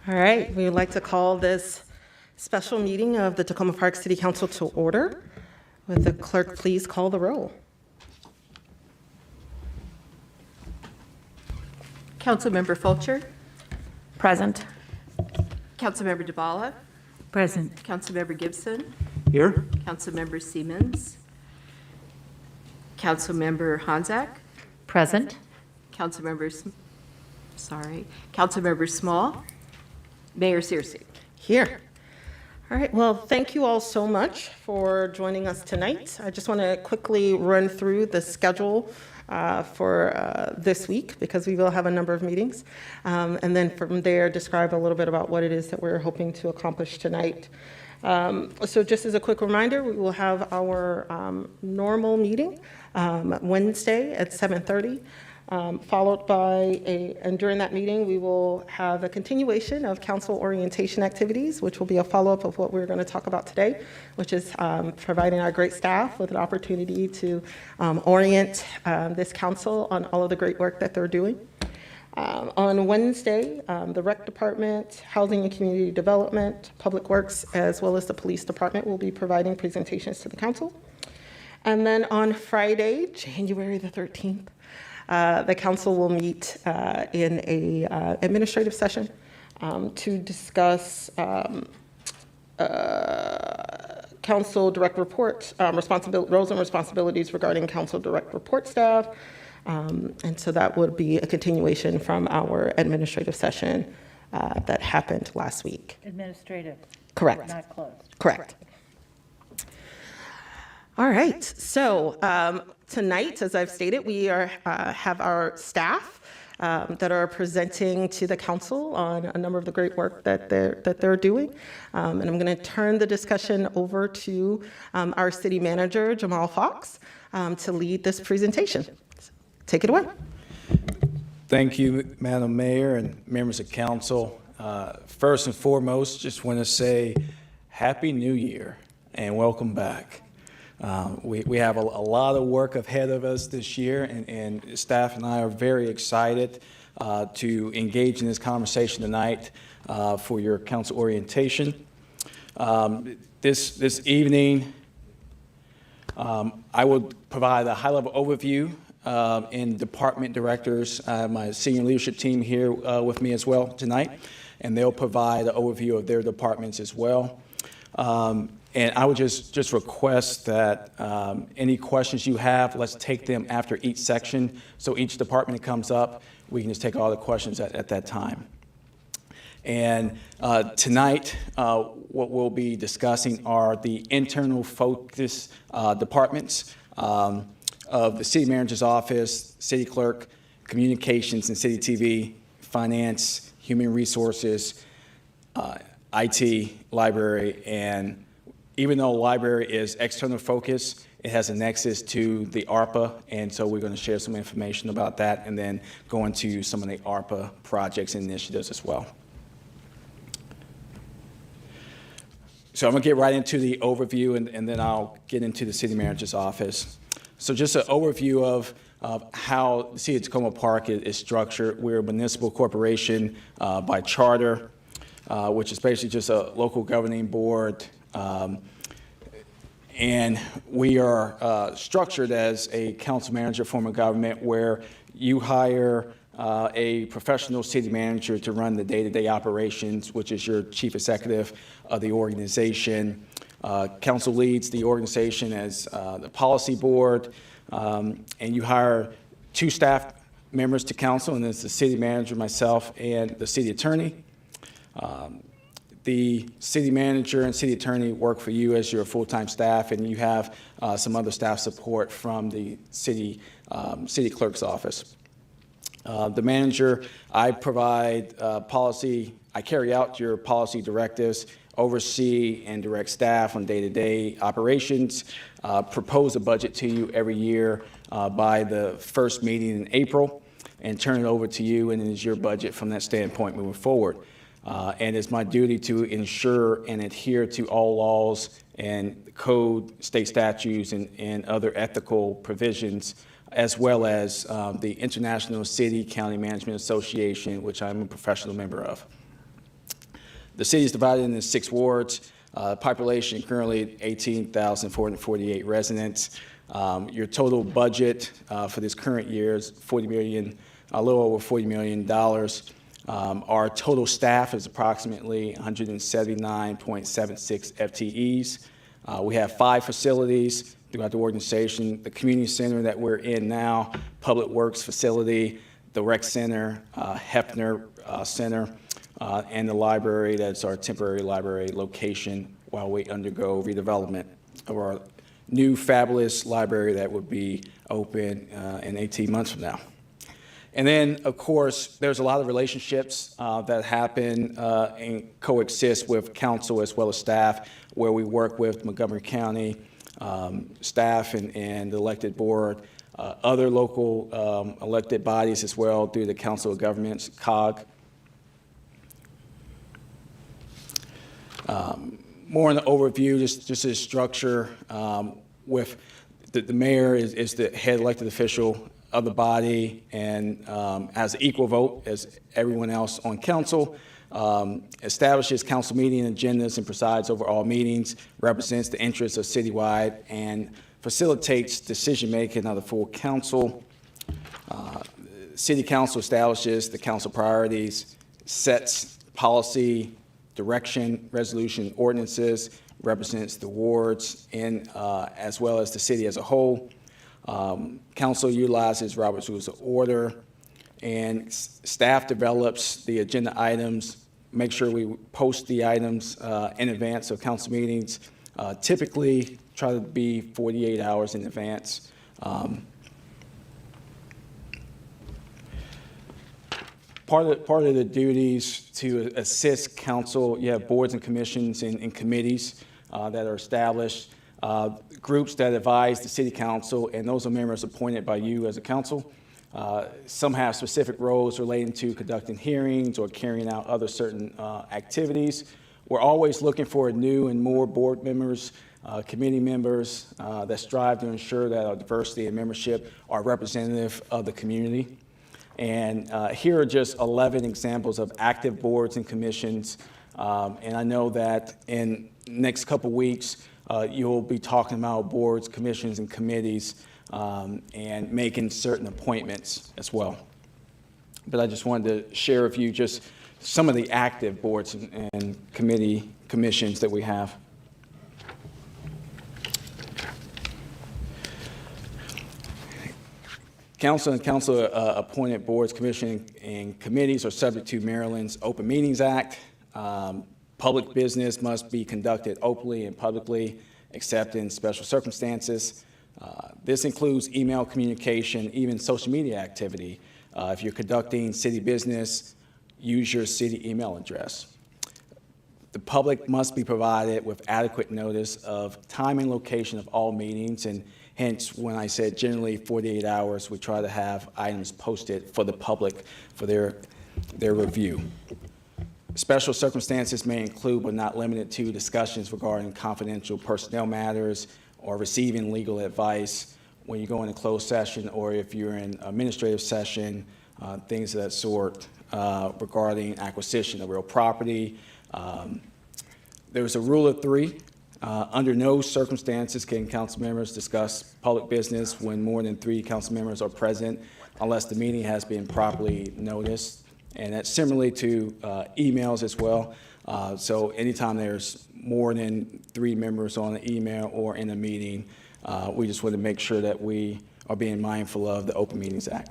All right, we would like to call this special meeting of the Tacoma Park City Council to order. Would the clerk please call the roll? Councilmember Fulcher, Present. Councilmember DeBala, Present. Councilmember Gibson, Here. Councilmember Siemens, Councilmember Hanzak, Present. Councilmember Small, Mayor Searcy. Here. All right, well, thank you all so much for joining us tonight. I just want to quickly run through the schedule for this week, because we will have a number of meetings. And then from there, describe a little bit about what it is that we're hoping to accomplish tonight. So just as a quick reminder, we will have our normal meeting Wednesday at 7:30. Followed by and during that meeting, we will have a continuation of council orientation activities, which will be a follow-up of what we're going to talk about today, which is providing our great staff with an opportunity to orient this council on all of the great work that they're doing. On Wednesday, the Rec Department, Housing and Community Development, Public Works, as well as the Police Department will be providing presentations to the council. And then on Friday, January the 13th, the council will meet in a administrative session to discuss council direct report roles and responsibilities regarding council direct report staff. And so that would be a continuation from our administrative session that happened last week. Administrative. Correct. Not closed. Correct. All right, so tonight, as I've stated, we have our staff that are presenting to the council on a number of the great work that they're doing. And I'm going to turn the discussion over to our city manager, Jamal Fox, to lead this presentation. Take it away. Thank you, Madam Mayor and members of council. First and foremost, just want to say Happy New Year and welcome back. We have a lot of work ahead of us this year, and staff and I are very excited to engage in this conversation tonight for your council orientation. This evening, I will provide a high-level overview and department directors, my senior leadership team here with me as well tonight, and they'll provide an overview of their departments as well. And I would just request that any questions you have, let's take them after each section. So each department that comes up, we can just take all the questions at that time. And tonight, what we'll be discussing are the internal focus departments of the city manager's office, city clerk, communications and city TV, finance, human resources, IT, library, and even though library is external focus, it has a nexus to the ARPA, and so we're going to share some information about that and then go into some of the ARPA projects and initiatives as well. So I'm going to get right into the overview, and then I'll get into the city manager's office. So just an overview of how the City of Tacoma Park is structured. We're a municipal corporation by charter, which is basically just a local governing board. And we are structured as a council manager form of government where you hire a professional city manager to run the day-to-day operations, which is your chief executive of the organization. Council leads the organization as the policy board, and you hire 2 staff members to council, and it's the city manager, myself, and the city attorney. The city manager and city attorney work for you as your full-time staff, and you have some other staff support from the city clerk's office. The manager, I provide policy, I carry out your policy directives, oversee and direct staff on day-to-day operations, propose a budget to you every year by the first meeting in April, and turn it over to you, and it is your budget from that standpoint moving forward. And it's my duty to ensure and adhere to all laws and code, state statutes, and other ethical provisions, as well as the International City County Management Association, which I'm a professional member of. The city is divided into 6 wards. Population currently 18,448 residents. Your total budget for this current year is a little over $40 million. Our total staff is approximately 179.76 FTEs. We have 5 facilities throughout the organization: the community center that we're in now, Public Works facility, the rec center, Hefner Center, and the library. That's our temporary library location while we undergo redevelopment of our new fabulous library that would be open in 18 months from now. And then, of course, there's a lot of relationships that happen and coexist with council as well as staff, where we work with Montgomery County staff and the elected board, other local elected bodies as well through the Council of Governments, COG. More in the overview, just a structure with the mayor is the head elected official of the body and has an equal vote as everyone else on council, establishes council meeting agendas and presides over all meetings, represents the interests of citywide, and facilitates decision-making of the full council. City council establishes the council priorities, sets policy, direction, resolution, ordinances, represents the wards, and as well as the city as a whole. Council utilizes Robert's Rules of Order, and staff develops the agenda items, make sure we post the items in advance of council meetings, typically try to be 48 hours in advance. Part of the duties to assist council, you have boards and commissions and committees that are established, groups that advise the city council, and those are members appointed by you as a council. Some have specific roles relating to conducting hearings or carrying out other certain activities. We're always looking for new and more board members, committee members that strive to ensure that our diversity and membership are representative of the community. And here are just 11 examples of active boards and commissions. And I know that in the next couple weeks, you'll be talking about boards, commissions, and committees and making certain appointments as well. But I just wanted to share with you just some of the active boards and commissions that we have. Council and council-appointed boards, commissions, and committees are subject to Maryland's Open Meetings Act. Public business must be conducted openly and publicly, except in special circumstances. This includes email communication, even social media activity. If you're conducting city business, use your city email address. The public must be provided with adequate notice of time and location of all meetings, and hence, when I said generally 48 hours, we try to have items posted for the public for their review. Special circumstances may include, but not limited to, discussions regarding confidential personnel matters or receiving legal advice when you go into closed session, or if you're in administrative session, things of that sort regarding acquisition of real property. There's a rule of 3. Under no circumstances can council members discuss public business when more than 3 council members are present unless the meeting has been properly noticed. And that's similarly to emails as well. So anytime there's more than 3 members on an email or in a meeting, we just want to make sure that we are being mindful of the Open Meetings Act.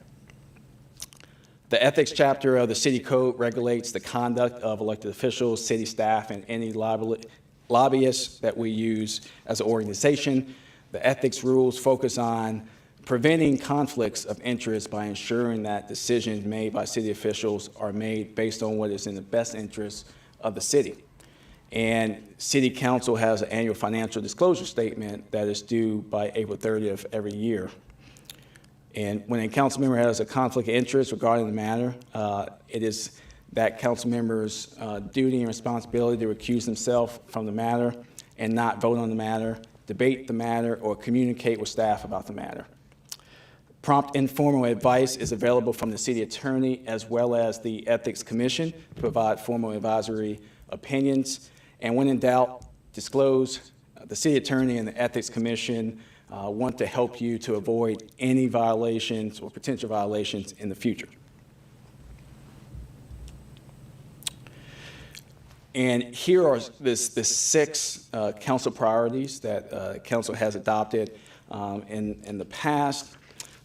The ethics chapter of the city code regulates the conduct of elected officials, city staff, and any lobbyists that we use as an organization. The ethics rules focus on preventing conflicts of interest by ensuring that decisions made by city officials are made based on what is in the best interest of the city. And City Council has an annual financial disclosure statement that is due by April 30th every year. And when a council member has a conflict of interest regarding the matter, it is that council member's duty and responsibility to recuse themselves from the matter and not vote on the matter, debate the matter, or communicate with staff about the matter. Prompt informal advice is available from the city attorney as well as the Ethics Commission to provide formal advisory opinions. And when in doubt, disclose. The city attorney and the Ethics Commission want to help you to avoid any violations or potential violations in the future. And here are the 6 council priorities that council has adopted in the past.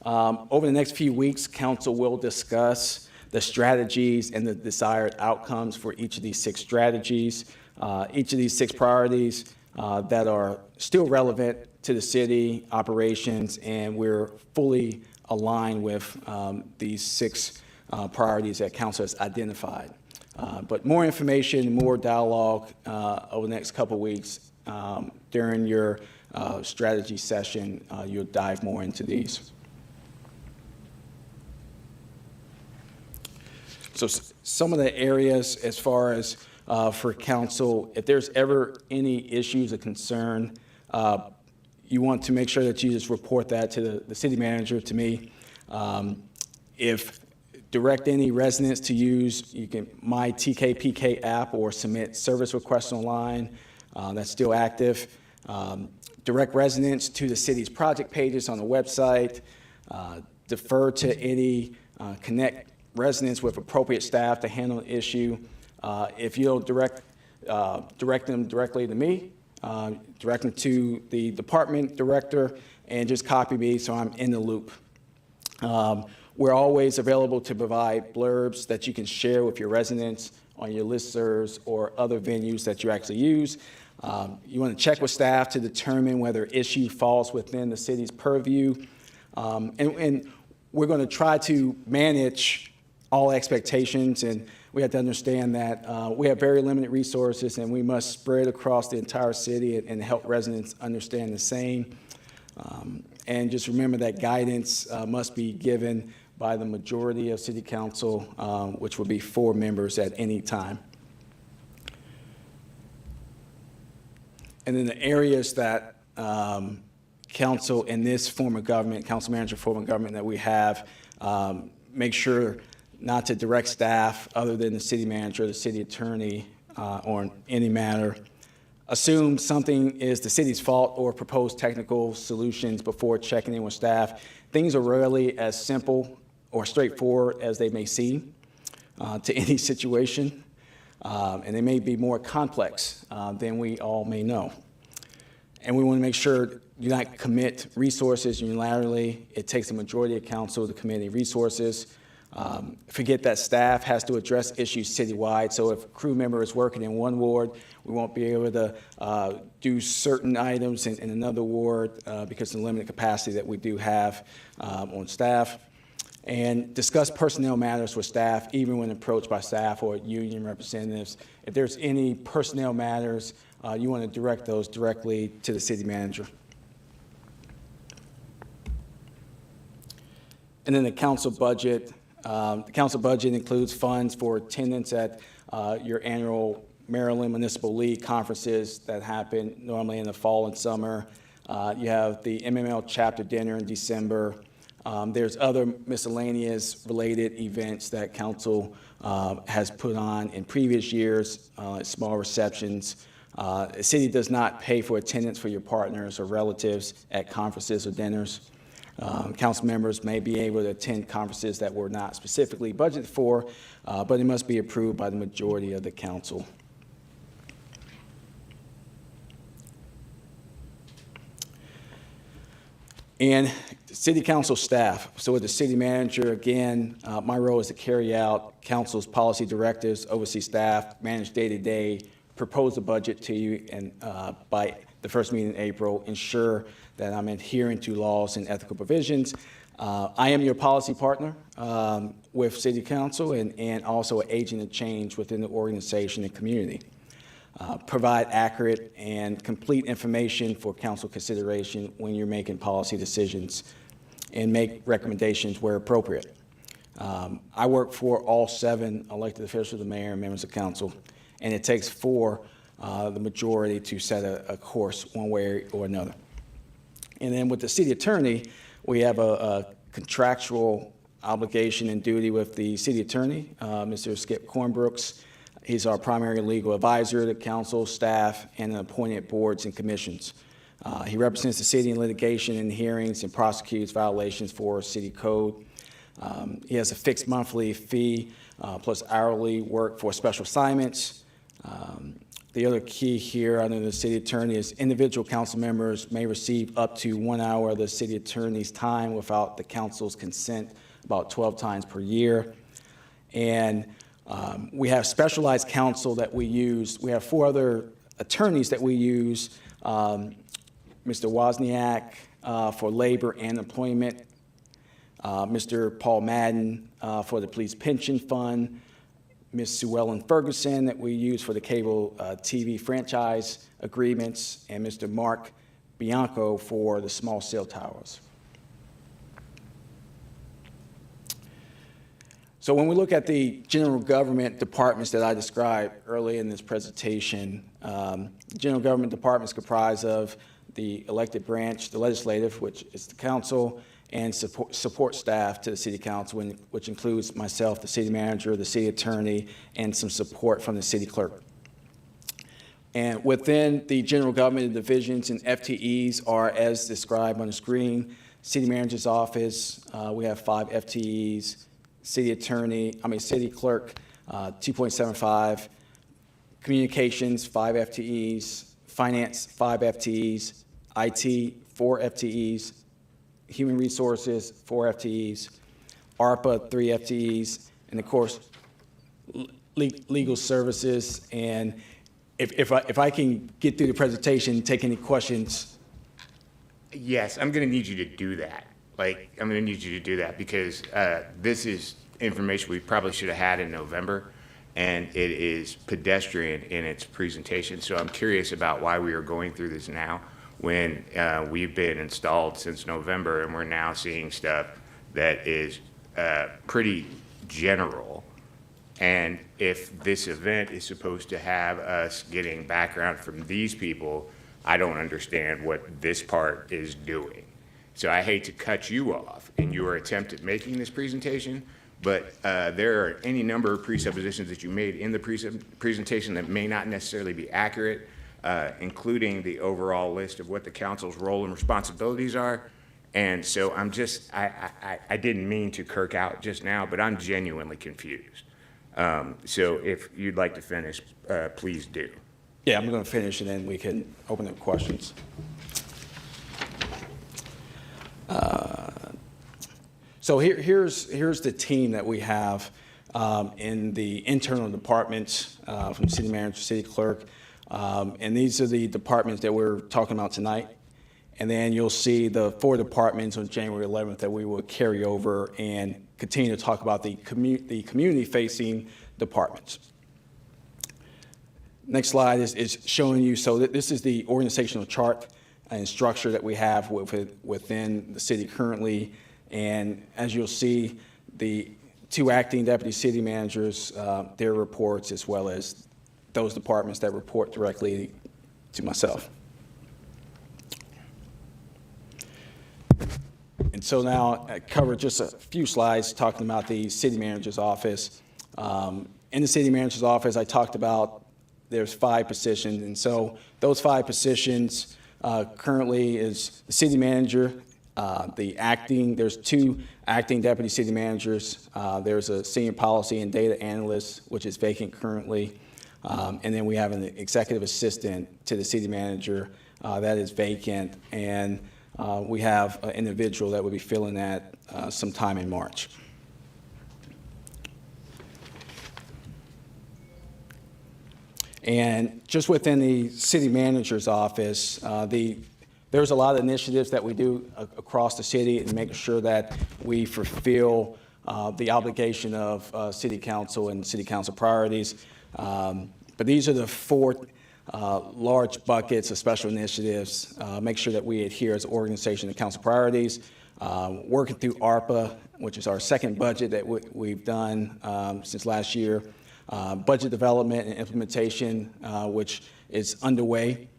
Over the next few weeks, council will discuss the strategies and the desired outcomes for each of these 6 strategies. Each of these 6 priorities that are still relevant to the city operations, and we're fully aligned with these 6 priorities that council has identified. But more information, more dialogue over the next couple of weeks during your strategy session. You'll dive more into these. So some of the areas as far as for council, if there's ever any issues of concern, you want to make sure that you just report that to the city manager, to me. If direct any residents to use my TKPK app or submit service requests online. That's still active. Direct residents to the city's project pages on the website. Defer to any connect residents with appropriate staff to handle the issue. If you don't direct them directly to me, direct them to the department director and just copy me so I'm in the loop. We're always available to provide blurbs that you can share with your residents on your listservs or other venues that you actually use. You want to check with staff to determine whether issue falls within the city's purview. And we're going to try to manage all expectations, and we have to understand that we have very limited resources and we must spread across the entire city and help residents understand the same. And just remember that guidance must be given by the majority of City Council, which will be 4 members at any time. And then the areas that council in this form of government, council manager form of government that we have, make sure not to direct staff other than the city manager or the city attorney on any matter. Assume something is the city's fault or propose technical solutions before checking in with staff. Things are rarely as simple or straightforward as they may seem to any situation, and they may be more complex than we all may know. And we want to make sure you not commit resources unilaterally. It takes a majority of council to commit any resources. Forget that staff has to address issues citywide. So if a crew member is working in one ward, we won't be able to do certain items in another ward because of the limited capacity that we do have on staff. And discuss personnel matters with staff, even when approached by staff or union representatives. If there's any personnel matters, you want to direct those directly to the city manager. And then the council budget. The council budget includes funds for attendance at your annual Maryland Municipal League conferences that happen normally in the fall and summer. You have the MML chapter dinner in December. There's other miscellaneous related events that council has put on in previous years, small receptions. The city does not pay for attendance for your partners or relatives at conferences or dinners. Council members may be able to attend conferences that were not specifically budgeted for, but it must be approved by the majority of the council. And city council staff. So with the city manager, again, my role is to carry out council's policy directives, oversee staff, manage day-to-day, propose a budget to you, and by the first meeting in April, ensure that I'm adhering to laws and ethical provisions. I am your policy partner with City Council and also an agent of change within the organization and community. Provide accurate and complete information for council consideration when you're making policy decisions and make recommendations where appropriate. I work for all 7 elected officials, the mayor and members of council, and it takes 4, the majority, to set a course one way or another. And then with the city attorney, we have a contractual obligation and duty with the city attorney, Mr. Skip Cornbrooks. He's our primary legal advisor to council, staff, and appointed boards and commissions. He represents the city in litigation and hearings and prosecutes violations for city code. He has a fixed monthly fee plus hourly work for special assignments. The other key here under the city attorney is individual council members may receive up to 1 hour of the city attorney's time without the council's consent about 12 times per year. And we have specialized counsel that we use. We have 4 other attorneys that we use. Mr. Wozniak for labor and employment, Mr. Paul Madden for the police pension fund, Ms. Sue Ellen Ferguson that we use for the cable TV franchise agreements, and Mr. Mark Bianco for the small cell towers. So when we look at the general government departments that I described early in this presentation, general government departments comprise of the elected branch, the legislative, which is the council, and support staff to the city council, which includes myself, the city manager, the city attorney, and some support from the city clerk. And within the general government divisions and FTEs are as described on the screen. City manager's office, we have 5 FTEs. City clerk, 2.75. Communications, 5 FTEs. Finance, 5 FTEs. IT, 4 FTEs. Human resources, 4 FTEs. ARPA, 3 FTEs. And of course, legal services. And if I can get through the presentation, take any questions. Yes, I'm going to need you to do that. I'm going to need you to do that because this is information we probably should have had in November, and it is pedestrian in its presentation. So I'm curious about why we are going through this now when we've been installed since November, and we're now seeing stuff that is pretty general. And if this event is supposed to have us getting background from these people, I don't understand what this part is doing. So I hate to cut you off in your attempt at making this presentation, but there are any number of presuppositions that you made in the presentation that may not necessarily be accurate, including the overall list of what the council's role and responsibilities are. And so I didn't mean to kirk out just now, but I'm genuinely confused. So if you'd like to finish, please do. Yeah, I'm going to finish and then we can open up questions. So here's the team that we have in the internal departments from city manager, city clerk, and these are the departments that we're talking about tonight. And then you'll see the 4 departments on January 11th that we will carry over and continue to talk about the community-facing departments. Next slide is showing you, so this is the organizational chart and structure that we have within the city currently. And as you'll see, the 2 acting deputy city managers, their reports, as well as those departments that report directly to myself. And so now I covered just a few slides talking about the city manager's office. In the city manager's office, I talked about there's 5 positions. And so those 5 positions currently is the city manager, there's 2 acting deputy city managers. There's a senior policy and data analyst, which is vacant currently. And then we have an executive assistant to the city manager that is vacant. And we have an individual that will be filling that sometime in March. And just within the city manager's office, there's a lot of initiatives that we do across the city and making sure that we fulfill the obligation of city council and city council priorities. But these are the 4 large buckets of special initiatives. Make sure that we adhere as an organization to council priorities. Working through ARPA, which is our second budget that we've done since last year. Budget development and implementation, which is underway.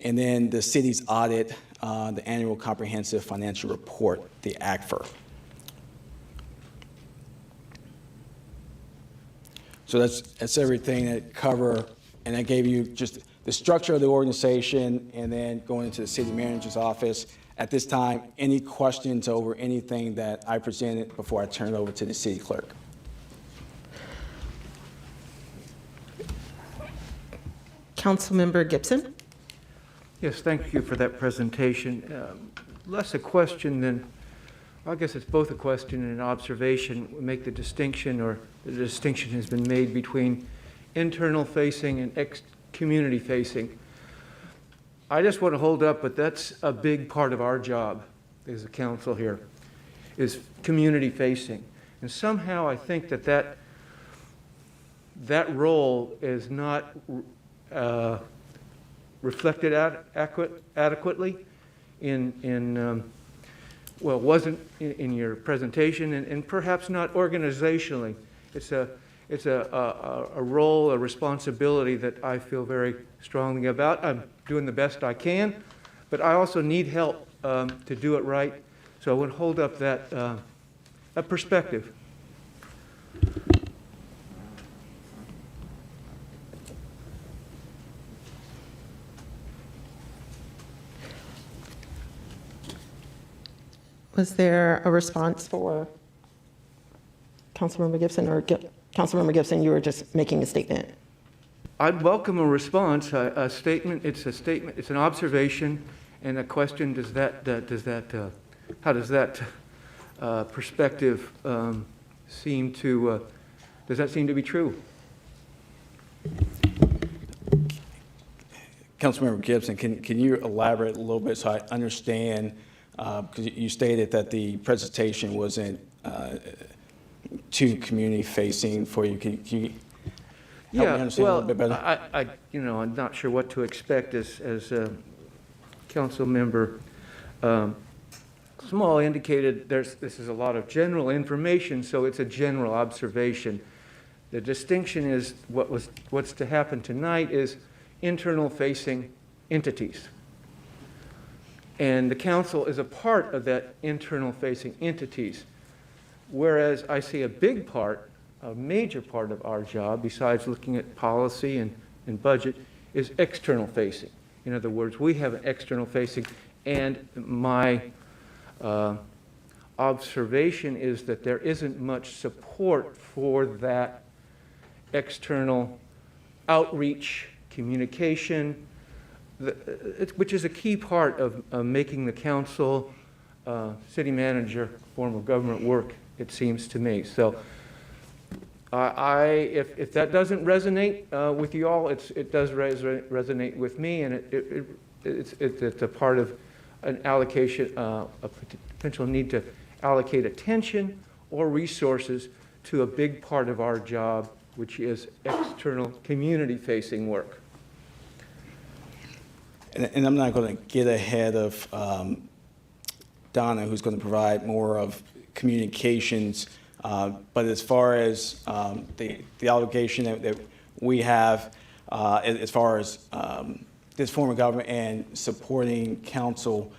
And then the city's audit, the annual comprehensive financial report, the ACFR. So that's everything that cover, and I gave you just the structure of the organization and then going into the city manager's office. At this time, any questions over anything that I presented before I turn it over to the city clerk? Councilmember Gibson? Yes, thank you for that presentation. Less a question than, I guess it's both a question and an observation. We make the distinction, or the distinction has been made between internal facing and community facing. I just want to hold up, but that's a big part of our job as a council here, is community facing. And somehow I think that role is not reflected adequately well, wasn't in your presentation, and perhaps not organizationally. It's a role, a responsibility that I feel very strongly about. I'm doing the best I can, but I also need help to do it right. So I would hold up that perspective. Was there a response for Councilmember Gibson, or Councilmember Gibson, you were just making a statement? I'd welcome a response, a statement. It's a statement. It's an observation and a question. How does that perspective seem to? Does that seem to be true? Councilmember Gibson, can you elaborate a little bit so I understand? Because you stated that the presentation wasn't too community-facing for you. Can you help me understand a little bit better? I'm not sure what to expect as Council Member Small indicated. This is a lot of general information, so it's a general observation. The distinction is what's to happen tonight is internal-facing entities. And the council is a part of that internal-facing entities, whereas I see a big part, a major part of our job, besides looking at policy and budget, is external-facing. In other words, we have an external-facing, and my observation is that there isn't much support for that external outreach, communication, which is a key part of making the council, city manager form of government work, it seems to me. So if that doesn't resonate with you all, it does resonate with me, and it's a part of an allocation, a potential need to allocate attention or resources to a big part of our job, which is external community-facing work. And I'm not going to get ahead of Donna, who's going to provide more of communications. But as far as the obligation that we have, as far as this form of government and supporting council,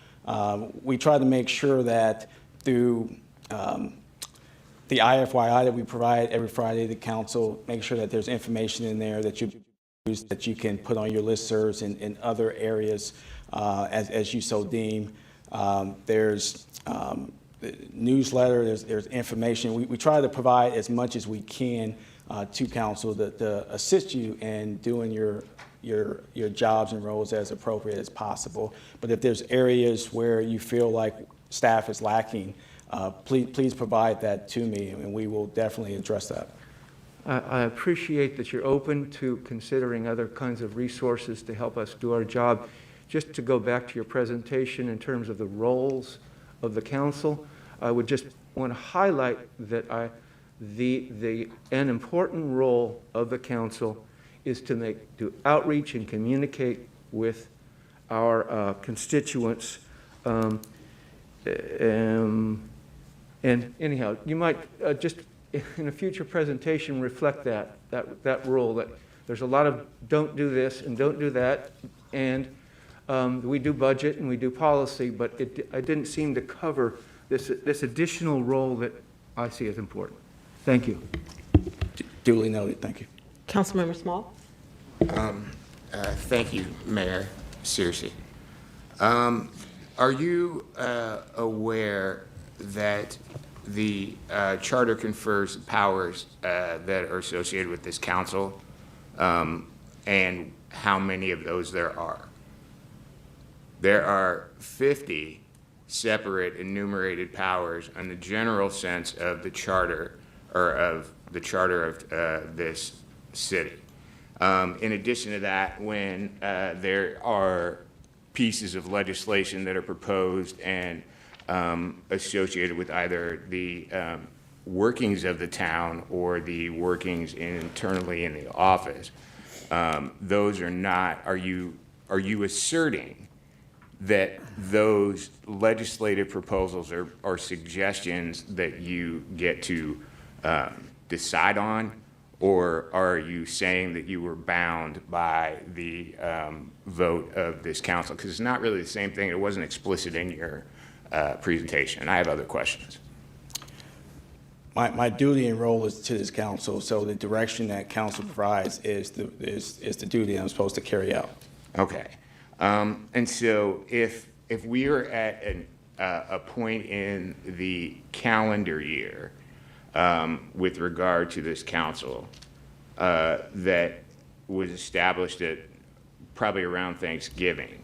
we try to make sure that through the IFYI that we provide every Friday to council, make sure that there's information in there that you can put on your listservs in other areas as you so deem. There's newsletter, there's information. We try to provide as much as we can to council to assist you in doing your jobs and roles as appropriate as possible. But if there's areas where you feel like staff is lacking, please provide that to me, and we will definitely address that. I appreciate that you're open to considering other kinds of resources to help us do our job. Just to go back to your presentation in terms of the roles of the council, I would just want to highlight that an important role of the council is to do outreach and communicate with our constituents. And anyhow, you might just in a future presentation reflect that role, that there's a lot of don't do this and don't do that, and we do budget and we do policy, but I didn't seem to cover this additional role that I see as important. Thank you. Duly noted. Thank you. Councilmember Small? Thank you, Mayor Searcy. Are you aware that the charter confers powers that are associated with this council, and how many of those there are? There are 50 separate enumerated powers in the general sense of the charter, or of the charter of this city. In addition to that, when there are pieces of legislation that are proposed and associated with either the workings of the town or the workings internally in the office, those are not, are you asserting that those legislative proposals are suggestions that you get to decide on? Or are you saying that you were bound by the vote of this council? Because it's not really the same thing. It wasn't explicit in your presentation. I have other questions. My duty and role is to this council, so the direction that council provides is the duty I'm supposed to carry out. Okay. And so if we are at a point in the calendar year with regard to this council that was established at probably around Thanksgiving,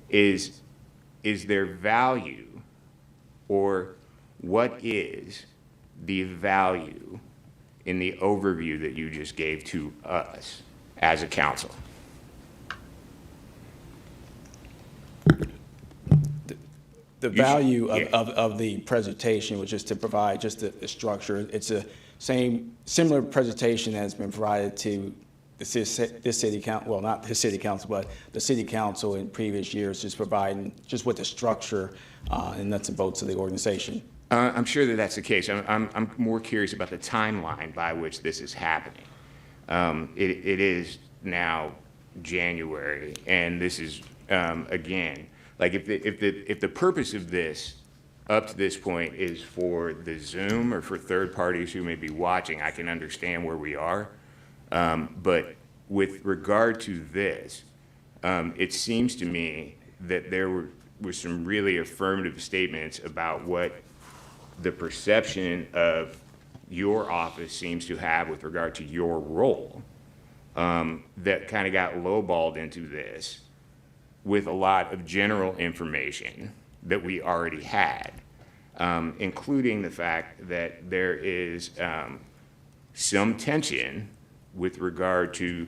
is there value, or what is the value in the overview that you just gave to us as a council? The value of the presentation was just to provide just the structure. It's a similar presentation that has been provided to this city council, well, not this city council, but the city council in previous years, just providing just with the structure and nuts and bolts of the organization. I'm sure that that's the case. I'm more curious about the timeline by which this is happening. It is now January, and this is, again, like if the purpose of this up to this point is for the Zoom or for third parties who may be watching, I can understand where we are. But with regard to this, it seems to me that there were some really affirmative statements about what the perception of your office seems to have with regard to your role, that kind of got lowballed into this with a lot of general information that we already had, including the fact that there is some tension with regard to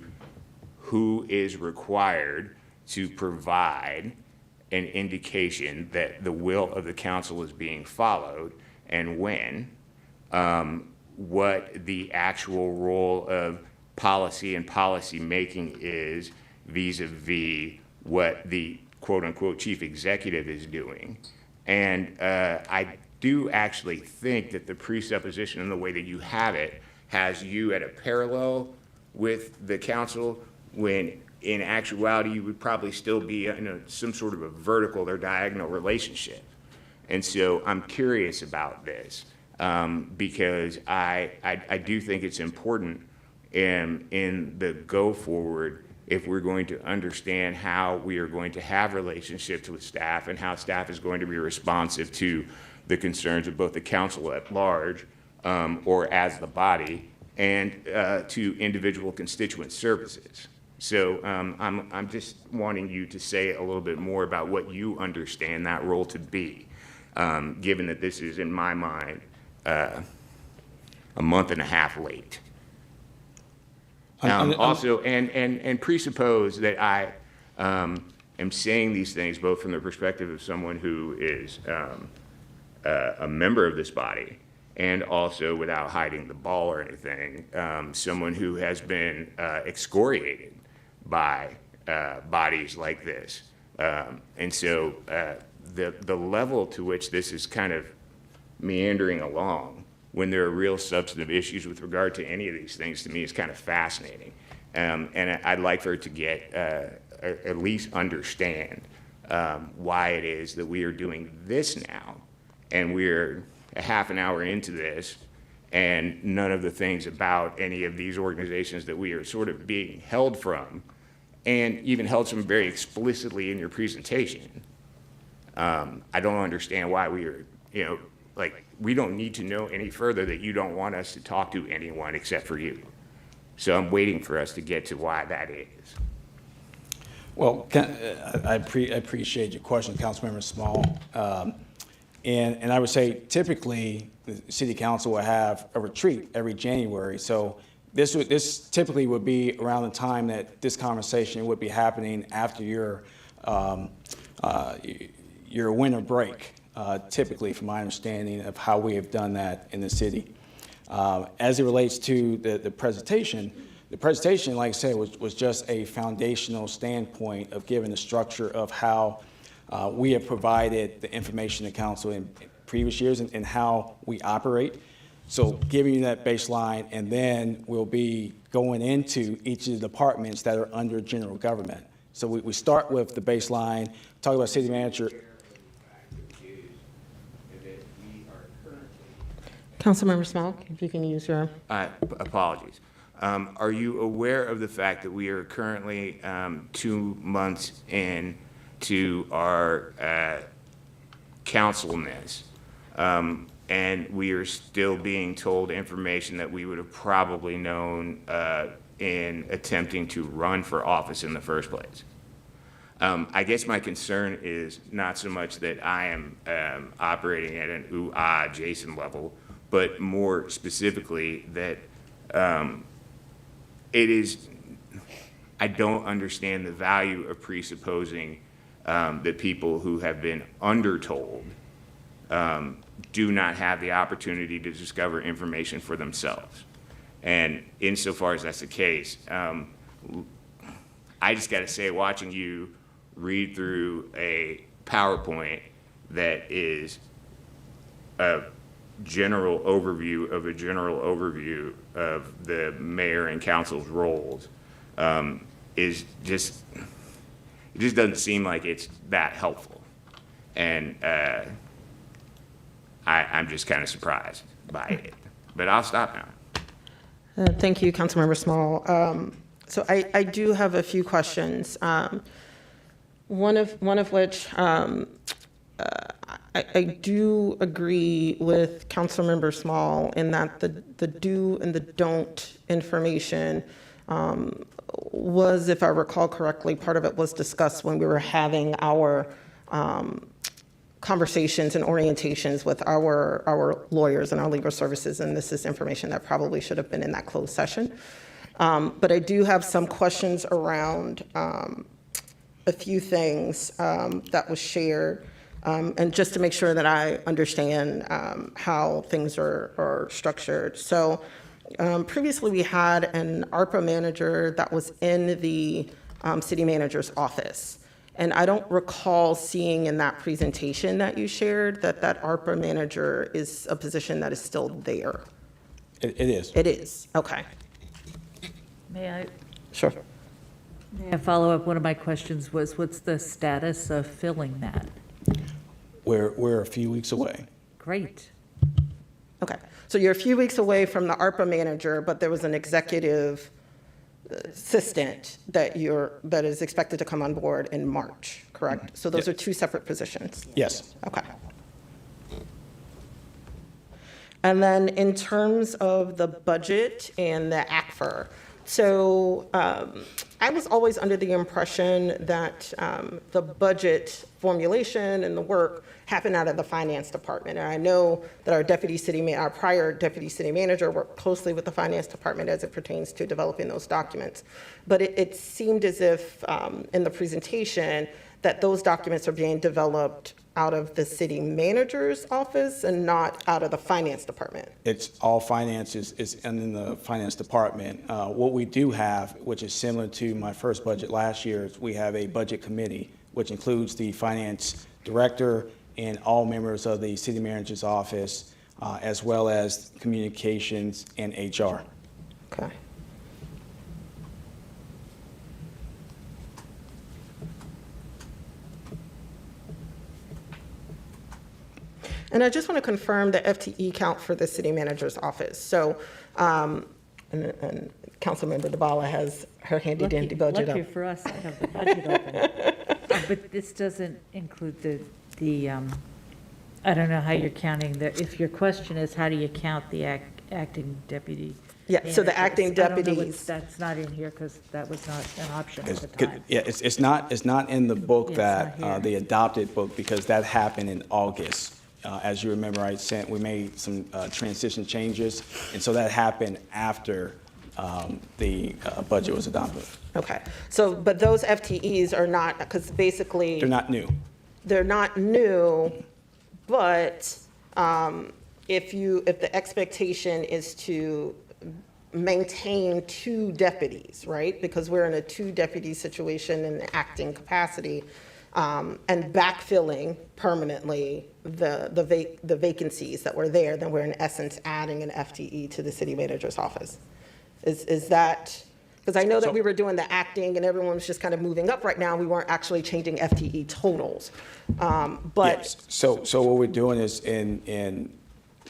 who is required to provide an indication that the will of the council is being followed, and when, what the actual role of policy and policy making is vis-a-vis what the quote-unquote chief executive is doing. And I do actually think that the presupposition and the way that you have it has you at a parallel with the council, when in actuality you would probably still be in some sort of a vertical or diagonal relationship. And so I'm curious about this because I do think it's important in the go forward, if we're going to understand how we are going to have relationships with staff and how staff is going to be responsive to the concerns of both the council at large or as the body and to individual constituent services. So I'm just wanting you to say a little bit more about what you understand that role to be, given that this is, in my mind, a month and a half late. Also, and presuppose that I am saying these things both from the perspective of someone who is a member of this body, and also, without hiding the ball or anything, someone who has been excoriated by bodies like this. And so the level to which this is kind of meandering along when there are real substantive issues with regard to any of these things, to me, is kind of fascinating. And I'd like for her to get, at least understand why it is that we are doing this now, and we're a half an hour into this, and none of the things about any of these organizations that we are sort of being held from, and even held from very explicitly in your presentation. I don't understand why we are, like, we don't need to know any further that you don't want us to talk to anyone except for you. So I'm waiting for us to get to why that is. Well, I appreciate your question, Councilmember Small. And I would say typically, the city council will have a retreat every January. So this typically would be around the time that this conversation would be happening after your winter break, typically, from my understanding of how we have done that in the city. As it relates to the presentation, like I said, was just a foundational standpoint of giving the structure of how we have provided the information to council in previous years and how we operate. So giving you that baseline, and then we'll be going into each of the departments that are under general government. So we start with the baseline, talk about city manager. Councilmember Small, if you can use your. Apologies. Are you aware of the fact that we are currently 2 months in to our councilness, and we are still being told information that we would have probably known in attempting to run for office in the first place? I guess my concern is not so much that I am operating at an ooh-ah Jason level, but more specifically that I don't understand the value of presupposing that people who have been undertold do not have the opportunity to discover information for themselves. And insofar as that's the case, I just got to say, watching you read through a PowerPoint that is a general overview of a general overview of the mayor and council's roles is just, it just doesn't seem like it's that helpful. And I'm just kind of surprised by it. But I'll stop now. Thank you, Councilmember Small. So I do have a few questions. One of which I do agree with Councilmember Small in that the do and the don't information was, if I recall correctly, part of it was discussed when we were having our conversations and orientations with our lawyers and our legal services, and this is information that probably should have been in that closed session. But I do have some questions around a few things that was shared, and just to make sure that I understand how things are structured. So previously we had an ARPA manager that was in the city manager's office. And I don't recall seeing in that presentation that you shared that ARPA manager is a position that is still there. It is. It is, okay, May sure. I follow up? One of my questions was, what's the status of filling that? We're a few weeks away. Great. Okay, so you're a few weeks away from the ARPA manager, but there was an executive assistant that is expected to come on board in March, correct? So those Yeah. are two separate positions? Yes. Okay. And then in terms of the budget and the ACFR, so I was always under the impression that the budget formulation and the work happened out of the finance department. And I know that our prior deputy city manager worked closely with the finance department as it pertains to developing those documents. But it seemed as if in the presentation that those documents are being developed out of the city manager's office and not out of the finance department. It's all finances is in the finance department. What we do have, which is similar to my first budget last year, is we have a budget committee, which includes the finance director and all members of the city manager's office, as well as communications and HR. Okay. And I just want to confirm the FTE count for the city manager's office. So, and Councilmember DeBala has her handy dandy budget up. Lucky for us, I have the budget open. But this doesn't include the, I don't know how you're counting if your question is, how do you count the acting deputy? Yeah, so the acting managers? I don't know deputies. that's not in here because that was not an option at the time. Yeah, it's not in the book Yeah, it's that, not here. the adopted book, because that happened in August. As you remember, we made some transition changes, and so that happened after the budget was adopted. Okay, so, but those FTEs are not, because basically. They're not new. They're not new, but if the expectation is to maintain 2 deputies, right? Because we're in a 2 deputy situation in the acting capacity, and backfilling permanently the vacancies that were there, then we're in essence adding an FTE to the city manager's office. Is that, because I know that we were doing the acting and everyone was just kind of moving up right now, we weren't actually changing FTE totals. But Yes. So what we're doing is, and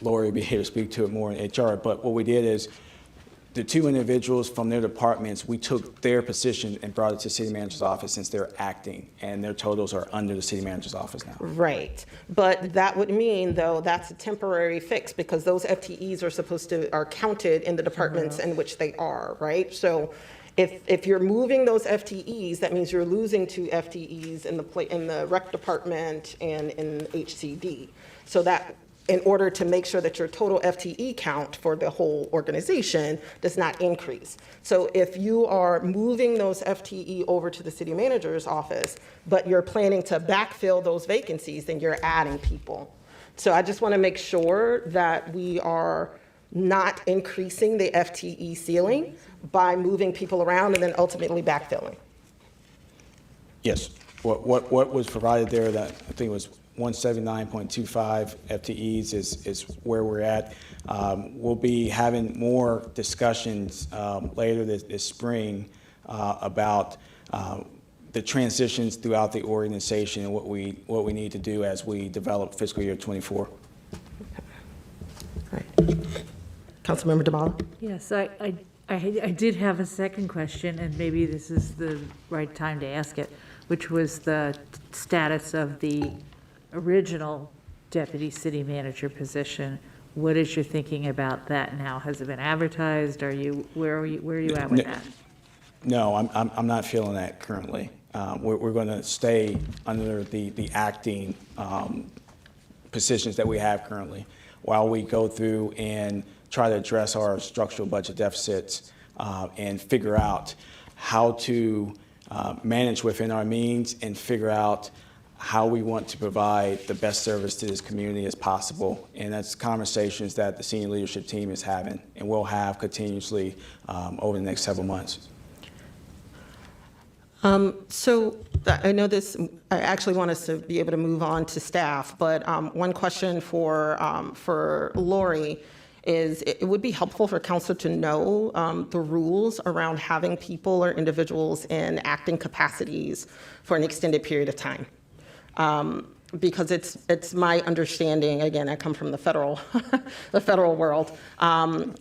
Lori will be here to speak to it more in HR, but what we did is the 2 individuals from their departments, we took their position and brought it to city manager's office since they're acting, and their totals are under the city manager's office now. right, but that would mean, though, that's a temporary fix because those FTEs are counted in the departments in which they are, right? So if you're moving those FTEs, that means you're losing 2 FTEs in the rec department and in HCD. So that, in order to make sure that your total FTE count for the whole organization does not increase. So if you are moving those FTE over to the city manager's office, but you're planning to backfill those vacancies, then you're adding people. So I just want to make sure that we are not increasing the FTE ceiling by moving people around and then ultimately backfilling. Yes. What was provided there, that I think was 179.25 FTEs is where we're at. We'll be having more discussions later this spring about the transitions throughout the organization and what we need to do as we develop fiscal year '24. Right. Councilmember DeMala? Yes, I did have a second question, and maybe this is the right time to ask it, which was the status of the original deputy city manager position. What is your thinking about that now? Has it been advertised? Where are you at with that? No, I'm not feeling that currently. We're going to stay under the acting positions that we have currently while we go through and try to address our structural budget deficits and figure out how to manage within our means and figure out how we want to provide the best service to this community as possible. And that's conversations that the senior leadership team is having and will have continuously over the next several months. So I know this, I actually want us to be able to move on to staff, but one question for Lori is it would be helpful for council to know the rules around having people or individuals in acting capacities for an extended period of time. Because it's my understanding, again, I come from the federal world,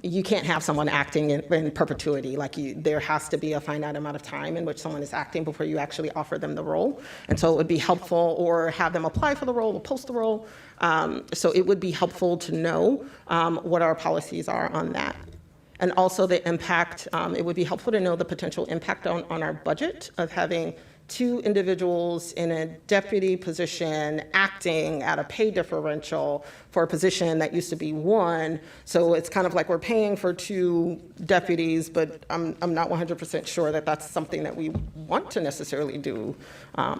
you can't have someone acting in perpetuity. There has to be a finite amount of time in which someone is acting before you actually offer them the role. And so it would be helpful, or have them apply for the role or post the role. So it would be helpful to know what our policies are on that. And also the impact, it would be helpful to know the potential impact on our budget of having 2 individuals in a deputy position acting at a pay differential for a position that used to be 1. So it's kind of like we're paying for 2 deputies, but I'm not 100% sure that that's something that we want to necessarily do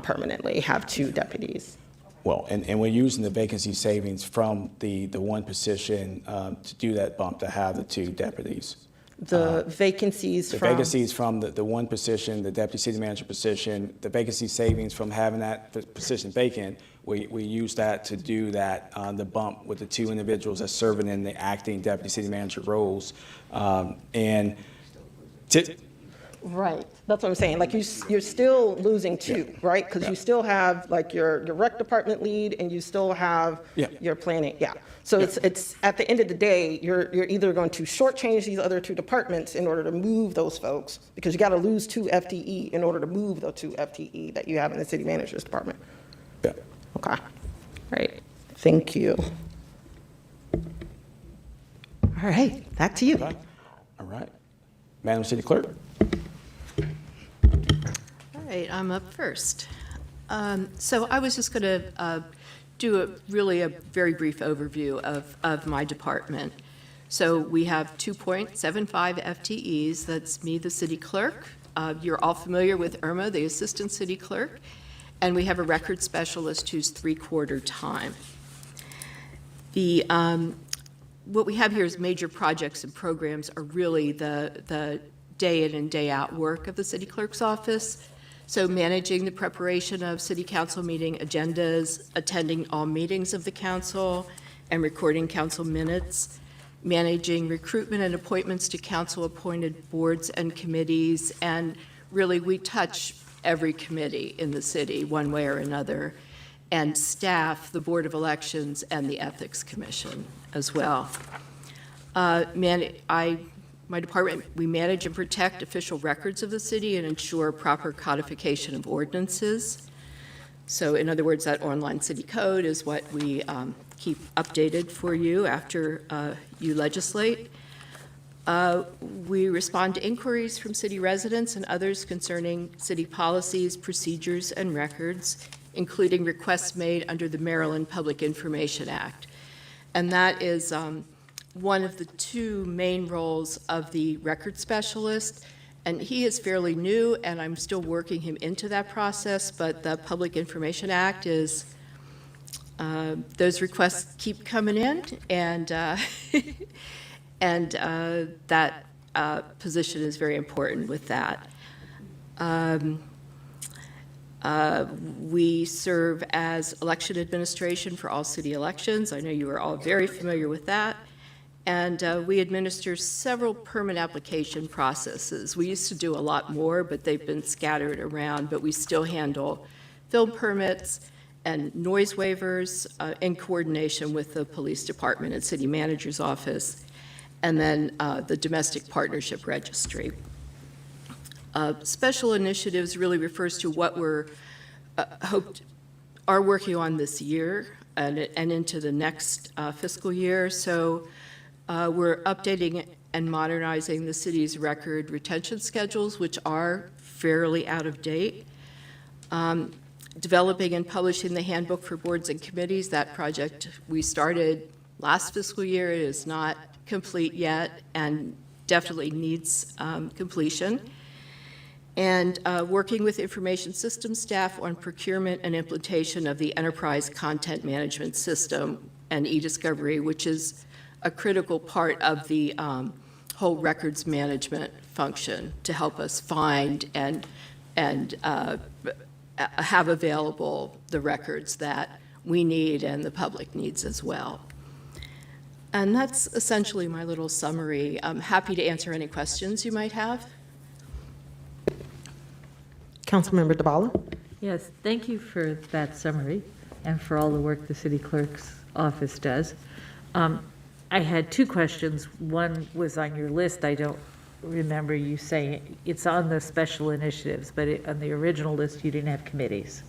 permanently, have 2 deputies. Well, and we're using the vacancy savings from the 1 position to do that bump, to have the 2 deputies. The vacancies The from. vacancies from the 1 position, the deputy city manager position, the vacancy savings from having that position vacant, we use that to do that, the bump with the 2 individuals that's serving in the acting deputy city manager roles. Right, that's what I'm saying, like, you're still losing two, right? Because you still have, like, your rec department lead, and you still have Yeah. your planning, yeah. So it's, at the end of the day, you're either going to shortchange these other two departments in order to move those folks, because you gotta lose 2 FTE in order to move the 2 FTE that you have in the city manager's department. Yeah. Okay, right, thank you. All right, back to you. Okay. All right. Madam City Clerk? All right, I'm up first. So I was just going to do a very brief overview of my department. So we have 2.75 FTEs. That's me, the city clerk. You're all familiar with Irma, the assistant city clerk. And we have a record specialist who's 3/4 time. What we have here is major projects and programs are really the day in and day out work of the city clerk's office. So managing the preparation of city council meeting agendas, attending all meetings of the council, and recording council minutes, managing recruitment and appointments to council-appointed boards and committees, and really we touch every committee in the city one way or another, and staff the Board of Elections and the Ethics Commission as well. My department, we manage and protect official records of the city and ensure proper codification of ordinances. So in other words, that online city code is what we keep updated for you after you legislate. We respond to inquiries from city residents and others concerning city policies, procedures, and records, including requests made under the Maryland Public Information Act. And that is one of the 2 main roles of the record specialist. And he is fairly new, and I'm still working him into that process, but the Public Information Act is, those requests keep coming in, and, and that position is very important with that. We serve as election administration for all city elections. I know you are all very familiar with that. And we administer several permit application processes. We used to do a lot more, but they've been scattered around, but we still handle film permits and noise waivers in coordination with the police department and city manager's office, and then the domestic partnership registry. Special initiatives really refers to what we're are working on this year and into the next fiscal year. So we're updating and modernizing the city's record retention schedules, which are fairly out of date. Developing and publishing the handbook for boards and committees. That project we started last fiscal year. It is not complete yet and definitely needs completion. And working with information systems staff on procurement and implementation of the enterprise content management system and e-discovery, which is a critical part of the whole records management function to help us find and have available the records that we need and the public needs as well. And that's essentially my little summary. I'm happy to answer any questions you might have. Councilmember DeBala? Yes, thank you for that summary and for all the work the city clerk's office does. I had 2 questions. One was on your list. I don't remember you saying, it's on the special initiatives, but on the original list, you didn't have committees.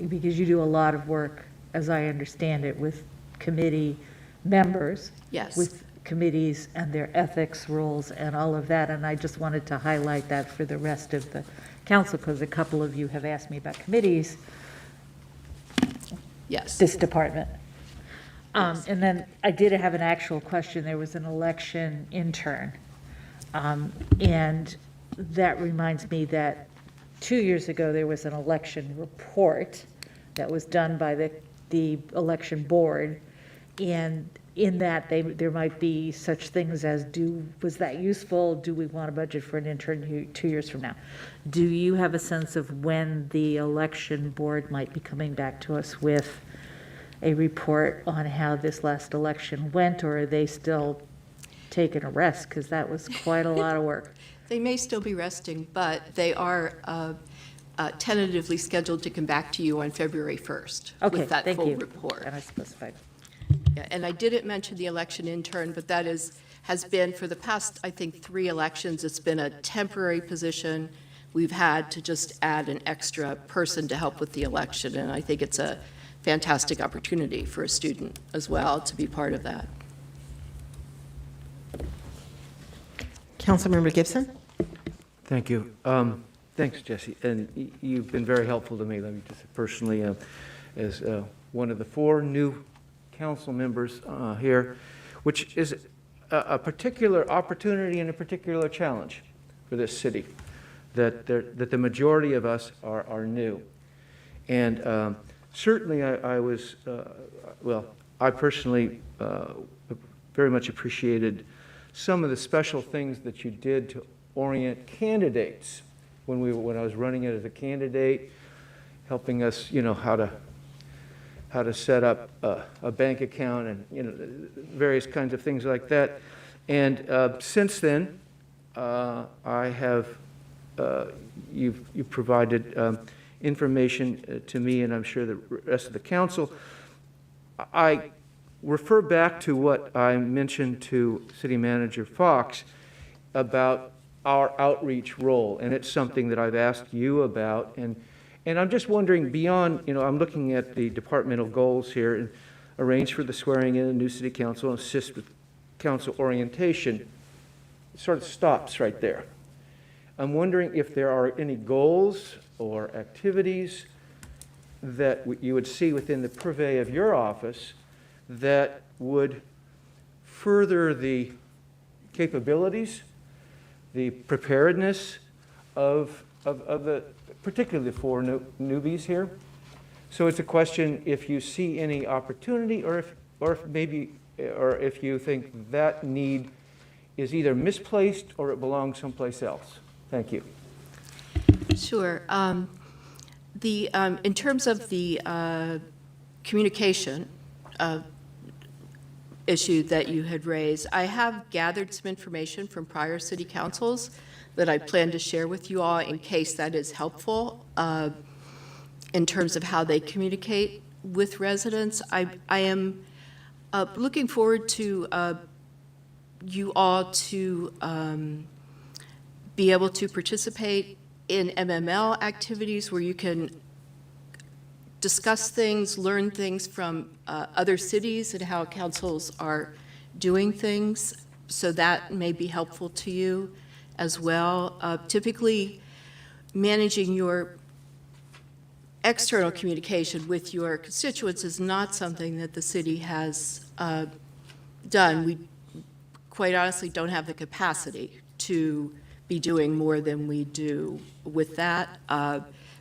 Because you do a lot of work, as I understand it, with committee members. Yes. With committees and their ethics rules and all of that. And I just wanted to highlight that for the rest of the council, because a couple of you have asked me about committees, Yes. this department. And then I did have an actual question. There was an election intern. And that reminds me that 2 years ago, there was an election report that was done by the election board. And in that, there might be such things as, was that useful? Do we want a budget for an intern 2 years from now? Do you have a sense of when the election board might be coming back to us with a report on how this last election went, or are they still taking a rest? Because that was quite a lot of work. They may still be resting, but they are tentatively scheduled to come back to you on February 1st Okay, with that thank full you. report. And I specified. Yeah, and I didn't mention the election intern, but that has been, for the past, I think, 3 elections, it's been a temporary position. We've had to just add an extra person to help with the election, and I think it's a fantastic opportunity for a student as well to be part of that. Councilmember Gibson? Thank you. Thanks, Jesse. And you've been very helpful to me. Let me just personally, as one of the 4 new council members here, which is a particular opportunity and a particular challenge for this city, that the majority of us are new. And certainly I was, I personally very much appreciated some of the special things that you did to orient candidates when I was running it as a candidate, helping us, how to set up a bank account and, various kinds of things like that. And since then, I have, you've provided information to me, and I'm sure the rest of the council. I refer back to what I mentioned to City Manager Fox about our outreach role, and it's something that I've asked you about, and I'm just wondering beyond, I'm looking at the departmental goals here, and arrange for the swearing in of new city council and assist with council orientation. It sort of stops right there. I'm wondering if there are any goals or activities that you would see within the purvey of your office that would further the capabilities, the preparedness of the, particularly the 4 newbies here. So it's a question if you see any opportunity, or if you think that need is either misplaced or it belongs someplace else. Thank you. Sure. In terms of the communication issue that you had raised, I have gathered some information from prior city councils that I plan to share with you all in case that is helpful in terms of how they communicate with residents. I am looking forward to you all to be able to participate in MML activities where you can discuss things, learn things from other cities and how councils are doing things. So that may be helpful to you as well. Typically, managing your external communication with your constituents is not something that the city has done. We quite honestly don't have the capacity to be doing more than we do with that.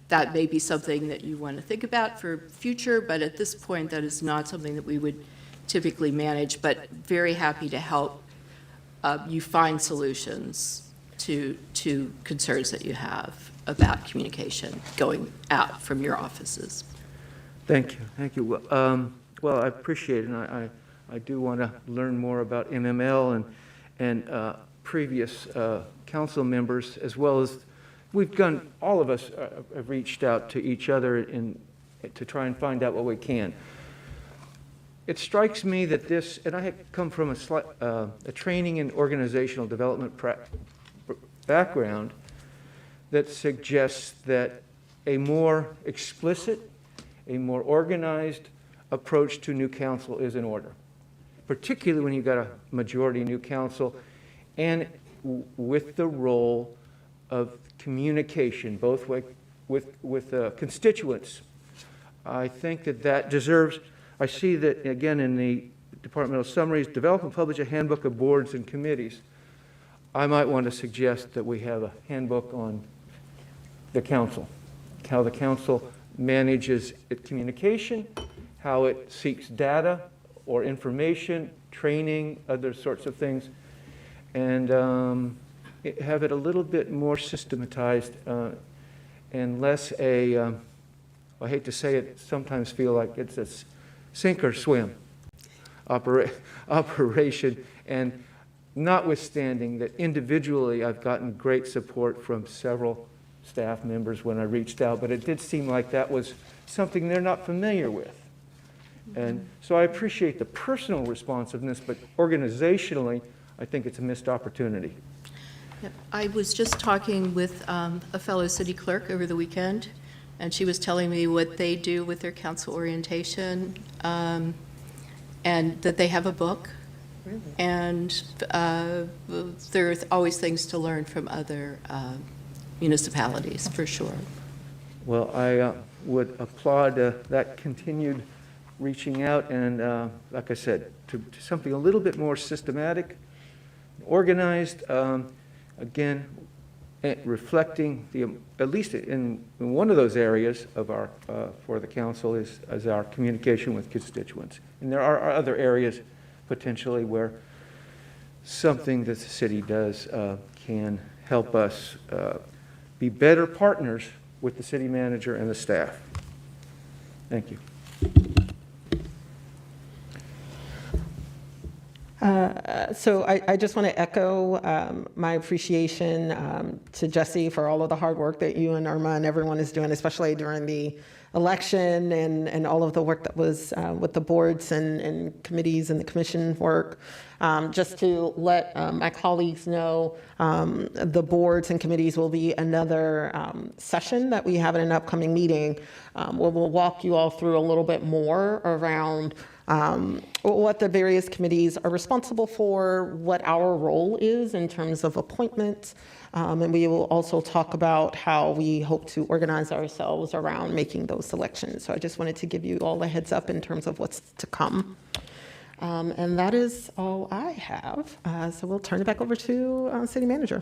That may be something that you want to think about for future, but at this point, that is not something that we would typically manage, but very happy to help you find solutions to concerns that you have about communication going out from your offices. Thank you. Thank you. Well, I appreciate it, and I do want to learn more about MML and previous council members, as well as we've done, all of us have reached out to each other to try and find out what we can. It strikes me that this, and I had come from a training and organizational development background that suggests that a more explicit, a more organized approach to new council is in order, particularly when you've got a majority new council, and with the role of communication, both with constituents. I think that deserves, I see that again in the departmental summaries, develop and publish a handbook of boards and committees. I might want to suggest that we have a handbook on the council, how the council manages its communication, how it seeks data or information, training, other sorts of things, and have it a little bit more systematized and less I hate to say it, sometimes feel like it's a sink or swim operation, and notwithstanding that individually I've gotten great support from several staff members when I reached out, but it did seem like that was something they're not familiar with. And so I appreciate the personal responsiveness, but organizationally, I think it's a missed opportunity. Yep. I was just talking with a fellow city clerk over the weekend, and she was telling me what they do with their council orientation, and that they have a book. Really? And there's always things to learn from other municipalities, for sure. Well, I would applaud that continued reaching out and, like I said, to something a little bit more systematic, organized, again, reflecting at least in one of those areas of our, for the council is our communication with constituents. And there are other areas potentially where something that the city does can help us be better partners with the city manager and the staff. Thank you. So I just want to echo my appreciation to Jesse for all of the hard work that you and Irma and everyone is doing, especially during the election and all of the work that was with the boards and committees and the commission work. Just to let my colleagues know, the boards and committees will be another session that we have in an upcoming meeting where we'll walk you all through a little bit more around what the various committees are responsible for, what our role is in terms of appointments, and we will also talk about how we hope to organize ourselves around making those selections. So I just wanted to give you all a heads up in terms of what's to come. And that is all I have. So we'll turn it back over to City Manager.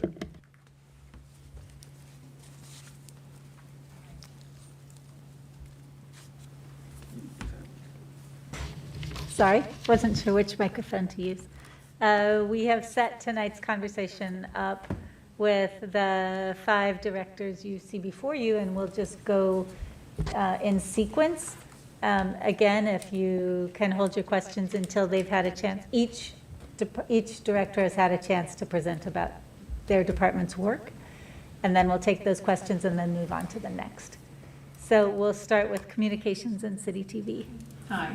Sorry, wasn't sure which microphone to use. We have set tonight's conversation up with the 5 directors you see before you, and we'll just go in sequence. Again, if you can hold your questions until they've had a chance, each director has had a chance to present about their department's work, and then we'll take those questions and then move on to the next. So we'll start with communications and city TV. Hi,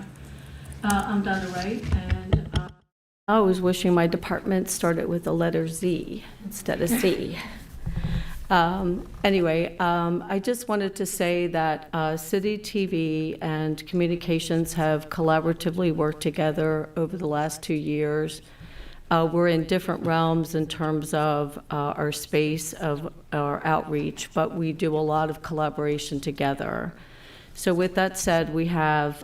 I'm Donna Wright, and I was wishing my department started with the letter Z instead of C. Anyway, I just wanted to say that City TV and communications have collaboratively worked together over the last 2 years. We're in different realms in terms of our space of our outreach, but we do a lot of collaboration together. So with that said, we have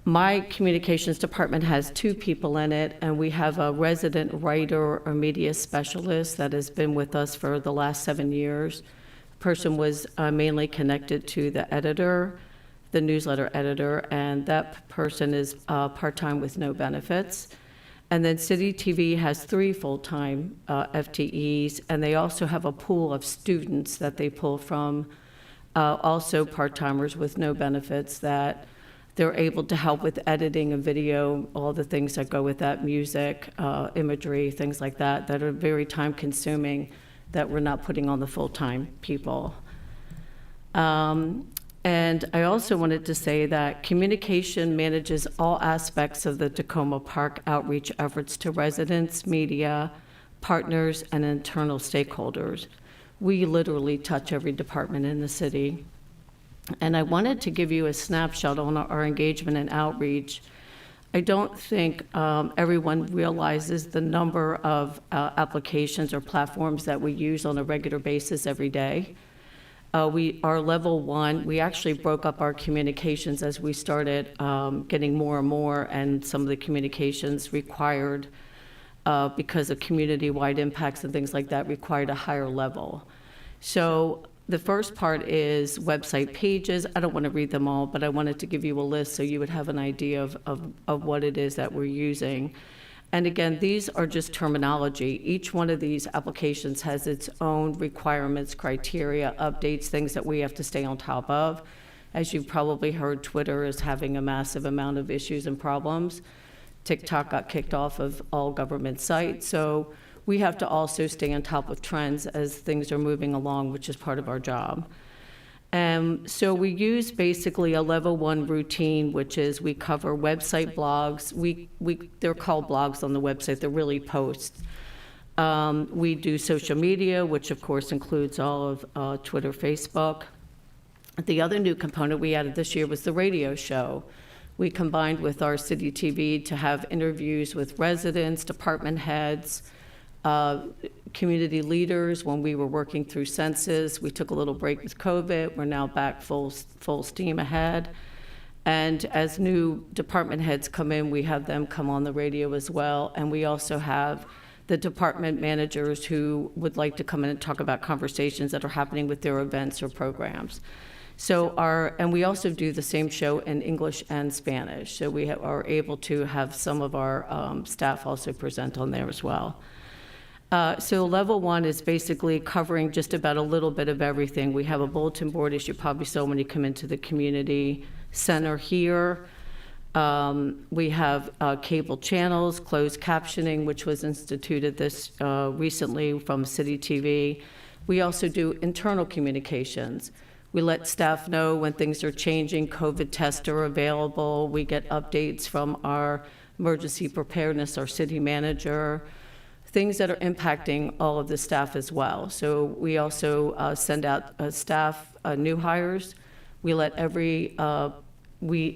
my communications department has 2 people in it, and we have a resident writer or media specialist that has been with us for the last 7 years. The person was mainly connected to the editor, the newsletter editor, and that person is part-time with no benefits. And then City TV has 3 full-time FTEs, and they also have a pool of students that they pull from, also part-timers with no benefits, that they're able to help with editing a video, all the things that go with that, music, imagery, things like that, that are very time-consuming, that we're not putting on the full-time people. And I also wanted to say that communication manages all aspects of the Tacoma Park outreach efforts to residents, media, partners, and internal stakeholders. We literally touch every department in the city. And I wanted to give you a snapshot on our engagement and outreach. I don't think everyone realizes the number of applications or platforms that we use on a regular basis every day. We are level 1. We actually broke up our communications as we started getting more and more, and some of the communications required, because of community-wide impacts and things like that, required a higher level. So the first part is website pages. I don't want to read them all, but I wanted to give you a list so you would have an idea of what it is that we're using. And again, these are just terminology. Each one of these applications has its own requirements, criteria, updates, things that we have to stay on top of. As you've probably heard, Twitter is having a massive amount of issues and problems. TikTok got kicked off of all government sites. So we have to also stay on top of trends as things are moving along, which is part of our job. So we use basically a level 1 routine, which is we cover website blogs. They're called blogs on the website. They're really posts. We do social media, which of course includes all of Twitter, Facebook. The other new component we added this year was the radio show. We combined with our city TV to have interviews with residents, department heads, community leaders when we were working through census. We took a little break with COVID. We're now back full steam ahead. And as new department heads come in, we have them come on the radio as well. And we also have the department managers who would like to come in and talk about conversations that are happening with their events or programs. And we also do the same show in English and Spanish. So we are able to have some of our staff also present on there as well. So level 1 is basically covering just about a little bit of everything. We have a bulletin board, as you probably saw when you come into the community center here. We have cable channels, closed captioning, which was instituted this recently from City TV. We also do internal communications. We let staff know when things are changing, COVID tests are available. We get updates from our emergency preparedness, our city manager, things that are impacting all of the staff as well. So we also send out staff new hires. We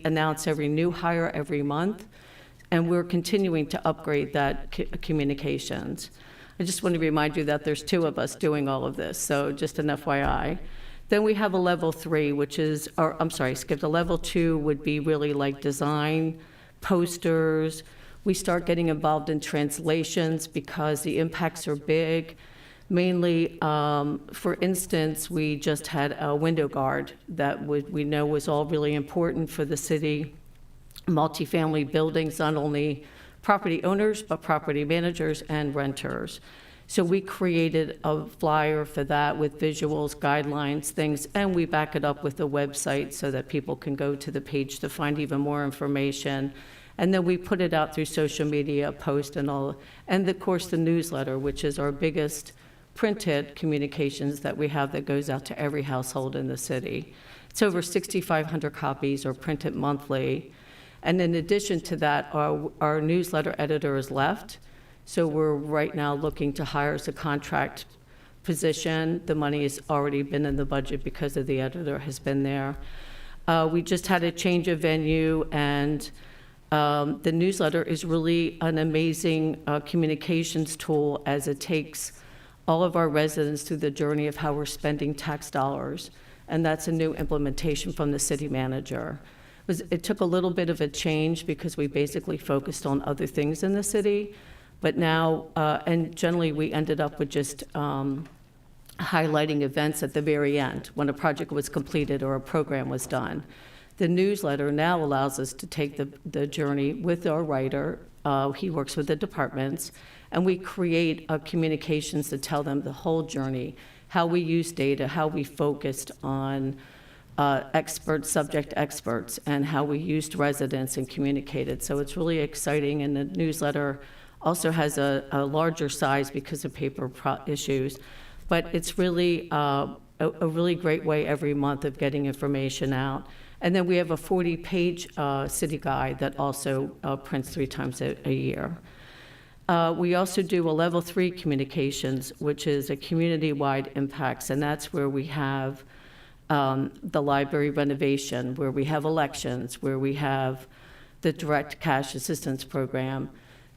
announce every new hire every month, and we're continuing to upgrade that communications. I just want to remind you that there's 2 of us doing all of this, so just an FYI. Then we have a level 3, which is, or I'm sorry, skipped. A level 2 would be really like design, posters. We start getting involved in translations because the impacts are big. Mainly, for instance, we just had a window guard that we know was all really important for the city. Multifamily buildings, not only property owners, but property managers and renters. So we created a flyer for that with visuals, guidelines, things, and we back it up with a website so that people can go to the page to find even more information. And then we put it out through social media, post and all, and of course the newsletter, which is our biggest printed communications that we have that goes out to every household in the city. It's over 6,500 copies are printed monthly. And in addition to that, our newsletter editor has left. So we're right now looking to hire as a contract position. The money has already been in the budget because of the editor has been there. We just had a change of venue, and the newsletter is really an amazing communications tool as it takes all of our residents through the journey of how we're spending tax dollars. And that's a new implementation from the city manager. It took a little bit of a change because we basically focused on other things in the city. But now, and generally we ended up with just highlighting events at the very end when a project was completed or a program was done. The newsletter now allows us to take the journey with our writer. He works with the departments, and we create communications to tell them the whole journey, how we use data, how we focused on subject experts, and how we used residents and communicated. So it's really exciting, and the newsletter also has a larger size because of paper issues, but it's really a really great way every month of getting information out. And then we have a 40-page city guide that also prints 3 times a year. We also do a level 3 communications, which is a community-wide impacts, and that's where we have the library renovation, where we have elections, where we have the direct cash assistance program.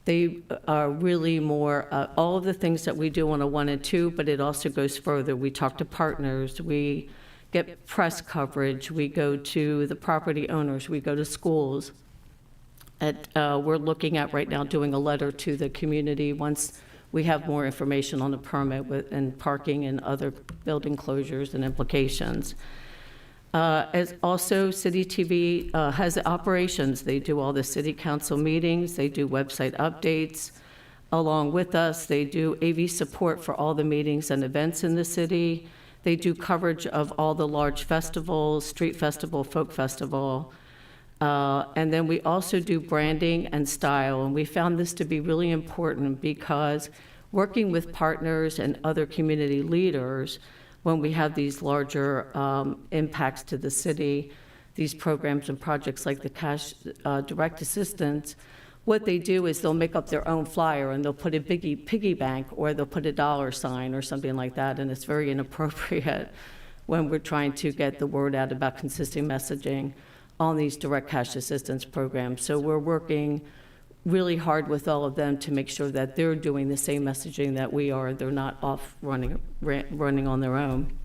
They are really more, all of the things that we do on a 1 and 2, but it also goes further. We talk to partners, we get press coverage, we go to the property owners, we go to schools. We're looking at right now doing a letter to the community once we have more information on the permit and parking and other building closures and implications. As also, City TV has operations. They do all the city council meetings. They do website updates along with us. They do AV support for all the meetings and events in the city. They do coverage of all the large festivals, street festival, folk festival. And then we also do branding and style, and we found this to be really important because working with partners and other community leaders, when we have these larger impacts to the city, these programs and projects like the Cash Direct Assistance, what they do is they'll make up their own flyer and they'll put a piggy bank or they'll put a $sign or something like that, and it's very inappropriate when we're trying to get the word out about consistent messaging on these direct cash assistance programs. So we're working really hard with all of them to make sure that they're doing the same messaging that we are. They're not off running on their own.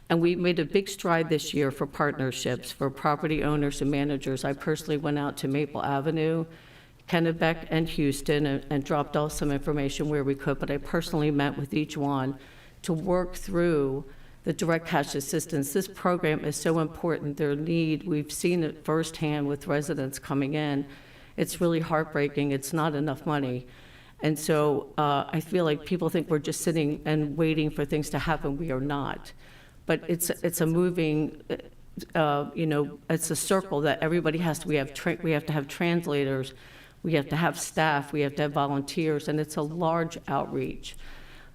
And we made a big stride this year for partnerships for property owners and managers. I personally went out to Maple Avenue, Kennebec, and Houston and dropped off some information where we could, but I personally met with each one to work through the direct cash assistance. This program is so important. Their need, we've seen it firsthand with residents coming in. It's really heartbreaking. It's not enough money. And so I feel like people think we're just sitting and waiting for things to happen. We are not. But it's a moving, it's a circle that everybody has to, we have to have translators, we have to have staff, we have to have volunteers, and it's a large outreach.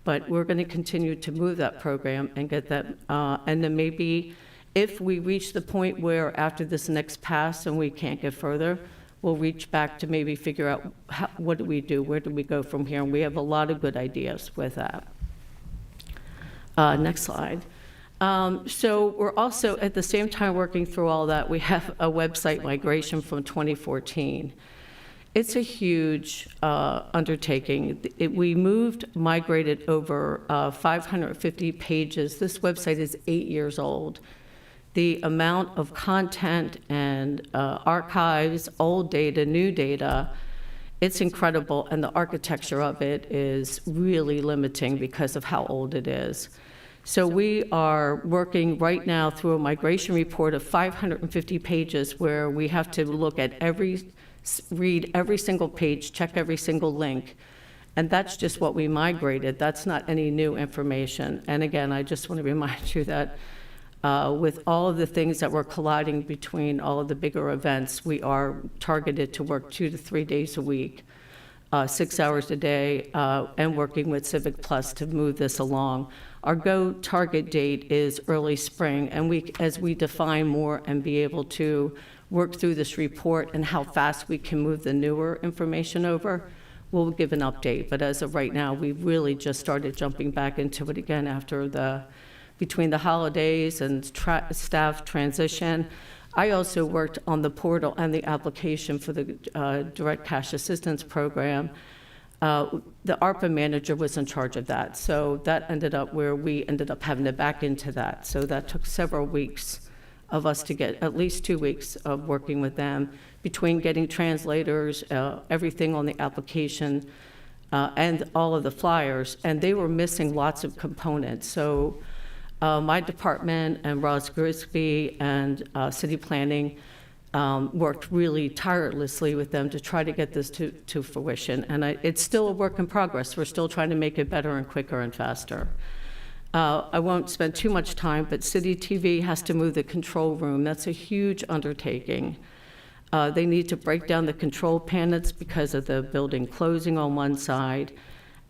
But we're going to continue to move that program and get that, and then maybe if we reach the point where after this next pass and we can't get further, we'll reach back to maybe figure out what do we do, where do we go from here, and we have a lot of good ideas with that. Next slide. So we're also, at the same time working through all that, we have a website migration from 2014. It's a huge undertaking. We migrated over 550 pages. This website is 8 years old. The amount of content and archives, old data, new data, it's incredible, and the architecture of it is really limiting because of how old it is. So we are working right now through a migration report of 550 pages where we have to look at read every single page, check every single link, and that's just what we migrated. That's not any new information. And again, I just want to remind you that with all of the things that we're colliding between all of the bigger events, we are targeted to work 2 to 3 days a week, 6 hours a day, and working with Civic Plus to move this along. Our go target date is early spring, and as we define more and be able to work through this report and how fast we can move the newer information over, we'll give an update. But as of right now, we've really just started jumping back into it again after between the holidays and staff transition. I also worked on the portal and the application for the Direct Cash Assistance Program. The ARPA manager was in charge of that, so that ended up where we ended up having to back into that. So that took several weeks of us to get, at least 2 weeks of working with them, between getting translators, everything on the application, and all of the flyers, and they were missing lots of components. So my department and Ross Grisby and City Planning worked really tirelessly with them to try to get this to fruition. And it's still a work in progress. We're still trying to make it better and quicker and faster. I won't spend too much time, but City TV has to move the control room. That's a huge undertaking. They need to break down the control panels because of the building closing on one side.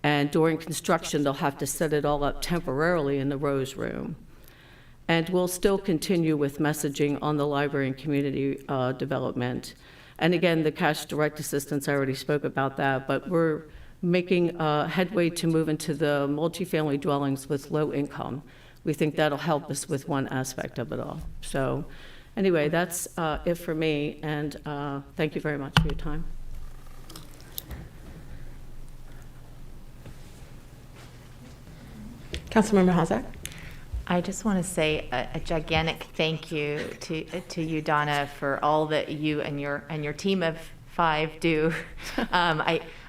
And during construction, they'll have to set it all up temporarily in the Rose Room. And we'll still continue with messaging on the library and community development. And again, the Cash Direct Assistance, I already spoke about that, but we're making headway to move into the multifamily dwellings with low income. We think that'll help us with one aspect of it all. So anyway, that's it for me, and thank you very much for your time. Councilmember Hazak. I just want to say a gigantic thank you to you, Donna, for all that you and your team of 5 do.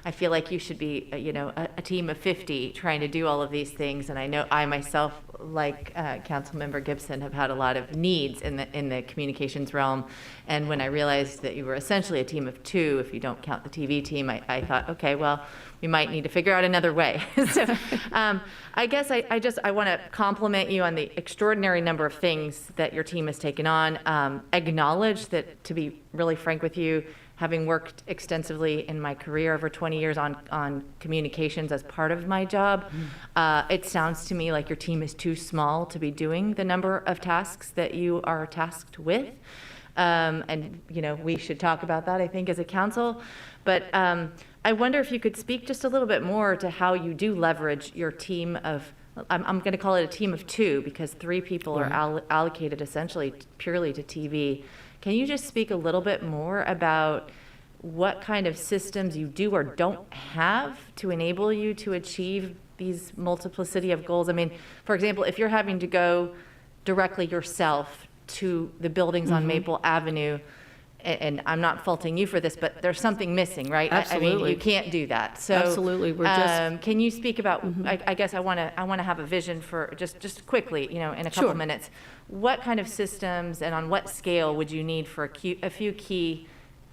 I feel like you should be, a team of 50 trying to do all of these things. And I know I myself, like Councilmember Gibson, have had a lot of needs in the communications realm. And when I realized that you were essentially a team of 2, if you don't count the TV team, I thought, okay, well, we might need to figure out another way. So I guess I want to compliment you on the extraordinary number of things that your team has taken on. Acknowledge that, to be really frank with you, having worked extensively in my career over 20 years on communications as part of my job, it sounds to me like your team is too small to be doing the number of tasks that you are tasked with. And, we should talk about that, I think, as a council. But I wonder if you could speak just a little bit more to how you do leverage your team of, I'm going to call it a team of 2, because 3 people are allocated essentially purely to TV. Can you just speak a little bit more about what kind of systems you do or don't have to enable you to achieve these multiplicity of goals? I mean, for example, if you're having to go directly yourself to the buildings on Maple Avenue, and I'm not faulting you for this, but there's something missing, right? I mean, Absolutely. you can't do that. So, Absolutely. We're just- can you speak about? I guess I want to have a vision for just quickly, in a couple Sure. minutes. What kind of systems and on what scale would you need for a few key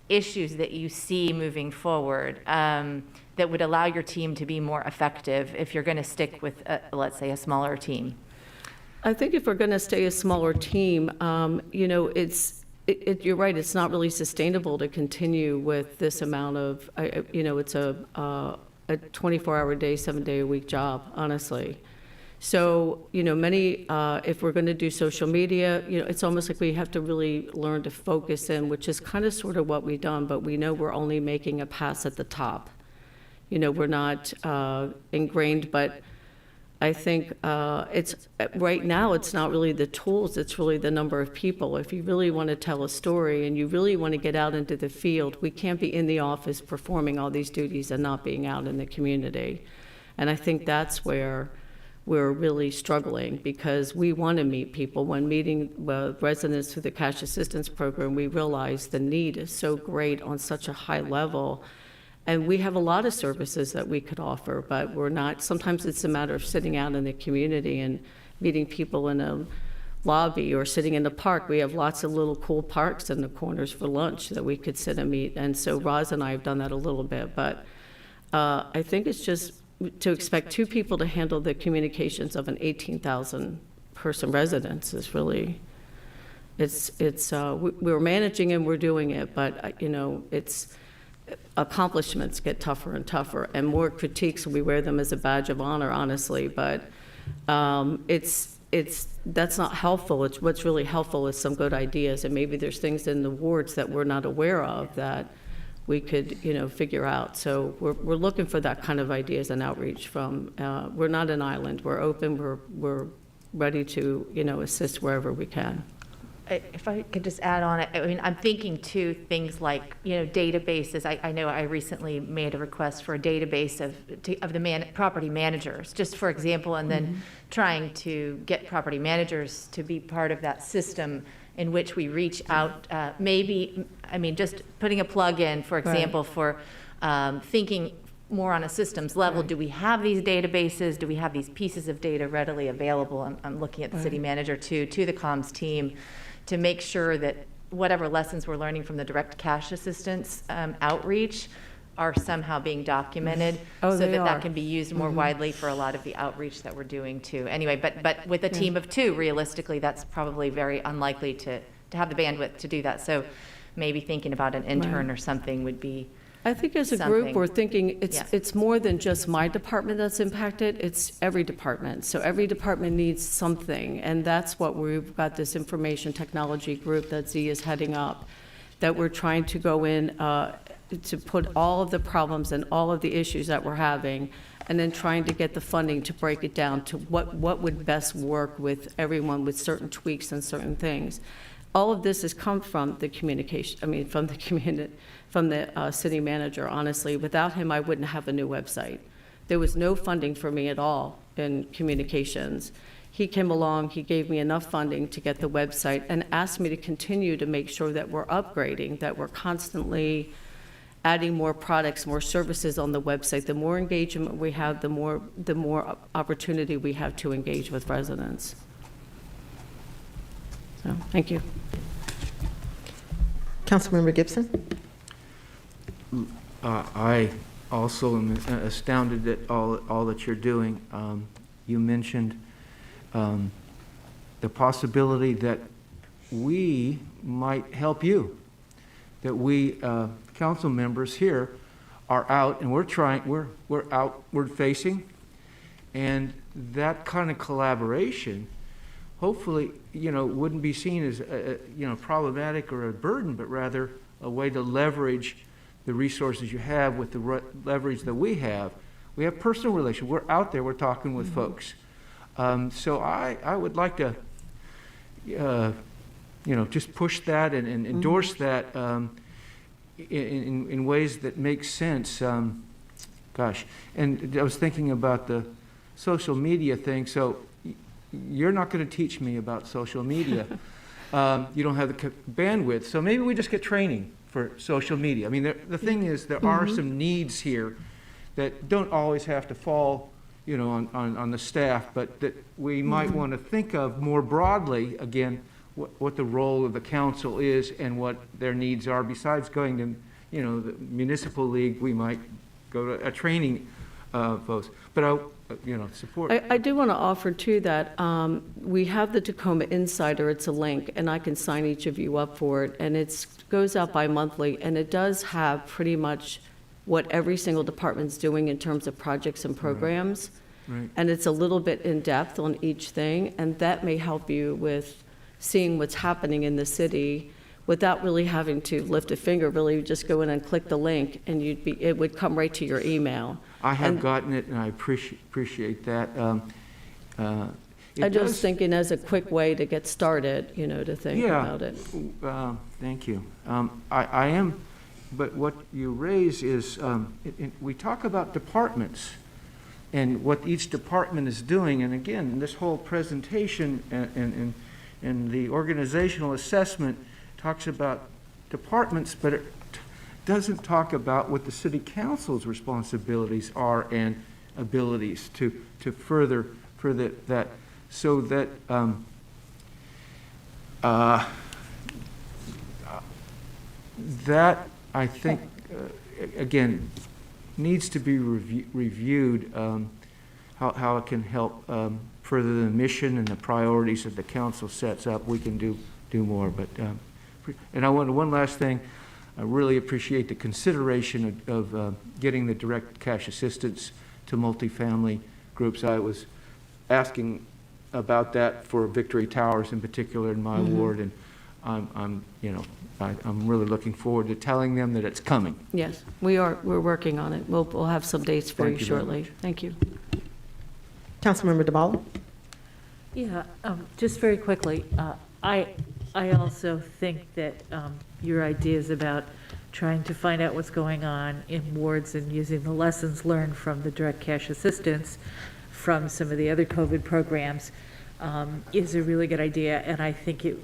issues that you see moving forward that would allow your team to be more effective if you're going to stick with, let's say, a smaller team? I think if we're going to stay a smaller team, you're right, it's not really sustainable to continue with this amount of, it's a 24-hour day, 7-day-a-week job, honestly. So, if we're going to do social media, it's almost like we have to really learn to focus in, which is kind of sort of what we've done, but we know we're only making a pass at the top. We're not ingrained, but I think right now, it's not really the tools, it's really the number of people. If you really want to tell a story and you really want to get out into the field, we can't be in the office performing all these duties and not being out in the community. And I think that's where we're really struggling, because we want to meet people. When meeting residents through the cash assistance program, we realize the need is so great on such a high level. And we have a lot of services that we could offer, but we're not, sometimes it's a matter of sitting out in the community and meeting people in a lobby or sitting in the park. We have lots of little cool parks in the corners for lunch that we could sit and meet. And so Roz and I have done that a little bit, but I think it's just to expect 2 people to handle the communications of an 18,000 person residence is really, we're managing and we're doing it, but it's, accomplishments get tougher and tougher, and more critiques, we wear them as a badge of honor, honestly, but that's not helpful. What's really helpful is some good ideas, and maybe there's things in the wards that we're not aware of that we could, figure out. So we're looking for that kind of ideas and outreach from, we're not an island, we're open, we're ready to, assist wherever we can. If I could just add on it, I mean, I'm thinking too, things like, databases. I know I recently made a request for a database of the property managers, just for example, and then trying to get property managers to be part of that system in which we reach out, just putting a plug in, for example, for thinking more on a systems level. Do we have these databases? Do we have these pieces of data readily available? I'm looking at the city manager to the comms team, to make sure that whatever lessons we're learning from the direct cash assistance outreach are somehow being documented, so that can be used more widely for a lot of the outreach that we're doing too. Anyway, but with a team of 2, realistically, that's probably very unlikely to have the bandwidth to do that. So maybe thinking about an intern or something would be I think as a group, we're thinking it's more than just my department that's impacted, it's every department. So every department needs something, and that's what we've got this information technology group that Z is heading up, that we're trying to go in to put all of the problems and all of the issues that we're having, and then trying to get the funding to break it down to what would best work with everyone with certain tweaks and certain things. All of this has come from the communication, from the community, from the city manager, honestly. Without him, I wouldn't have a new website. There was no funding for me at all in communications. He came along, he gave me enough funding to get the website and asked me to continue to make sure that we're upgrading, that we're constantly adding more products, more services on the website. The more engagement we have, the more opportunity we have to engage with residents. So, thank you. Councilmember Gibson? I also am astounded at all that you're doing. You mentioned the possibility that we might help you, that we council members here are out and we're outward facing, and that kind of collaboration hopefully wouldn't be seen as problematic or a burden, but rather a way to leverage the resources you have with the leverage that we have. We have personal relations. We're out there, we're talking with folks. So I would like to just push that and endorse that in ways that make sense. Gosh, and I was thinking about the social media thing. So you're not going to teach me about social media. You don't have the bandwidth. So maybe we just get training for social media. I mean, the thing is, there are some needs here that don't always have to fall, on the staff, but that we might want to think of more broadly, again, what the role of the council is and what their needs are. Besides going to, the municipal league, we might go to a training folks. But I, support. I do want to offer too that we have the Tacoma Insider. It's a link, and I can sign each of you up for it. And it goes out bi-monthly, and it does have pretty much what every single department's doing in terms of projects and programs. Right. And it's a little bit in depth on each thing, and that may help you with seeing what's happening in the city without really having to lift a finger. Really just go in and click the link, and it would come right to your email. I have gotten it, and I appreciate that. I'm just thinking as a quick way to get started, to think about it. Thank you. I am, but what you raise is, we talk about departments and what each department is doing, and again, this whole presentation and the organizational assessment talks about departments, but it doesn't talk about what the city council's responsibilities are and abilities to further that, so that that I think again needs to be reviewed, how it can help further the mission and the priorities that the council sets up. We can do more, but and I want one last thing. I really appreciate the consideration of getting the direct cash assistance to multifamily groups. I was asking about that for Victory Towers in particular in my ward, and I'm really looking forward to telling them that it's coming. Yes, we're working on it. We'll have some dates for you Thank you very shortly. much. Thank you. Councilmember DeBala? Yeah, just very quickly, I also think that your ideas about trying to find out what's going on in wards and using the lessons learned from the direct cash assistance from some of the other COVID programs is a really good idea, and I think it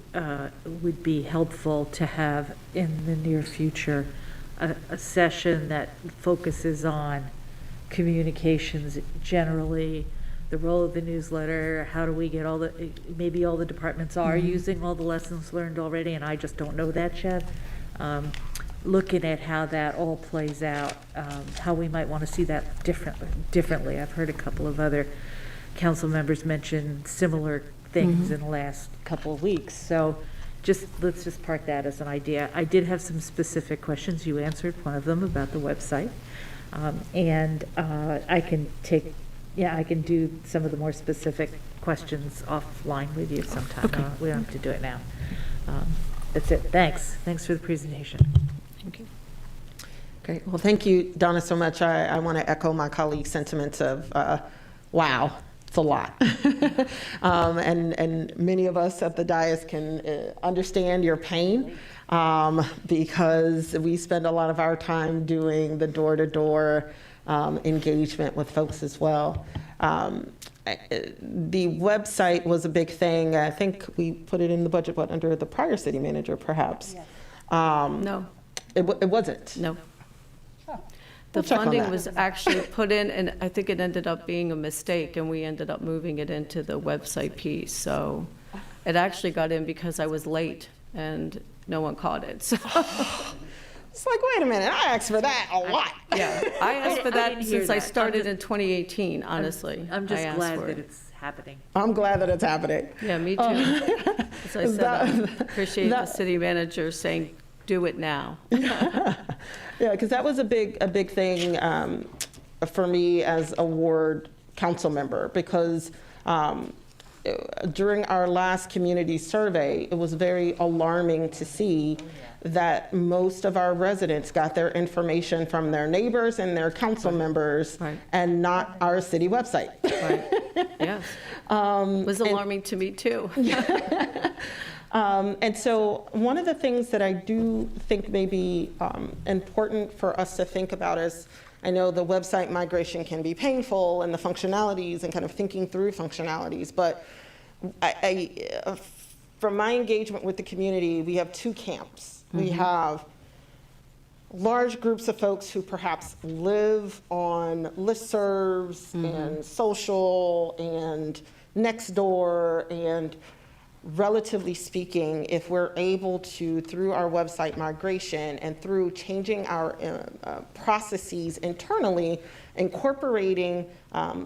would be helpful to have in the near future a session that focuses on communications generally, the role of the newsletter, how do we get maybe all the departments are using all the lessons learned already, and I just don't know that yet. Looking at how that all plays out, how we might want to see that differently. I've heard a couple of other council members mention similar things in the last couple of weeks. So let's just park that as an idea. I did have some specific questions. You answered one of them about the website. And I can do some of the more specific questions offline with you sometime. Okay. We don't have to do it now. That's it. Thanks for the presentation. Thank you. Great. Well, thank you, Donna, so much. I want to echo my colleague's sentiments of, wow, it's a lot. And many of us at the dais can understand your pain because we spend a lot of our time doing the door-to-door engagement with folks as well. The website was a big thing. I think we put it in the budget, under the prior city manager, perhaps? No. It wasn't? No. The We'll check on funding that. was actually put in, and I think it ended up being a mistake, and we ended up moving it into the website piece. So it actually got in because I was late, and no one caught it. So, It's like, wait a minute, I asked for that a lot. yeah, I asked for I that didn't hear since I that. I'm started just- in 2018, honestly. I'm I just asked glad for that it. it's happening. I'm glad that it's happening. Yeah, me too. As I said, I appreciate the that- city manager saying, do it now. Yeah, because that was a big thing for me as a ward council member, because during our last community survey, it was very alarming to see that most of our residents got their information from their neighbors and their council members, Right. and not our city website. Right, yes. It was alarming to me, too. And so one of the things that I do think may be important for us to think about is, I know the website migration can be painful and the functionalities and kind of thinking through functionalities, but from my engagement with the community, we have two camps. We have large groups of folks who perhaps live on listservs and social and Nextdoor, and relatively speaking, if we're able to, through our website migration and through changing our processes internally, incorporating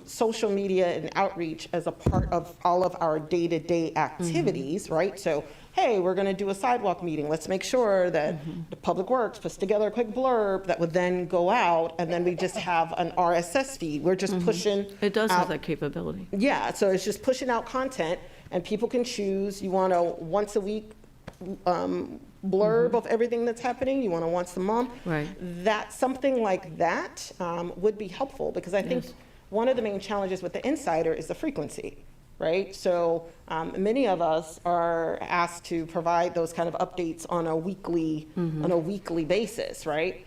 social media and outreach as a part of all of our day-to-day activities, right? So, hey, we're going to do a sidewalk meeting. Let's make sure that the Public Works puts together a quick blurb that would then go out, and then we just have an RSS feed. We're just pushing It does out have that capability. yeah, so it's just pushing out content, and people can choose. You want a once a week blurb of everything that's happening. You want a once a month. Right. That something like that would be helpful, because I think one of the main challenges with the Insider is the frequency, right? So many of us are asked to provide those kind of updates on a weekly basis, right?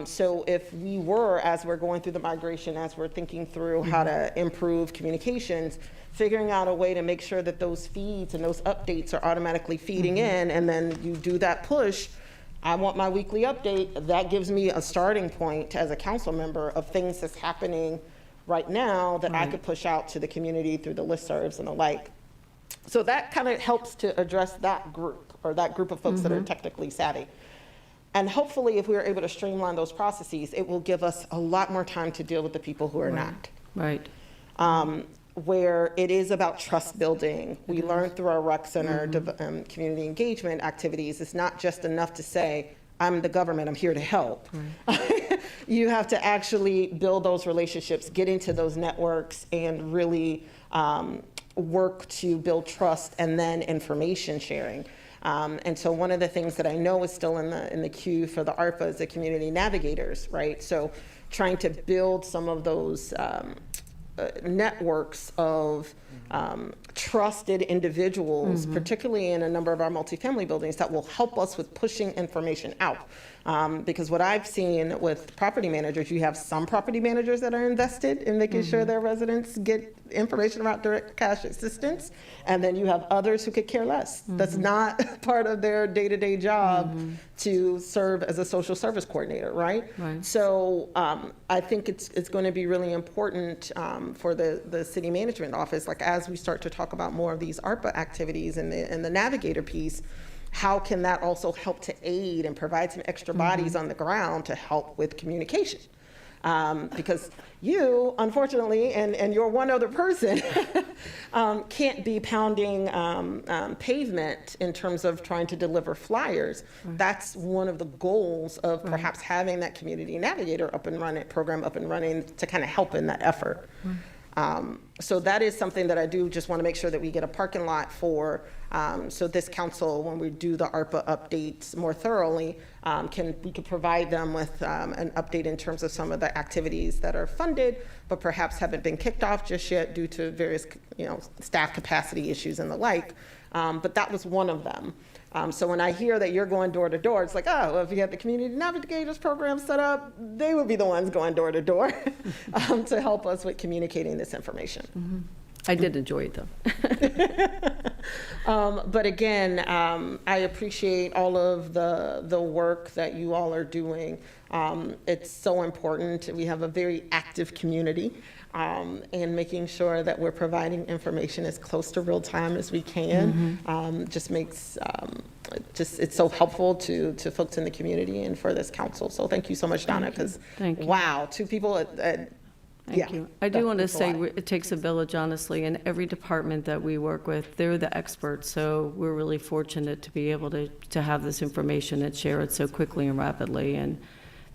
So if we were, as we're going through the migration, as we're thinking through how to improve communications, figuring out a way to make sure that those feeds and those updates are automatically feeding in, and then you do that push, I want my weekly update, that gives me a starting point as a council member of things that's happening right now that I could push out to the community through the listservs and the like. So that kind of helps to address that group, or that group of folks that are technically savvy. And hopefully, if we are able to streamline those processes, it will give us a lot more time to deal with the people who are not. Right. Where it is about trust building. We learned through our rec center community engagement activities, it's not just enough to say, I'm the government, I'm here to help. You have to actually build those relationships, get into those networks, and really work to build trust, and then information sharing. And so one of the things that I know is still in the queue for the ARPA is the community navigators, right? So trying to build some of those networks of trusted individuals, particularly in a number of our multifamily buildings, that will help us with pushing information out. Because what I've seen with property managers, you have some property managers that are invested in making sure their residents get information about direct cash assistance, and then you have others who could care less. That's not part of their day-to-day job to serve as a social service coordinator, right? Right. So I think it's going to be really important for the city management office, like as we start to talk about more of these ARPA activities and the navigator piece, how can that also help to aid and provide some extra bodies on the ground to help with communication? Because you, unfortunately, and you're one other person, can't be pounding pavement in terms of trying to deliver flyers. That's one of the goals of perhaps having that community navigator program up and running to kind of help in that effort. So that is something that I do just want to make sure that we get a parking lot for, so this council, when we do the ARPA updates more thoroughly, we could provide them with an update in terms of some of the activities that are funded, but perhaps haven't been kicked off just yet due to various, staff capacity issues and the like. But that was one of them. So when I hear that you're going door to door, it's like, oh, well, if you had the community navigators program set up, they would be the ones going door to door to help us with communicating this information. I did enjoy it, though. But again, I appreciate all of the work that you all are doing. It's so important. We have a very active community, and making sure that we're providing information as close to real time as we can just makes it's so helpful to folks in the community and for this council. So thank you so much, Donna, because Thank you. wow, two people yeah, Thank you. I do want to that's a say lot. it takes a village, honestly, and every department that we work with, they're the experts. So we're really fortunate to be able to have this information and share it so quickly and rapidly. And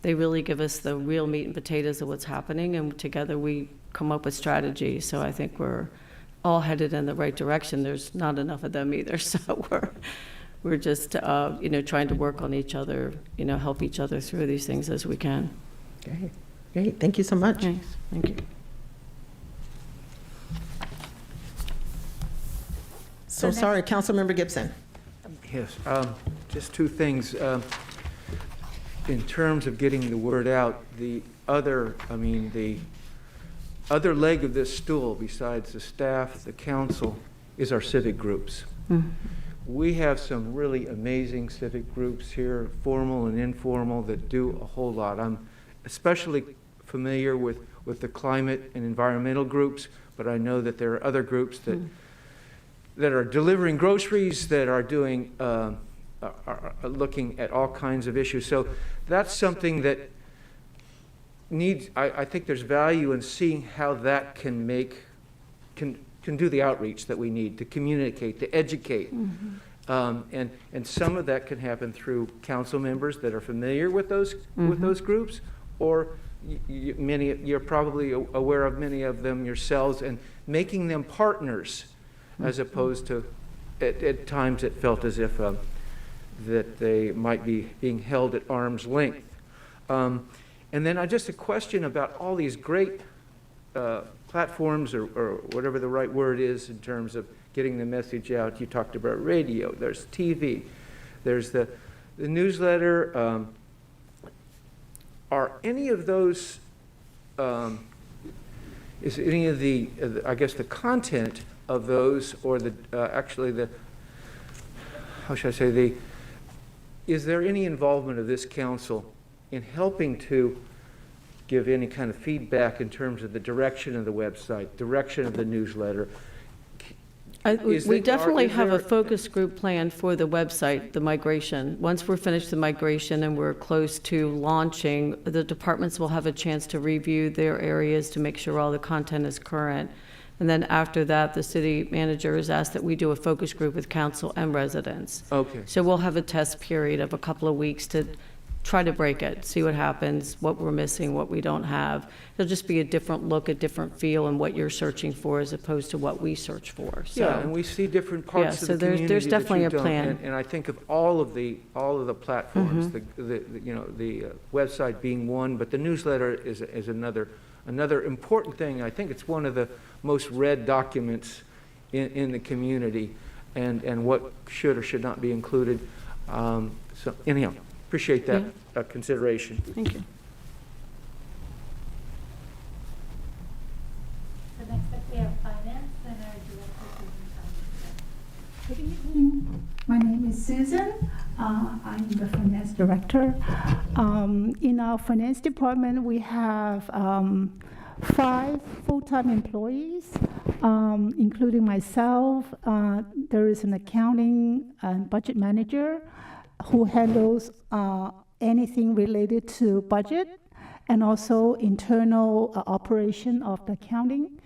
they really give us the real meat and potatoes of what's happening, and together we come up with strategies. So I think we're all headed in the right direction. There's not enough of them either. So we're just, trying to work on each other, help each other through these things as we can. Great, great. Thank you so much. Thanks. Thank you. So sorry, Councilmember Gibson. Yes, just two things. In terms of getting the word out, the other leg of this stool, besides the staff, the council, is our civic groups. We have some really amazing civic groups here, formal and informal, that do a whole lot. I'm especially familiar with the climate and environmental groups, but I know that there are other groups that are delivering groceries, that are doing, are looking at all kinds of issues. So that's something that needs, I think there's value in seeing how that can do the outreach that we need to communicate, to educate. And some of that can happen through council members that are familiar with those groups, or you're probably aware of many of them yourselves, and making them partners, as opposed to at times it felt as if that they might be being held at arm's length. And then just a question about all these great platforms, or whatever the right word is in terms of getting the message out. You talked about radio, there's TV, there's the newsletter. Are any of those, is any of the, I guess the content of those, or how should I say, is there any involvement of this council in helping to give any kind of feedback in terms of the direction of the website, direction of the newsletter? We definitely have a focus group plan for the website, the migration. Once we're finished the migration and we're close to launching, the departments will have a chance to review their areas to make sure all the content is current. And then after that, the city manager has asked that we do a focus group with council and residents. Okay. So we'll have a test period of a couple of weeks to try to break it, see what happens, what we're missing, what we don't have. It'll just be a different look, a different feel, and what you're searching for as opposed to what we search for. So, Yeah, and we see different parts Yeah, of so the community there's that definitely you a don't. plan. And I think of all of the platforms, the website being one, but the newsletter is another important thing. I think it's one of the most read documents in the community, and what should or should not be included. So anyhow, appreciate that consideration. Thank you. So next up, we have finance and our director, Susan Thomas. Good evening. My name is Susan. I'm the finance director. In our finance department, we have 5 full-time employees, including myself. There is an accounting and budget manager who handles anything related to budget and also internal operation of the accounting.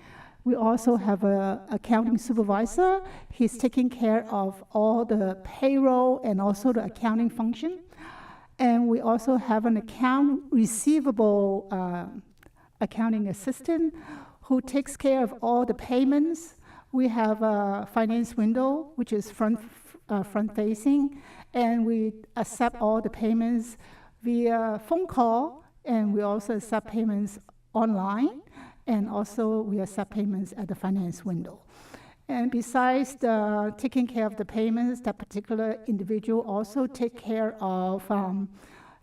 We also have an accounting supervisor. He's taking care of all the payroll and also the accounting function. And we also have an account receivable accounting assistant who takes care of all the payments. We have a finance window, which is front-facing, and we accept all the payments via phone call, and we also accept payments online, and also we accept payments at the finance window. And besides taking care of the payments, that particular individual also take care of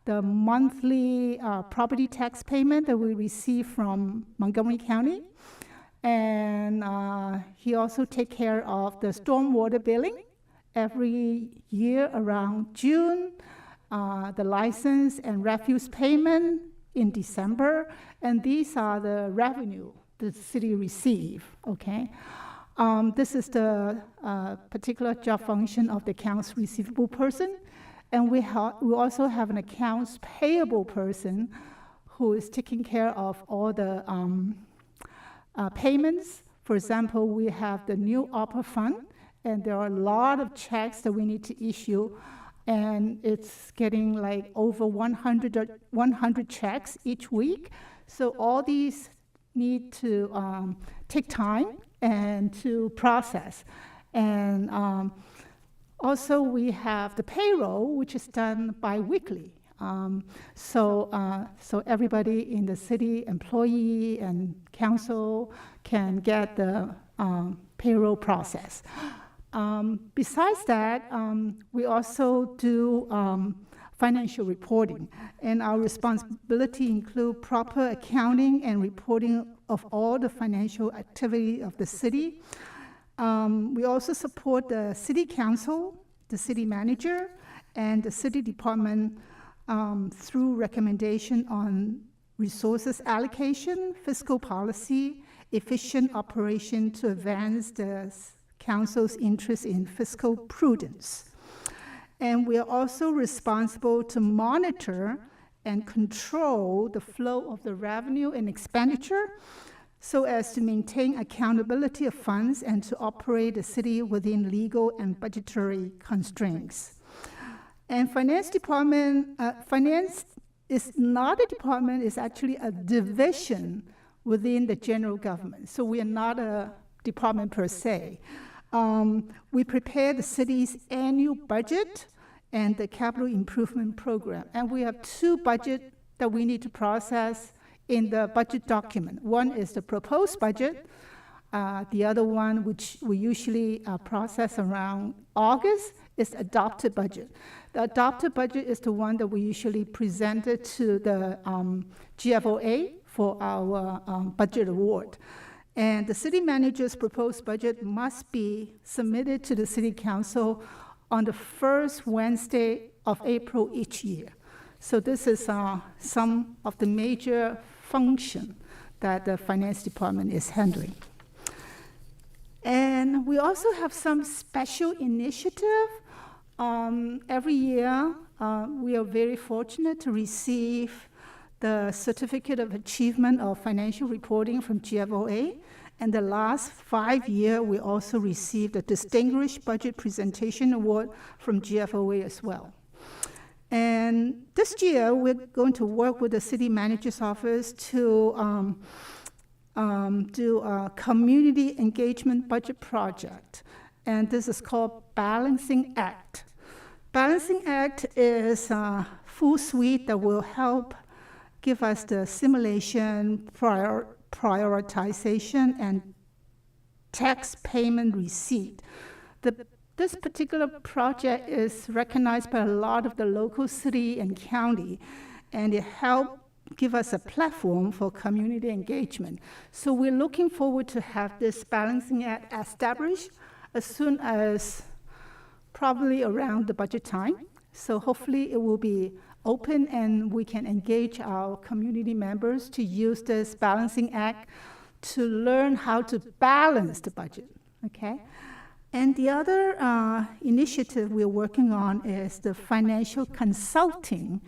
the monthly property tax payment that we receive from Montgomery County. And he also take care of the stormwater billing every year around June, the license and refuse payment in December, and these are the revenue the city receive, okay? This is the particular job function of the accounts receivable person, and we also have an accounts payable person who is taking care of all the payments. For example, we have the new ARPA fund, and there are a lot of checks that we need to issue, and it's getting like over 100 checks each week. So all these need to take time and to process. And also we have the payroll, which is done bi-weekly. So everybody in the city, employee and council, can get the payroll process. Besides that, we also do financial reporting, and our responsibility include proper accounting and reporting of all the financial activity of the city. We also support the city council, the city manager, and the city department through recommendation on resources allocation, fiscal policy, efficient operation to advance the council's interest in fiscal prudence. And we are also responsible to monitor and control the flow of the revenue and expenditure so as to maintain accountability of funds and to operate the city within legal and budgetary constraints. And finance department, finance is not a department, it's actually a division within the general government. So we are not a department per se. We prepare the city's annual budget and the capital improvement program. And we have two budgets that we need to process in the budget document. One is the proposed budget. The other one, which we usually process around August, is adopted budget. The adopted budget is the one that we usually presented to the GFOA for our budget award. And the city manager's proposed budget must be submitted to the city council on the first Wednesday of April each year. So this is some of the major function that the finance department is handling. And we also have some special initiative. Every year, we are very fortunate to receive the Certificate of Achievement of Financial Reporting from GFOA. And the last 5 years, we also received a Distinguished Budget Presentation Award from GFOA as well. And this year, we're going to work with the city manager's office to do a community engagement budget project. And this is called Balancing Act. Balancing Act is a full suite that will help give us the simulation, prioritization, and tax payment receipt. This particular project is recognized by a lot of the local city and county, and it helped give us a platform for community engagement. So we're looking forward to have this Balancing Act established as soon as probably around the budget time. So hopefully it will be open and we can engage our community members to use this Balancing Act to learn how to balance the budget, okay? And the other initiative we're working on is the financial consulting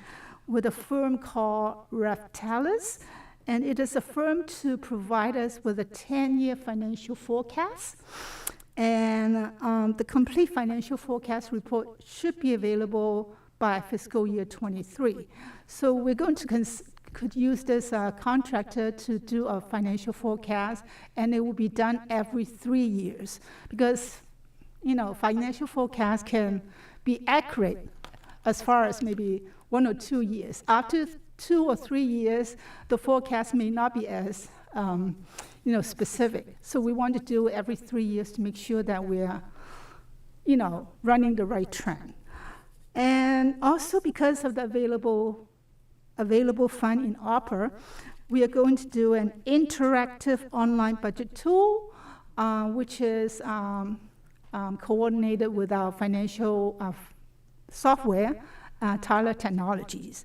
with a firm called Raftalis, and it is a firm to provide us with a 10-year financial forecast. And the complete financial forecast report should be available by fiscal year 23. So we're going to could use this contractor to do a financial forecast, and it will be done every 3 years. Because, you know, financial forecast can be accurate as far as maybe 1 or 2 years. After 2 or 3 years, the forecast may not be as specific. So we want to do every 3 years to make sure that we're, running the right trend. And also because of the available fund in ARPA, we are going to do an interactive online budget tool, which is coordinated with our financial software, Tyler Technologies.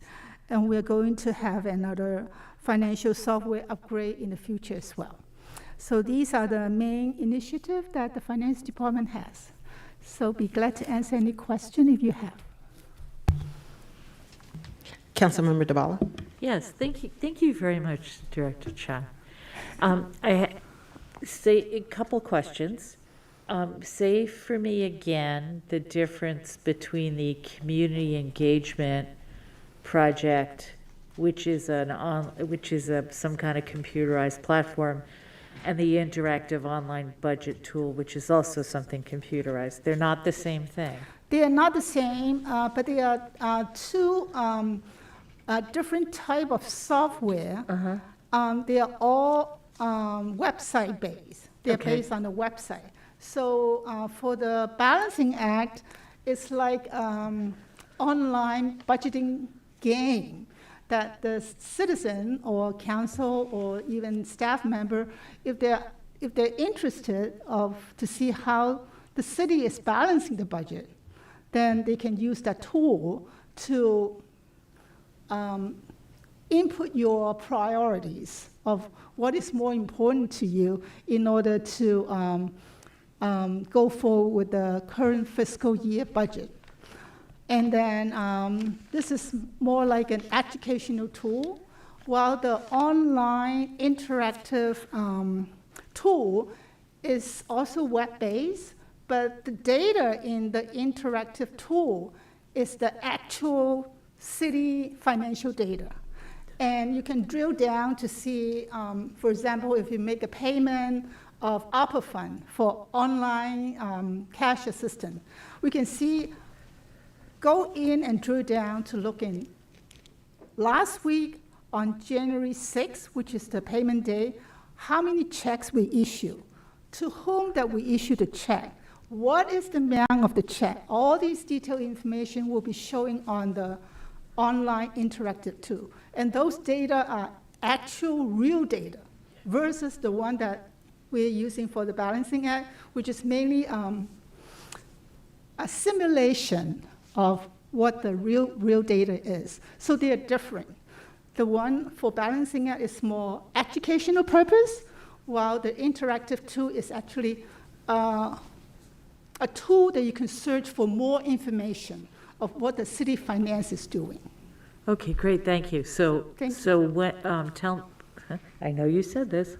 And we're going to have another financial software upgrade in the future as well. So these are the main initiatives that the finance department has. So be glad to answer any question if you have. Councilmember Dabala. Yes, thank you very much, Director Chan. Say a couple questions. Say for me again the difference between the community engagement project, which is some kind of computerized platform, and the interactive online budget tool, which is also something computerized. They're not the same thing. They are not the same, but they are two different type of software. They are all website based. They're Okay. based on the website. So for the Balancing Act, it's like online budgeting game that the citizen or council or even staff member, if they're interested to see how the city is balancing the budget, then they can use that tool to input your priorities of what is more important to you in order to go forward with the current fiscal year budget. And then this is more like an educational tool, while the online interactive tool is also web-based, but the data in the interactive tool is the actual city financial data. And you can drill down to see, for example, if you make a payment of ARPA fund for online cash assistance, we can see, go in and drill down to look in. Last week on January 6th, which is the payment day, how many checks we issue, to whom that we issued the check, what is the amount of the check. All these detailed information will be showing on the online interactive tool. And those data are actual real data versus the one that we're using for the Balancing Act, which is mainly a simulation of what the real data is. So they are different. The one for Balancing Act is more educational purpose, while the interactive tool is actually a tool that you can search for more information of what the city finance is doing. Okay, great, thank you. So, Thank you. so what, I know you said this,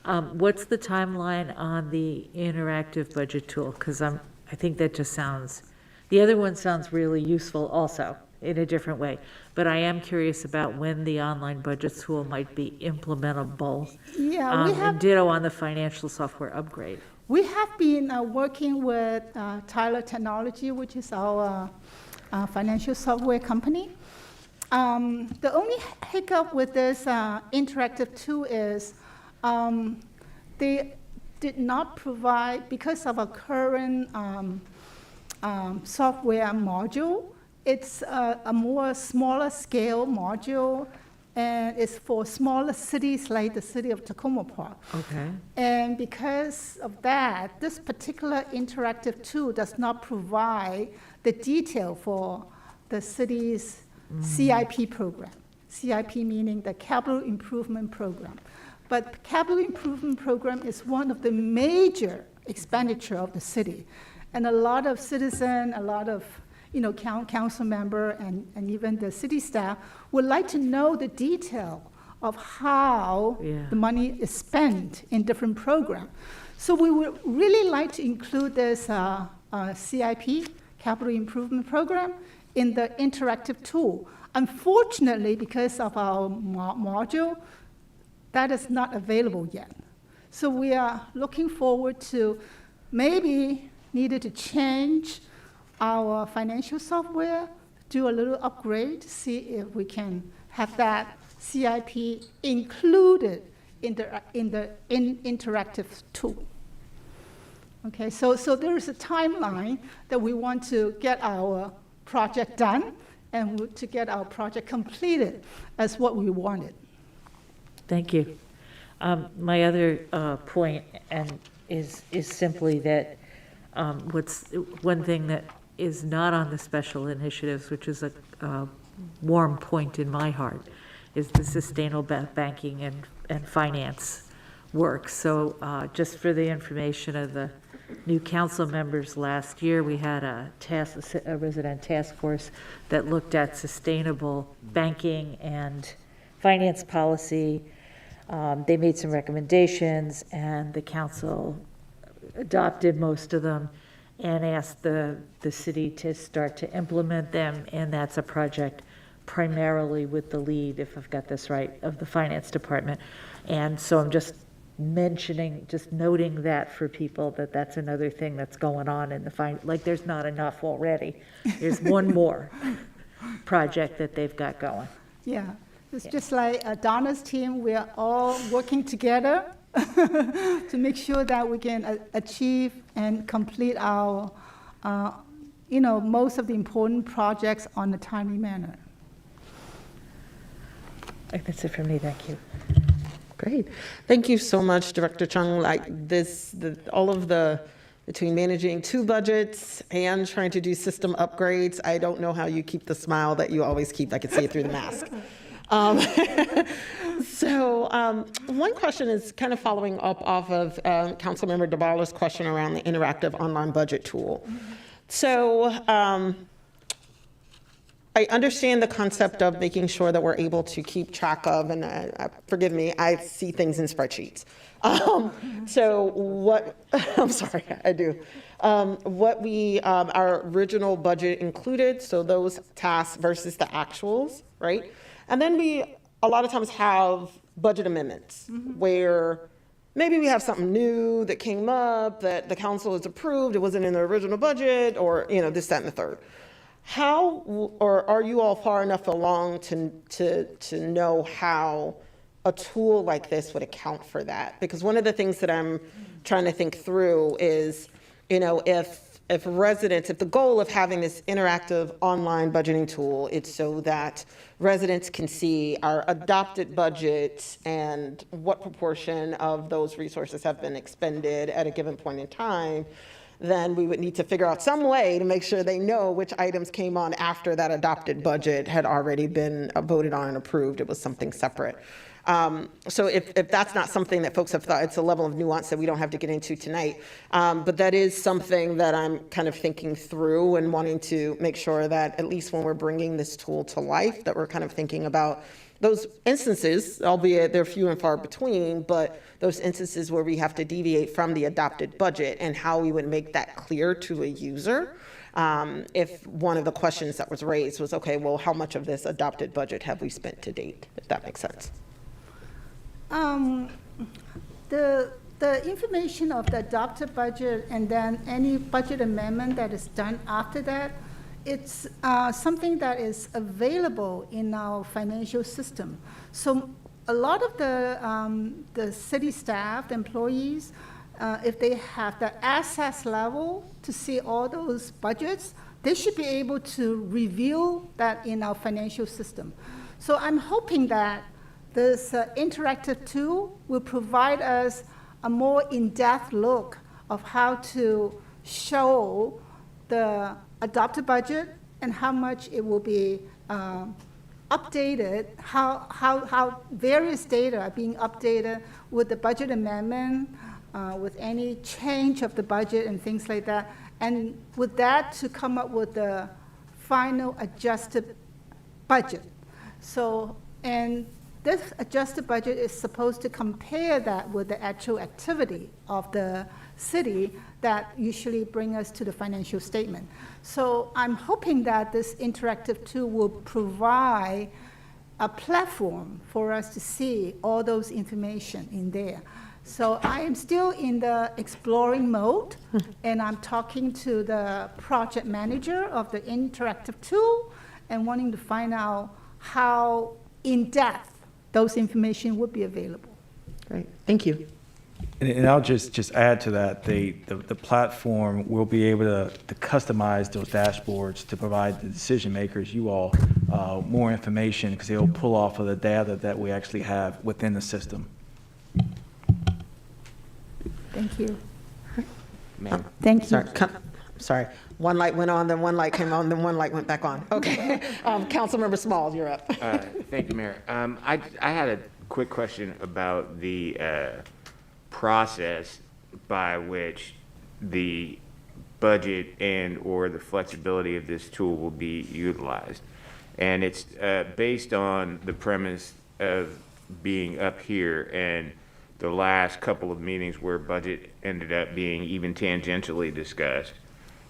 what's the timeline on the interactive budget tool? Because I think that just sounds, the other one sounds really useful also, in a different way. But I am curious about when the online budget tool might be implementable. Yeah, we And have, ditto on the financial software upgrade. we have been working with Tyler Technology, which is our financial software company. The only hiccup with this interactive tool is they did not provide, because of our current software module, it's a more smaller scale module, and it's for smaller cities like the city of Tacoma Park. Okay. And because of that, this particular interactive tool does not provide the detail for the city's CIP program. CIP meaning the Capital Improvement Program. But Capital Improvement Program is one of the major expenditure of the city. And a lot of citizens, a lot of council member and even the city staff would like to know the detail of how the money is spent in different programs. So we would really like to include this CIP, Capital Improvement Program, in the interactive tool. Unfortunately, because of our module, that is not available yet. So we are looking forward to maybe needed to change our financial software, do a little upgrade to see if we can have that CIP included in the interactive tool. Okay, so there is a timeline that we want to get our project done and to get our project completed as what we wanted. Thank you. My other point is simply that one thing that is not on the special initiatives, which is a warm point in my heart, is the sustainable banking and finance work. So just for the information of the new council members, last year we had a resident task force that looked at sustainable banking and finance policy. They made some recommendations, and the council adopted most of them and asked the city to start to implement them, and that's a project primarily with the lead, if I've got this right, of the finance department. And so I'm just noting that for people, that's another thing that's going on in like there's not enough already. There's one more project that they've got going. Yeah, it's just like Donna's team, we are all working together to make sure that we can achieve and complete our, most of the important projects on a timely manner. That's it for me, thank you. Great. Thank you so much, Director Chung. Between managing 2 budgets and trying to do system upgrades, I don't know how you keep the smile that you always keep. I could see it through the mask. One question is kind of following up off of Councilmember DeBarlo's question around the interactive online budget tool. So I understand the concept of making sure that we're able to keep track of, and forgive me, I see things in spreadsheets. I'm sorry, I do. What our original budget included, so those tasks versus the actuals, right? And then we a lot of times have budget amendments where maybe we have something new that came up that the council has approved, it wasn't in the original budget, or this, that, and the third. How, or are you all far enough along to know how a tool like this would account for that? Because one of the things that I'm trying to think through is, if the goal of having this interactive online budgeting tool, it's so that residents can see our adopted budget and what proportion of those resources have been expended at a given point in time, then we would need to figure out some way to make sure they know which items came on after that adopted budget had already been voted on and approved. It was something separate. So if that's not something that folks have thought, it's a level of nuance that we don't have to get into tonight. But that is something that I'm kind of thinking through and wanting to make sure that at least when we're bringing this tool to life, that we're kind of thinking about those instances, albeit they're few and far between, but those instances where we have to deviate from the adopted budget and how we would make that clear to a user. If one of the questions that was raised was, okay, well, how much of this adopted budget have we spent to date, if that makes sense? The information of the adopted budget and then any budget amendment that is done after that, it's something that is available in our financial system. So a lot of the city staff, the employees, if they have the access level to see all those budgets, they should be able to review that in our financial system. So I'm hoping that this interactive tool will provide us a more in-depth look of how to show the adopted budget and how much it will be updated, how various data are being updated with the budget amendment, with any change of the budget and things like that. And with that, to come up with the final adjusted budget. So, and this adjusted budget is supposed to compare that with the actual activity of the city that usually bring us to the financial statement. So I'm hoping that this interactive tool will provide a platform for us to see all those information in there. So I am still in the exploring mode, and I'm talking to the project manager of the interactive tool and wanting to find out how in-depth those information would be available. Great, thank you. And I'll just add to that, the platform will be able to customize those dashboards to provide the decision makers, you all, more information because it'll pull off of the data that we actually have within the system. Thank you. Ma'am. Thank you. Sorry, one light went on, then one light came on, then one light went back on. Okay. Councilmember Smalls, you're up. Thank you, Mayor. I had a quick question about the process by which the budget and/or the flexibility of this tool will be utilized. And it's based on the premise of being up here and the last couple of meetings where budget ended up being even tangentially discussed.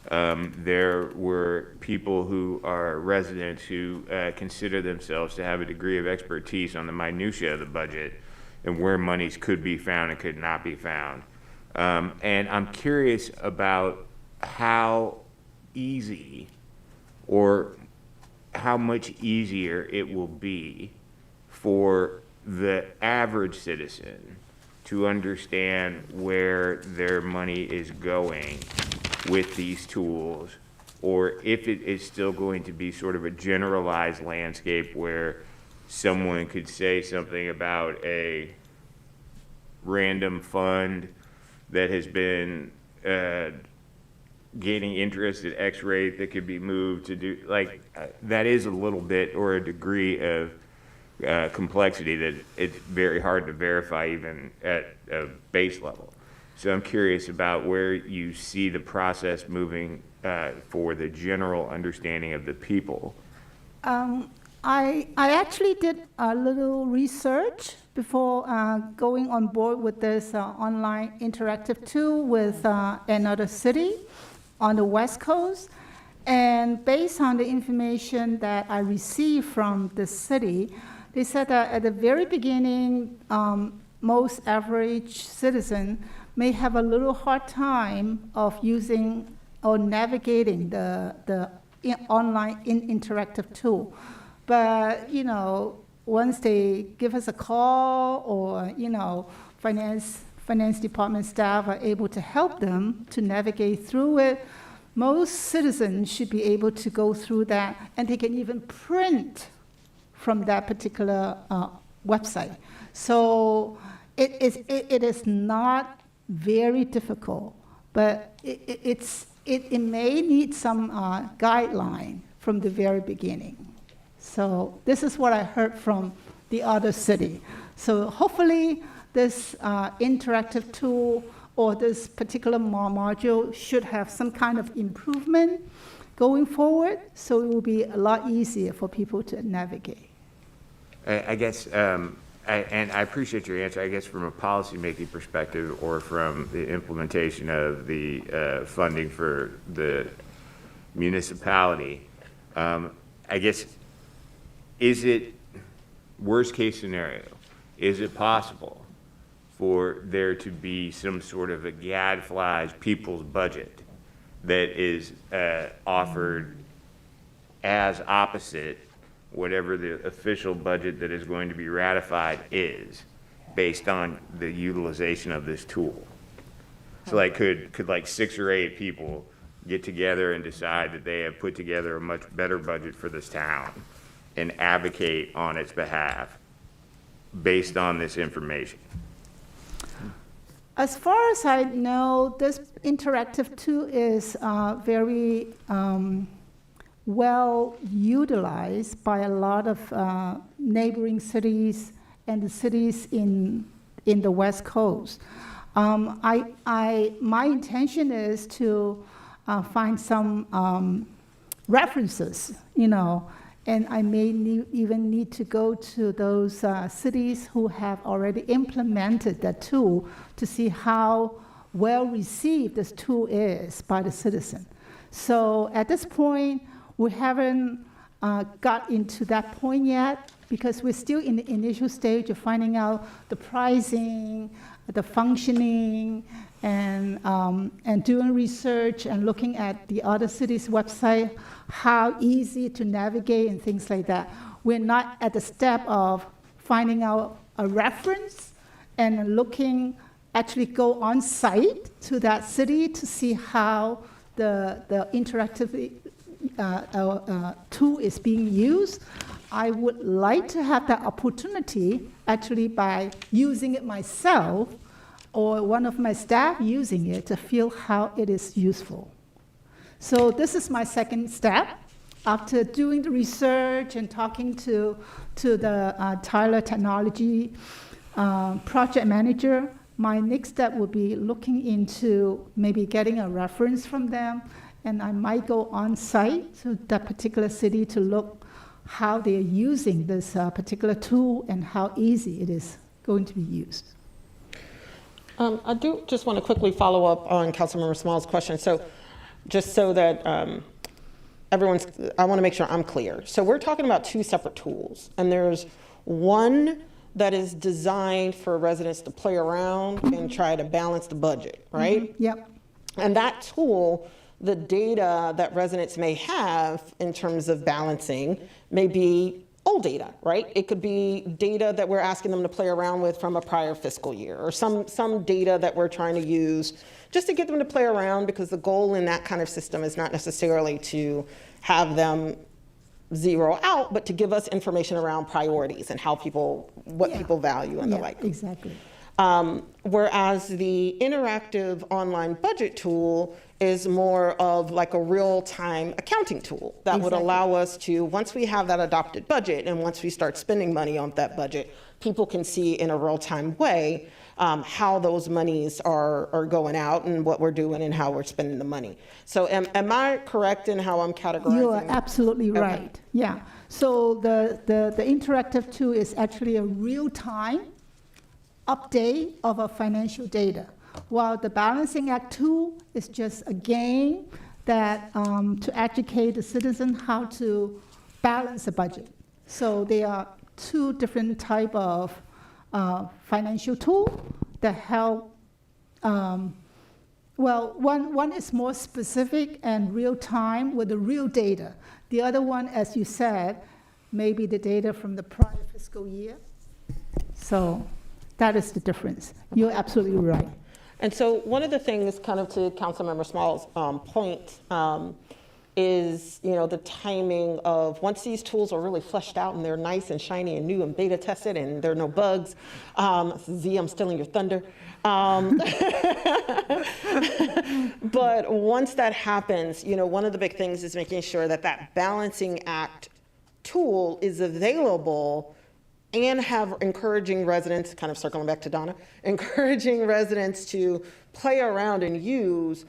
There were people who are residents who consider themselves to have a degree of expertise on the minutia of the budget and where monies could be found and could not be found. And I'm curious about how easy or how much easier it will be for the average citizen to understand where their money is going with these tools, or if it is still going to be sort of a generalized landscape where someone could say something about a random fund that has been gaining interest at X rate that could be moved to do, like, that is a little bit or a degree of complexity that it's very hard to verify even at a base level. So I'm curious about where you see the process moving for the general understanding of the people. I actually did a little research before going on board with this online interactive tool with another city on the West Coast. And based on the information that I received from the city, they said that at the very beginning, most average citizen may have a little hard time of using or navigating the online interactive tool. But, you know, once they give us a call or, you know, finance department staff are able to help them to navigate through it, most citizens should be able to go through that, and they can even print from that particular website. So it is not very difficult, but it may need some guideline from the very beginning. So this is what I heard from the other city. So hopefully this interactive tool or this particular module should have some kind of improvement going forward, so it will be a lot easier for people to navigate. I guess, and I appreciate your answer, I guess from a policymaking perspective or from the implementation of the funding for the municipality, I guess, is it, worst case scenario, is it possible for there to be some sort of a gadfly's people's budget that is offered as opposite whatever the official budget that is going to be ratified is, based on the utilization of this tool? So like, could like 6 or 8 people get together and decide that they have put together a much better budget for this town and advocate on its behalf based on this information? As far as I know, this interactive tool is very well utilized by a lot of neighboring cities and the cities in the West Coast. My intention is to find some references, you know, and I may even need to go to those cities who have already implemented that tool to see how well received this tool is by the citizen. So at this point, we haven't got into that point yet because we're still in the initial stage of finding out the pricing, the functioning, and doing research and looking at the other cities' website, how easy to navigate and things like that. We're not at the step of finding out a reference and looking, actually go on site to that city to see how the interactive tool is being used, I would like to have that opportunity, actually by using it myself or one of my staff using it, to feel how it is useful. So this is my second step. After doing the research and talking to the Tyler Technology project manager, my next step would be looking into maybe getting a reference from them, and I might go on site to that particular city to look how they're using this particular tool and how easy it is going to be used. I do just want to quickly follow up on Councilmember Small's question. So just so that I want to make sure I'm clear. So we're talking about two separate tools, and there's one that is designed for residents to play around and try to balance the budget, right? Yep. And that tool, the data that residents may have in terms of balancing may be old data, right? It could be data that we're asking them to play around with from a prior fiscal year, or some data that we're trying to use just to get them to play around, because the goal in that kind of system is not necessarily to have them zero out, but to give us information around priorities and how what people value and the like. Exactly. Whereas the interactive online budget tool is more of like a real-time accounting tool that would allow us to, once we have that adopted budget and once we start spending money on that budget, people can see in a real-time way how those monies are going out and what we're doing and how we're spending the money. So am I correct in how I'm categorizing? You are absolutely right. Yeah. So the interactive tool is actually a real-time update of our financial data, while the Balancing Act tool is just a game that to educate the citizen how to balance a budget. So they are two different type of financial tool that help. Well, one is more specific and real time with the real data. The other one, as you said, may be the data from the prior fiscal year. So that is the difference. You're absolutely right. And so one of the things, kind of to Councilmember Small's point, is the timing of once these tools are really fleshed out and they're nice and shiny and new and beta tested and there are no bugs. Z, I'm stealing your thunder. But once that happens, one of the big things is making sure that that Balancing Act tool is available, and encouraging residents, kind of circling back to Donna, encouraging residents to play around and use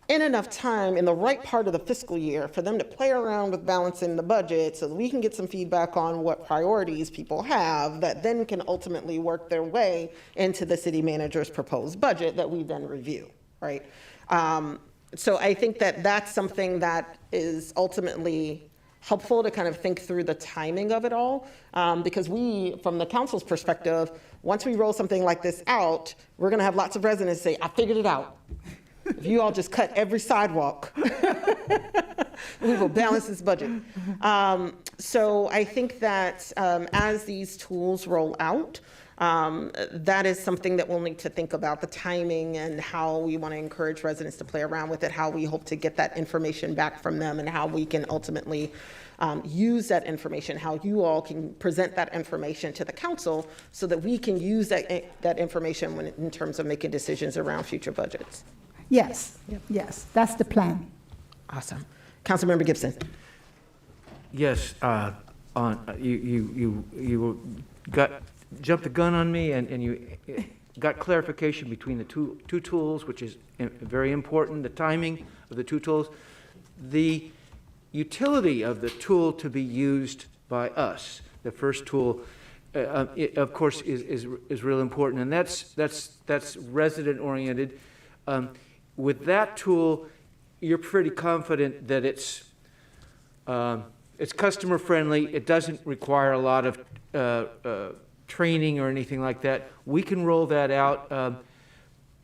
in enough time in the right part of the fiscal year for them to play around with balancing the budget so that we can get some feedback on what priorities people have that then can ultimately work their way into the city manager's proposed budget that we then review, right? So I think that that's something that is ultimately helpful to kind of think through the timing of it all, because we, from the council's perspective, once we roll something like this out, we're going to have lots of residents say, I figured it out. If you all just cut every sidewalk, we will balance this budget. So I think that as these tools roll out, that is something that we'll need to think about, the timing and how we want to encourage residents to play around with it, how we hope to get that information back from them, and how we can ultimately use that information, how you all can present that information to the council so that we can use that information in terms of making decisions around future budgets. Yes, yes, that's the plan. Awesome. Councilmember Gibson. Yes, you jumped the gun on me, and you got clarification between the two tools, which is very important, the timing of the two tools. The utility of the tool to be used by us, the first tool, of course, is real important, and that's resident-oriented. With that tool, you're pretty confident that it's customer-friendly. It doesn't require a lot of training or anything like that. We can roll that out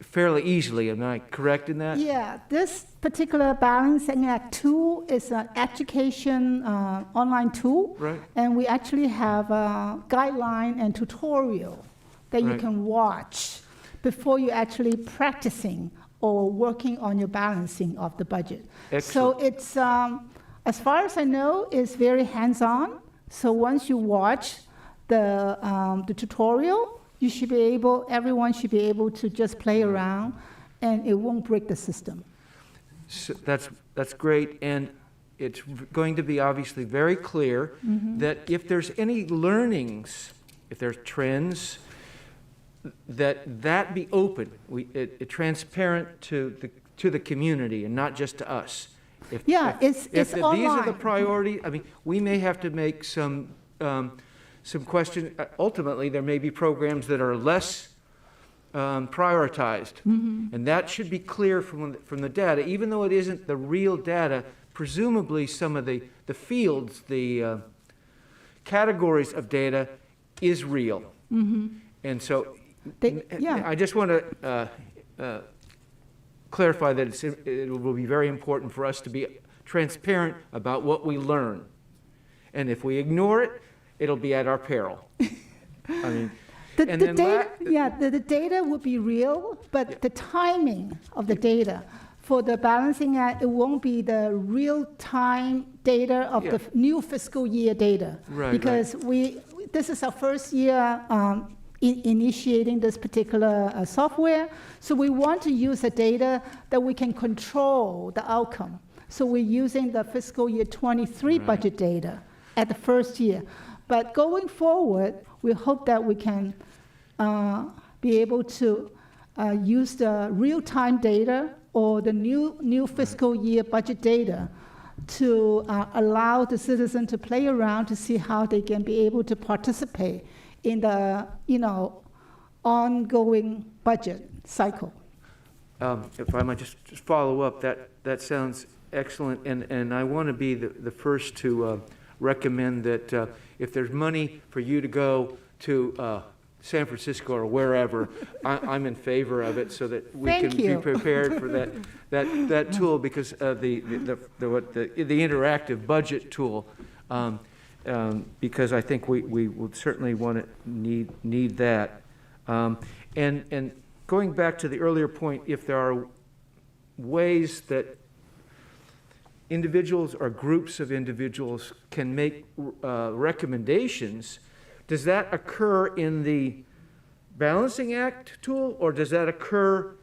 fairly easily. Am I correct in that? Yeah, this particular Balancing Act tool is an education online tool. Right. And we actually have a guideline and tutorial that you Right. can watch before you actually practicing or working on your balancing of the budget. Excellent. So it's as far as I know, it's very hands-on. So once you watch the tutorial, you should be able, everyone should be able to just play around, and it won't break the system. So that's great, and it's going to be obviously very clear that if there's any learnings, if there's trends, that be open, transparent to the community and not just to us. If these are the online. priority, I mean, we may have to make some questions. Ultimately, there may be programs that are less prioritized, and that should be clear from the data, even though it isn't the real data. Presumably, some of the fields, the categories of data, is real, and so I just want to clarify that it will be very important for us to be transparent about what we learn, and if we ignore it, it'll be at our peril. I mean. The data will be real, but the timing of the data for the balancing act, it won't be the real-time data of the new fiscal year data. Right, because this is our first year initiating this particular software, so we want to use the data that we can control the outcome. So we're using the fiscal year 23 budget data at the first year. But going forward, we hope that we can be able to use the real-time data or the new fiscal year budget data to allow the citizen to play around to see how they can be able to participate in the ongoing budget cycle. If I might just follow up, that sounds excellent, and I want to be the first to recommend that if there's money for you to go to San Francisco or wherever, I'm in favor of it, so that we can be prepared for that tool, because the interactive budget tool, because I think we would certainly want to need that. And going back to the earlier point, if there are ways that individuals or groups of individuals can make recommendations, does that occur in the Balancing Act tool, or does that occur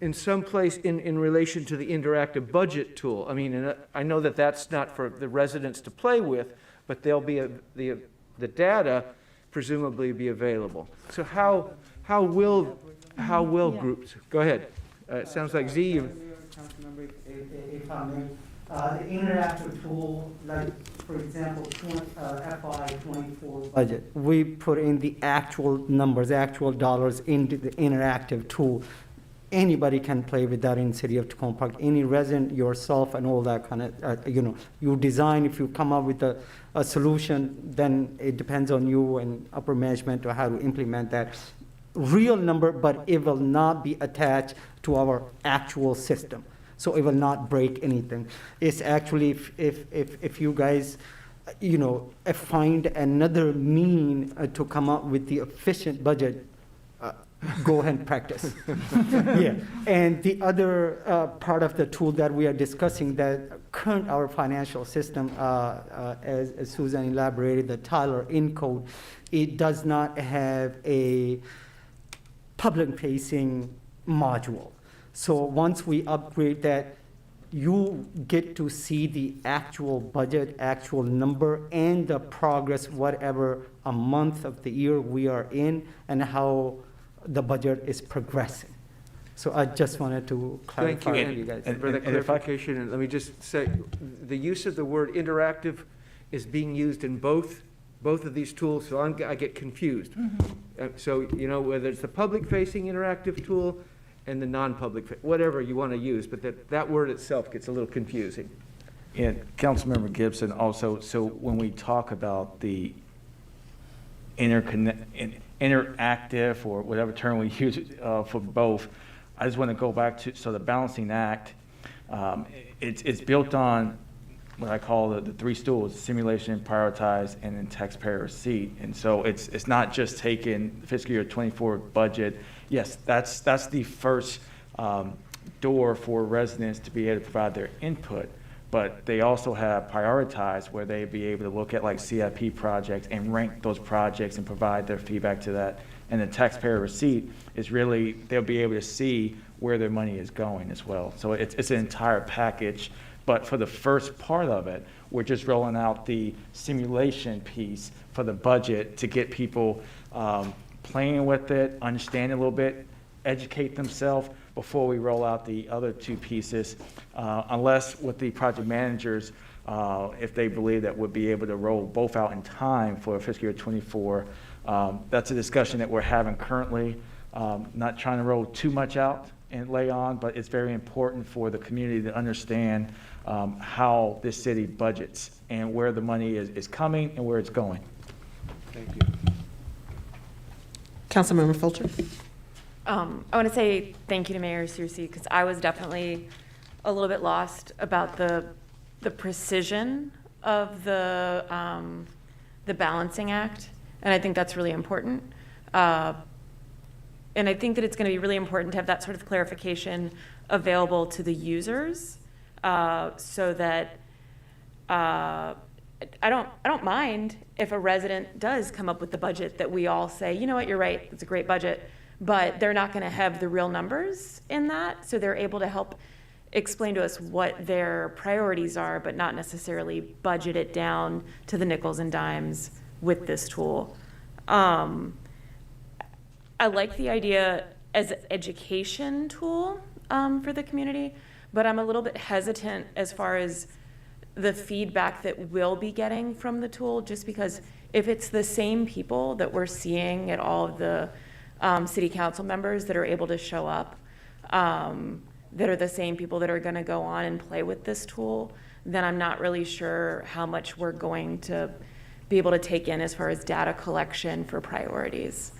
in some place in relation to the interactive budget tool? I mean, and I know that that's not for the residents to play with, but there'll be the data presumably be available. So how will groups? Go ahead. It sounds like Z. Councilmember, if I may, the interactive tool, like for example, FY24 budget, we put in the actual numbers, actual dollars into the interactive tool. Anybody can play with that in City of Tacoma Park. Any resident, yourself, and all that kind of, you design. If you come up with a solution, then it depends on you and upper management to how to implement that real number, but it will not be attached to our actual system. So it will not break anything. It's actually, if you guys, find another mean to come up with the efficient budget, go ahead and practice. Yeah. And the other part of the tool that we are discussing, that our financial system, as Susan elaborated, the Tyler Encode, it does not have a public-facing module. So once we upgrade that, you get to see the actual budget, actual number, and the progress, whatever a month of the year we are in, and how the budget is progressing. So I just wanted to clarify Thank for you guys. for the clarification. And let me just say, the use of the word interactive is being used in both of these tools, so I get confused. So, whether it's the public-facing interactive tool and the non-public, whatever you want to use, but that word itself gets a little confusing. And Councilmember Gibson also, so when we talk about the interactive, or whatever term we use for both, I just want to go back to, so the Balancing Act, it's built on what I call the three stools: simulation, prioritize, and then taxpayer receipt. And so it's not just taking the fiscal year 24 budget. Yes, that's the first door for residents to be able to provide their input. but they also have prioritized where they'd be able to look at like CIP projects and rank those projects and provide their feedback to that. And the taxpayer receipt is really, they'll be able to see where their money is going as well. So it's an entire package. But for the first part of it, we're just rolling out the simulation piece for the budget to get people playing with it, understand it a little bit, educate themselves before we roll out the other two pieces, unless with the project managers, if they believe that we'll be able to roll both out in time for fiscal year '24. That's a discussion that we're having currently. Not trying to roll too much out and lay on, but it's very important for the community to understand how this city budgets and where the money is coming and where it's going. Thank you. Councilmember Fulcher. I want to say thank you to Mayor Searcy, because I was definitely a little bit lost about the precision of the balancing act, and I think that's really important. And I think that it's going to be really important to have that sort of clarification available to the users, so that I don't mind if a resident does come up with the budget that we all say, you know what, you're right, it's a great budget, but they're not going to have the real numbers in that, so they're able to help explain to us what their priorities are, but not necessarily budget it down to the nickels and dimes with this tool. I like the idea as an education tool for the community, but I'm a little bit hesitant as far as the feedback that we'll be getting from the tool, just because if it's the same people that we're seeing at all of the city council members that are able to show up, that are the same people that are going to go on and play with this tool, then I'm not really sure how much we're going to be able to take in as far as data collection for priorities.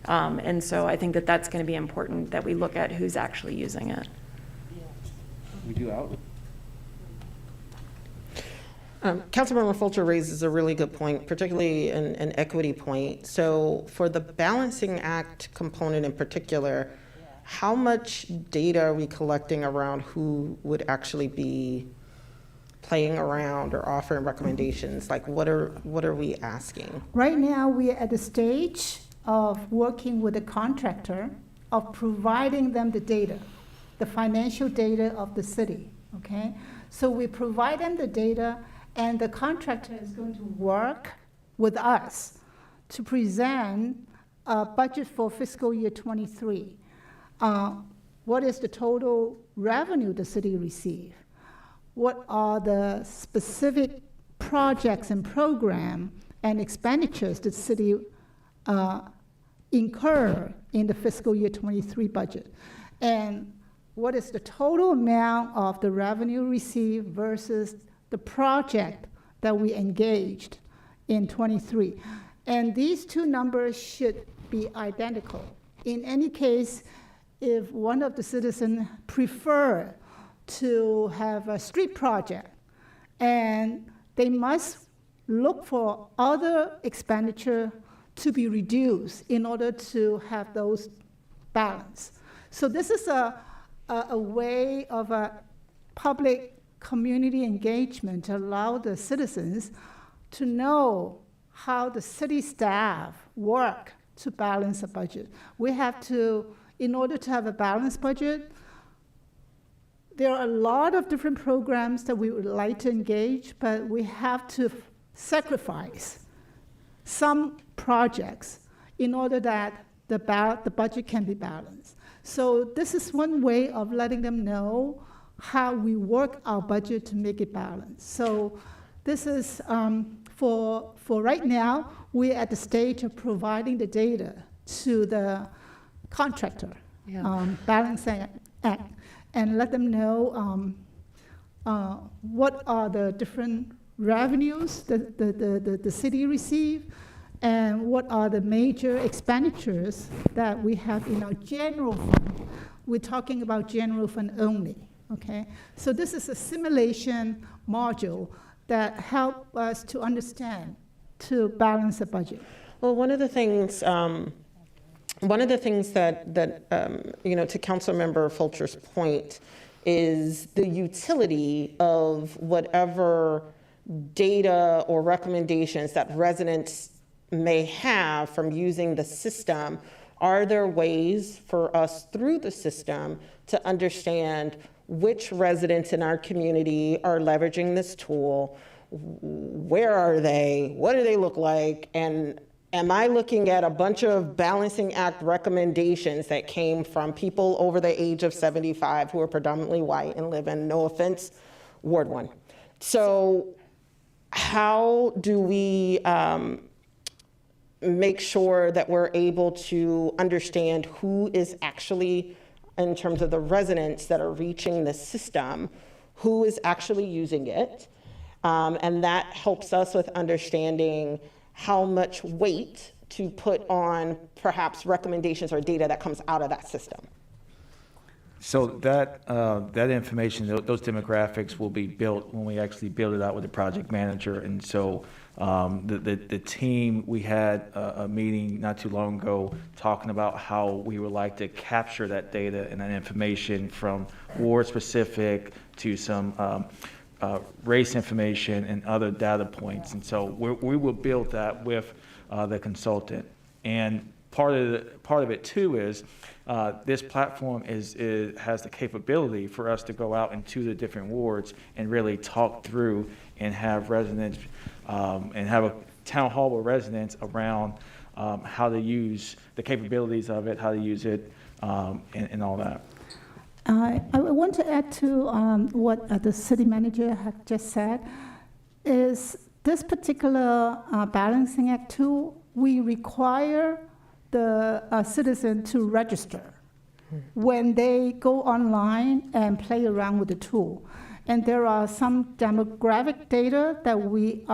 And so I think that that's going to be important, that we look at who's actually using it. We do out. Councilmember Fulcher raises a really good point, particularly an equity point. So for the balancing act component in particular, how much data are we collecting around who would actually be playing around or offering recommendations? Like, what are we asking? Right now, we are at the stage of working with the contractor of providing them the data, the financial data of the city, okay? So we provide them the data, and the contractor is going to work with us to present a budget for fiscal year '23. What is the total revenue the city receive? What are the specific projects and program and expenditures the city incur in the fiscal year '23 budget? And what is the total amount of the revenue received versus the project that we engaged in '23? And these two numbers should be identical. In any case, if one of the citizens prefer to have a street project, and they must look for other expenditure to be reduced in order to have those balance. So this is a way of a public community engagement to allow the citizens to know how the city staff work to balance a budget. We have to, in order to have a balanced budget, there are a lot of different programs that we would like to engage, but we have to sacrifice some projects in order that the budget can be balanced. So this is one way of letting them know how we work our budget to make it balanced. So this is, for right now, we're at the stage of providing the data to the contractor, balancing act, and let them know what are the different revenues that the city receive, and what are the major expenditures that we have in our general fund. We're talking about general fund only, okay? So this is a simulation module that help us to understand, to balance the budget. Well, one of the things that you know, to Councilmember Fulcher's point, is the utility of whatever data or recommendations that residents may have from using the system. Are there ways for us through the system to understand which residents in our community are leveraging this tool? Where are they? What do they look like? And am I looking at a bunch of balancing act recommendations that came from people over the age of 75 who are predominantly white and live in, no offense, Ward 1? So how do we make sure that we're able to understand who is actually, in terms of the residents that are reaching the system, who is actually using it? And that helps us with understanding how much weight to put on perhaps recommendations or data that comes out of that system. So that information, those demographics will be built when we actually build it out with the project manager. And so the team, we had a meeting not too long ago talking about how we would like to capture that data and that information from ward specific to some race information and other data points. And so we will build that with the consultant. And part of it too is this platform has the capability for us to go out into the different wards and really talk through and have residents and have a town hall with residents around how to use the capabilities of it, how to use it, and all that. I want to add to what the city manager had just said, is this particular balancing act tool, we require the citizen to register when they go online and play around with the tool. And there are some demographic data that we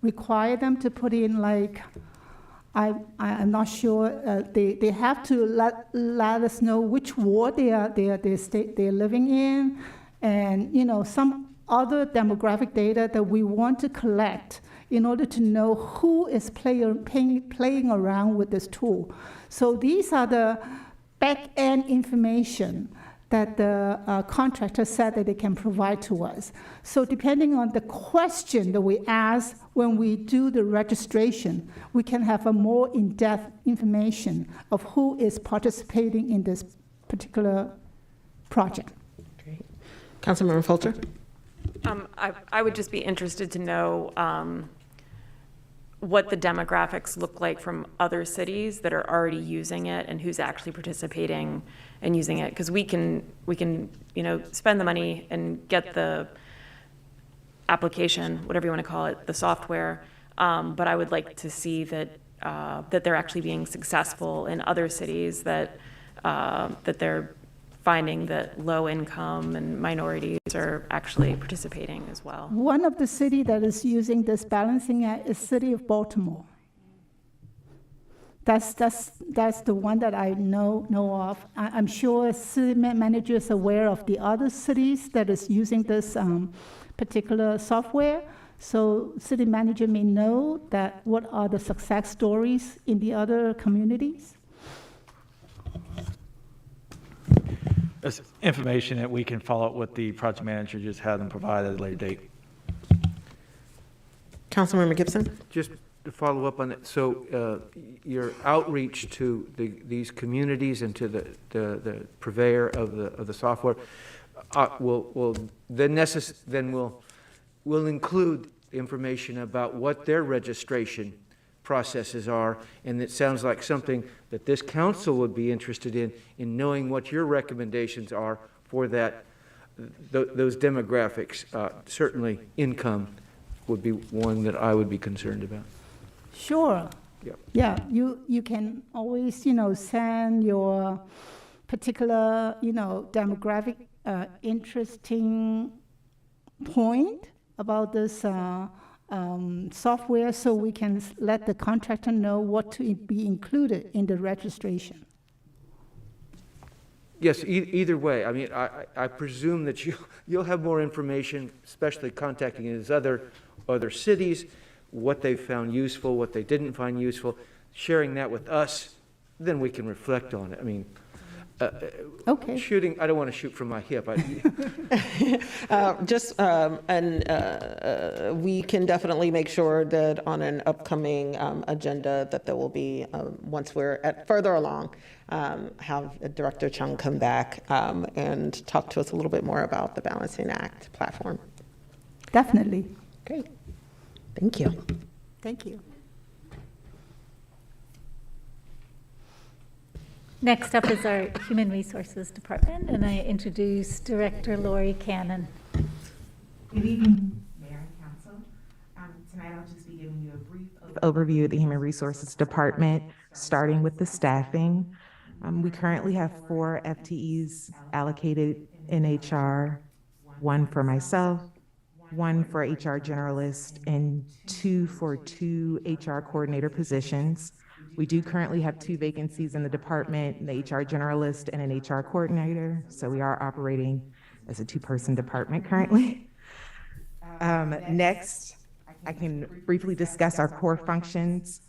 require them to put in, like, I'm not sure, they have to let us know which ward they're living in, and, you know, some other demographic data that we want to collect in order to know who is playing around with this tool. So these are the back-end information that the contractor said that they can provide to us. So depending on the question that we ask when we do the registration, we can have a more in-depth information of who is participating in this particular project. Great. Councilmember Fulcher? I would just be interested to know what the demographics look like from other cities that are already using it and who's actually participating and using it. Because we can, you know, spend the money and get the application, whatever you want to call it, the software. But I would like to see that they're actually being successful in other cities, that they're finding that low income and minorities are actually participating as well. One of the city that is using this balancing act is City of Baltimore. That's the one that I know of. I'm sure city manager is aware of the other cities that is using this particular software. So city manager may know that what are the success stories in the other communities. That's information that we can follow up with the project manager, just have them provide at a later date. Councilmember Gibson? Just to follow up on that, so your outreach to these communities and to the purveyor of the software will include information about what their registration processes are, and it sounds like something that this council would be interested in knowing what your recommendations are for that, those demographics. Certainly income would be one that I would be concerned about. Sure. Yep. Yeah, you can always, you know, send your particular, you know, demographic interesting point about this software, so we can let the contractor know what to be included in the registration. Yes, either way. I mean, I presume that you'll have more information, especially contacting these other cities, what they found useful, what they didn't find useful, sharing that with us, then we can reflect on it. I mean, Okay. Shooting, I don't want to shoot from my hip. We can definitely make sure that on an upcoming agenda that there will be, once we're further along, have Director Chung come back and talk to us a little bit more about the Balancing Act platform. Definitely. Great. Thank you. Thank you. Next up is our Human Resources Department, and I introduce Director Lori Cannon. Good evening, Mayor and Council. Tonight I'll just be giving you a brief overview of the Human Resources Department, starting with the staffing. We currently have 4 FTEs allocated in HR, 1 for myself, 1 for HR generalist, and 2 for 2 HR coordinator positions. We do currently have 2 vacancies in the department, an HR generalist and an HR coordinator, so we are operating as a 2-person department currently. Next, I can briefly discuss our core functions.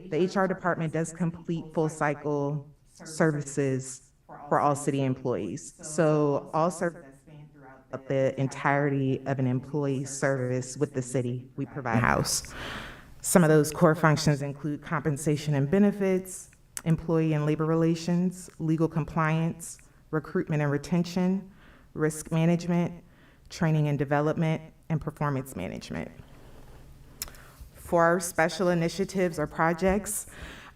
The HR department does complete full cycle services for all city employees. So all services of the entirety of an employee's service with the city, we provide in-house. Some of those core functions include compensation and benefits, employee and labor relations, legal compliance, recruitment and retention, risk management, training and development, and performance management. For our special initiatives or projects,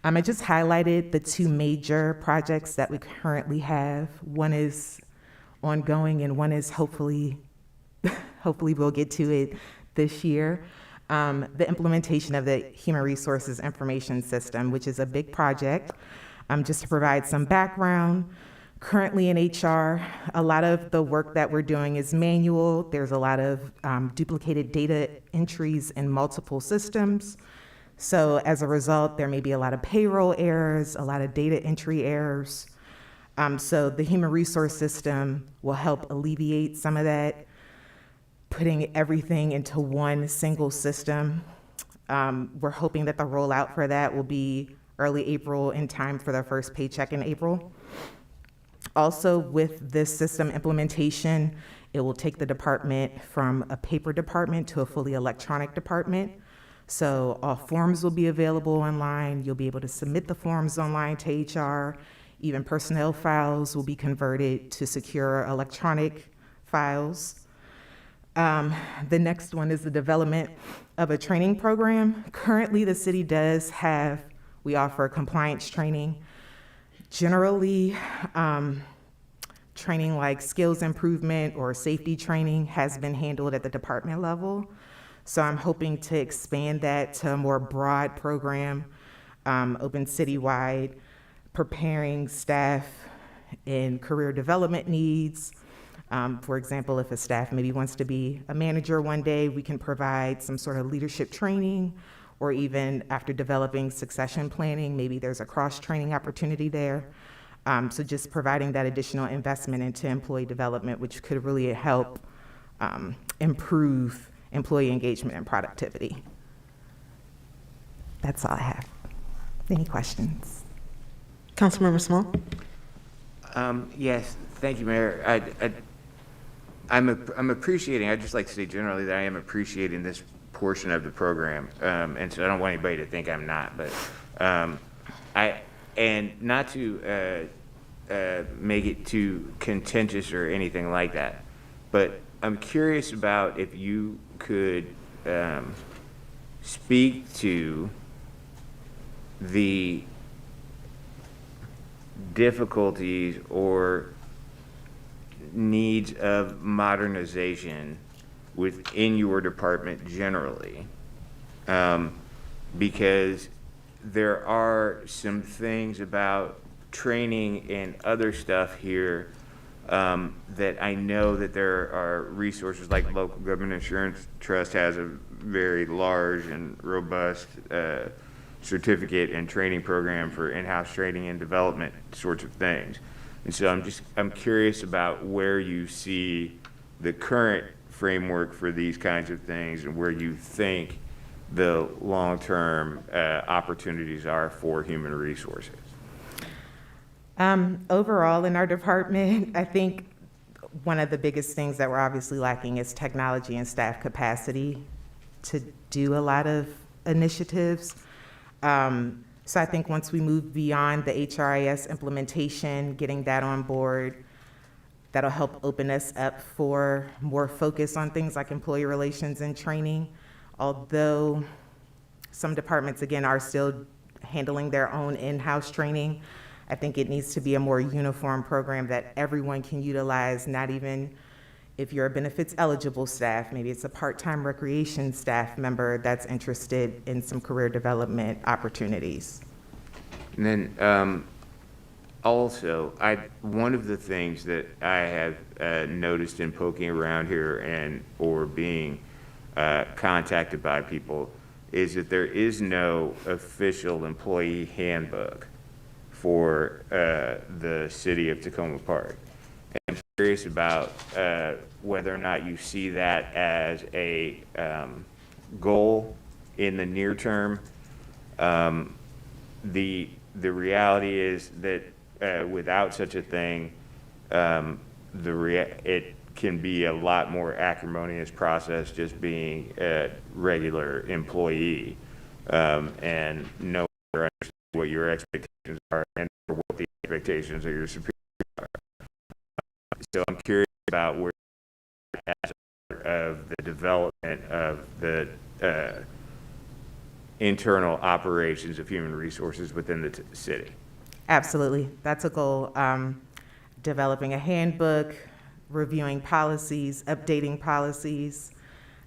I just highlighted the 2 major projects that we currently have. One is ongoing and one is hopefully we'll get to it this year. The implementation of the Human Resources Information System, which is a big project. Just to provide some background, currently in HR, a lot of the work that we're doing is manual. There's a lot of duplicated data entries in multiple systems. So as a result, there may be a lot of payroll errors, a lot of data entry errors. So the Human Resource System will help alleviate some of that, putting everything into one single system. We're hoping that the rollout for that will be early April, in time for their first paycheck in April. Also, with this system implementation, it will take the department from a paper department to a fully electronic department. So all forms will be available online. You'll be able to submit the forms online to HR. Even personnel files will be converted to secure electronic files. The next one is the development of a training program. Currently, the city we offer compliance training. Generally, training like skills improvement or safety training has been handled at the department level. So I'm hoping to expand that to a more broad program, open citywide, preparing staff in career development needs. For example, if a staff maybe wants to be a manager one day, we can provide some sort of leadership training, or even after developing succession planning, maybe there's a cross-training opportunity there. So just providing that additional investment into employee development, which could really help improve employee engagement and productivity. That's all I have. Any questions? Councilmember Small? Yes, thank you, Mayor. I'm appreciating, I'd just like to say generally that I am appreciating this portion of the program. And so I don't want anybody to think I'm not, but and not to make it too contentious or anything like that, but I'm curious about if you could speak to the difficulties or needs of modernization within your department generally, because there are some things about training and other stuff here that I know that there are resources like Local Government Insurance Trust has a very large and robust certificate and training program for in-house training and development sorts of things. And so I'm curious about where you see the current framework for these kinds of things and where you think the long-term opportunities are for human resources. Overall, in our department, I think one of the biggest things that we're obviously lacking is technology and staff capacity to do a lot of initiatives. So I think once we move beyond the HRIS implementation, getting that on board, that'll help open us up for more focus on things like employee relations and training. Although some departments, again, are still handling their own in-house training, I think it needs to be a more uniform program that everyone can utilize, not even if you're a benefits eligible staff, maybe it's a part-time recreation staff member that's interested in some career development opportunities. And then also, one of the things that I have noticed in poking around here or being contacted by people is that there is no official employee handbook for the city of Tacoma Park. And I'm curious about whether or not you see that as a goal in the near term. The reality is that without such a thing, it can be a lot more acrimonious process just being a regular employee and no longer understand what your expectations are and what the expectations of your superiors are. So I'm curious about where, as part of the development of the internal operations of human resources within the city. Absolutely, that's a goal. Developing a handbook, reviewing policies, updating policies.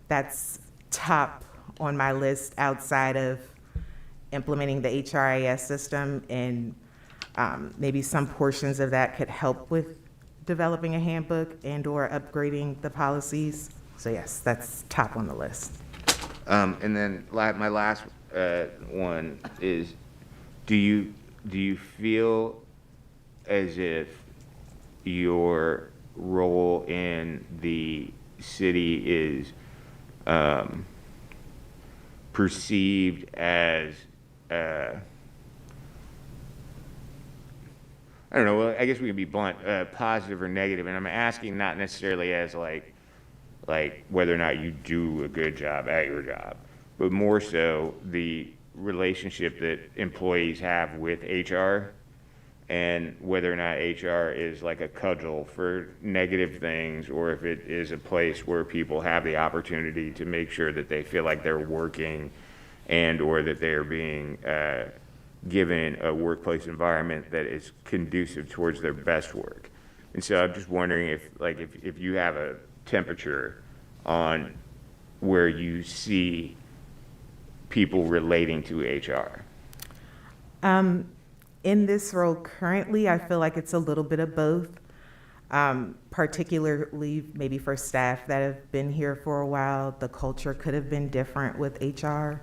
That's top on my list outside of implementing the HRIS system, and maybe some portions of that could help with developing a handbook and or upgrading the policies. So yes, that's top on the list. And then my last one is, do you feel as if your role in the city is perceived as I don't know, I guess we can be blunt, positive or negative, and I'm asking not necessarily as like whether or not you do a good job at your job, but more so the relationship that employees have with HR and whether or not HR is like a cudgel for negative things, or if it is a place where people have the opportunity to make sure that they feel like they're working and or that they are being given a workplace environment that is conducive towards their best work. And so I'm just wondering if you have a temperature on where you see people relating to HR. In this role currently, I feel like it's a little bit of both, particularly maybe for staff that have been here for a while. The culture could have been different with HR.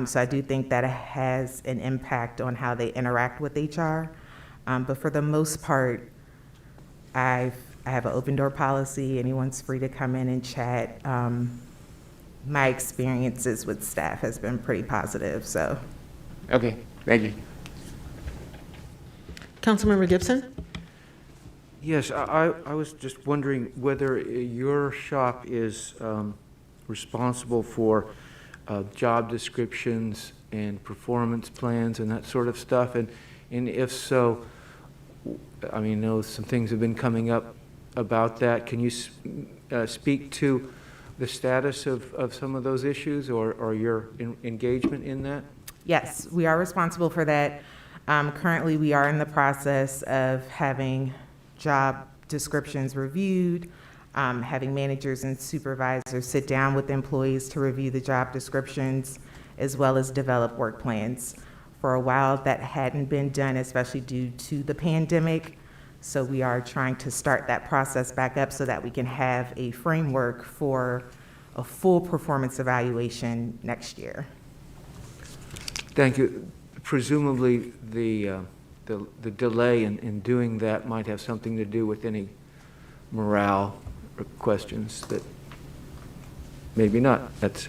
So I do think that it has an impact on how they interact with HR. But for the most part, I have an open door policy. Anyone's free to come in and chat. My experiences with staff has been pretty positive, so. Okay, thank you. Councilmember Gibson? Yes, I was just wondering whether your shop is responsible for job descriptions and performance plans and that sort of stuff, and if so, I mean, I know some things have been coming up about that. Can you speak to the status of some of those issues or your engagement in that? Yes, we are responsible for that. Currently, we are in the process of having job descriptions reviewed, having managers and supervisors sit down with employees to review the job descriptions, as well as develop work plans. For a while, that hadn't been done, especially due to the pandemic. So we are trying to start that process back up so that we can have a framework for a full performance evaluation next year. Thank you. Presumably, the delay in doing that might have something to do with any morale questions that maybe not. That's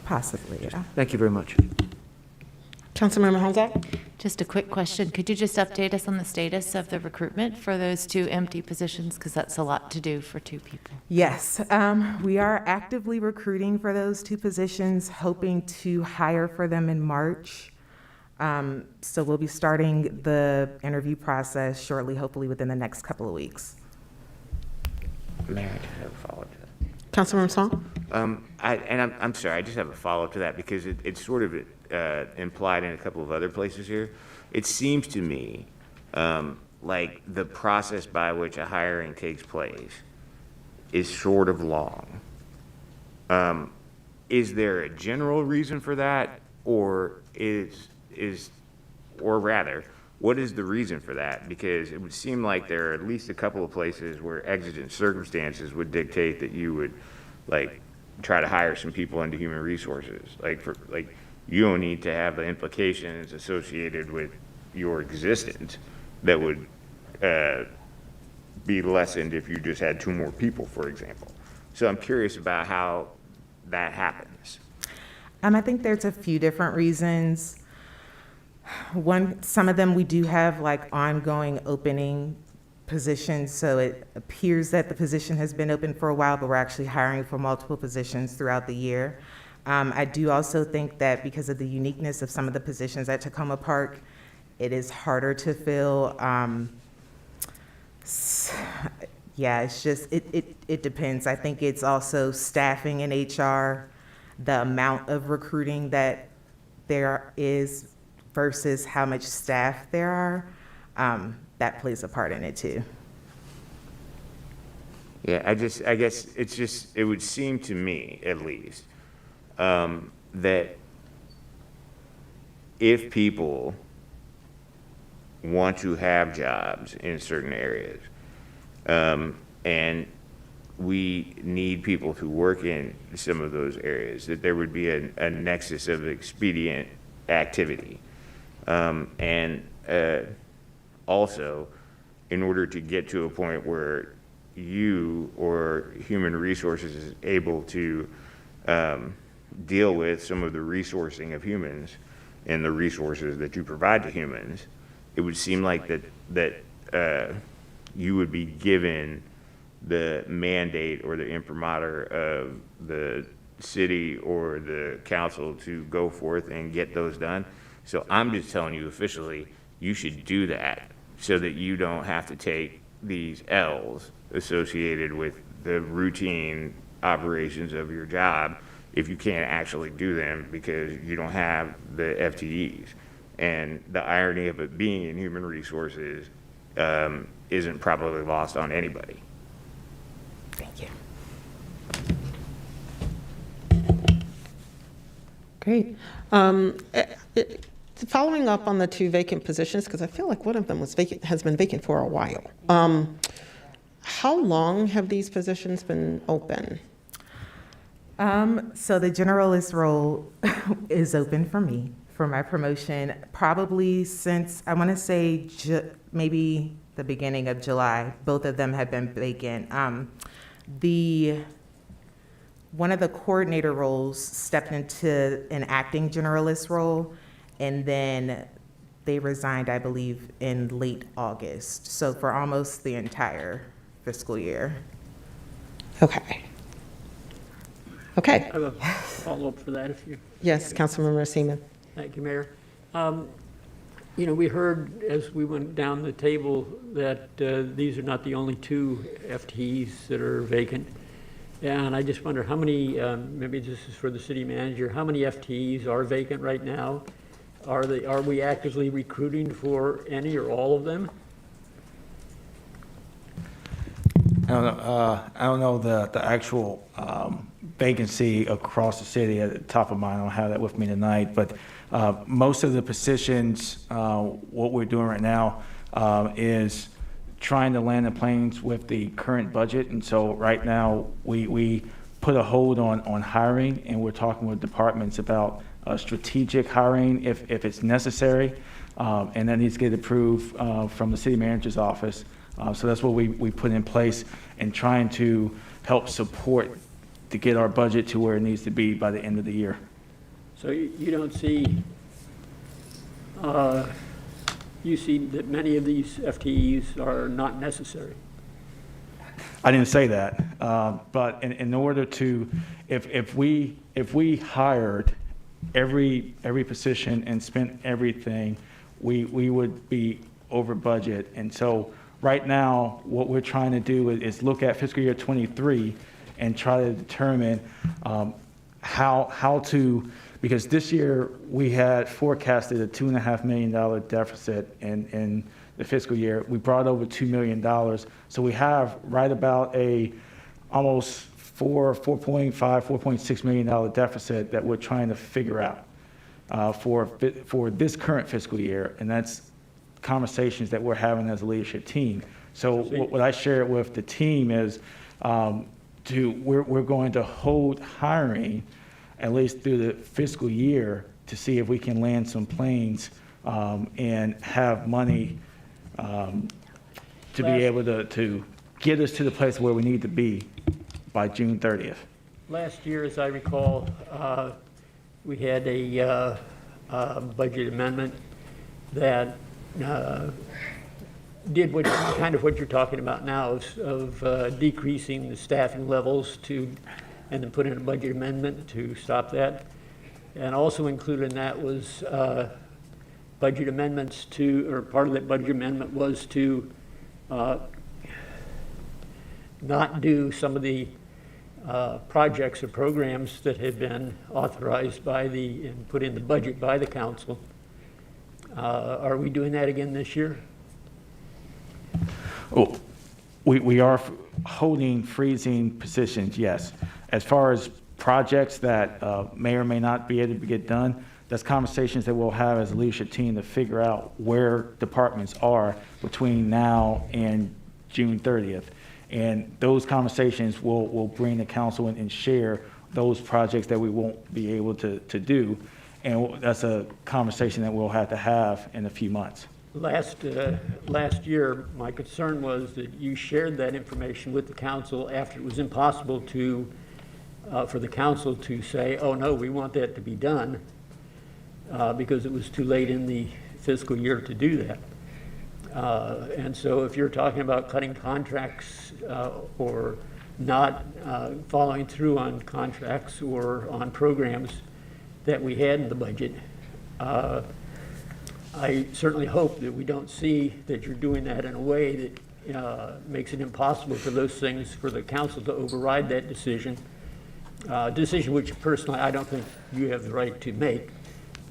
possibly, yeah. Thank you very much. Councilmember Honzak? Just a quick question. Could you just update us on the status of the recruitment for those 2 empty positions? Because that's a lot to do for 2 people. Yes, we are actively recruiting for those 2 positions, hoping to hire for them in March. So we'll be starting the interview process shortly, hopefully within the next couple of weeks. Mayor, I just have a follow-up to that. Councilmember Song? I'm sorry, I just have a follow-up to that because it's sort of implied in a couple of other places here. It seems to me like the process by which a hiring takes place is sort of long. Is there a general reason for that, or rather, what is the reason for that? Because it would seem like there are at least a couple of places where exigent circumstances would dictate that you would, like, try to hire some people into human resources. You don't need to have the implications associated with your existence that would be lessened if you just had 2 more people, for example. So I'm curious about how that happens. I think there's a few different reasons. Some of them we do have like ongoing opening positions, so it appears that the position has been open for a while, but we're actually hiring for multiple positions throughout the year. I do also think that because of the uniqueness of some of the positions at Tacoma Park, it is harder to fill. Yeah, it's just, it depends. I think it's also staffing in HR, the amount of recruiting that there is versus how much staff there are, that plays a part in it too. Yeah, I guess it would seem to me, at least, that if people want to have jobs in certain areas, and we need people to work in some of those areas, that there would be a nexus of expedient activity. Also, in order to get to a point where you or human resources is able to deal with some of the resourcing of humans and the resources that you provide to humans, it would seem like that you would be given the mandate or the imprimatur of the city or the council to go forth and get those done. So I'm just telling you officially, you should do that so that you don't have to take these L's associated with the routine operations of your job if you can't actually do them because you don't have the FTEs. And the irony of it being in human resources isn't probably lost on anybody. Thank you. Great. Following up on the 2 vacant positions, because I feel like one of them has been vacant for a while. How long have these positions been open? So the generalist role is open for me for my promotion, probably since, I want to say maybe the beginning of July. Both of them have been vacant. One of the coordinator roles stepped into an acting generalist role, and then they resigned, I believe, in late August. So for almost the entire fiscal year. Okay. Okay. I have a follow-up for that if you. Yes, Councilmember Seaman. Thank you, Mayor. We heard as we went down the table that these are not the only 2 FTEs that are vacant. And I just wonder how many, maybe this is for the city manager, how many FTEs are vacant right now? Are we actively recruiting for any or all of them? I don't know the actual vacancy across the city at the top of mind. I don't have that with me tonight, but most of the positions, what we're doing right now is trying to land the planes with the current budget. And so right now we put a hold on hiring, and we're talking with departments about strategic hiring if it's necessary, and that needs to get approved from the city manager's office. So that's what we put in place and trying to help support to get our budget to where it needs to be by the end of the year. So you don't see you see that many of these FTEs are not necessary. I didn't say that, but in order to, if we hired every position and spent everything, we would be over budget. And so right now, what we're trying to do is look at fiscal year '23 and try to determine how to, because this year we had forecasted a $2.5 million deficit in the fiscal year. We brought over $2 million. So we have right about almost $4.6 million deficit that we're trying to figure out for this current fiscal year. And that's conversations that we're having as a leadership team. So what I shared with the team is we're going to hold hiring at least through the fiscal year to see if we can land some planes and have money to be able to get us to the place where we need to be by June 30th. Last year, as I recall, we had a budget amendment that did kind of what you're talking about now of decreasing the staffing levels and then put in a budget amendment to stop that. And also included in that was budget amendments or part of that budget amendment was to not do some of the projects or programs that had been authorized and put in the budget by the council. Are we doing that again this year? Oh, we are freezing positions, yes. As far as projects that may or may not be able to get done, that's conversations that we'll have as a leadership team to figure out where departments are between now and June 30th. And those conversations will bring the council in and share those projects that we won't be able to do. And that's a conversation that we'll have to have in a few months. Last year, my concern was that you shared that information with the council after it was impossible for the council to say, oh no, we want that to be done, because it was too late in the fiscal year to do that. And so if you're talking about cutting contracts or not following through on contracts or on programs that we had in the budget, I certainly hope that we don't see that you're doing that in a way that makes it impossible for those things, for the council to override that decision which personally I don't think you have the right to make.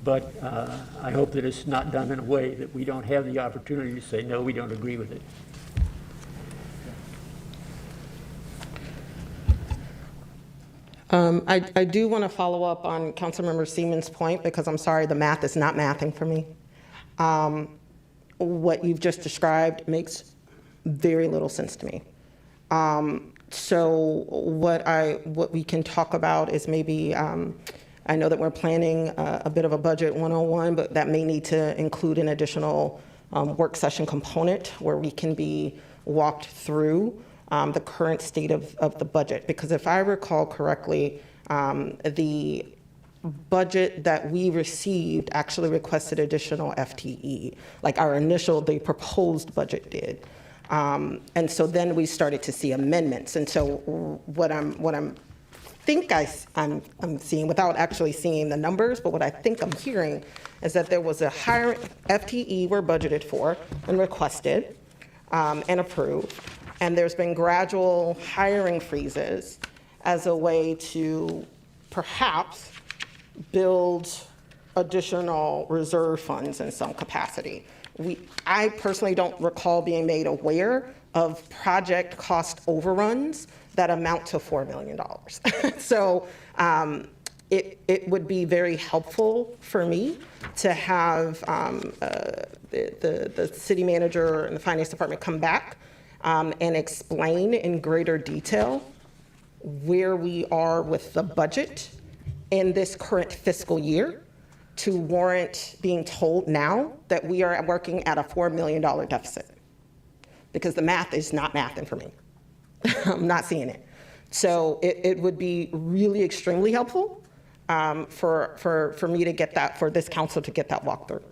But I hope that it's not done in a way that we don't have the opportunity to say, no, we don't agree with it. I do want to follow up on Councilmember Seaman's point, because I'm sorry, the math is not mathing for me. What you've just described makes very little sense to me. So what we can talk about is maybe, I know that we're planning a bit of a budget 101, but that may need to include an additional work session component where we can be walked through the current state of the budget. Because if I recall correctly, the budget that we received actually requested additional FTE, like the proposed budget did. And so then we started to see amendments. And so what I'm seeing, without actually seeing the numbers, but what I think I'm hearing is that there was a higher FTE we're budgeted for and requested and approved. And there's been gradual hiring freezes as a way to perhaps build additional reserve funds in some capacity. I personally don't recall being made aware of project cost overruns that amount to $4 million. So it would be very helpful for me to have the city manager and the finance department come back and explain in greater detail where we are with the budget in this current fiscal year to warrant being told now that we are working at a $4 million deficit. Because the math is not mathing for me. I'm not seeing it. So it would be really extremely helpful for me to get that, for this council to get that walkthrough.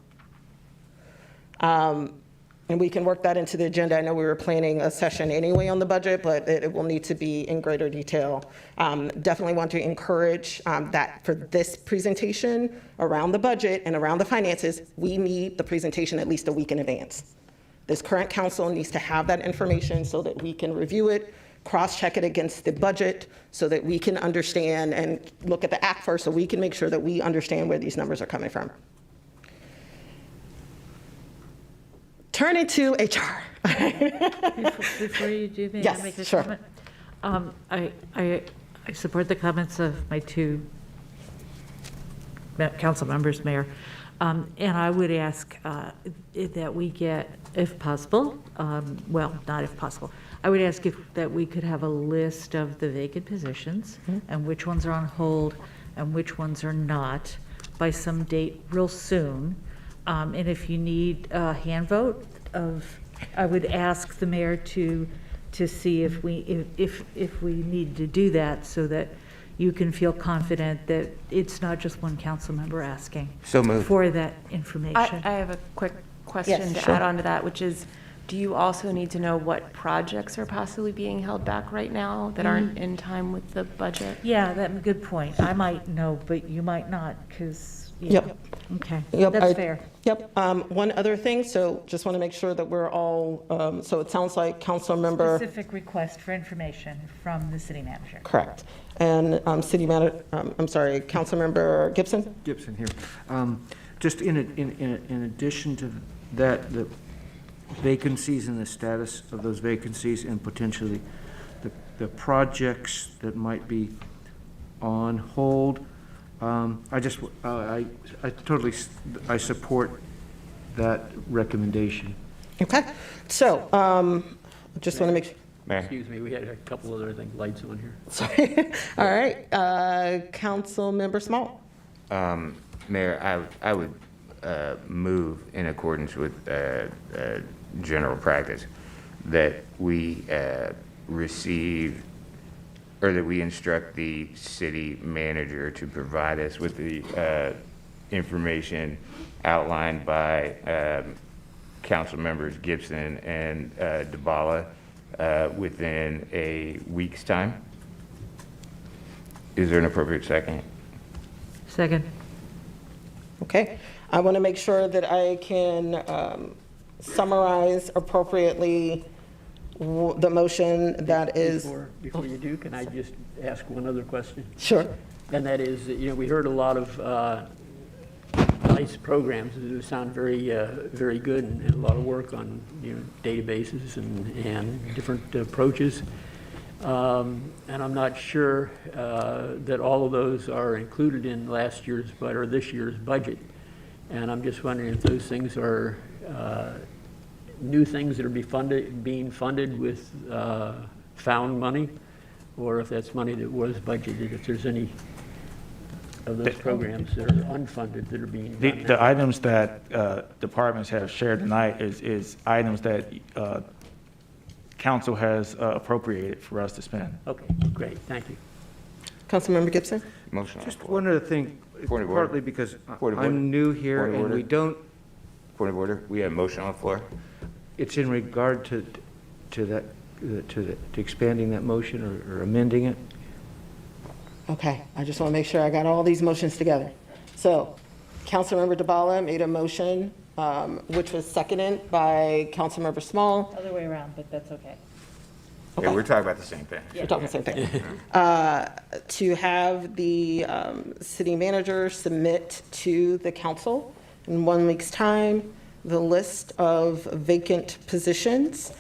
And we can work that into the agenda. I know we were planning a session anyway on the budget, but it will need to be in greater detail. Definitely want to encourage that for this presentation around the budget and around the finances, we need the presentation at least a week in advance. This current council needs to have that information so that we can review it, cross-check it against the budget so that we can understand and look at the act first so we can make sure that we understand where these numbers are coming from. Turning to HR. Before you do, may I Yes, make a sure. comment? I support the comments of my two council members, Mayor. And I would ask that we get, if possible, well, not if possible, I would ask that we could have a list of the vacant positions and which ones are on hold and which ones are not by some date real soon. And if you need a hand vote I would ask the mayor to see if we need to do that so that you can feel confident that it's not just one council member asking So moved. for that information. I have a quick question Yes, to sure. add on to that, which is, do you also need to know what projects are possibly being held back right now that aren't in time with the budget? Yeah, that's a good point. I might know, but you might not, because, Yep. Okay, Yep, that's fair. Yep. One other thing, so just want to make sure that we're all, so it sounds like council member. Specific request for information from the city manager. Correct. And city manager, I'm sorry, council member Gibson? Gibson here. Just in addition to that, the vacancies and the status of those vacancies and potentially the projects that might be on hold, I totally support that recommendation. Okay. So, just want to make sure. Mayor. Excuse me, we had a couple other things, lights on here. Sorry. All right. Council member Small. Mayor, I would move in accordance with general practice that we receive, or that we instruct the city manager to provide us with the information outlined by council members Gibson and DeBala within a week's time. Is there an appropriate second? Second. Okay. I want to make sure that I can summarize appropriately the motion that is. Before you do, can I just ask one other question? Sure. And that is, we heard a lot of nice programs that sound very, very good, and a lot of work on, databases and different approaches. And I'm not sure that all of those are included in last year's or this year's budget. And I'm just wondering if those things are new things that are being funded with found money, or if that's money that was budgeted, if there's any of those programs that are unfunded that are being done now. The items that departments have shared tonight is items that council has appropriated for us to spend. Okay, great, thank you. Councilmember Gibson? Motion on the Just floor. one other thing, Point of order. partly because Point of order. I'm new here Point of and order. we don't, Point of order. We have a motion on the floor. it's in regard to that, to expanding that motion or amending it. Okay. I just want to make sure I got all these motions together. So, Councilmember DeBala made a motion, which was seconded by Councilmember Small. Other way around, but that's okay. Yeah, we're talking about the same thing. We're talking the same thing. To have the city manager submit to the council in 1 week's time the list of vacant positions,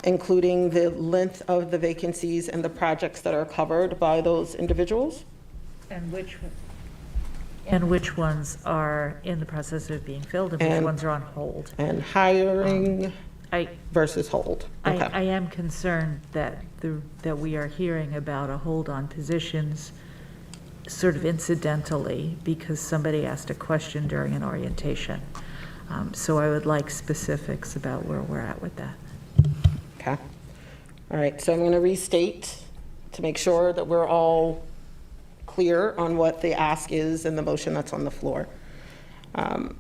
including the length of the vacancies and the projects that are covered by those individuals. And which ones are in the process of being filled and which And- ones are on hold. And hiring I versus hold. Okay. I am concerned that that we are hearing about a hold on positions sort of incidentally because somebody asked a question during an orientation. So I would like specifics about where we're at with that. Okay. All right, so I'm going to restate to make sure that we're all clear on what the ask is in the motion that's on the floor.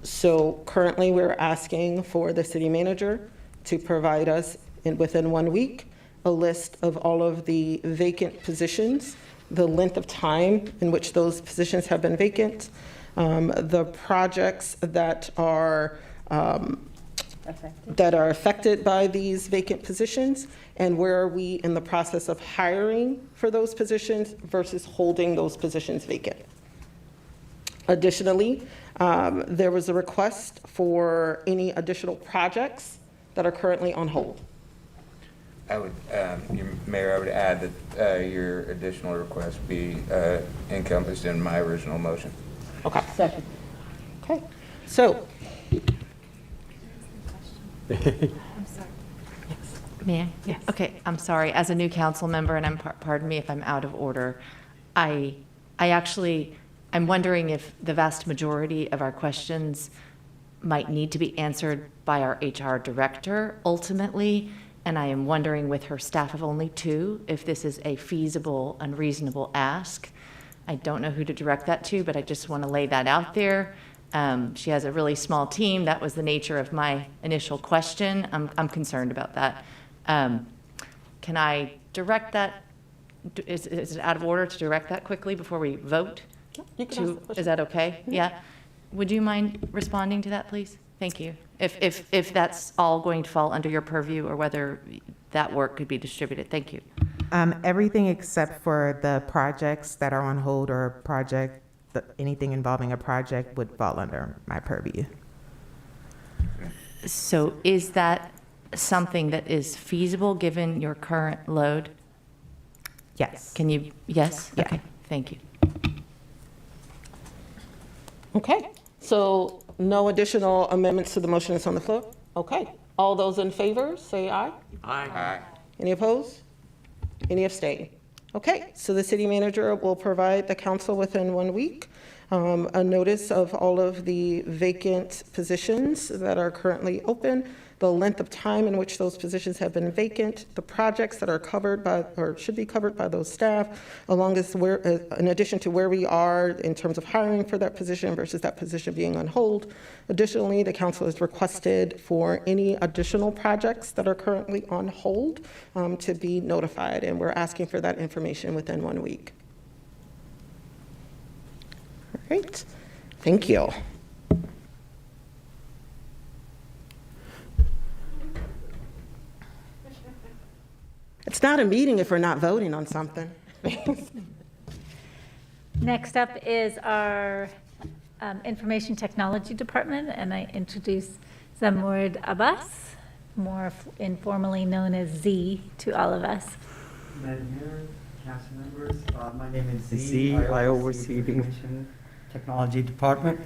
So currently, we're asking for the city manager to provide us, within 1 week, a list of all of the vacant positions, the length of time in which those positions have been vacant, the projects that are affected by these vacant positions, and where are we in the process of hiring for those positions versus holding those positions vacant. Additionally, there was a request for any additional projects that are currently on hold. I would, Mayor, I would add that your additional request be encompassed in my original motion. Okay. Second. Okay. So. May I? Yes. Okay, I'm sorry. As a new council member, and pardon me if I'm out of order, I'm wondering if the vast majority of our questions might need to be answered by our HR director ultimately, and I am wondering with her staff of only 2, if this is a feasible and reasonable ask. I don't know who to direct that to, but I just want to lay that out there. She has a really small team. That was the nature of my initial question. I'm concerned about that. Can I direct that? Is it out of order to direct that quickly before we vote? You can ask the question. Is that okay? Yeah. Would you mind responding to that, please? Thank you. If that's all going to fall under your purview or whether that work could be distributed. Thank you. Everything except for the projects that are on hold or anything involving a project would fall under my purview. So is that something that is feasible given your current load? Yes. Can you, yes? Yeah. Okay, thank you. Okay. So no additional amendments to the motion that's on the floor? Okay. All those in favor, say aye. Aye. Any opposed? Any abstain? Okay, so the city manager will provide the council within 1 week a notice of all of the vacant positions that are currently open, the length of time in which those positions have been vacant, the projects that are covered by or should be covered by those staff, along as where, in addition to where we are in terms of hiring for that position versus that position being on hold. Additionally, the council has requested for any additional projects that are currently on hold to be notified, and we're asking for that information within 1 week. All right, thank you. It's not a meeting if we're not voting on something. Next up is our Information Technology Department, and I introduce Zamord Abbas, more informally known as Z to all of us. Madam Mayor, council members, my name is Z. I oversee the Information Technology Department.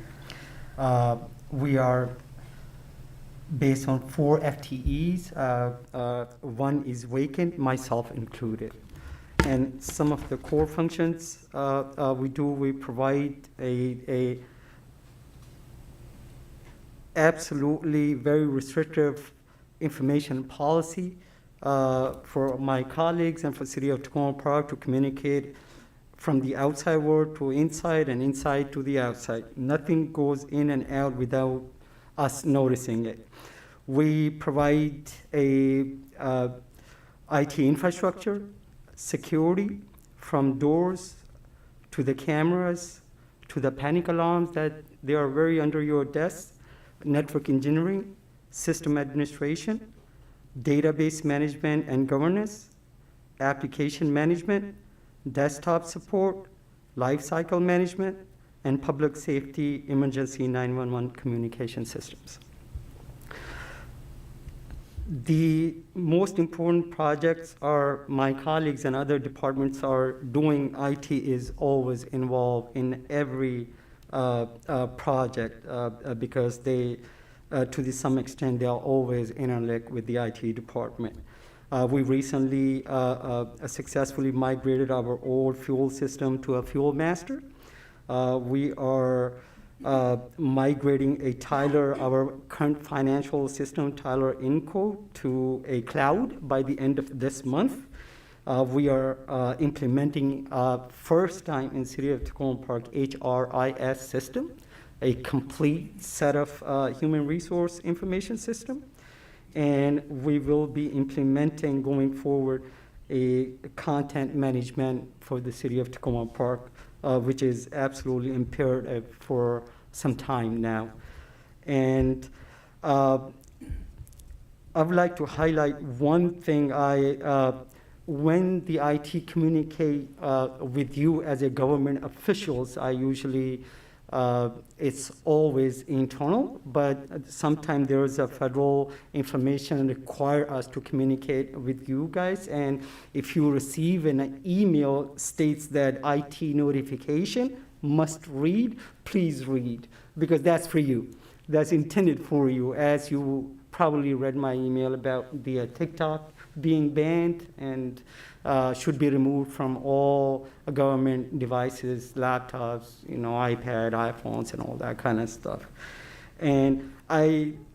We are based on 4 FTEs. One is vacant, myself included. And some of the core functions we provide a absolutely very restrictive information policy for my colleagues and for City of Tacoma Park to communicate from the outside world to inside and inside to the outside. Nothing goes in and out without us noticing it. We provide a IT infrastructure, security, from doors to the cameras to the panic alarms that they are very under your desk, network engineering, system administration, database management and governance, application management, desktop support, lifecycle management, and public safety emergency 911 communication systems. The most important projects are my colleagues and other departments are doing. IT is always involved in every project because they, to some extent, they are always interlinked with the IT department. We recently successfully migrated our old fuel system to a Fuel Master. We are migrating our current financial system, Tyler Inco, to a cloud by the end of this month. We are implementing first time in City of Tacoma Park HRIS system a complete set of human resource information system. And we will be implementing going forward a content management for the city of Tacoma Park, which is absolutely imperative for some time now. And I would like to highlight one thing. When the IT communicate with you as a government officials, I usually, it's always internal, but sometimes there is a federal information require us to communicate with you guys. And if you receive an email states that IT notification must read, please read, because that's for you. That's intended for you, as you probably read my email about the TikTok being banned and should be removed from all government devices, laptops, iPad, iPhones, and all that kind of stuff. And I'm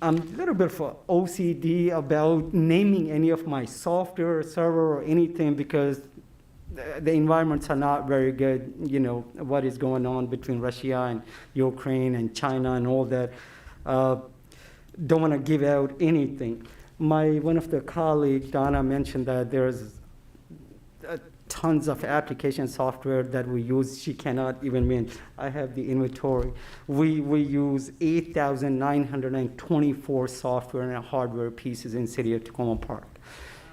a little bit of OCD about naming any of my software, server, or anything, because the environments are not very good. What is going on between Russia and Ukraine and China and all that. Don't want to give out anything. One of the colleagues, Donna, mentioned that there's tons of application software that we use. She cannot even mention. I have the inventory. We use 8,924 software and hardware pieces in city of Tacoma Park.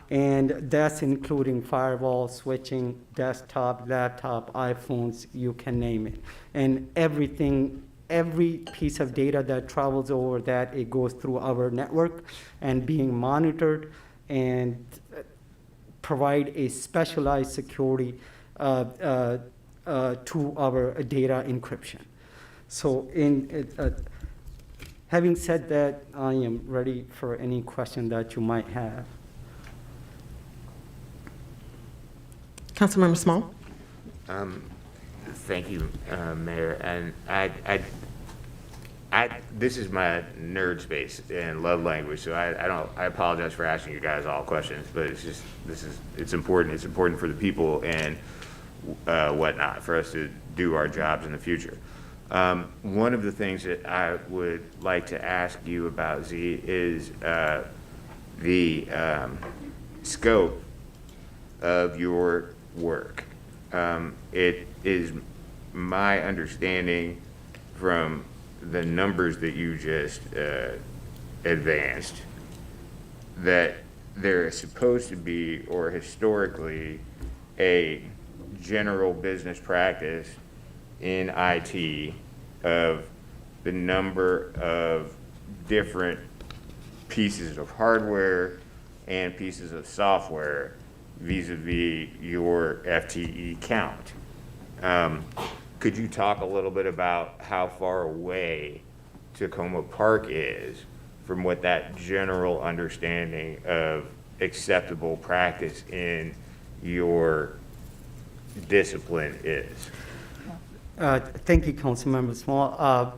And that's including firewall, switching, desktop, laptop, iPhones, you can name it. And everything, every piece of data that travels over that, it goes through our network and being monitored and provide a specialized security to our data encryption. So having said that, I am ready for any question that you might have. Councilmember Small? Thank you, Mayor. And this is my nerd space and love language, so I apologize for asking you guys all questions, but it's important. It's important for the people and whatnot for us to do our jobs in the future. One of the things that I would like to ask you about, Z, is the scope of your work. It is my understanding from the numbers that you just advanced that there is supposed to be, or historically, a general business practice in IT of the number of different pieces of hardware and pieces of software vis-a-vis your FTE count. Could you talk a little bit about how far away Tacoma Park is from what that general understanding of acceptable practice in your discipline is? Thank you, Councilmember Small.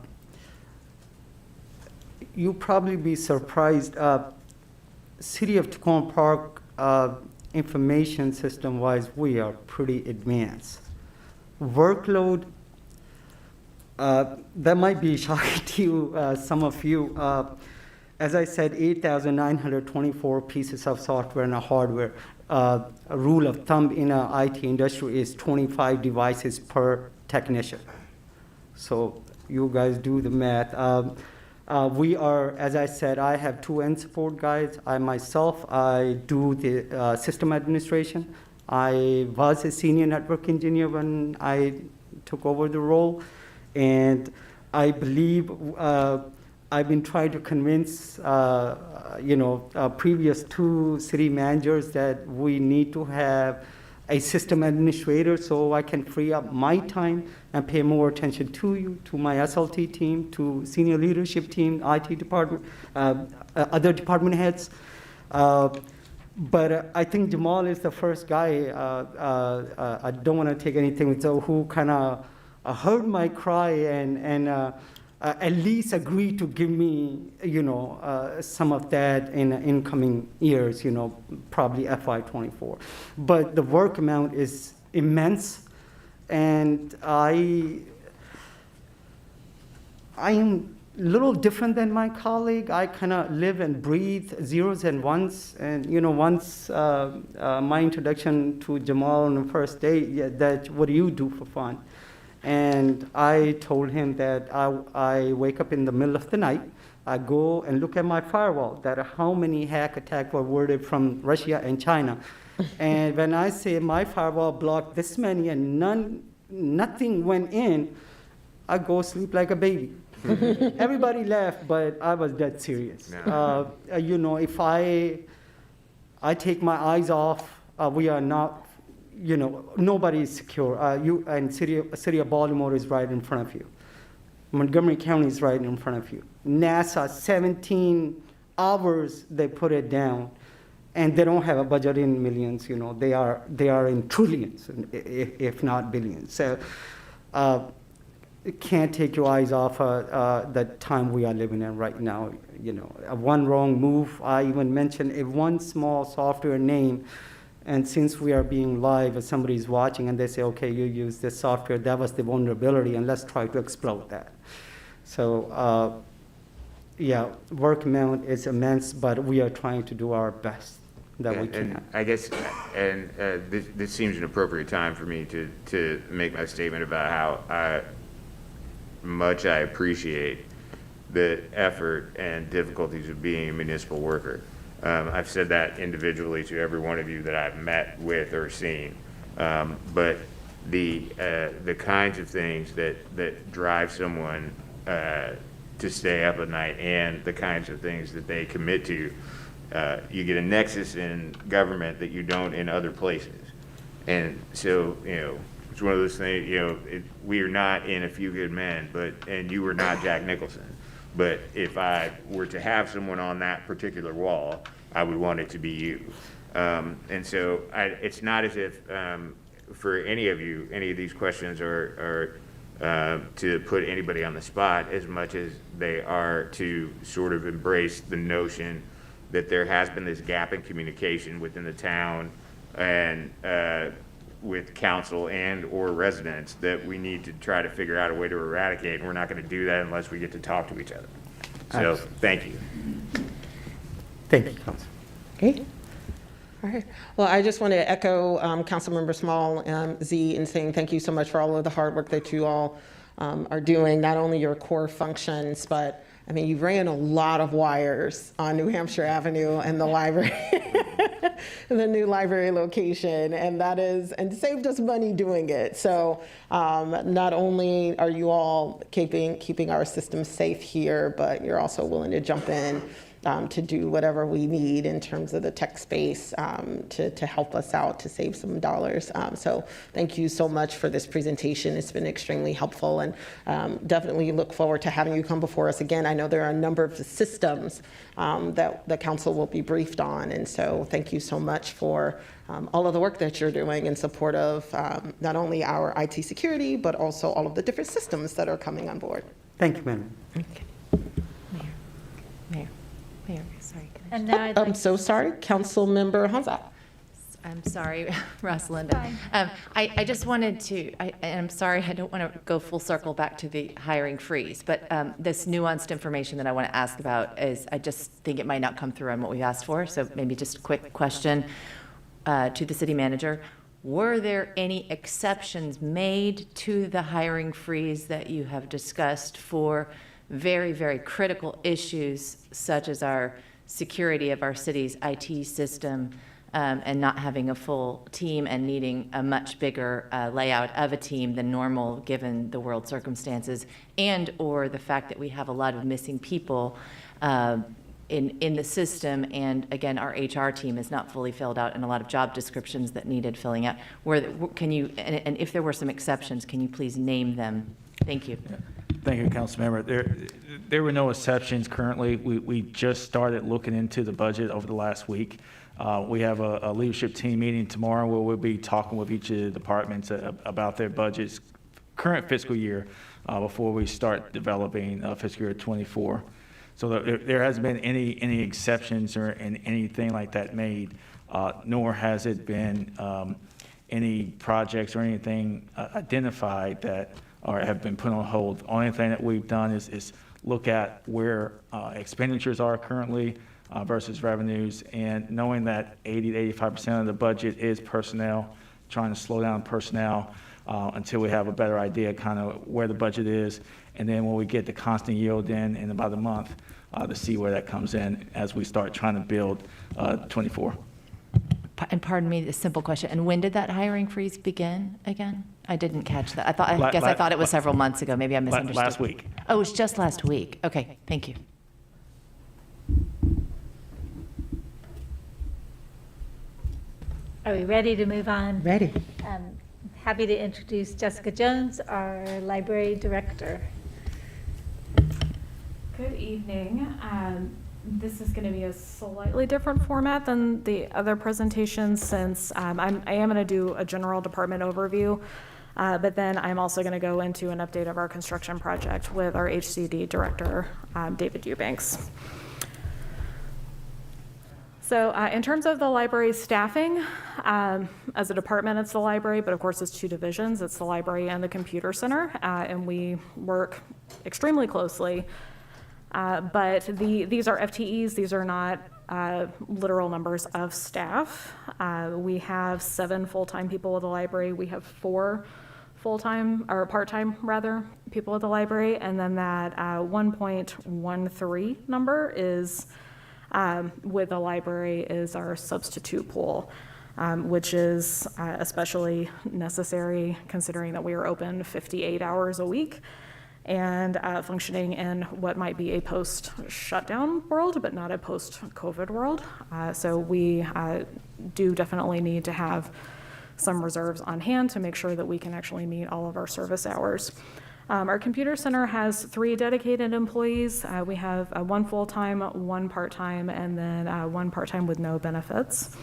You'll probably be surprised. City of Tacoma Park information system-wise, we are pretty advanced. Workload, that might be shocking to you, some of you. As I said, 8,924 pieces of software and hardware. A rule of thumb in the IT industry is 25 devices per technician. So you guys do the math. We are, as I said, I have 2 end support guys. I do the system administration. I was a senior network engineer when I took over the role. And I believe I've been trying to convince, previous 2 city managers that we need to have a system administrator so I can free up my time and pay more attention to you, to my SLT team, to senior leadership team, IT department, other department heads. But I think Jamal is the first guy, I don't want to take anything with, who kind of heard my cry and at least agreed to give me, some of that in incoming years, probably FY24. But the work amount is immense, and I am a little different than my colleague. I kind of live and breathe zeros and ones. And, once my introduction to Jamal on the first day, that what do you do for fun? And I told him that I wake up in the middle of the night. I go and look at my firewall, that how many hack attacks were worded from Russia and China. And when I say my firewall blocked this many and nothing went in, I go sleep like a baby. Everybody laughed, but I was dead serious. No. If I take my eyes off, we are not, nobody is secure. City of Baltimore is right in front of you. Montgomery County is right in front of you. NASA, 17 hours they put it down, and they don't have a budget in millions. They are in trillions, if not billions. So you can't take your eyes off the time we are living in right now. One wrong move. I even mentioned one small software name, and since we are being live, if somebody's watching and they say, okay, you use this software, that was the vulnerability, and let's try to exploit that. So, work amount is immense, but we are trying to do our best that we can. And I guess, this seems an appropriate time for me to make my statement about how much I appreciate the effort and difficulties of being a municipal worker. I've said that individually to every one of you that I've met with or seen. But the kinds of things that drive someone to stay up at night and the kinds of things that they commit to, you get a nexus in government that you don't in other places. And so, it's one of those things, we are not in A Few Good Men, and you were not Jack Nicholson. But if I were to have someone on that particular wall, I would want it to be you. And so it's not as if for any of you, any of these questions are to put anybody on the spot as much as they are to sort of embrace the notion that there has been this gap in communication within the town and with council and or residents that we need to try to figure out a way to eradicate, and we're not going to do that unless we get to talk to each other. So, Absolutely. thank you. Thank you, Council. Okay. All right. Well, I just want to echo Councilmember Small, Z, in saying thank you so much for all of the hard work that you all are doing, not only your core functions, but you ran a lot of wires on New Hampshire Avenue and the library, the new library location, and saved us money doing it. So not only are you all keeping our system safe here, but you're also willing to jump in to do whatever we need in terms of the tech space to help us out to save some dollars. So thank you so much for this presentation. It's been extremely helpful, and definitely look forward to having you come before us again. I know there are a number of the systems that the council will be briefed on, and so thank you so much for all of the work that you're doing in support of not only our IT security, but also all of the different systems that are coming on board. Thank you, Madam. Mayor, sorry. And now I'd like I'm so sorry, Councilmember Hanzak. I'm sorry, Rosalinda. I just wanted to, and I'm sorry, I don't want to go full circle back to the hiring freeze, but this nuanced information that I want to ask about is, I just think it might not come through on what we asked for, so maybe just a quick question to the city manager. Were there any exceptions made to the hiring freeze that you have discussed for very, very critical issues such as our security of our city's IT system and not having a full team and needing a much bigger layout of a team than normal given the world circumstances, and or the fact that we have a lot of missing people in the system, and again, our HR team is not fully filled out and a lot of job descriptions that needed filling out. Can you, and if there were some exceptions, can you please name them? Thank you. Thank you, Councilmember. There were no exceptions currently. We just started looking into the budget over the last week. We have a leadership team meeting tomorrow where we'll be talking with each of the departments about their budgets, current fiscal year, before we start developing fiscal year 24. So there hasn't been any exceptions or anything like that made, nor has it been any projects or anything identified that or have been put on hold. The only thing that we've done is look at where expenditures are currently versus revenues, and knowing that 80 to 85% of the budget is personnel, trying to slow down personnel until we have a better idea kind of where the budget is. And then when we get the constant yield in about a month, to see where that comes in as we start trying to build 24. And pardon me, a simple question. And when did that hiring freeze begin again? I didn't catch that. I thought it was several months ago. Maybe I misunderstood. Last week. Oh, it was just last week. Okay, thank you. Are we ready to move on? Ready. Happy to introduce Jessica Jones, our library director. Good evening. This is going to be a slightly different format than the other presentations, since I am going to do a general department overview, but then I'm also going to go into an update of our construction project with our HCD director, David Eubanks. So in terms of the library staffing, as a department, it's the library, but of course it's two divisions. It's the library and the computer center, and we work extremely closely. But these are FTEs. These are not literal numbers of staff. We have 7 full-time people at the library. We have 4 full-time, or part-time rather, people at the library. And then that 1.13 number is, with the library, is our substitute pool, which is especially necessary considering that we are open 58 hours a week and functioning in what might be a post-shutdown world, but not a post-COVID world. So we do definitely need to have some reserves on hand to make sure that we can actually meet all of our service hours. Our computer center has 3 dedicated employees. We have 1 full-time, 1 part-time, and then 1 part-time with no benefits.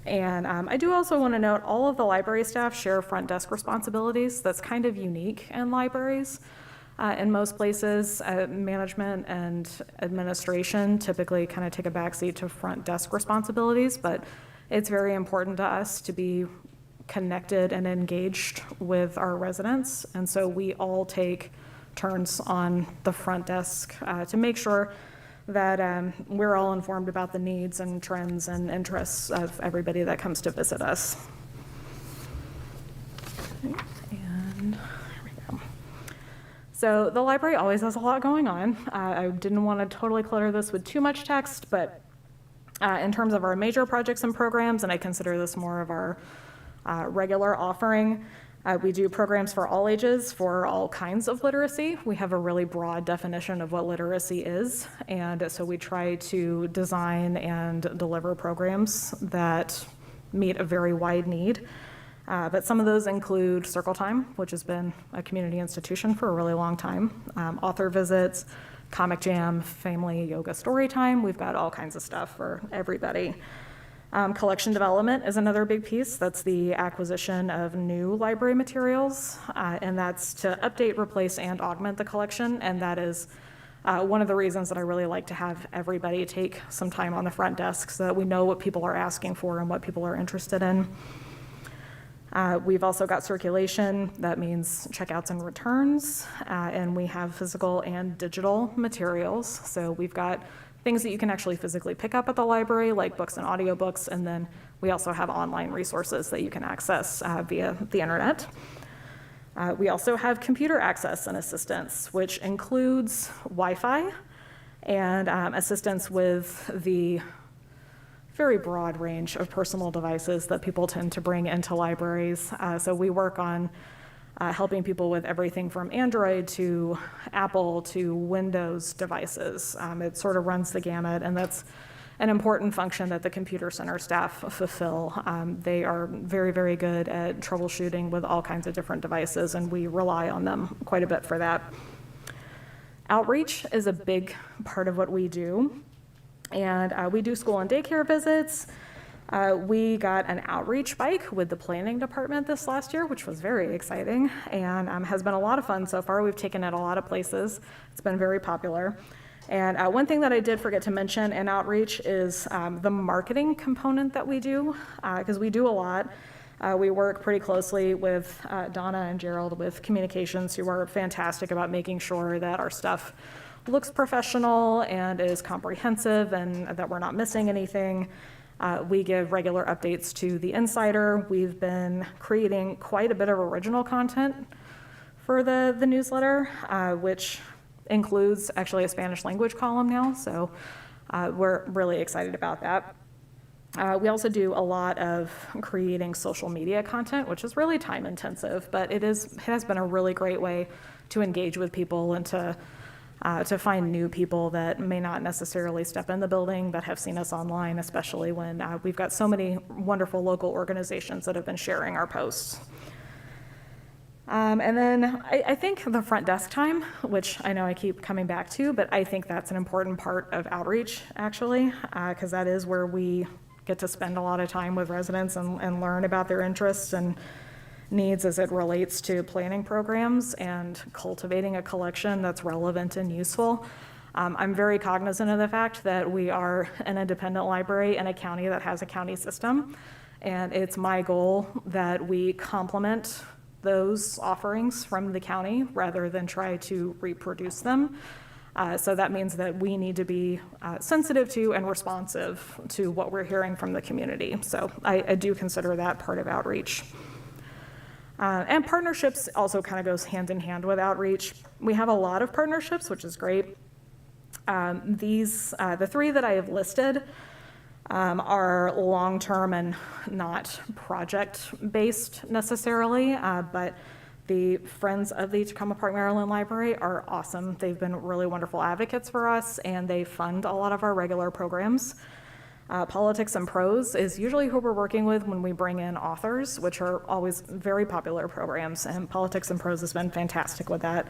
And I do also want to note all of the library staff share front desk responsibilities. That's kind of unique in libraries. In most places, management and administration typically kind of take a backseat to front desk responsibilities, but it's very important to us to be connected and engaged with our residents. And so we all take turns on the front desk to make sure that we're all informed about the needs and trends and interests of everybody that comes to visit us. And here we go. So the library always has a lot going on. I didn't want to totally clutter this with too much text, but in terms of our major projects and programs, and I consider this more of our regular offering, we do programs for all ages for all kinds of literacy. We have a really broad definition of what literacy is, and so we try to design and deliver programs that meet a very wide need. But some of those include Circle Time, which has been a community institution for a really long time, author visits, Comic Jam, family yoga story time. We've got all kinds of stuff for everybody. Collection development is another big piece. That's the acquisition of new library materials, and that's to update, replace, and augment the collection. And that is one of the reasons that I really like to have everybody take some time on the front desk so that we know what people are asking for and what people are interested in. We've also got circulation. That means checkouts and returns, and we have physical and digital materials. So we've got things that you can actually physically pick up at the library, like books and audiobooks, and then we also have online resources that you can access via the internet. We also have computer access and assistance, which includes Wi-Fi and assistance with the very broad range of personal devices that people tend to bring into libraries. So we work on helping people with everything from Android to Apple to Windows devices. It sort of runs the gamut, and that's an important function that the computer center staff fulfill. They are very, very good at troubleshooting with all kinds of different devices, and we rely on them quite a bit for that. Outreach is a big part of what we do, and we do school and daycare visits. We got an outreach bike with the planning department this last year, which was very exciting and has been a lot of fun so far. We've taken it a lot of places. It's been very popular. And one thing that I did forget to mention in outreach is the marketing component that we do, because we do a lot. We work pretty closely with Donna and Gerald with communications, who are fantastic about making sure that our stuff looks professional and is comprehensive and that we're not missing anything. We give regular updates to the Insider. We've been creating quite a bit of original content for the newsletter, which includes actually a Spanish language column now, so we're really excited about that. We also do a lot of creating social media content, which is really time intensive, but it has been a really great way to engage with people and to find new people that may not necessarily step in the building but have seen us online, especially when we've got so many wonderful local organizations that have been sharing our posts. And then I think the front desk time, which I know I keep coming back to, but I think that's an important part of outreach, actually, because that is where we get to spend a lot of time with residents and learn about their interests and needs as it relates to planning programs and cultivating a collection that's relevant and useful. I'm very cognizant of the fact that we are an independent library in a county that has a county system, and it's my goal that we complement those offerings from the county rather than try to reproduce them. So that means that we need to be sensitive to and responsive to what we're hearing from the community. So I do consider that part of outreach. And partnerships also kind of goes hand in hand with outreach. We have a lot of partnerships, which is great. The three that I have listed are long-term and not project-based necessarily, but the Friends of the Tacoma Park, Maryland Library are awesome. They've been really wonderful advocates for us, and they fund a lot of our regular programs. Politics and Prose is usually who we're working with when we bring in authors, which are always very popular programs, and Politics and Prose has been fantastic with that.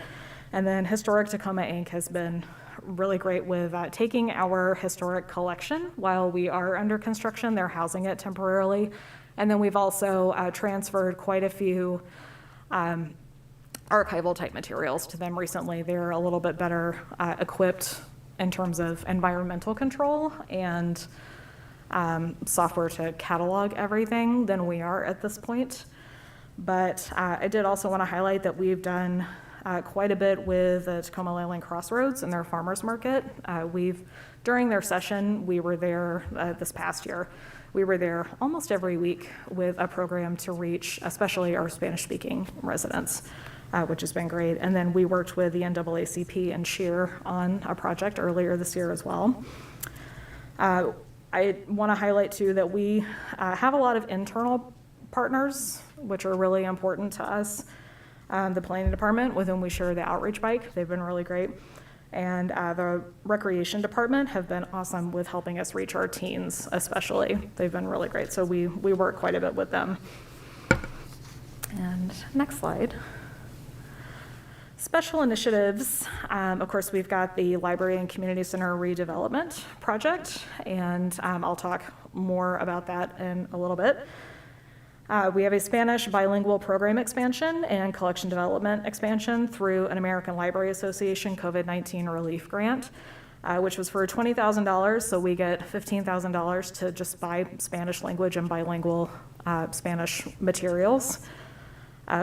And then Historic Tacoma Inc. has been really great with taking our historic collection while we are under construction. They're housing it temporarily. And then we've also transferred quite a few archival type materials to them recently. They're a little bit better equipped in terms of environmental control and software to catalog everything than we are at this point. But I did also want to highlight that we've done quite a bit with the Tacoma Leyland Crossroads and their farmers market. During their session, we were there this past year. We were there almost every week with a program to reach, especially our Spanish-speaking residents, which has been great. And then we worked with the NAACP and SHEAR on a project earlier this year as well. I want to highlight too that we have a lot of internal partners, which are really important to us. The planning department, with whom we share the outreach bike, they've been really great. And the recreation department have been awesome with helping us reach our teens, especially. They've been really great, so we work quite a bit with them. And next slide. Special initiatives. Of course, we've got the Library and Community Center redevelopment project, and I'll talk more about that in a little bit. We have a Spanish bilingual program expansion and collection development expansion through an American Library Association COVID-19 relief grant, which was for $20,000. So we get $15,000 to just buy Spanish language and bilingual Spanish materials,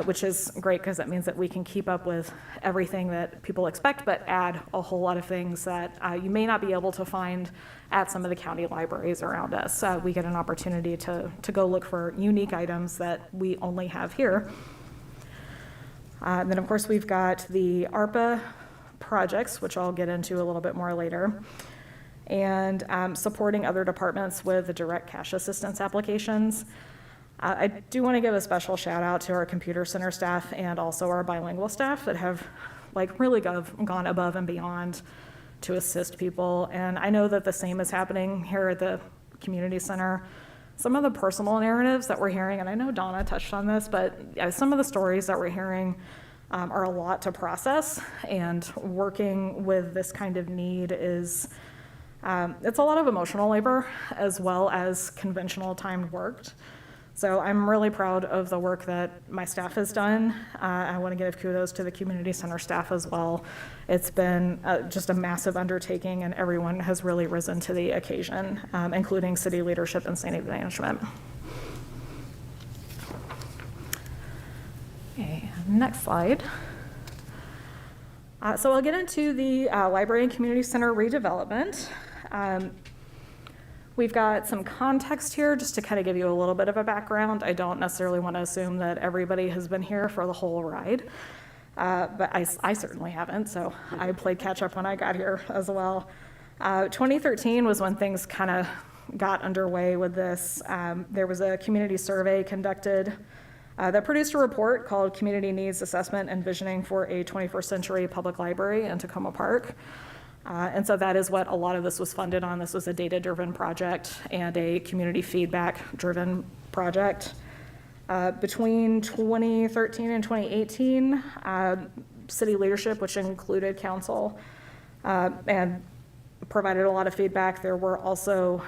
which is great because that means that we can keep up with everything that people expect, but add a whole lot of things that you may not be able to find at some of the county libraries around us. We get an opportunity to go look for unique items that we only have here. And then, of course, we've got the ARPA projects, which I'll get into a little bit more later, and supporting other departments with the direct cash assistance applications. I do want to give a special shout out to our computer center staff and also our bilingual staff that have really gone above and beyond to assist people. And I know that the same is happening here at the community center. Some of the personal narratives that we're hearing, and I know Donna touched on this, but some of the stories that we're hearing are a lot to process, and working with this kind of need is, it's a lot of emotional labor as well as conventional timed work. So I'm really proud of the work that my staff has done. I want to give kudos to the community center staff as well. It's been just a massive undertaking, and everyone has really risen to the occasion, including city leadership and city management. Next slide. So I'll get into the library and community center redevelopment. We've got some context here just to kind of give you a little bit of a background. I don't necessarily want to assume that everybody has been here for the whole ride, but I certainly haven't, so I played catch up when I got here as well. 2013 was when things kind of got underway with this. There was a community survey conducted that produced a report called Community Needs Assessment and Visioning for a 21st Century Public Library in Tacoma Park. And so that is what a lot of this was funded on. This was a data-driven project and a community feedback-driven project. Between 2013 and 2018, city leadership, which included council, and provided a lot of feedback. There were also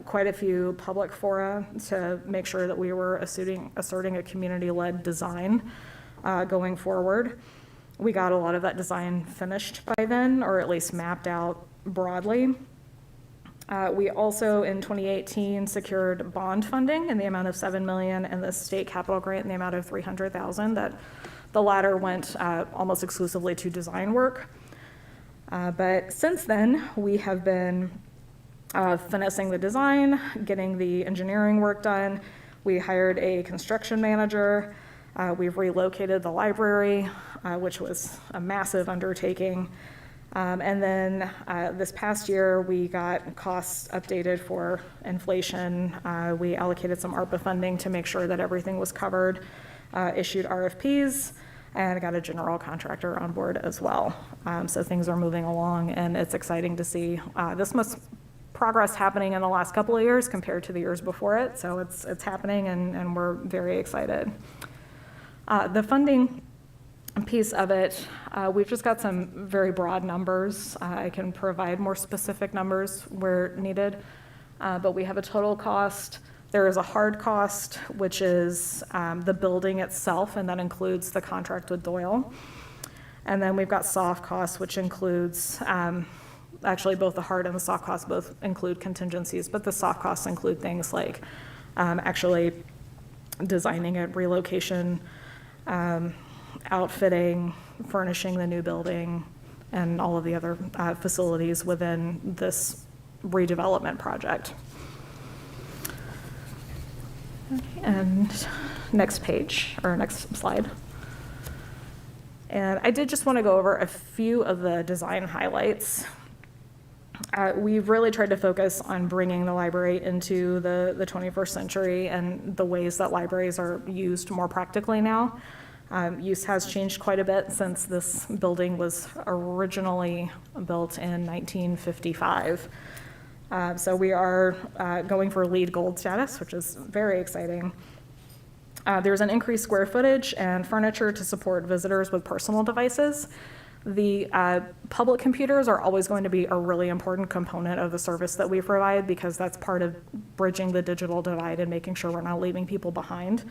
quite a few public fora to make sure that we were asserting a community-led design going forward. We got a lot of that design finished by then, or at least mapped out broadly. We also, in 2018, secured bond funding in the amount of $7 million and the state capital grant in the amount of $300,000. That the latter went almost exclusively to design work. But since then, we have been finessing the design, getting the engineering work done. We hired a construction manager. We've relocated the library, which was a massive undertaking. And then this past year, we got costs updated for inflation. We allocated some ARPA funding to make sure that everything was covered, issued RFPs, and got a general contractor on board as well. So things are moving along, and it's exciting to see this much progress happening in the last couple of years compared to the years before it. So it's happening, and we're very excited. The funding piece of it, we've just got some very broad numbers. I can provide more specific numbers where needed, but we have a total cost. There is a hard cost, which is the building itself, and that includes the contract with Doyle. And then we've got soft costs, which includes, actually both the hard and the soft costs both include contingencies, but the soft costs include things like actually designing it, relocation, outfitting, furnishing the new building, and all of the other facilities within this redevelopment project. And next page, or next slide. And I did just want to go over a few of the design highlights. We've really tried to focus on bringing the library into the 21st century and the ways that libraries are used more practically now. Use has changed quite a bit since this building was originally built in 1955. So we are going for LEED Gold status, which is very exciting. There's an increased square footage and furniture to support visitors with personal devices. The public computers are always going to be a really important component of the service that we provide, because that's part of bridging the digital divide and making sure we're not leaving people behind.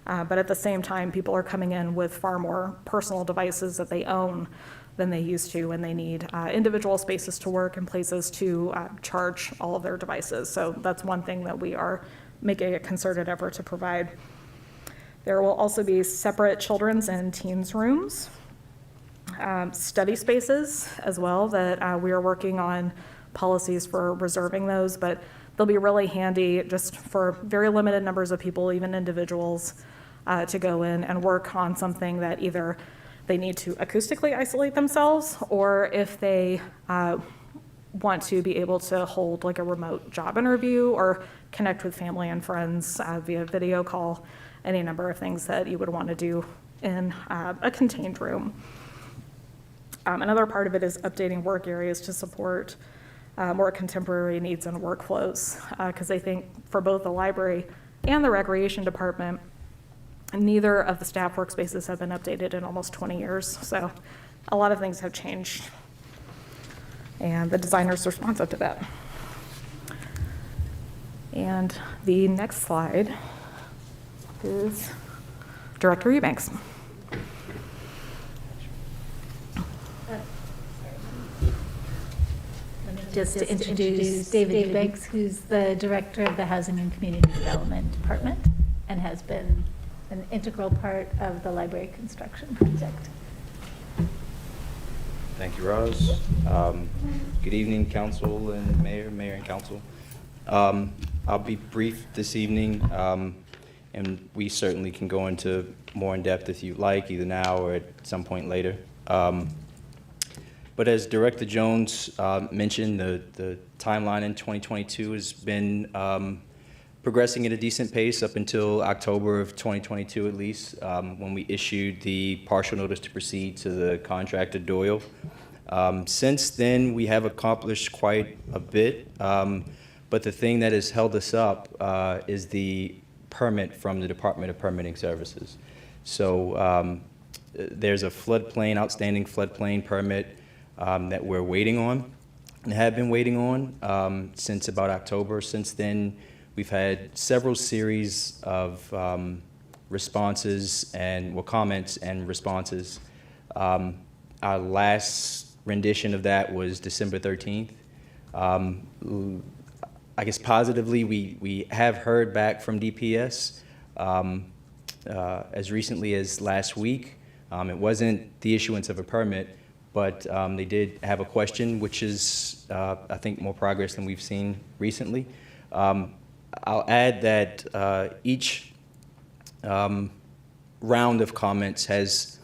But at the same time, people are coming in with far more personal devices that they own than they used to, and they need individual spaces to work and places to charge all of their devices. So that's one thing that we are making a concerted effort to provide. There will also be separate children's and teens rooms, study spaces as well, that we are working on policies for reserving those, but they'll be really handy just for very limited numbers of people, even individuals, to go in and work on something that either they need to acoustically isolate themselves, or if they want to be able to hold like a remote job interview or connect with family and friends via video call, any number of things that you would want to do in a contained room. Another part of it is updating work areas to support more contemporary needs and workflows, because I think for both the library and the recreation department, neither of the staff workspaces have been updated in almost 20 years. So a lot of things have changed, and the designer's responsive to that. And the next slide is Director Eubanks. Just to introduce David Eubanks, who's the Director of the Housing and Community Development Department and has been an integral part of the library construction project. Thank you, Roz. Good evening, council and mayor and council. I'll be brief this evening, and we certainly can go into more in depth if you'd like, either now or at some point later. But as Director Jones mentioned, the timeline in 2022 has been progressing at a decent pace up until October of 2022 at least, when we issued the partial notice to proceed to the contractor Doyle. Since then, we have accomplished quite a bit, but the thing that has held us up is the permit from the Department of Permitting Services. So there's a outstanding floodplain permit that we're waiting on and have been waiting on since about October. Since then, we've had several series of responses comments and responses. Our last rendition of that was December 13th. I guess positively, we have heard back from DPS as recently as last week. It wasn't the issuance of a permit, but they did have a question, which is, I think, more progress than we've seen recently. I'll add that each round of comments has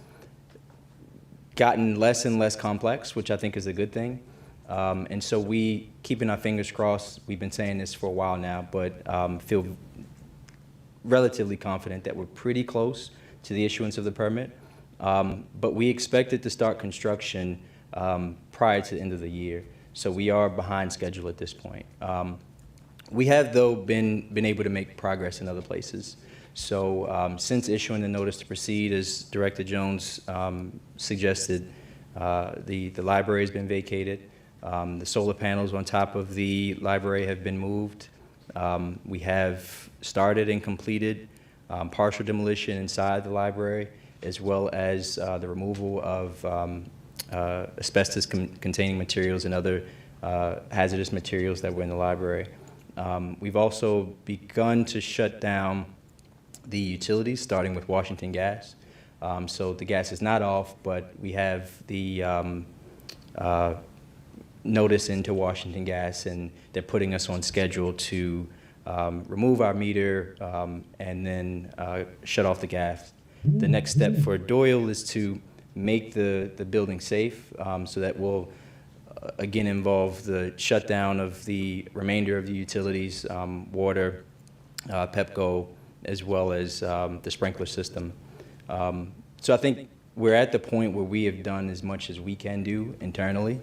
gotten less and less complex, which I think is a good thing. And so we, keeping our fingers crossed, we've been saying this for a while now, but feel relatively confident that we're pretty close to the issuance of the permit. But we expected to start construction prior to the end of the year. So we are behind schedule at this point. We have, though, been able to make progress in other places. So since issuing the notice to proceed, as Director Jones suggested, the library has been vacated. The solar panels on top of the library have been moved. We have started and completed partial demolition inside the library, as well as the removal of asbestos-containing materials and other hazardous materials that were in the library. We've also begun to shut down the utilities, starting with Washington Gas. So the gas is not off, but we have the notice into Washington Gas, and they're putting us on schedule to remove our meter and then shut off the gas. The next step for Doyle is to make the building safe, so that will again involve the shutdown of the remainder of the utilities, water, Pepco, as well as the sprinkler system. So I think we're at the point where we have done as much as we can do internally,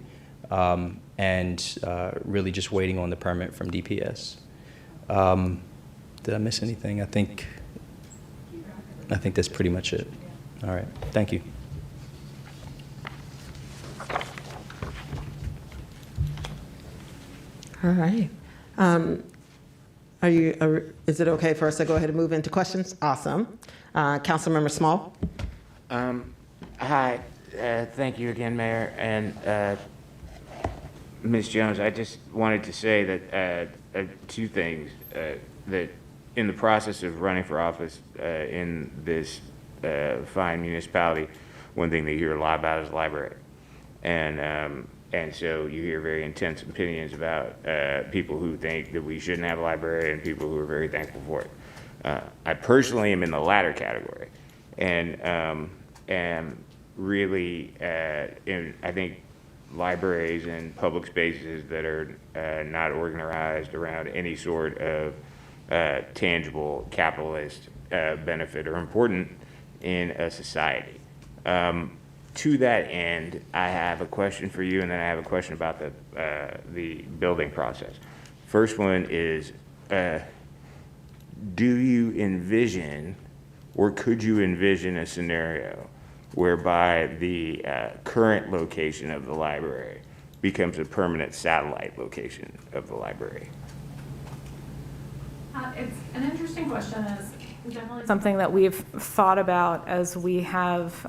and really just waiting on the permit from DPS. Did I miss anything? I think that's pretty much it. All right, thank you. All right. Is it okay for us to go ahead and move into questions? Awesome. Councilmember Small. Hi, thank you again, Mayor. And Ms. Jones, I just wanted to say that two things, that in the process of running for office in this fine municipality, one thing that you hear a lot about is the library. And so you hear very intense opinions about people who think that we shouldn't have a library and people who are very thankful for it. I personally am in the latter category, and am really, I think libraries and public spaces that are not organized around any sort of tangible capitalist benefit are important in a society. To that end, I have a question for you, and then I have a question about the building process. First one is, do you envision, or could you envision a scenario whereby the current location of the library becomes a permanent satellite location of the library? It's an interesting question. It's definitely something that we've thought about as we have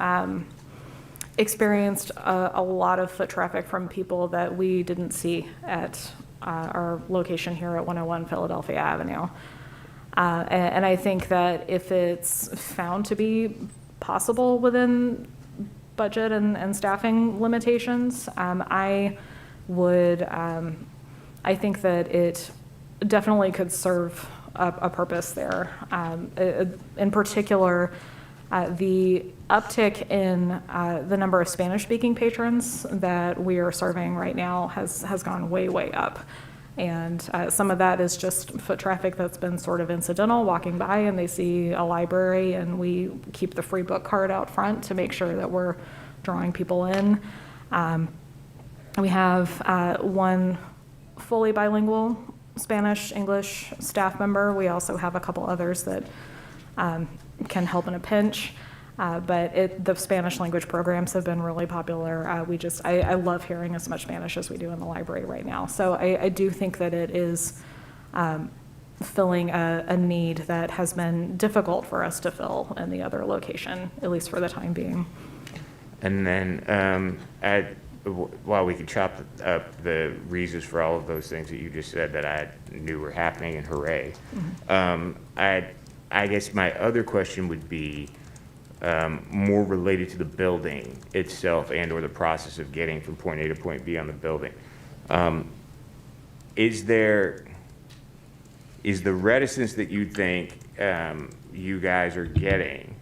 experienced a lot of foot traffic from people that we didn't see at our location here at 101 Philadelphia Avenue. And I think that if it's found to be possible within budget and staffing limitations, I think that it definitely could serve a purpose there. In particular, the uptick in the number of Spanish-speaking patrons that we are serving right now has gone way, way up. And some of that is just foot traffic that's been sort of incidental, walking by and they see a library, and we keep the free book card out front to make sure that we're drawing people in. We have one fully bilingual Spanish-English staff member. We also have a couple others that can help in a pinch. But the Spanish language programs have been really popular. I love hearing as much Spanish as we do in the library right now. So I do think that it is filling a need that has been difficult for us to fill in the other location, at least for the time being. And then while we could chop up the reasons for all of those things that you just said that I knew were happening, and hooray, I guess my other question would be more related to the building itself and or the process of getting from point A to point B on the building. Is the reticence that you think you guys are getting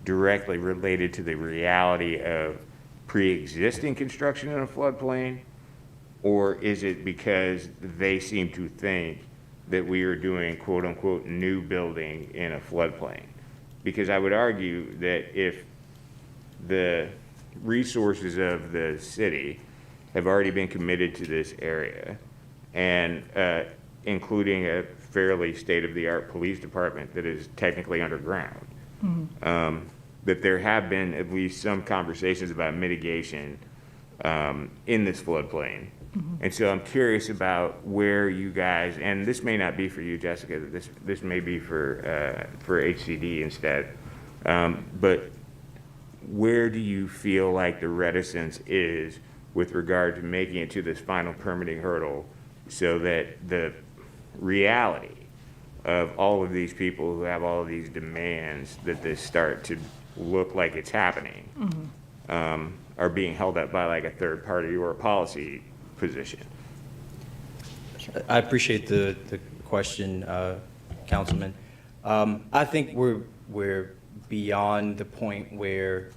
directly related to the reality of pre-existing construction in a floodplain, or is it because they seem to think that we are doing quote-unquote new building in a floodplain? Because I would argue that if the resources of the city have already been committed to this area, and including a fairly state-of-the-art police department that is technically underground, that there have been at least some conversations about mitigation in this floodplain. And so I'm curious about where you guys, and this may not be for you, Jessica, this may be for HCD instead, but where do you feel like the reticence is with regard to making it to this final permitting hurdle so that the reality of all of these people who have all of these demands that this start to look like it's happening are being held up by like a third party or a policy position? I appreciate the question, Councilman. I think we're beyond the point where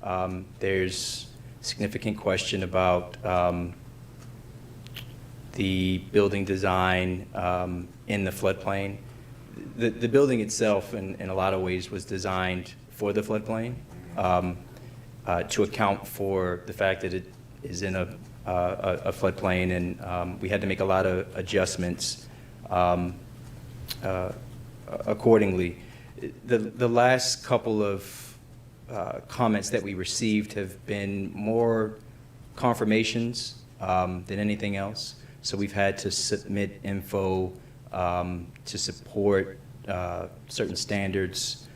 there's significant question about the building design in the floodplain. The building itself, in a lot of ways, was designed for the floodplain to account for the fact that it is in a floodplain, and we had to make a lot of adjustments accordingly. The last couple of comments that we received have been more confirmations than anything else. So we've had to submit info to support certain standards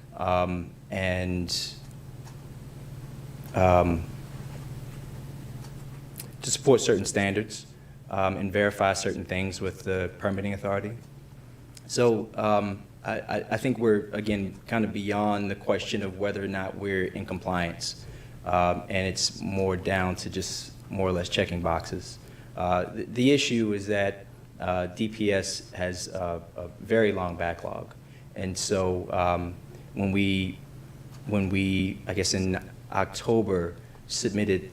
to support certain standards and verify certain things with the permitting authority. So I think we're, again, kind of beyond the question of whether or not we're in compliance. And it's more down to just more or less checking boxes. The issue is that DPS has a very long backlog. And so when we, I guess in October, submitted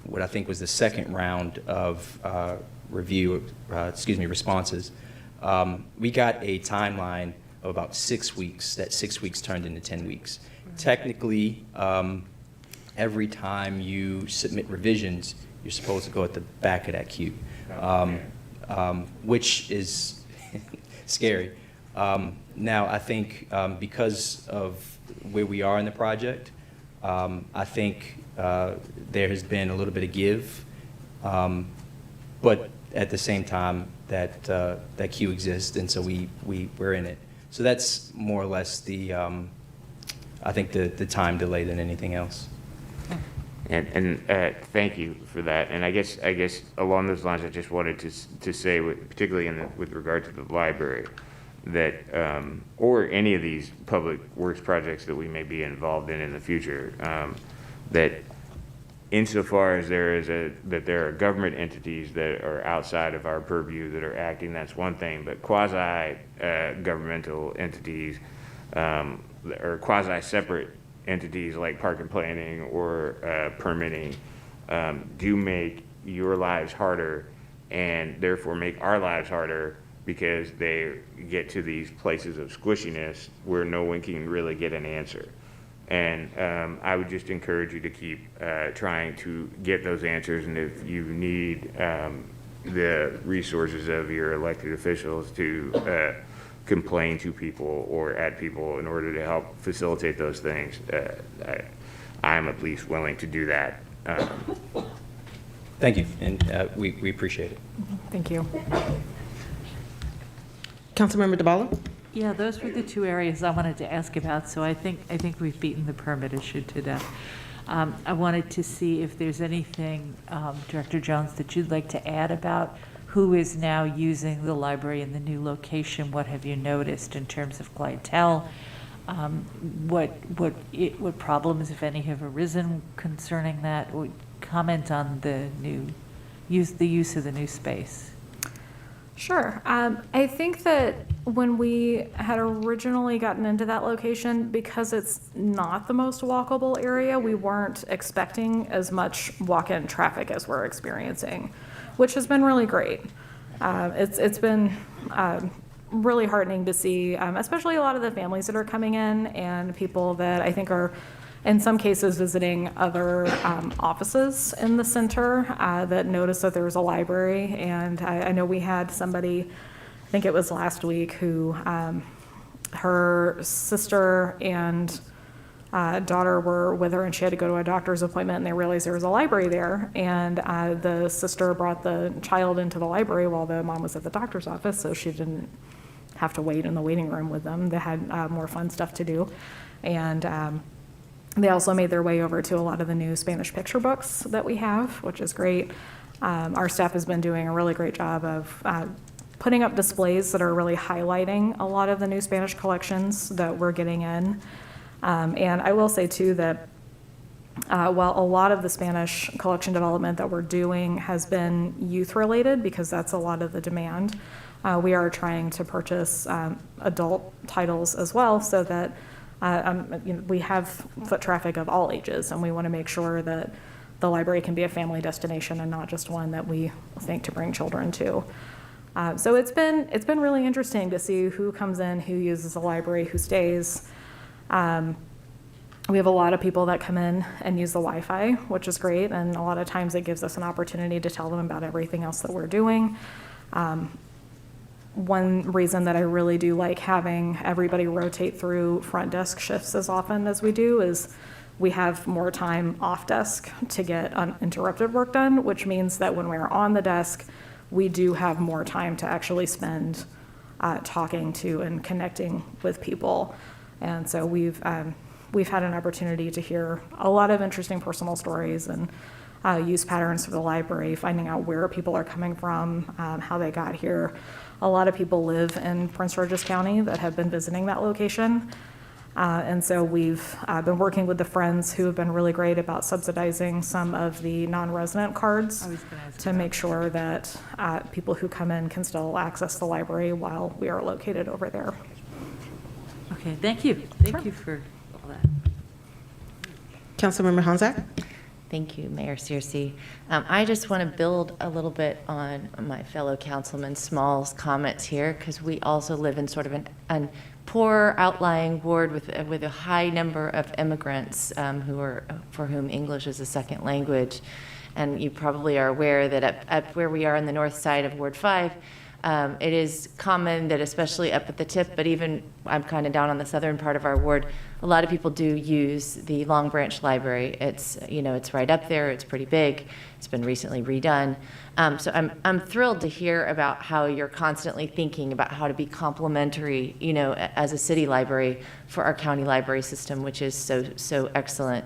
what I think was the second round of responses, we got a timeline of about 6 weeks. That 6 weeks turned into 10 weeks. Technically, every time you submit revisions, you're supposed to go at the back of that queue, which is scary. Now, I think because of where we are in the project, I think there has been a little bit of give, but at the same time, that queue exists, and so we're in it. So that's more or less I think the time delay than anything else. And thank you for that. And I guess along those lines, I just wanted to say, particularly with regard to the library, that, or any of these public works projects that we may be involved in the future, that insofar as that there are government entities that are outside of our purview that are acting, that's one thing, but quasi-governmental entities, or quasi-separate entities like park and planning or permitting, do make your lives harder and therefore make our lives harder, because they get to these places of squishiness where no one can really get an answer. And I would just encourage you to keep trying to get those answers, and if you need the resources of your elected officials to complain to people or at people in order to help facilitate those things, I'm at least willing to do that. Thank you, and we appreciate it. Thank you. Councilmember DeBala? Yeah, those were the two areas I wanted to ask about, so I think we've beaten the permit issue to death. I wanted to see if there's anything, Director Jones, that you'd like to add about who is now using the library in the new location. What have you noticed in terms of clientele? What problems, if any, have arisen concerning that? Comment on the use of the new space. Sure. I think that when we had originally gotten into that location, because it's not the most walkable area, we weren't expecting as much walk-in traffic as we're experiencing, which has been really great. It's been really heartening to see, especially a lot of the families that are coming in and people that I think are in some cases visiting other offices in the center that noticed that there was a library. And I know we had somebody, I think it was last week, who her sister and daughter were with her and she had to go to a doctor's appointment, and they realized there was a library there. And the sister brought the child into the library while the mom was at the doctor's office, so she didn't have to wait in the waiting room with them. They had more fun stuff to do. And they also made their way over to a lot of the new Spanish picture books that we have, which is great. Our staff has been doing a really great job of putting up displays that are really highlighting a lot of the new Spanish collections that we're getting in. And I will say too that while a lot of the Spanish collection development that we're doing has been youth related, because that's a lot of the demand, we are trying to purchase adult titles as well, so that we have foot traffic of all ages, and we want to make sure that the library can be a family destination and not just one that we think to bring children to. So it's been really interesting to see who comes in, who uses the library, who stays. We have a lot of people that come in and use the Wi-Fi, which is great, and a lot of times it gives us an opportunity to tell them about everything else that we're doing. One reason that I really do like having everybody rotate through front desk shifts as often as we do is we have more time off desk to get uninterrupted work done, which means that when we're on the desk, we do have more time to actually spend talking to and connecting with people. And so we've had an opportunity to hear a lot of interesting personal stories and use patterns for the library, finding out where people are coming from, how they got here. A lot of people live in Prince George's County that have been visiting that location. And so we've been working with the Friends, who have been really great about subsidizing some of the non-resident cards to make sure that people who come in can still access the library while we are located over there. Okay, thank you. Thank you for all that. Councilmember Honzak? Thank you, Mayor Searcy. I just want to build a little bit on my fellow Councilman Small's comments here, because we also live in sort of an poor outlying ward with a high number of immigrants for whom English is a second language. And you probably are aware that at where we are on the north side of Ward 5, it is common that, especially up at the tip, but even I'm kind of down on the southern part of our ward, a lot of people do use the Long Branch Library. It's right up there. It's pretty big. It's been recently redone. So I'm thrilled to hear about how you're constantly thinking about how to be complementary, as a city library for our county library system, which is so excellent.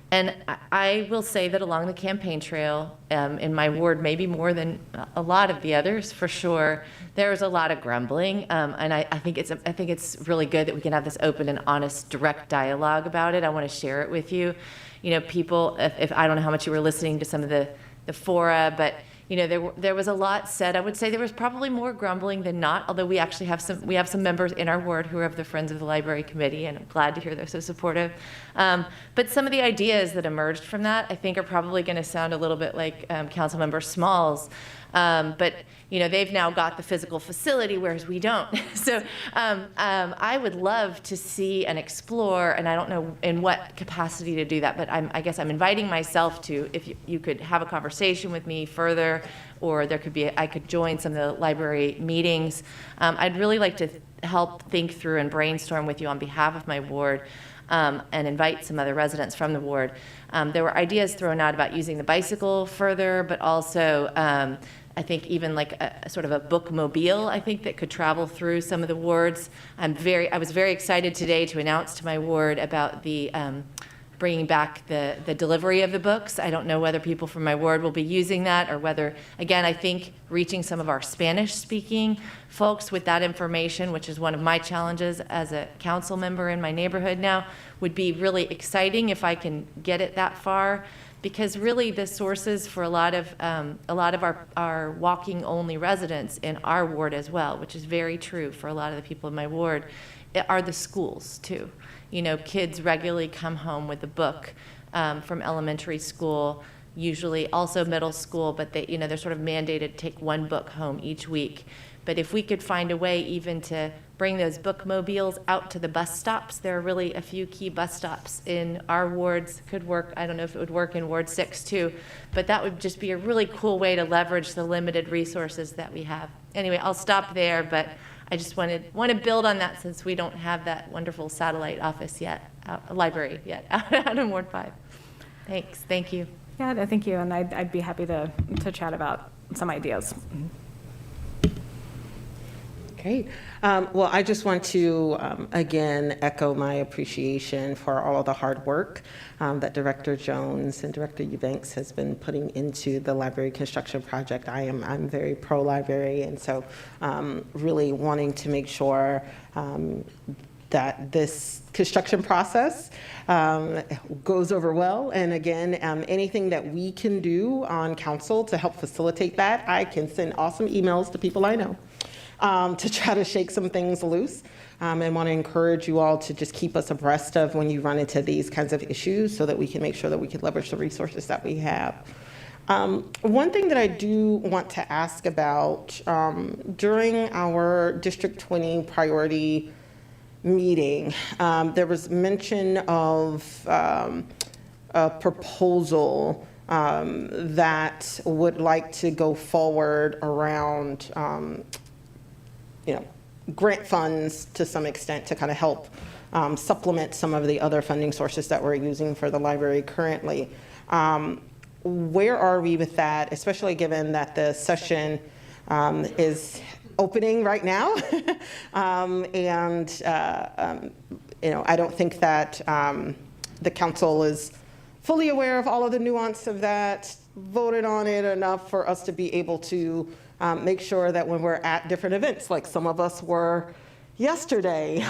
And I will say that along the campaign trail, in my ward, maybe more than a lot of the others, for sure, there was a lot of grumbling. And I think it's really good that we can have this open and honest, direct dialogue about it. I want to share it with you. You know, people, if I don't know how much you were listening to some of the fora, but you know, there was a lot said. I would say there was probably more grumbling than not, although we actually have some members in our ward who are of the Friends of the Library Committee, and I'm glad to hear they're so supportive. But some of the ideas that emerged from that, I think, are probably going to sound a little bit like Councilmember Smalls. But you know, they've now got the physical facility, whereas we don't. So I would love to see and explore, and I don't know in what capacity to do that, but I guess I'm inviting myself to, if you could have a conversation with me further, or there could be, I could join some of the library meetings. I'd really like to help think through and brainstorm with you on behalf of my ward, and invite some other residents from the ward. There were ideas thrown out about using the bicycle further, but also I think even like a sort of a bookmobile, I think, that could travel through some of the wards. I was very excited today to announce to my ward about the bringing back the delivery of the books. I don't know whether people from my ward will be using that, or whether, again, I think reaching some of our Spanish-speaking folks with that information, which is one of my challenges as a council member in my neighborhood now, would be really exciting if I can get it that far. Because really the sources for a lot of our walking-only residents in our ward as well, which is very true for a lot of the people in my ward, are the schools too. You know, kids regularly come home with a book from elementary school, usually also middle school, but they're sort of mandated to take one book home each week. But if we could find a way even to bring those bookmobiles out to the bus stops, there are really a few key bus stops in our wards. Could work, I don't know if it would work in Ward 6 too, but that would just be a really cool way to leverage the limited resources that we have. Anyway, I'll stop there, but I just want to build on that, since we don't have that wonderful satellite office yet, library yet, out in Ward 5. Thanks, thank you. Yeah, thank you, and I'd be happy to chat about some ideas. Great. Well, I just want to, again, echo my appreciation for all of the hard work that Director Jones and Director Eubanks has been putting into the library construction project. I'm very pro-library, and so really wanting to make sure that this construction process goes over well. And again, anything that we can do on council to help facilitate that, I can send awesome emails to people I know to try to shake some things loose, and want to encourage you all to just keep us abreast of when you run into these kinds of issues, so that we can make sure that we can leverage the resources that we have. One thing that I do want to ask about, during our District 20 priority meeting, there was mention of a proposal that would like to go forward around grant funds to some extent to kind of help supplement some of the other funding sources that we're using for the library currently. Where are we with that, especially given that the session is opening right now? I don't think that the council is fully aware of all of the nuance of that, voted on it enough for us to be able to make sure that when we're at different events, like some of us were yesterday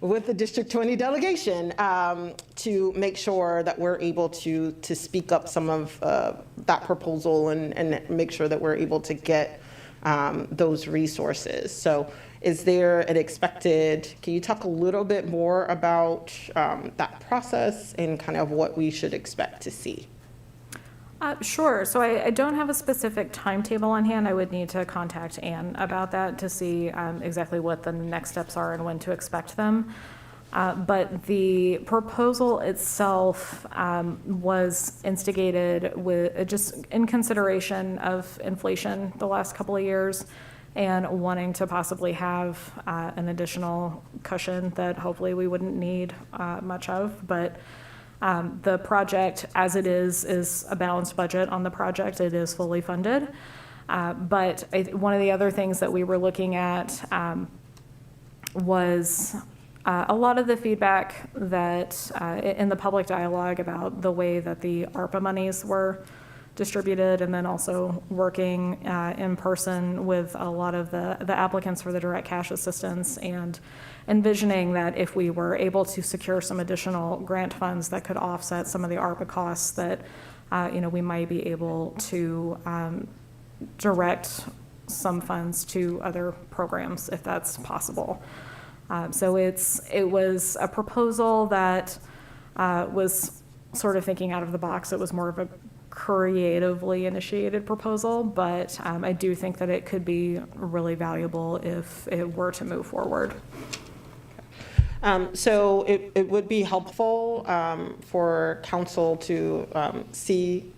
with the District 20 delegation, to make sure that we're able to speak up some of that proposal and make sure that we're able to get those resources. So is there an expected, can you talk a little bit more about that process and kind of what we should expect to see? Sure. So I don't have a specific timetable on hand. I would need to contact Anne about that to see exactly what the next steps are and when to expect them. But the proposal itself was instigated with just in consideration of inflation the last couple of years, and wanting to possibly have an additional cushion that hopefully we wouldn't need much of. But the project, as it is a balanced budget on the project. It is fully funded. But one of the other things that we were looking at was a lot of the feedback that in the public dialogue about the way that the ARPA monies were distributed, and then also working in person with a lot of the applicants for the direct cash assistance, and envisioning that if we were able to secure some additional grant funds that could offset some of the ARPA costs, that we might be able to direct some funds to other programs if that's possible. So it was a proposal that was sort of thinking out of the box. It was more of a creatively initiated proposal, but I do think that it could be really valuable if it were to move forward. So it would be helpful for council to see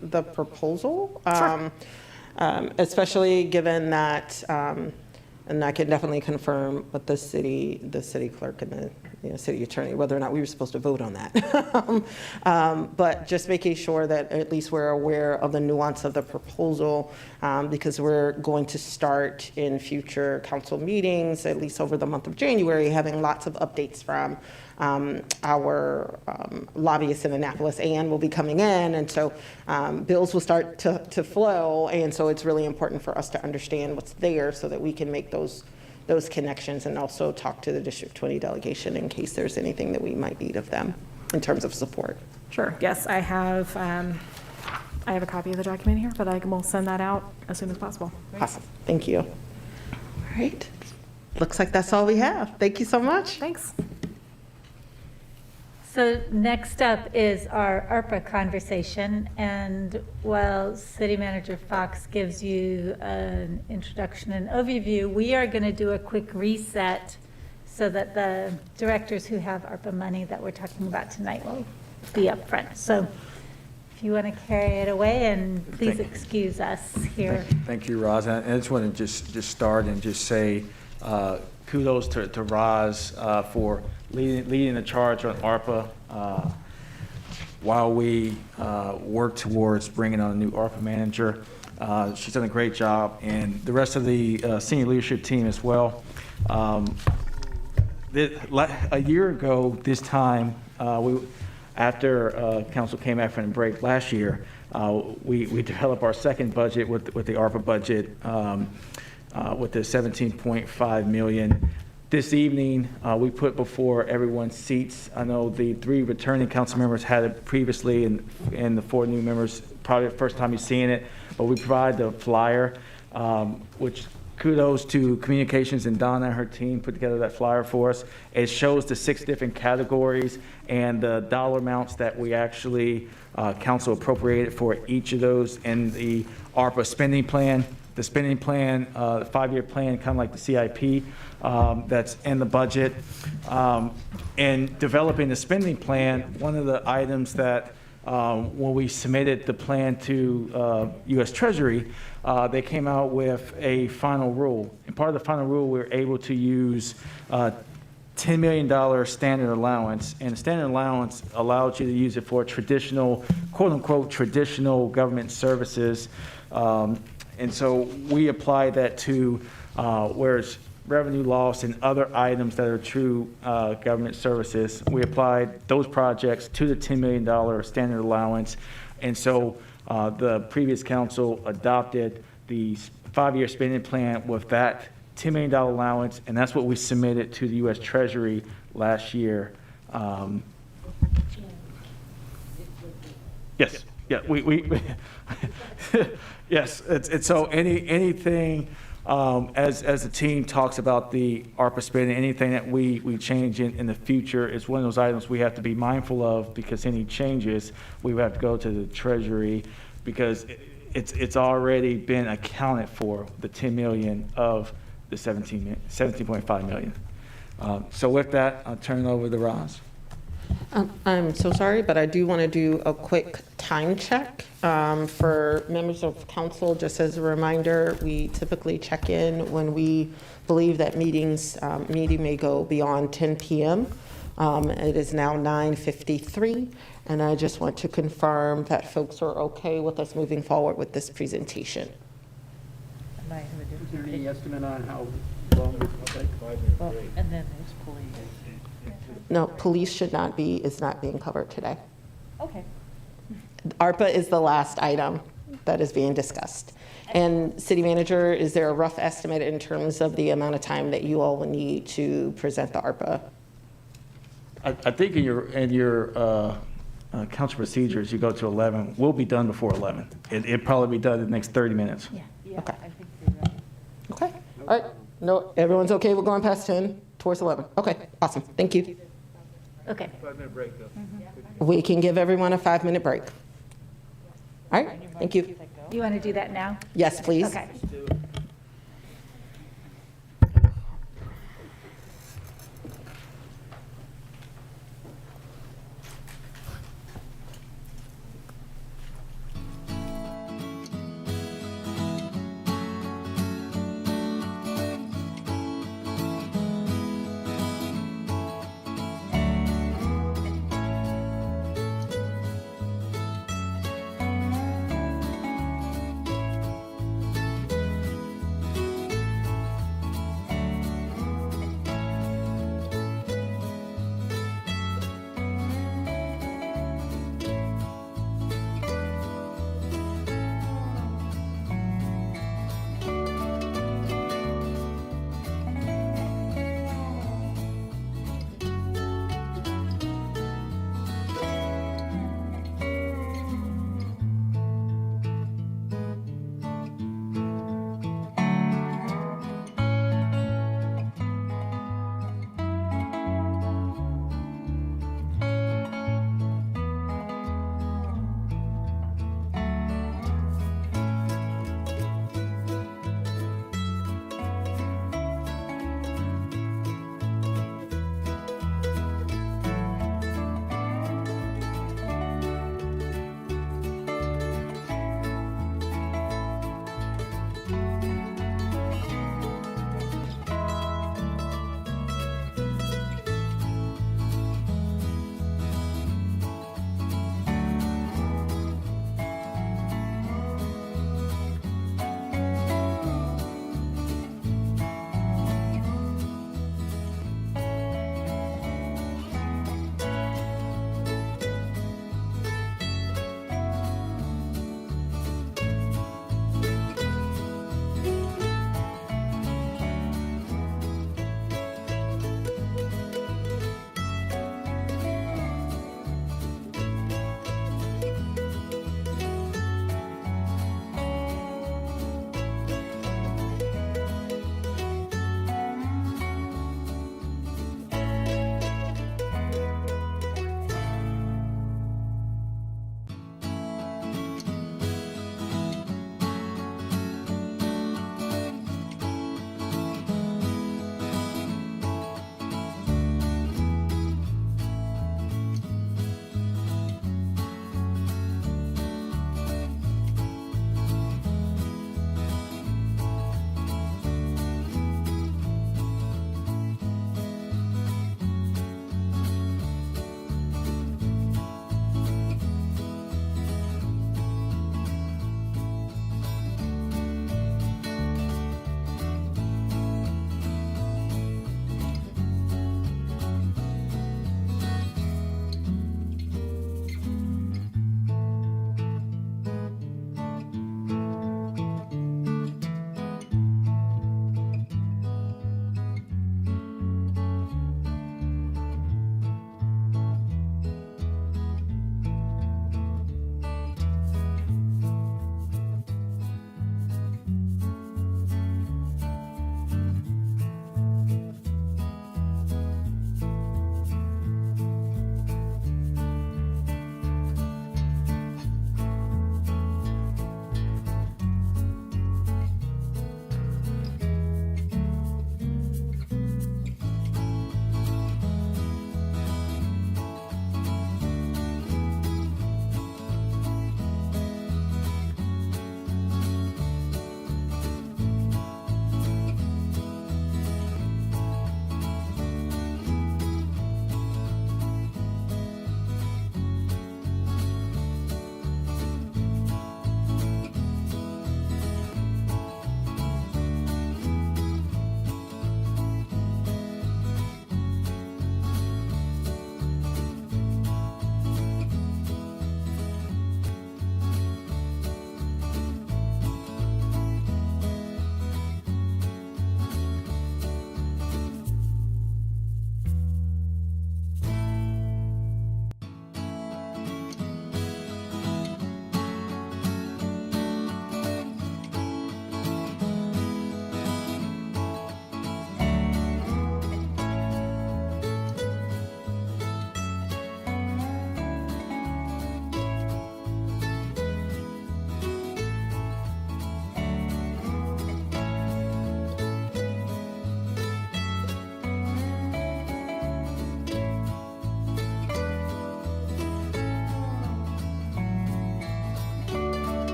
the proposal, especially given that, and I can definitely confirm with the city clerk and the city attorney whether or not we were supposed to vote on that. But just making sure that at least we're aware of the nuance of the proposal, because we're going to start in future council meetings, at least over the month of January, having lots of updates from our lobbyists in Annapolis. Ann will be coming in, and so bills will start to flow, and so it's really important for us to understand what's there so that we can make those connections, and also talk to the District 20 delegation in case there's anything that we might need of them in terms of support. Sure. Yes, I have a copy of the document here, but I will send that out as soon as possible. Awesome. Thank you. All right. Looks like that's all we have. Thank you so much. Thanks. So next up is our ARPA conversation, and while City Manager Fox gives you an introduction and overview, we are going to do a quick reset so that the directors who have ARPA money that we're talking about tonight will be up front. So if you want to carry it away, and please excuse us here. Thank you, Roz. And I just want to just start and just say kudos to Roz for leading the charge on ARPA while we work towards bringing on a new ARPA manager. She's done a great job, and the rest of the senior leadership team as well. A year ago this time, after council came back from the break last year, we developed our second budget with the ARPA budget with the $17.5 million. This evening, we put before everyone's seats. I know the 3 returning council members had it previously, and the 4 new members, probably the first time you're seeing it, but we provide the flyer, which kudos to communications, and Donna and her team put together that flyer for us. It shows the 6 different categories and the dollar amounts that we actually council appropriated for each of those in the ARPA spending plan. The spending plan, the 5-year plan, kind of like the CIP that's in the budget. In developing the spending plan, one of the items that when we submitted the plan to U.S. Treasury, they came out with a final rule. And part of the final rule, we were able to use $10 million standard allowance, and the standard allowance allowed you to use it for traditional, quote unquote, traditional government services. And so we applied that to whereas revenue loss and other items that are true government services. We applied those projects to the $10 million standard allowance. And so the previous council adopted the 5-year spending plan with that $10 million allowance, and that's what we submitted to the U.S. Treasury last year. Yes, yeah, we yes, it's so anything as the team talks about the ARPA spending, anything that we change in the future is one of those items we have to be mindful of, because any changes we would have to go to the Treasury, because it's already been accounted for, the 10 million of the 17.5 million. So with that, I'll turn it over to Roz. I'm so sorry, but I do want to do a quick time check for members of council. Just as a reminder, we typically check in when we believe that meeting may go beyond 10 p.m. It is now 9:53, and I just want to confirm that folks are okay with us moving forward with this presentation. Is there any estimate on how long it will take? And then there's pulling No, police is not being covered today. Okay. ARPA is the last item that is being discussed. And city manager, is there a rough estimate in terms of the amount of time that you all will need to present the ARPA? I think in your council procedures, you go to 11. We'll be done before 11. It'll probably be done in the next 30 minutes. Okay. Okay, all right. No, everyone's okay with going past 10 towards 11? Okay, awesome, thank you. Okay. 5-minute break, though. We can give everyone a 5-minute break. All right, thank you. You want to do that now? Yes, please. Okay.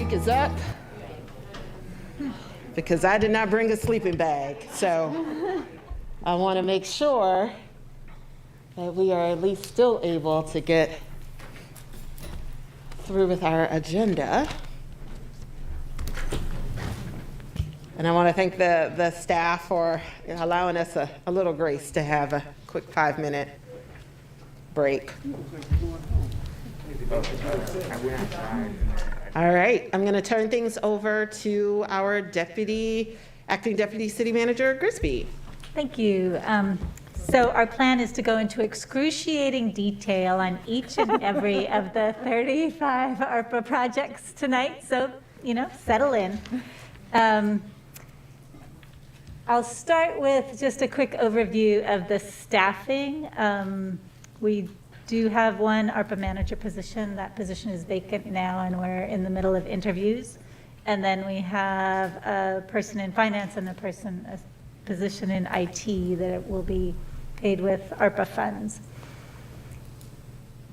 week is up because I did not bring a sleeping bag. So I want to make sure that we are at least still able to get through with our agenda. And I want to thank the staff for allowing us a little grace to have a quick 5-minute break. All right, I'm going to turn things over to our acting deputy city manager, Grisby. Thank you. So our plan is to go into excruciating detail on each and every of the 35 ARPA projects tonight. So, settle in. I'll start with just a quick overview of the staffing. We do have one ARPA manager position. That position is vacant now, and we're in the middle of interviews. And then we have a person in finance and a position in IT that will be paid with ARPA funds.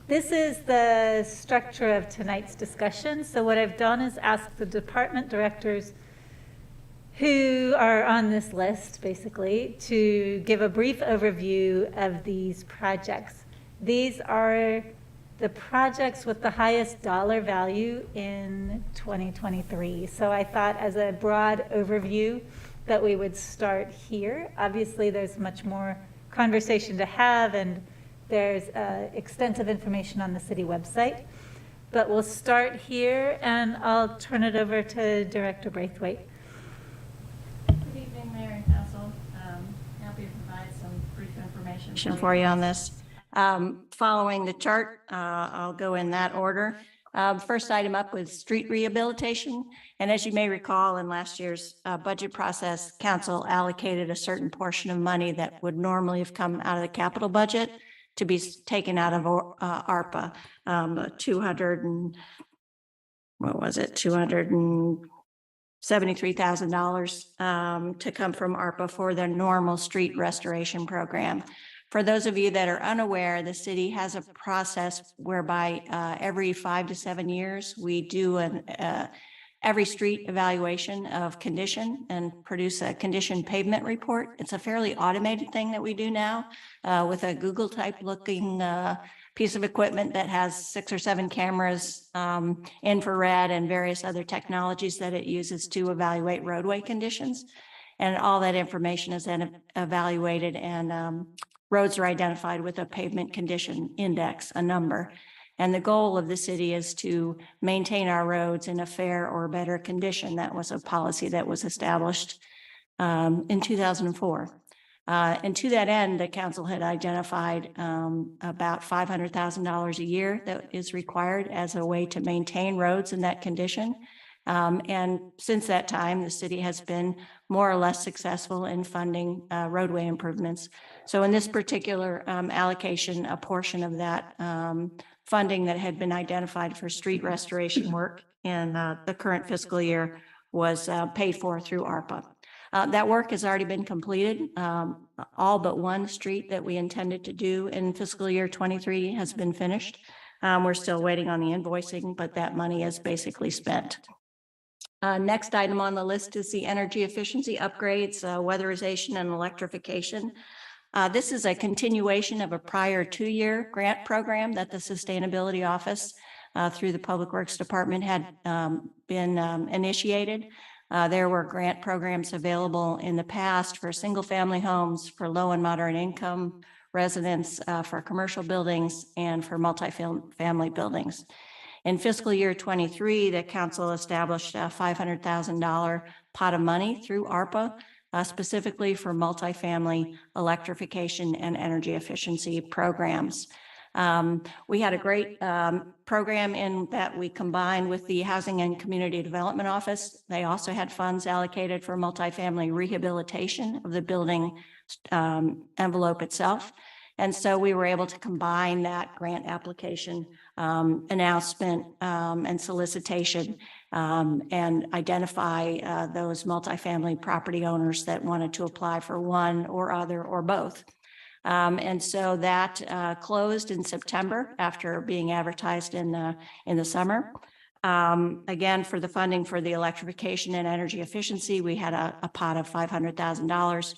This is the structure of tonight's discussion. So what I've done is ask the department directors who are on this list, basically, to give a brief overview of these projects. These are the projects with the highest dollar value in 2023. So I thought as a broad overview that we would start here. Obviously, there's much more conversation to have, and there's extensive information on the city website. But we'll start here, and I'll turn it over to Director Braithwaite. Good evening, Mayor and Council. Happy to provide some brief information for you on this. Following the chart, I'll go in that order. First item up was street rehabilitation. And as you may recall, in last year's budget process, council allocated a certain portion of money that would normally have come out of the capital budget to be taken out of ARPA. $273,000 to come from ARPA for their normal street restoration program. For those of you that are unaware, the city has a process whereby every 5 to 7 years, we do every street evaluation of condition and produce a condition pavement report. It's a fairly automated thing that we do now with a Google type looking piece of equipment that has 6 or 7 cameras, infrared and various other technologies that it uses to evaluate roadway conditions. And all that information is then evaluated, and roads are identified with a pavement condition index, a number. And the goal of the city is to maintain our roads in a fair or better condition. That was a policy that was established in 2004. And to that end, the council had identified about $500,000 a year that is required as a way to maintain roads in that condition. And since that time, the city has been more or less successful in funding roadway improvements. So in this particular allocation, a portion of that funding that had been identified for street restoration work in the current fiscal year was paid for through ARPA. That work has already been completed. All but one street that we intended to do in fiscal year 23 has been finished. We're still waiting on the invoicing, but that money is basically spent. Next item on the list is the energy efficiency upgrades, weatherization and electrification. This is a continuation of a prior 2-year grant program that the Sustainability Office through the Public Works Department had been initiated. There were grant programs available in the past for single-family homes, for low and moderate income residents, for commercial buildings, and for multifamily buildings. In fiscal year 23, the council established a $500,000 pot of money through ARPA, specifically for multifamily electrification and energy efficiency programs. We had a great program in that we combined with the Housing and Community Development Office. They also had funds allocated for multifamily rehabilitation of the building envelope itself. And so we were able to combine that grant application announcement and solicitation and identify those multifamily property owners that wanted to apply for one or other or both. And so that closed in September after being advertised in the summer. Again, for the funding for the electrification and energy efficiency, we had a pot of $500,000.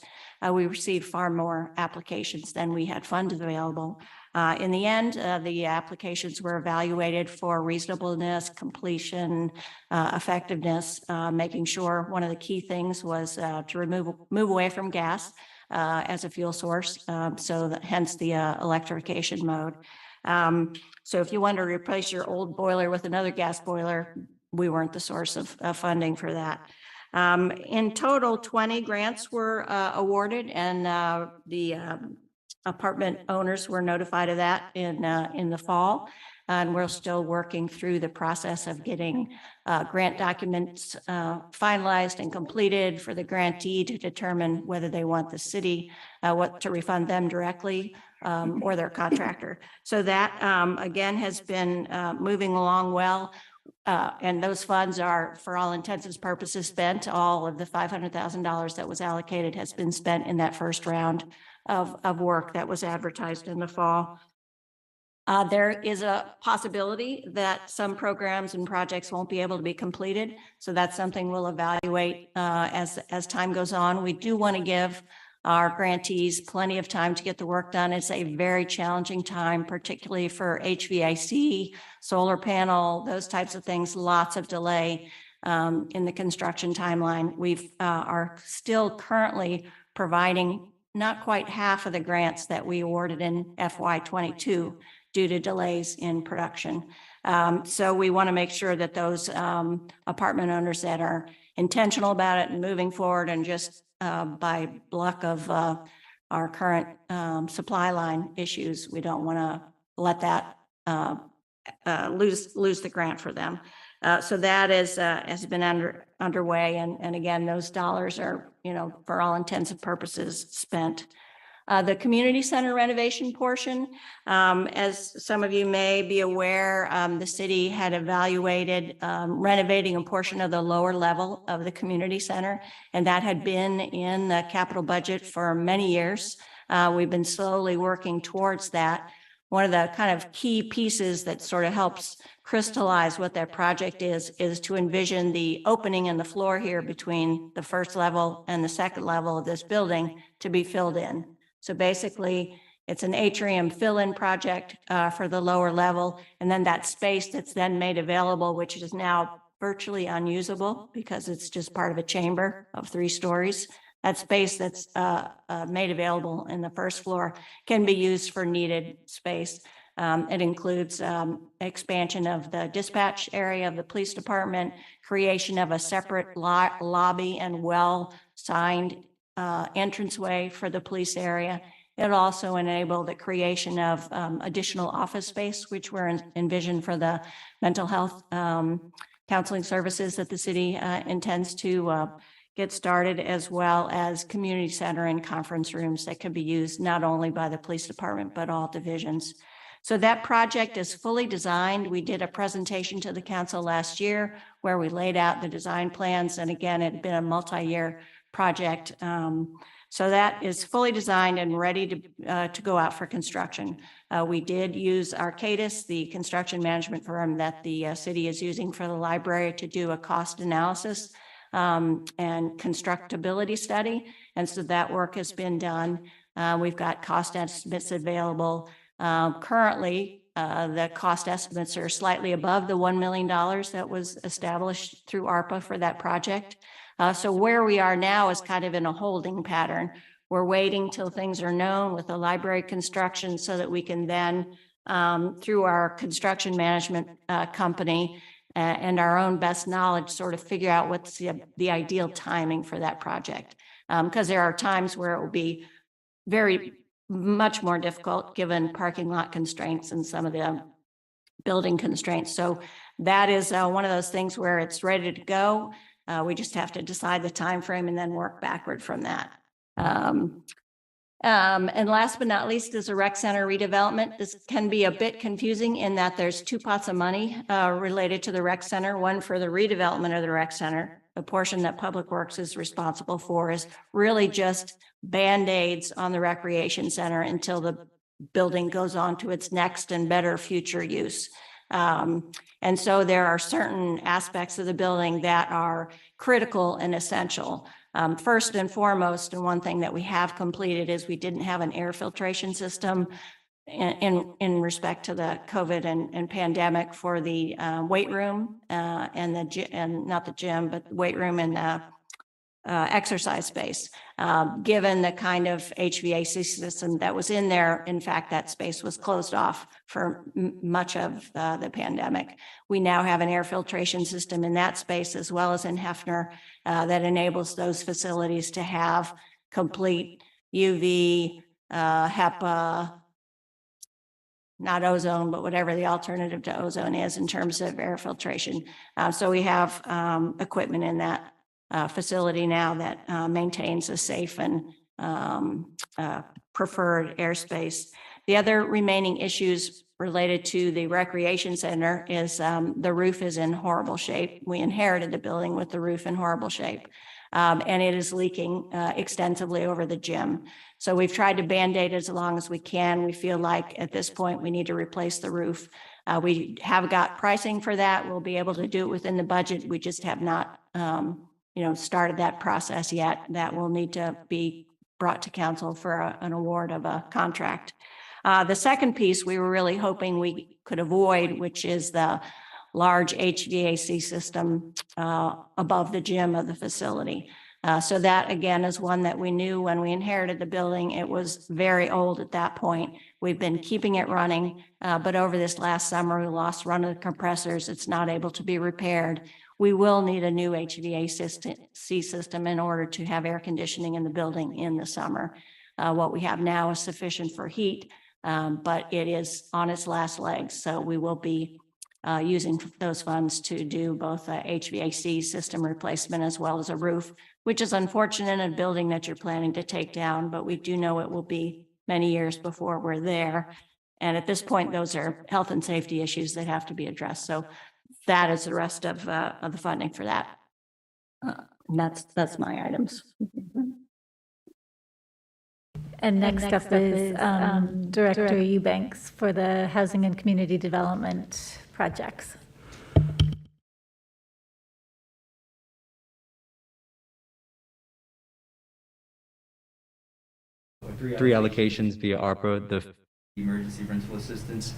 We received far more applications than we had funds available. In the end, the applications were evaluated for reasonableness, completion, effectiveness, making sure one of the key things was to move away from gas as a fuel source, so that hence the electrification mode. So if you want to replace your old boiler with another gas boiler, we weren't the source of funding for that. In total, 20 grants were awarded, and the apartment owners were notified of that in the fall. And we're still working through the process of getting grant documents finalized and completed for the grantee to determine whether they want the city to refund them directly or their contractor. So that, again, has been moving along well. And those funds are, for all intents and purposes, spent. All of the $500,000 that was allocated has been spent in that first round of work that was advertised in the fall. There is a possibility that some programs and projects won't be able to be completed. So that's something we'll evaluate as time goes on. We do want to give our grantees plenty of time to get the work done. It's a very challenging time, particularly for HVAC, solar panel, those types of things, lots of delay in the construction timeline. We are still currently providing not quite half of the grants that we awarded in FY22 due to delays in production. So we want to make sure that those apartment owners that are intentional about it and moving forward, and just by luck of our current supply line issues, we don't want to let that lose the grant for them. So that has been underway, and again, those dollars are, for all intents and purposes, spent. The community center renovation portion, as some of you may be aware, the city had evaluated renovating a portion of the lower level of the community center, and that had been in the capital budget for many years. We've been slowly working towards that. One of the kind of key pieces that sort of helps crystallize what that project is to envision the opening in the floor here between the first level and the second level of this building to be filled in. So basically, it's an atrium fill-in project for the lower level, and then that space that's then made available, which is now virtually unusable because it's just part of a chamber of 3 stories. That space that's made available in the first floor can be used for needed space. It includes expansion of the dispatch area of the police department, creation of a separate lobby and well-signed entranceway for the police area. It'll also enable the creation of additional office space, which we're envisioned for the mental health counseling services that the city intends to get started, as well as community center and conference rooms that can be used not only by the police department, but all divisions. So that project is fully designed. We did a presentation to the council last year where we laid out the design plans. And again, it had been a multi-year project. So that is fully designed and ready to go out for construction. We did use Arcadis, the construction management firm that the city is using for the library, to do a cost analysis and constructability study. And so that work has been done. We've got cost estimates available. Currently, the cost estimates are slightly above the $1 million that was established through ARPA for that project. So where we are now is kind of in a holding pattern. We're waiting till things are known with the library construction so that we can then, through our construction management company and our own best knowledge, sort of figure out what's the ideal timing for that project. Because there are times where it will be much more difficult given parking lot constraints and some of the building constraints. So that is one of those things where it's ready to go. We just have to decide the time frame and then work backward from that. And last but not least is a rec center redevelopment. This can be a bit confusing in that there's 2 pots of money related to the rec center, one for the redevelopment of the rec center. The portion that Public Works is responsible for is really just Band-Aids on the recreation center until the building goes on to its next and better future use. And so there are certain aspects of the building that are critical and essential. First and foremost, and one thing that we have completed is we didn't have an air filtration system in respect to the COVID and pandemic for the weight room and not the gym, but the weight room and the exercise space. Given the kind of HVAC system that was in there, in fact, that space was closed off for much of the pandemic. We now have an air filtration system in that space as well as in Hefner that enables those facilities to have complete UV, HEPA, not ozone, but whatever the alternative to ozone is in terms of air filtration. So we have equipment in that facility now that maintains a safe and preferred airspace. The other remaining issues related to the recreation center is the roof is in horrible shape. We inherited the building with the roof in horrible shape. And it is leaking extensively over the gym. So we've tried to Band-Aid as long as we can. We feel like at this point, we need to replace the roof. We have got pricing for that. We'll be able to do it within the budget. We just have not, started that process yet. That will need to be brought to council for an award of a contract. The second piece we were really hoping we could avoid, which is the large HVAC system above the gym of the facility. So that, again, is one that we knew when we inherited the building. It was very old at that point. We've been keeping it running, but over this last summer, we lost one of the compressors. It's not able to be repaired. We will need a new HVAC system in order to have air conditioning in the building in the summer. What we have now is sufficient for heat, but it is on its last legs. So we will be using those funds to do both a HVAC system replacement as well as a roof, which is unfortunate in a building that you're planning to take down, but we do know it will be many years before we're there. And at this point, those are health and safety issues that have to be addressed. So that is the rest of the funding for that. And that's my items. And next up is Director Eubanks for the Housing and Community Development projects. Three allocations via ARPA, the emergency rental assistance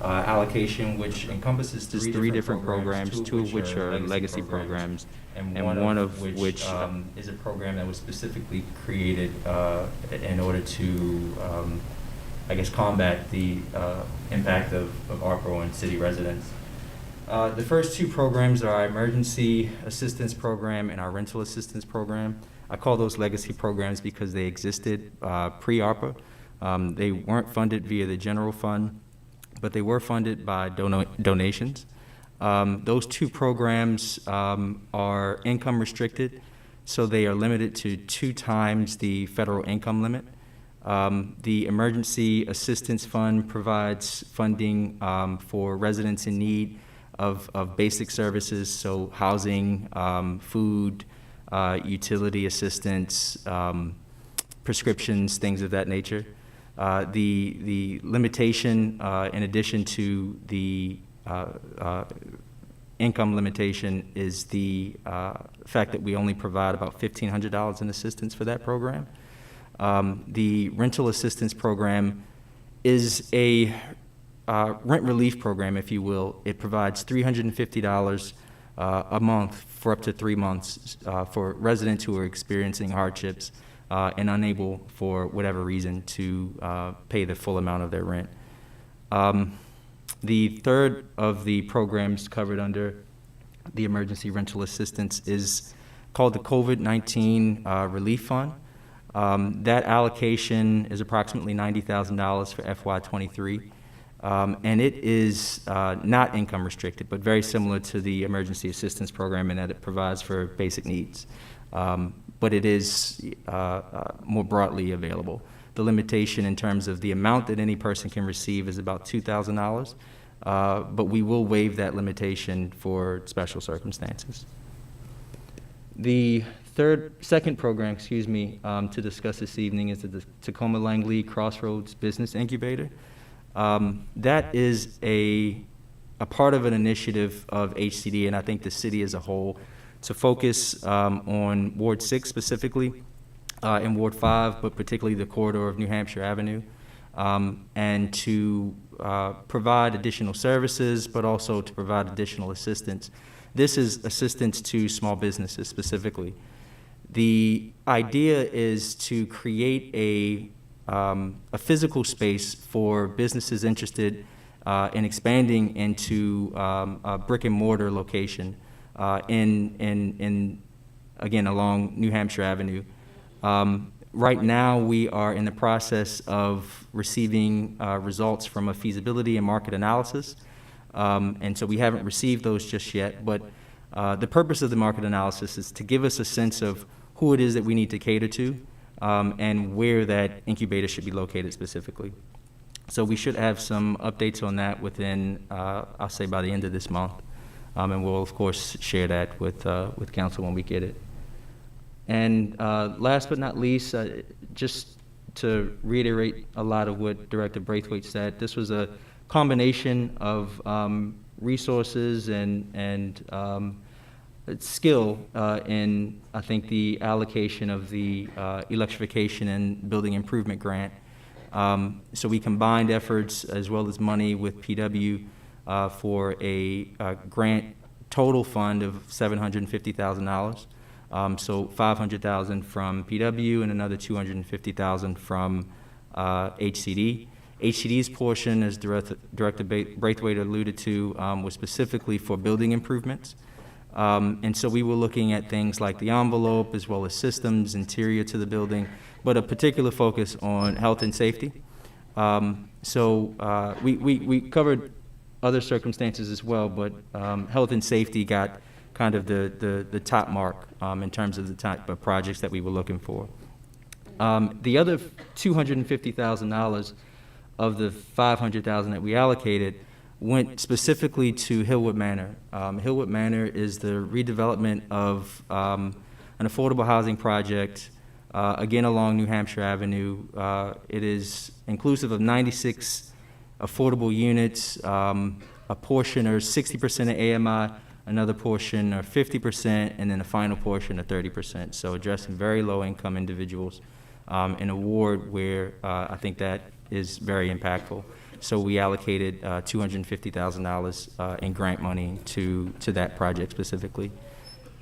allocation, which encompasses three different programs, two of which are legacy programs, and one of which is a program that was specifically created in order to, combat the impact of ARPA on city residents. The first two programs are our emergency assistance program and our rental assistance program. I call those legacy programs because they existed pre-ARPA. They weren't funded via the general fund, but they were funded by donations. Those two programs are income restricted, so they are limited to 2 times the federal income limit. The Emergency Assistance Fund provides funding for residents in need of basic services, so housing, food, utility assistance, prescriptions, things of that nature. The limitation, in addition to the income limitation, is the fact that we only provide about $1,500 in assistance for that program. The rental assistance program is a rent relief program, if you will. It provides $350 a month for up to 3 months for residents who are experiencing hardships and unable, for whatever reason, to pay the full amount of their rent. The third of the programs covered under the emergency rental assistance is called the COVID-19 Relief Fund. That allocation is approximately $90,000 for FY23. And it is not income restricted, but very similar to the emergency assistance program in that it provides for basic needs. But it is more broadly available. The limitation in terms of the amount that any person can receive is about $2,000, but we will waive that limitation for special circumstances. The second program, to discuss this evening is the Tacoma Langley Crossroads Business Incubator. That is a a part of an initiative of HCD, and I think the city as a whole, to focus on Ward 6 specifically, and Ward 5, but particularly the corridor of New Hampshire Avenue, and to provide additional services, but also to provide additional assistance. This is assistance to small businesses specifically. The idea is to create a physical space for businesses interested in expanding into a brick and mortar location in again, along New Hampshire Avenue. Right now, we are in the process of receiving results from a feasibility and market analysis. And so we haven't received those just yet, but the purpose of the market analysis is to give us a sense of who it is that we need to cater to and where that incubator should be located specifically. So we should have some updates on that within, I'll say by the end of this month. And we'll, of course, share that with council when we get it. And last but not least, just to reiterate a lot of what Director Braithwaite said, this was a combination of resources and skill in, I think, the allocation of the electrification and building improvement grant. So we combined efforts as well as money with PW for a grant total fund of $750,000. So $500,000 from PW and another $250,000 from HCD. HCD's portion, as Director Braithwaite alluded to, was specifically for building improvements. And so we were looking at things like the envelope as well as systems, interior to the building, but a particular focus on health and safety. So we covered other circumstances as well, but health and safety got kind of the top mark in terms of the type of projects that we were looking for. The other $250,000 of the $500,000 that we allocated went specifically to Hillwood Manor. Hillwood Manor is the redevelopment of an affordable housing project, again along New Hampshire Avenue. It is inclusive of 96 affordable units. A portion are 60% of AMI, another portion are 50%, and then the final portion are 30%. So addressing very low-income individuals in a ward where I think that is very impactful. So we allocated $250,000 in grant money to that project specifically.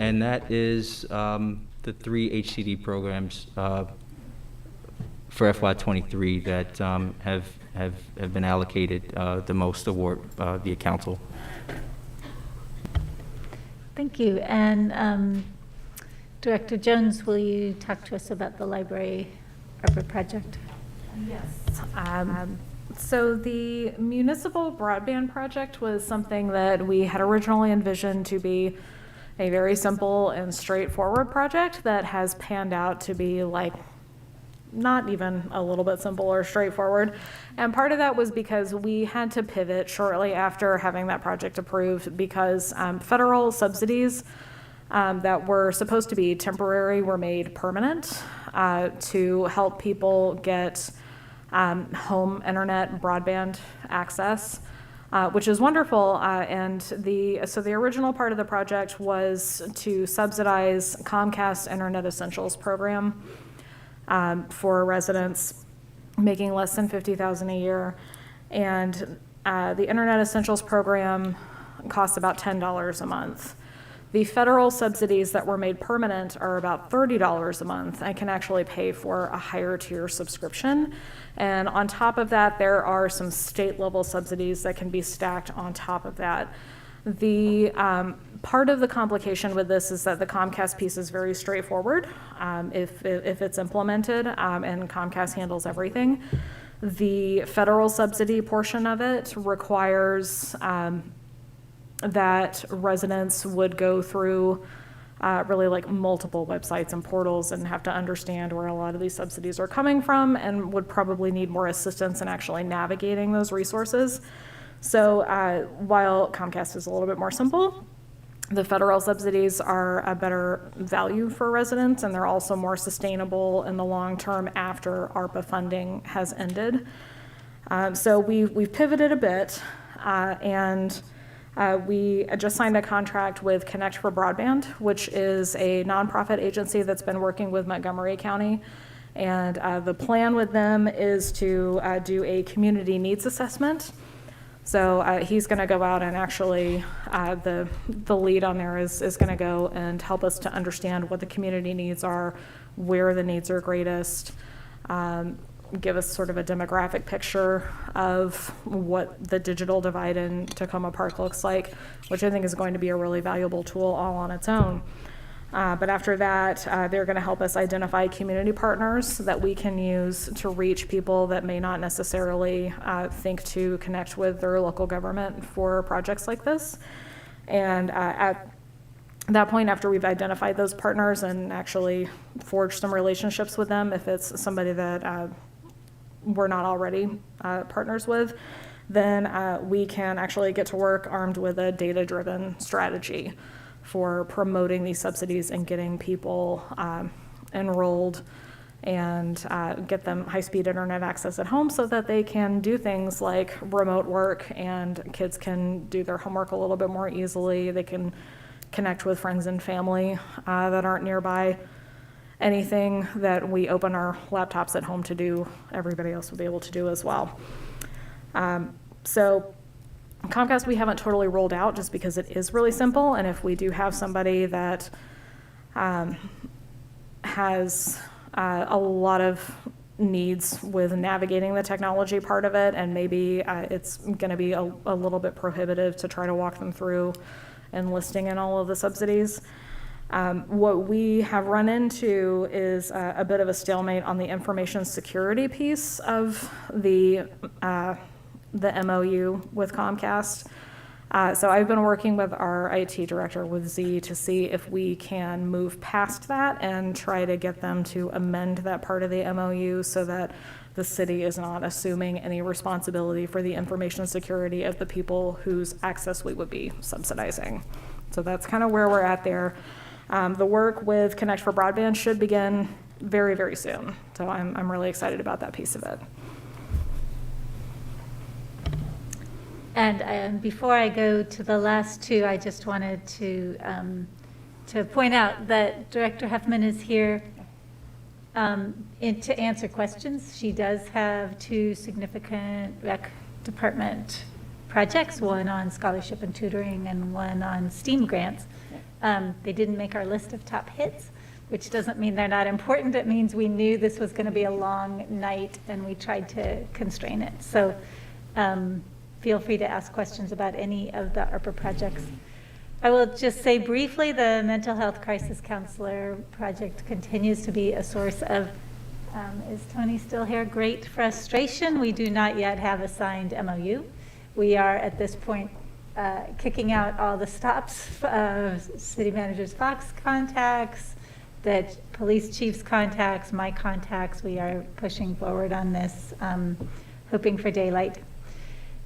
And that is the 3 HCD programs for FY23 that have been allocated the most award via council. Thank you. And Director Jones, will you talk to us about the library ARPA project? Yes. So the municipal broadband project was something that we had originally envisioned to be a very simple and straightforward project that has panned out to be like not even a little bit simple or straightforward. And part of that was because we had to pivot shortly after having that project approved because federal subsidies that were supposed to be temporary were made permanent to help people get home internet broadband access, which is wonderful. And so the original part of the project was to subsidize Comcast Internet Essentials program for residents making less than $50,000 a year. And the Internet Essentials program costs about $10 a month. The federal subsidies that were made permanent are about $30 a month and can actually pay for a higher tier subscription. And on top of that, there are some state level subsidies that can be stacked on top of that. The part of the complication with this is that the Comcast piece is very straightforward if it's implemented, and Comcast handles everything. The federal subsidy portion of it requires that residents would go through really like multiple websites and portals and have to understand where a lot of these subsidies are coming from and would probably need more assistance in actually navigating those resources. So while Comcast is a little bit more simple, the federal subsidies are a better value for residents, and they're also more sustainable in the long term after ARPA funding has ended. So we've pivoted a bit, and We just signed a contract with Connect for Broadband, which is a nonprofit agency that's been working with Montgomery County. And the plan with them is to do a community needs assessment. So he's going to go out and actually, the lead on there is going to go and help us to understand what the community needs are, where the needs are greatest, give us sort of a demographic picture of what the digital divide in Tacoma Park looks like, which I think is going to be a really valuable tool all on its own. But after that, they're going to help us identify community partners that we can use to reach people that may not necessarily think to connect with their local government for projects like this. And at that point, after we've identified those partners and actually forged some relationships with them, if it's somebody that we're not already partners with, then we can actually get to work armed with a data-driven strategy for promoting these subsidies and getting people enrolled and get them high-speed internet access at home so that they can do things like remote work and kids can do their homework a little bit more easily. They can connect with friends and family that aren't nearby. Anything that we open our laptops at home to do, everybody else will be able to do as well. So Comcast we haven't totally rolled out just because it is really simple, and if we do have somebody that has a lot of needs with navigating the technology part of it, and maybe it's going to be a little bit prohibitive to try to walk them through enlisting in all of the subsidies. What we have run into is a bit of a stalemate on the information security piece of the MOU with Comcast. So I've been working with our IT director, with Z, to see if we can move past that and try to get them to amend that part of the MOU so that the city is not assuming any responsibility for the information security of the people whose access we would be subsidizing. So that's kind of where we're at there. The work with Connect for Broadband should begin very, very soon. So I'm really excited about that piece of it. And before I go to the last two, I just wanted to point out that Director Huffman is here to answer questions. She does have two significant rec department projects, one on scholarship and tutoring and one on STEAM grants. They didn't make our list of top hits, which doesn't mean they're not important. It means we knew this was going to be a long night and we tried to constrain it. So feel free to ask questions about any of the ARPA projects. I will just say briefly, the Mental Health Crisis Counselor project continues to be a source of, is Tony still here? Great frustration. We do not yet have a signed MOU. We are at this point kicking out all the stops, City Manager's Fox contacts, the police chief's contacts, my contacts. We are pushing forward on this, hoping for daylight.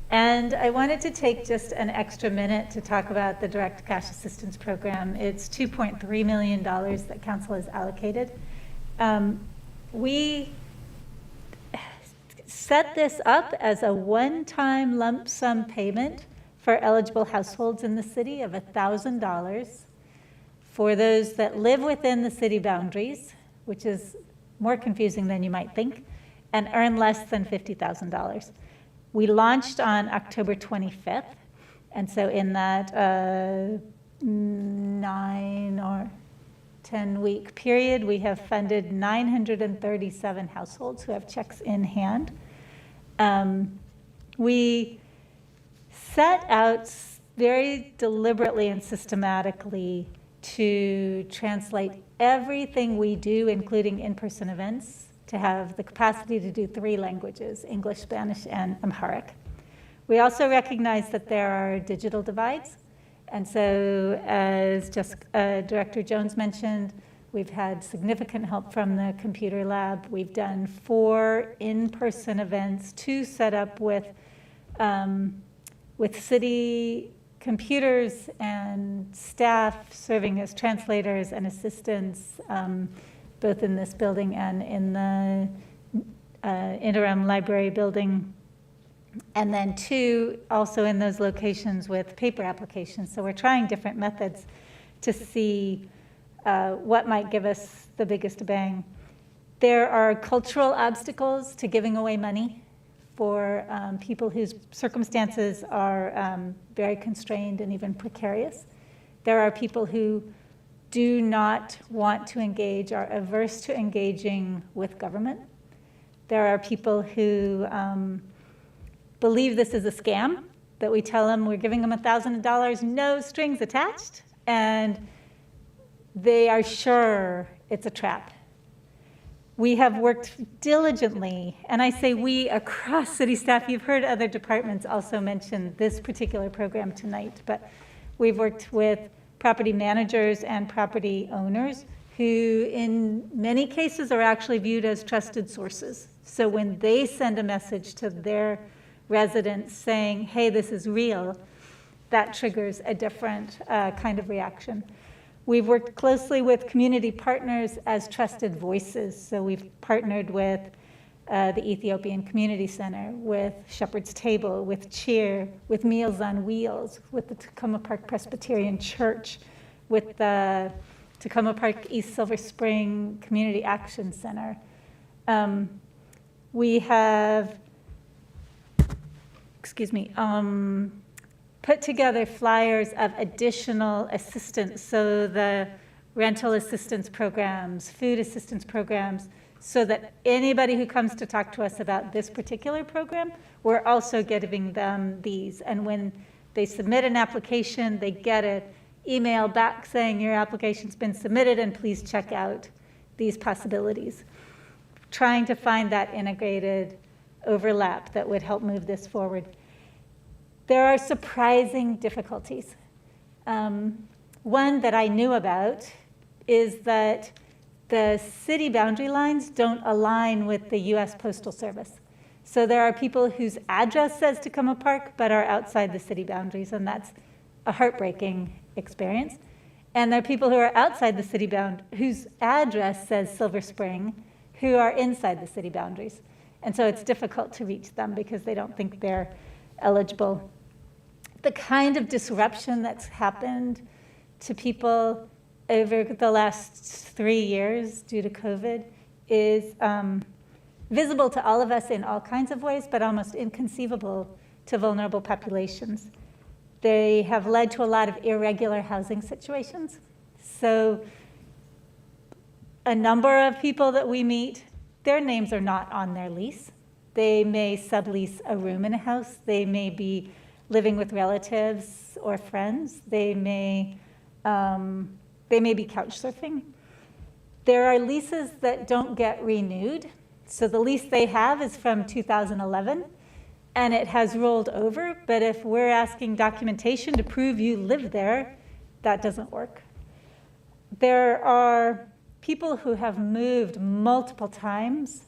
And I wanted to take just an extra minute to talk about the Direct Cash Assistance Program. It's $2.3 million that Council has allocated. We set this up as a one-time lump sum payment for eligible households in the city of $1,000 for those that live within the city boundaries, which is more confusing than you might think, and earn less than $50,000. We launched on October 25th, and so in that 9 or 10-week period, we have funded 937 households who have checks in hand. We set out very deliberately and systematically to translate everything we do, including in-person events, to have the capacity to do 3 languages, English, Spanish, and Amharic. We also recognize that there are digital divides. And so as Director Jones mentioned, we've had significant help from the computer lab. We've done 4 in-person events, 2 set up with city computers and staff serving as translators and assistants, both in this building and in the interim library building. And then 2, also in those locations with paper applications. So we're trying different methods to see what might give us the biggest bang. There are cultural obstacles to giving away money for people whose circumstances are very constrained and even precarious. There are people who do not want to engage, are averse to engaging with government. There are people who believe this is a scam, that we tell them we're giving them $1,000, no strings attached, and they are sure it's a trap. We have worked diligently, and I say we across city staff. You've heard other departments also mention this particular program tonight, but we've worked with property managers and property owners who in many cases are actually viewed as trusted sources. So when they send a message to their residents saying, hey, this is real, that triggers a different kind of reaction. We've worked closely with community partners as trusted voices. So we've partnered with the Ethiopian Community Center, with Shepherd's Table, with Cheer, with Meals on Wheels, with the Tacoma Park Presbyterian Church, with the Tacoma Park East Silver Spring Community Action Center. We have, put together flyers of additional assistance, so the rental assistance programs, food assistance programs, so that anybody who comes to talk to us about this particular program, we're also giving them these. And when they submit an application, they get an email back saying your application's been submitted and please check out these possibilities. Trying to find that integrated overlap that would help move this forward. There are surprising difficulties. One that I knew about is that the city boundary lines don't align with the US Postal Service. So there are people whose address says Tacoma Park but are outside the city boundaries, and that's a heartbreaking experience. And there are people who are outside the city whose address says Silver Spring, who are inside the city boundaries. And so it's difficult to reach them because they don't think they're eligible. The kind of disruption that's happened to people over the last 3 years due to COVID is visible to all of us in all kinds of ways, but almost inconceivable to vulnerable populations. They have led to a lot of irregular housing situations. So a number of people that we meet, their names are not on their lease. They may sublease a room in a house. They may be living with relatives or friends. They may be couch surfing. There are leases that don't get renewed. So the lease they have is from 2011, and it has rolled over. But if we're asking documentation to prove you live there, that doesn't work. There are people who have moved multiple times,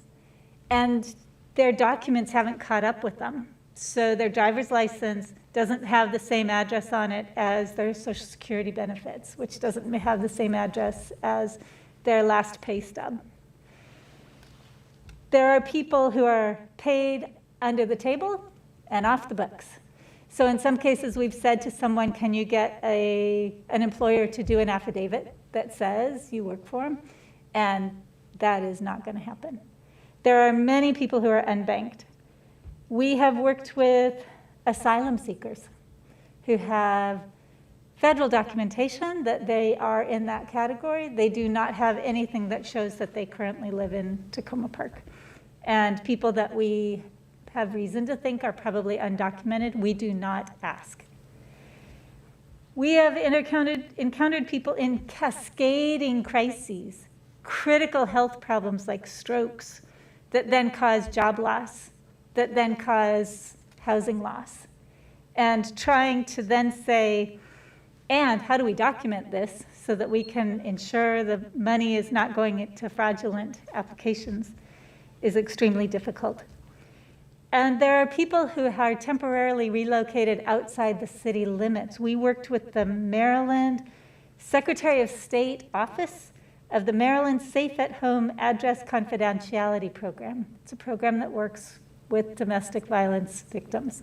and their documents haven't caught up with them. So their driver's license doesn't have the same address on it as their Social Security benefits, which doesn't have the same address as their last pay stub. There are people who are paid under the table and off the books. So in some cases, we've said to someone, can you get an employer to do an affidavit that says you work for them? And that is not going to happen. There are many people who are unbanked. We have worked with asylum seekers who have federal documentation that they are in that category. They do not have anything that shows that they currently live in Tacoma Park. And people that we have reason to think are probably undocumented, we do not ask. We have encountered people in cascading crises, critical health problems like strokes, that then cause job loss, that then cause housing loss. And trying to then say, and how do we document this so that we can ensure the money is not going into fraudulent applications is extremely difficult. And there are people who are temporarily relocated outside the city limits. We worked with the Maryland Secretary of State Office of the Maryland Safe at Home Address Confidentiality Program. It's a program that works with domestic violence victims.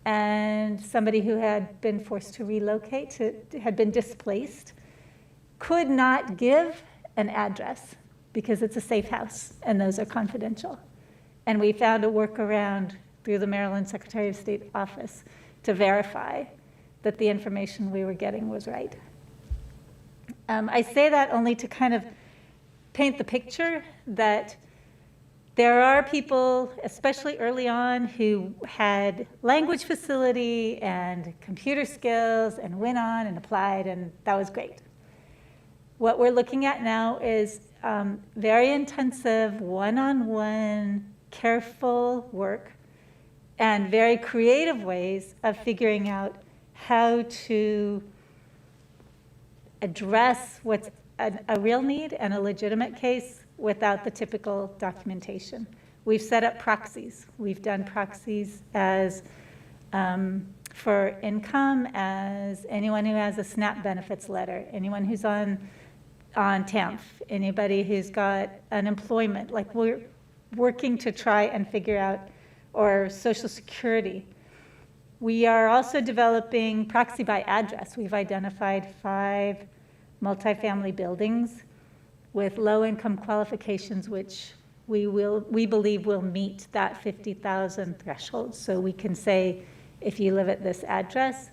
And somebody who had been forced to relocate, had been displaced, could not give an address because it's a safe house and those are confidential. And we found a workaround through the Maryland Secretary of State office to verify that the information we were getting was right. I say that only to kind of paint the picture that there are people, especially early on, who had language facility and computer skills and went on and applied, and that was great. What we're looking at now is very intensive, one-on-one, careful work and very creative ways of figuring out how to address what's a real need and a legitimate case without the typical documentation. We've set up proxies. We've done proxies as for income, as anyone who has a SNAP benefits letter, anyone who's on TAMF, anybody who's got unemployment. Like, we're working to try and figure out, or Social Security. We are also developing proxy by address. We've identified 5 multifamily buildings with low-income qualifications, which we believe will meet that 50,000 threshold. So we can say, if you live at this address,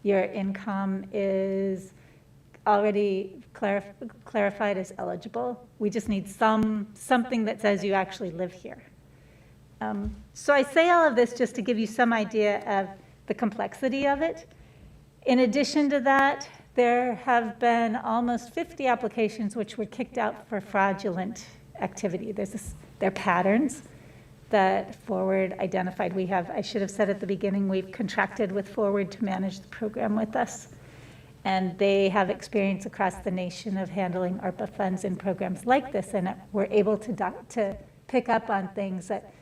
your income is already clarified as eligible. We just need something that says you actually live here. So I say all of this just to give you some idea of the complexity of it. In addition to that, there have been almost 50 applications which were kicked out for fraudulent activity. There are patterns that Forward identified. I should have said at the beginning, we've contracted with Forward to manage the program with us. And they have experience across the nation of handling ARPA funds in programs like this, and we're able to pick up on things that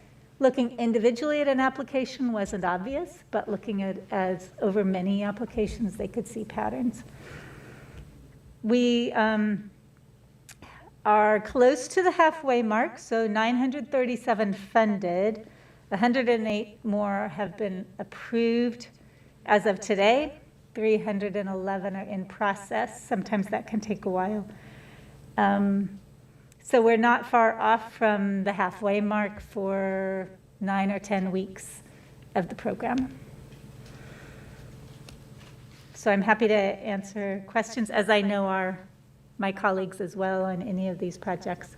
looking individually at an application wasn't obvious, but looking at as over many applications, they could see patterns. We are close to the halfway mark, so 937 funded, 108 more have been approved as of today. 311 are in process. Sometimes that can take a while. So we're not far off from the halfway mark for 9 or 10 weeks of the program. So I'm happy to answer questions, as I know my colleagues as well, on any of these projects.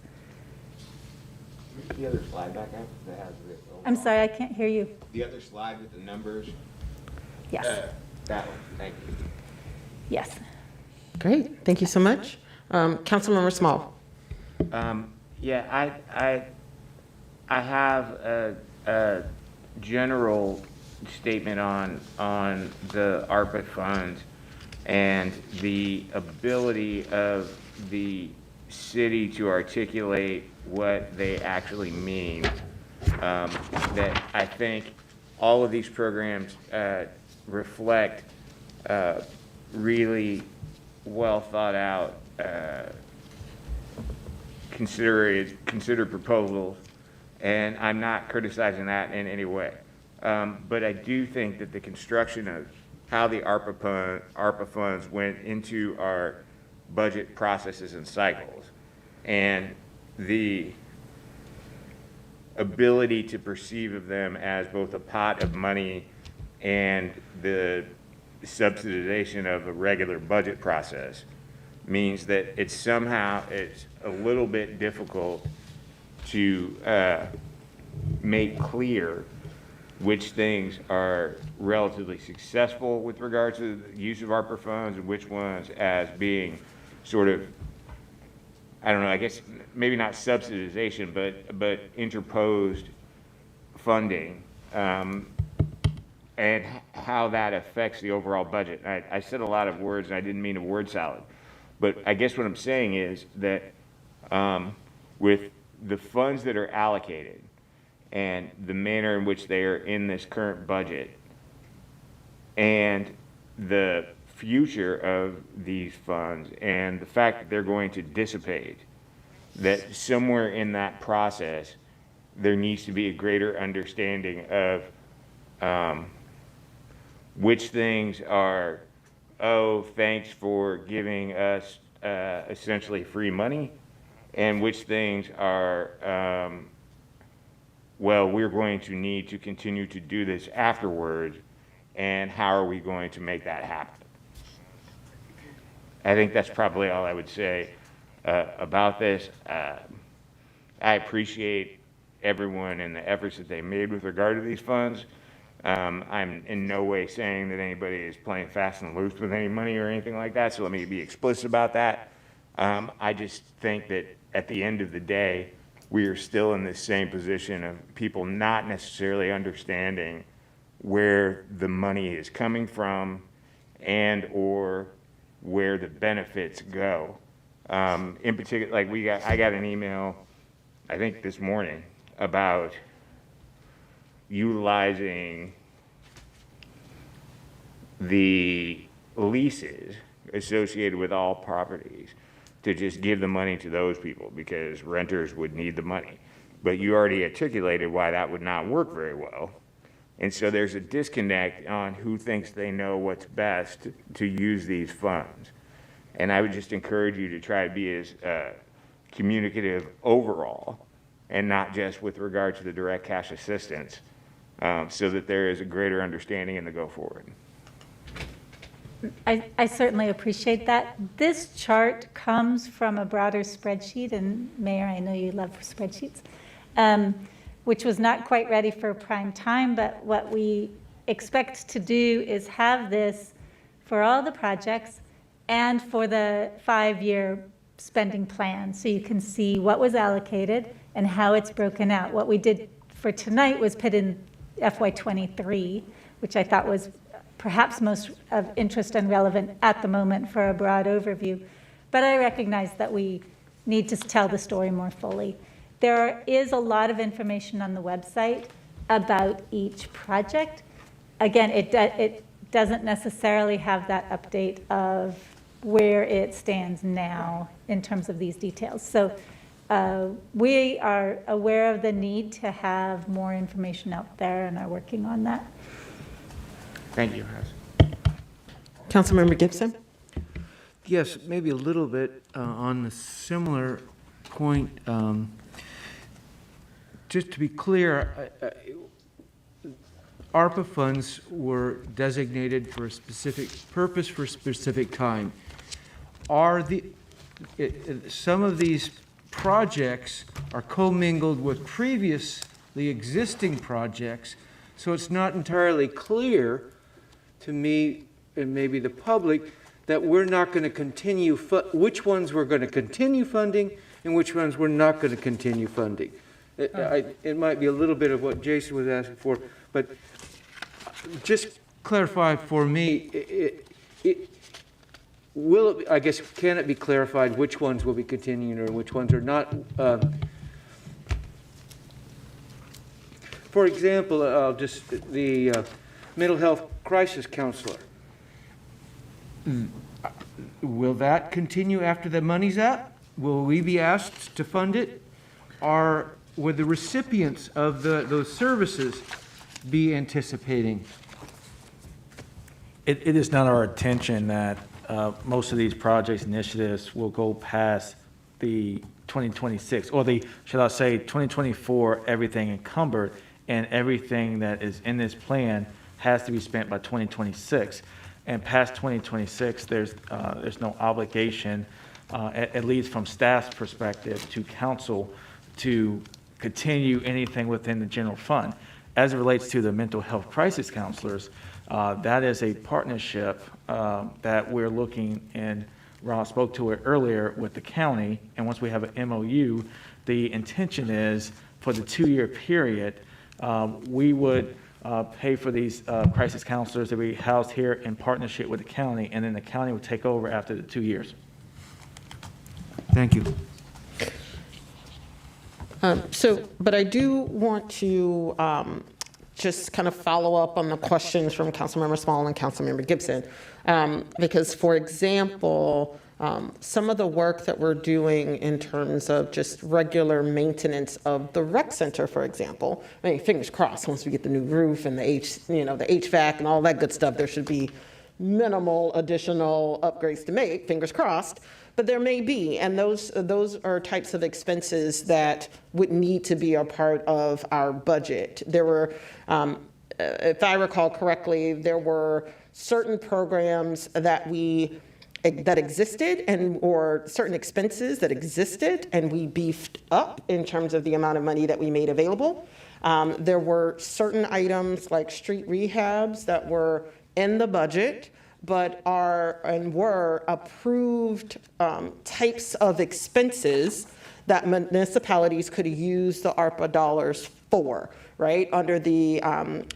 The other slide back up that has the. I'm sorry, I can't hear you. The other slide with the numbers. Yes. That one, thank you. Yes. Great, thank you so much. Councilmember Small. Yeah, I have a general statement on the ARPA funds and the ability of the city to articulate what they actually mean. That I think all of these programs reflect really well thought out, considered proposals, and I'm not criticizing that in any way. But I do think that the construction of how the ARPA funds went into our budget processes and cycles, and the ability to perceive of them as both a pot of money and the subsidization of a regular budget process means that it's a little bit difficult to make clear which things are relatively successful with regard to the use of ARPA funds and which ones as being sort of, I don't know, I guess maybe not subsidization, but interposed funding, and how that affects the overall budget. I said a lot of words, and I didn't mean a word salad, but I guess what I'm saying is that with the funds that are allocated and the manner in which they are in this current budget and the future of these funds and the fact that they're going to dissipate, that somewhere in that process there needs to be a greater understanding of which things are, oh, thanks for giving us essentially free money, and which things are, well, we're going to need to continue to do this afterwards, and how are we going to make that happen? I think that's probably all I would say about this. I appreciate everyone and the efforts that they made with regard to these funds. I'm in no way saying that anybody is playing fast and loose with any money or anything like that, so let me be explicit about that. I just think that at the end of the day, we are still in this same position of people not necessarily understanding where the money is coming from and or where the benefits go. In particular, like I got an email, I think this morning, about utilizing the leases associated with all properties to just give the money to those people because renters would need the money. But you already articulated why that would not work very well. And so there's a disconnect on who thinks they know what's best to use these funds. And I would just encourage you to try to be as communicative overall and not just with regard to the direct cash assistance, so that there is a greater understanding in the go forward. I certainly appreciate that. This chart comes from a broader spreadsheet, and Mayor, I know you love spreadsheets, which was not quite ready for prime time, but what we expect to do is have this for all the projects and for the 5-year spending plan, so you can see what was allocated and how it's broken out. What we did for tonight was put in FY23, which I thought was perhaps most of interest and relevant at the moment for a broad overview. But I recognize that we need to tell the story more fully. There is a lot of information on the website about each project. Again, it doesn't necessarily have that update of where it stands now in terms of these details. So we are aware of the need to have more information out there and are working on that. Thank you. Councilmember Gibson? Yes, maybe a little bit on a similar point. Just to be clear, ARPA funds were designated for a specific purpose for a specific time. Some of these projects are commingled with previously existing projects, so it's not entirely clear to me and maybe the public that we're not going to continue, which ones we're going to continue funding and which ones we're not going to continue funding. It might be a little bit of what Jason was asking for, but just clarify for me, I guess, can it be clarified which ones will be continuing or which ones are not? For example, just the mental health crisis counselor. Will that continue after the money's up? Will we be asked to fund it? Or would the recipients of those services be anticipating? It is not our intention that most of these projects, initiatives will go past the 2026, or should I say 2024, everything encumbered, and everything that is in this plan has to be spent by 2026. And past 2026, there's no obligation, at least from staff's perspective, to council to continue anything within the general fund. As it relates to the mental health crisis counselors, that is a partnership that we're looking, and Rob spoke to it earlier, with the county. And once we have an MOU, the intention is for the 2-year period, we would pay for these crisis counselors to be housed here in partnership with the county, and then the county would take over after the 2 years. Thank you. But I do want to just kind of follow up on the questions from Councilmember Small and Councilmember Gibson. Because, for example, some of the work that we're doing in terms of just regular maintenance of the rec center, for example. I mean, fingers crossed, once we get the new roof and the the HVAC and all that good stuff, there should be minimal additional upgrades to make, fingers crossed. But there may be, and those are types of expenses that would need to be a part of our budget. There were, if I recall correctly, there were certain programs that existed or certain expenses that existed, and we beefed up in terms of the amount of money that we made available. There were certain items like street rehabs that were in the budget, but were approved types of expenses that municipalities could use the ARPA dollars for, right? Under the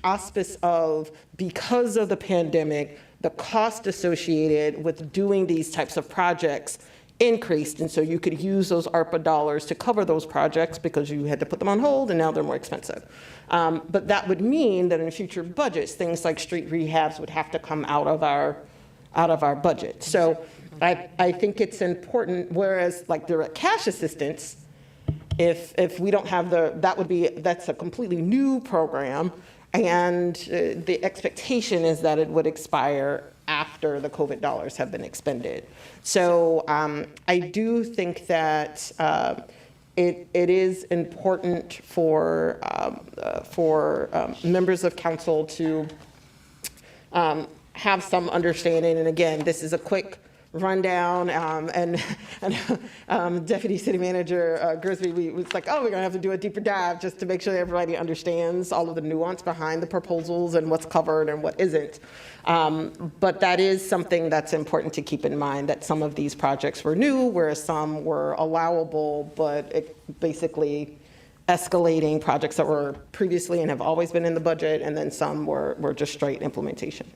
auspice of, because of the pandemic, the cost associated with doing these types of projects increased, and so you could use those ARPA dollars to cover those projects because you had to put them on hold and now they're more expensive. But that would mean that in future budgets, things like street rehabs would have to come out of our budget. So I think it's important, whereas like direct cash assistance, if we don't have that's a completely new program, and the expectation is that it would expire after the COVID dollars have been expended. So I do think that it is important for members of council to have some understanding. And again, this is a quick rundown, and Deputy City Manager Grisby was like, oh, we're gonna have to do a deeper dive just to make sure everybody understands all of the nuance behind the proposals and what's covered and what isn't. But that is something that's important to keep in mind, that some of these projects were new, whereas some were allowable, but it basically escalating projects that were previously and have always been in the budget, and then some were just straight implementation.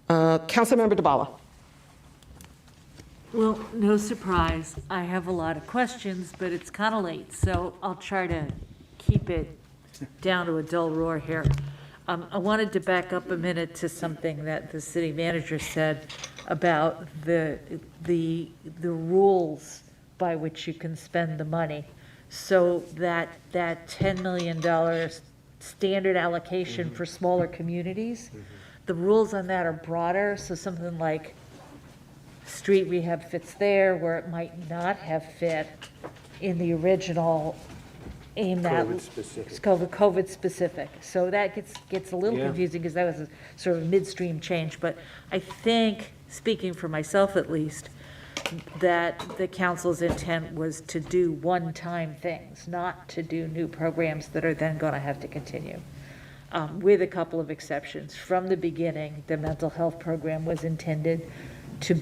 Councilmember DeBala. Well, no surprise, I have a lot of questions, but it's kind of late, so I'll try to keep it down to a dull roar here. I wanted to back up a minute to something that the city manager said about the rules by which you can spend the money. So that $10 million standard allocation for smaller communities, the rules on that are broader, so something like street rehab fits there where it might not have fit in the original aimed at COVID specific. So that gets a little confusing because that was a sort of midstream change. But I think, speaking for myself at least, that the council's intent was to do one-time things, not to do new programs that are then going to have to continue. With a couple of exceptions. From the beginning, the mental health program was intended to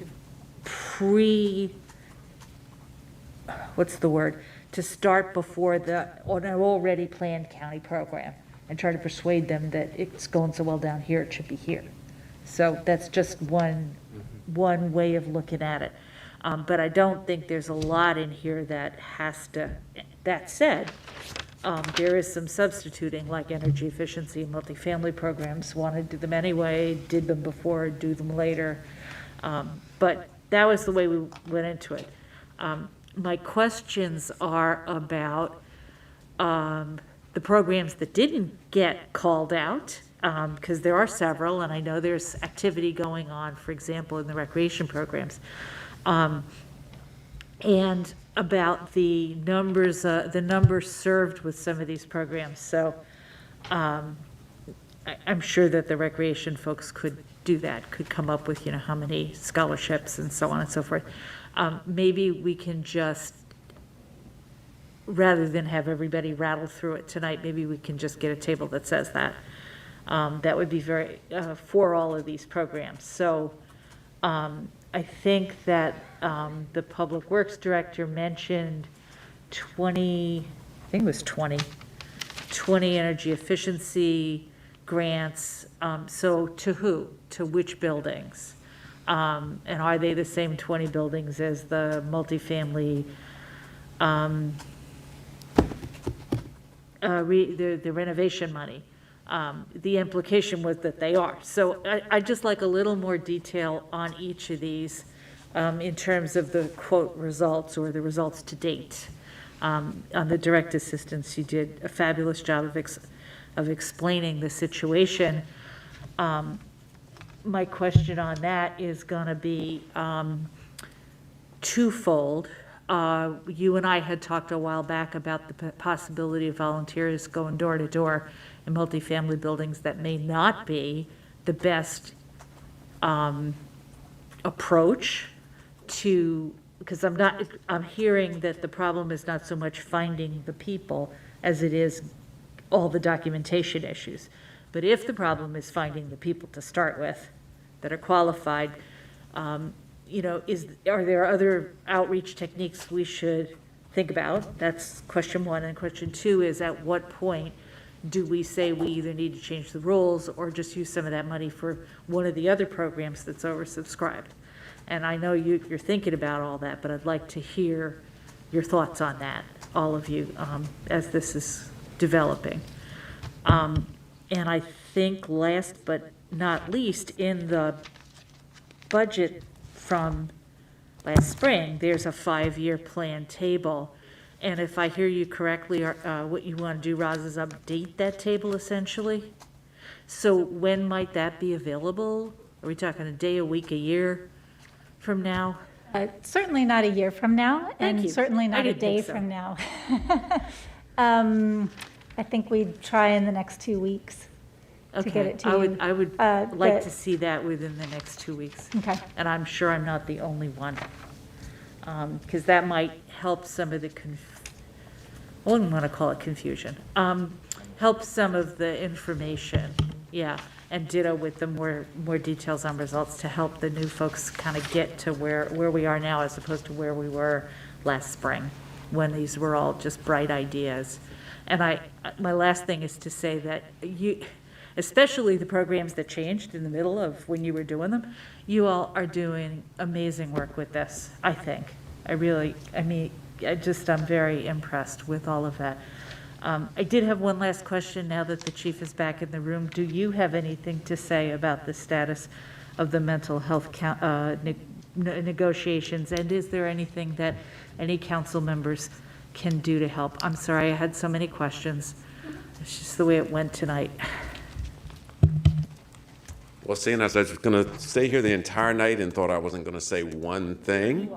to start before an already planned county program and try to persuade them that it's going so well down here, it should be here. So that's just one way of looking at it. But I don't think there's a lot in here that has to, that said, there is some substituting, like energy efficiency and multifamily programs. Want to do them anyway, did them before, do them later. But that was the way we went into it. My questions are about the programs that didn't get called out, because there are several, and I know there's activity going on, for example, in the recreation programs. And about the numbers served with some of these programs. So I'm sure that the recreation folks could do that, could come up with, how many scholarships and so on and so forth. Maybe we can just, rather than have everybody rattle through it tonight, maybe we can just get a table that says that. That would be very, for all of these programs. So I think that the Public Works Director mentioned 20 energy efficiency grants. So to who? To which buildings? And are they the same 20 buildings as the multifamily, the renovation money? The implication was that they are. So I'd just like a little more detail on each of these in terms of the quote results or the results to date. On the direct assistance, you did a fabulous job of explaining the situation. My question on that is going to be twofold. You and I had talked a while back about the possibility of volunteers going door to door in multifamily buildings. That may not be the best approach to, because I'm hearing that the problem is not so much finding the people as it is all the documentation issues. But if the problem is finding the people to start with that are qualified, you know, are there other outreach techniques we should think about? That's question one. And question two is, at what point do we say we either need to change the rules or just use some of that money for one of the other programs that's oversubscribed? And I know you're thinking about all that, but I'd like to hear your thoughts on that, all of you, as this is developing. And I think last but not least, in the budget from last spring, there's a 5-year plan table. And if I hear you correctly, what you want to do, Roz, is update that table essentially. So when might that be available? Are we talking a day, a week, a year from now? Certainly not a year from now, Thank and you. certainly I not a didn't day think so. from now. I think we'd try in the next 2 weeks to get Okay, it to you. I would like but- to see that within the next 2 weeks. Okay. And I'm sure I'm not the only one. Because that might help some of the, I wouldn't want to call it confusion. Help some of the information, yeah. And ditto with the more details on results to help the new folks kind of get to where we are now as opposed to where we were last spring, when these were all just bright ideas. And my last thing is to say that you, especially the programs that changed in the middle of when you were doing them, you all are doing amazing work with this, I think. I'm very impressed with all of that. I did have one last question now that the chief is back in the room. Do you have anything to say about the status of the mental health negotiations? And is there anything that any council members can do to help? I'm sorry, I had so many questions. It's just the way it went tonight. Well, seeing as I was going to stay here the entire night and thought I wasn't going to say one thing,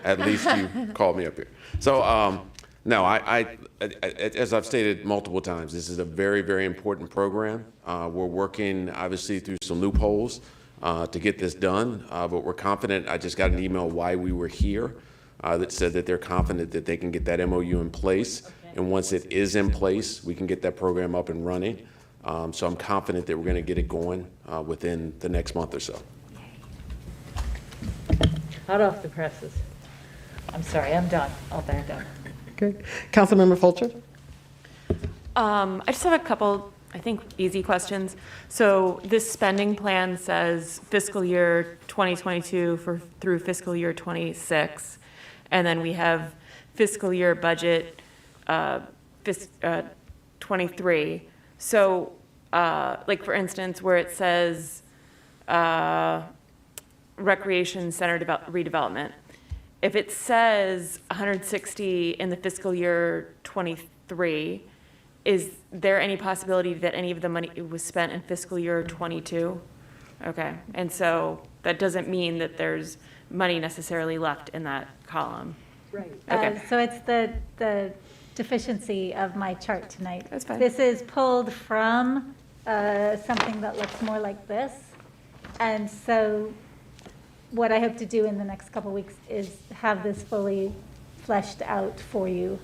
at least you called me up here. So, no, I, as I've stated multiple times, this is a very, very important program. We're working, obviously, through some loopholes to get this done, but we're confident. I just got an email why we were here that said that they're confident that they can get that MOU in place. And once it is in place, we can get that program up and running. So I'm confident that we're going to get it going within the next month or so. Hot off the presses. I'm sorry, I'm done. I'll back up. Okay. Councilmember Fulcher? I just have a couple, I think, easy questions. So this spending plan says fiscal year 2022 through fiscal year 26, and then we have fiscal year budget 23. So, like for instance, where it says recreation center redevelopment, if it says 160 in the fiscal year 23, is there any possibility that any of the money was spent in fiscal year 22? Okay, and so that doesn't mean that there's money necessarily left in that column. Right. Okay. So it's the deficiency of my chart tonight. That's fine. This is pulled from something that looks more like this. And so what I hope to do in the next couple of weeks is have this fully fleshed out for you.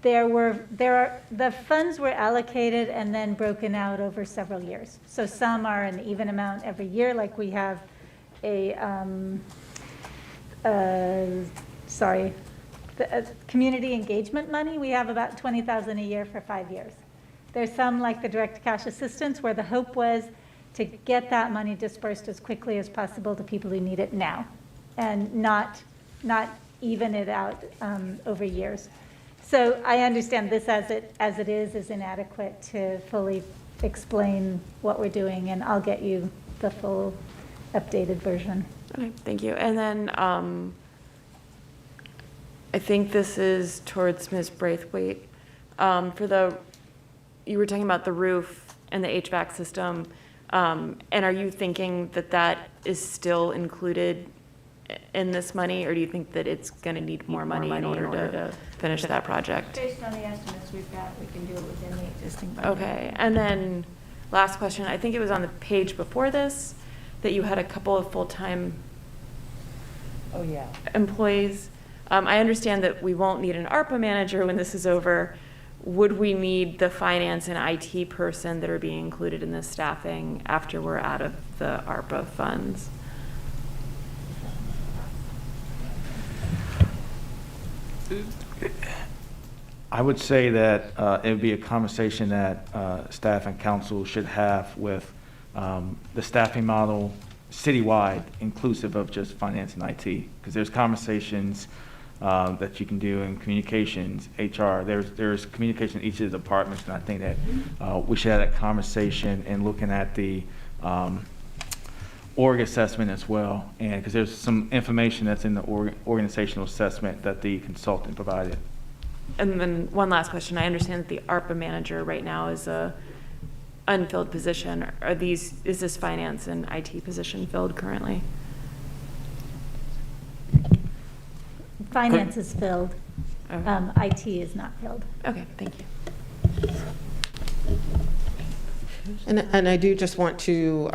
The funds were allocated and then broken out over several years. So some are an even amount every year, like we have a, community engagement money, we have about $20,000 a year for 5 years. There's some like the direct cash assistance where the hope was to get that money dispersed as quickly as possible to people who need it now and not even it out over years. So I understand this as it is inadequate to fully explain what we're doing, and I'll get you the full updated version. Okay, thank you. And then I think this is towards Ms. Braithwaite. You were talking about the roof and the HVAC system, and are you thinking that that is still included in this money, or do you think that it's going to need more money in order to finish that project? Based on the estimates we've got, we can do it within the existing budget. Okay, and then last question, I think it was on the page before this, that you had a couple of full-time employees. I understand that we won't need an ARPA manager when this is over. Would we need the finance and IT person that are being included in this staffing after we're out of the ARPA funds? I would say that it would be a conversation that staff and council should have with the staffing model citywide, inclusive of just finance and IT, because there's conversations that you can do in communications, HR. There's communication in each of the departments, and I think that we should have that conversation and looking at the org assessment as well, and because there's some information that's in the organizational assessment that the consultant provided. And then one last question. I understand that the ARPA manager right now is a unfilled position. Is this finance and IT position filled currently? Finance is filled. IT is not filled. Okay, thank you. And I do just want to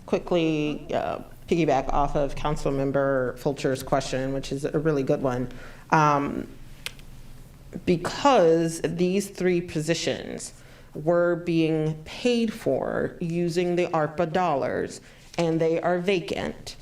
quickly piggyback off of Councilmember Fulcher's question, which is a really good one. Because these three positions were being paid for using the ARPA dollars and they are vacant,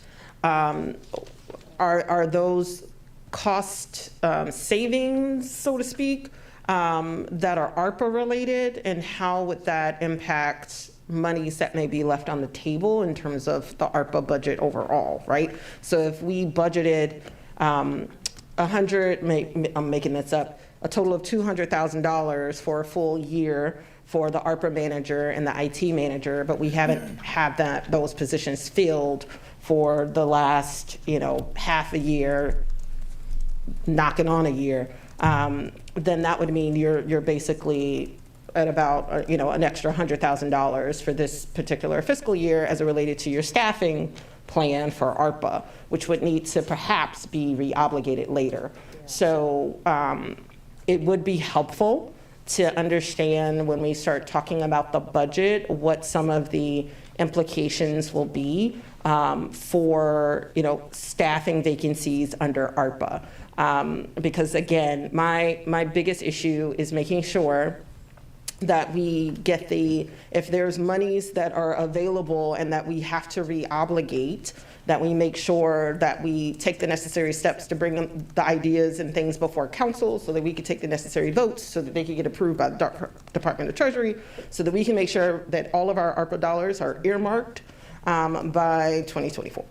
are those cost savings, so to speak, that are ARPA related, and how would that impact monies that may be left on the table in terms of the ARPA budget overall, right? So if we budgeted 100, I'm making this up, a total of $200,000 for a full year for the ARPA manager and the IT manager, but we haven't had those positions filled for the last, half a year, knocking on a year, then that would mean you're basically at about, an extra $100,000 for this particular fiscal year as it related to your staffing plan for ARPA, which would need to perhaps be re-obligated later. So it would be helpful to understand when we start talking about the budget, what some of the implications will be for, staffing vacancies under ARPA. Because again, my biggest issue is making sure that we get if there's monies that are available and that we have to re-obligate, that we make sure that we take the necessary steps to bring the ideas and things before council so that we can take the necessary votes so that they can get approved by the Department of Treasury, so that we can make sure that all of our ARPA dollars are earmarked by 2024.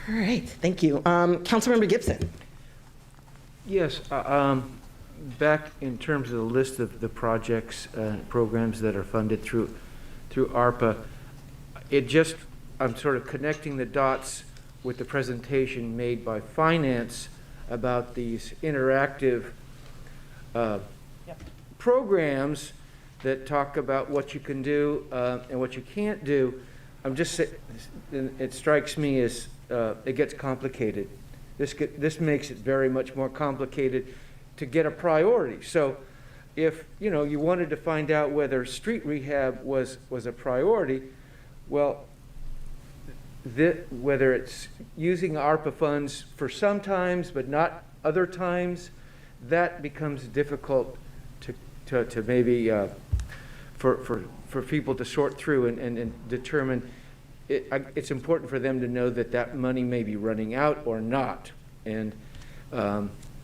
All right, thank you. Councilmember Gibson. Yes, back in terms of the list of the projects and programs that are funded through ARPA, I'm sort of connecting the dots with the presentation made by Finance about these interactive programs that talk about what you can do and what you can't do. It strikes me as it gets complicated. This makes it very much more complicated to get a priority. So if you wanted to find out whether street rehab was a priority, well, whether it's using ARPA funds for some times but not other times, that becomes difficult to maybe for people to sort through and determine. It's important for them to know that money may be running out or not. And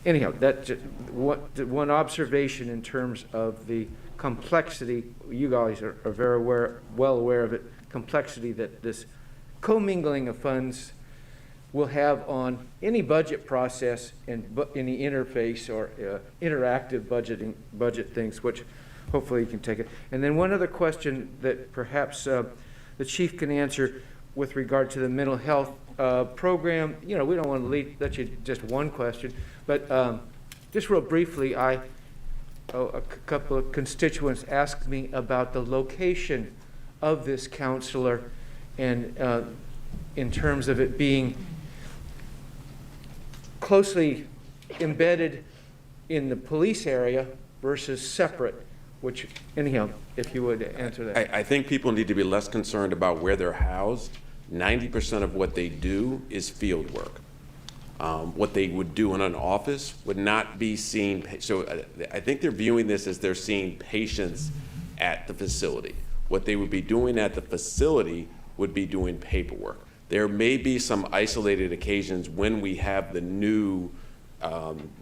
anyhow, that's just one observation in terms of the complexity. You guys are very well aware of it. Complexity that this commingling of funds we'll have on any budget process and any interface or interactive budget things, which hopefully you can take it. And then one other question that perhaps the chief can answer with regard to the mental health program. You know, we don't want to let you just one question, but just real briefly, a couple of constituents asked me about the location of this counselor and in terms of it being closely embedded in the police area versus separate, which, anyhow, if you would answer that. I think people need to be less concerned about where they're housed. 90% of what they do is field work. What they would do in an office would not be seen. So I think they're viewing this as they're seeing patients at the facility. What they would be doing at the facility would be doing paperwork. There may be some isolated occasions when we have the new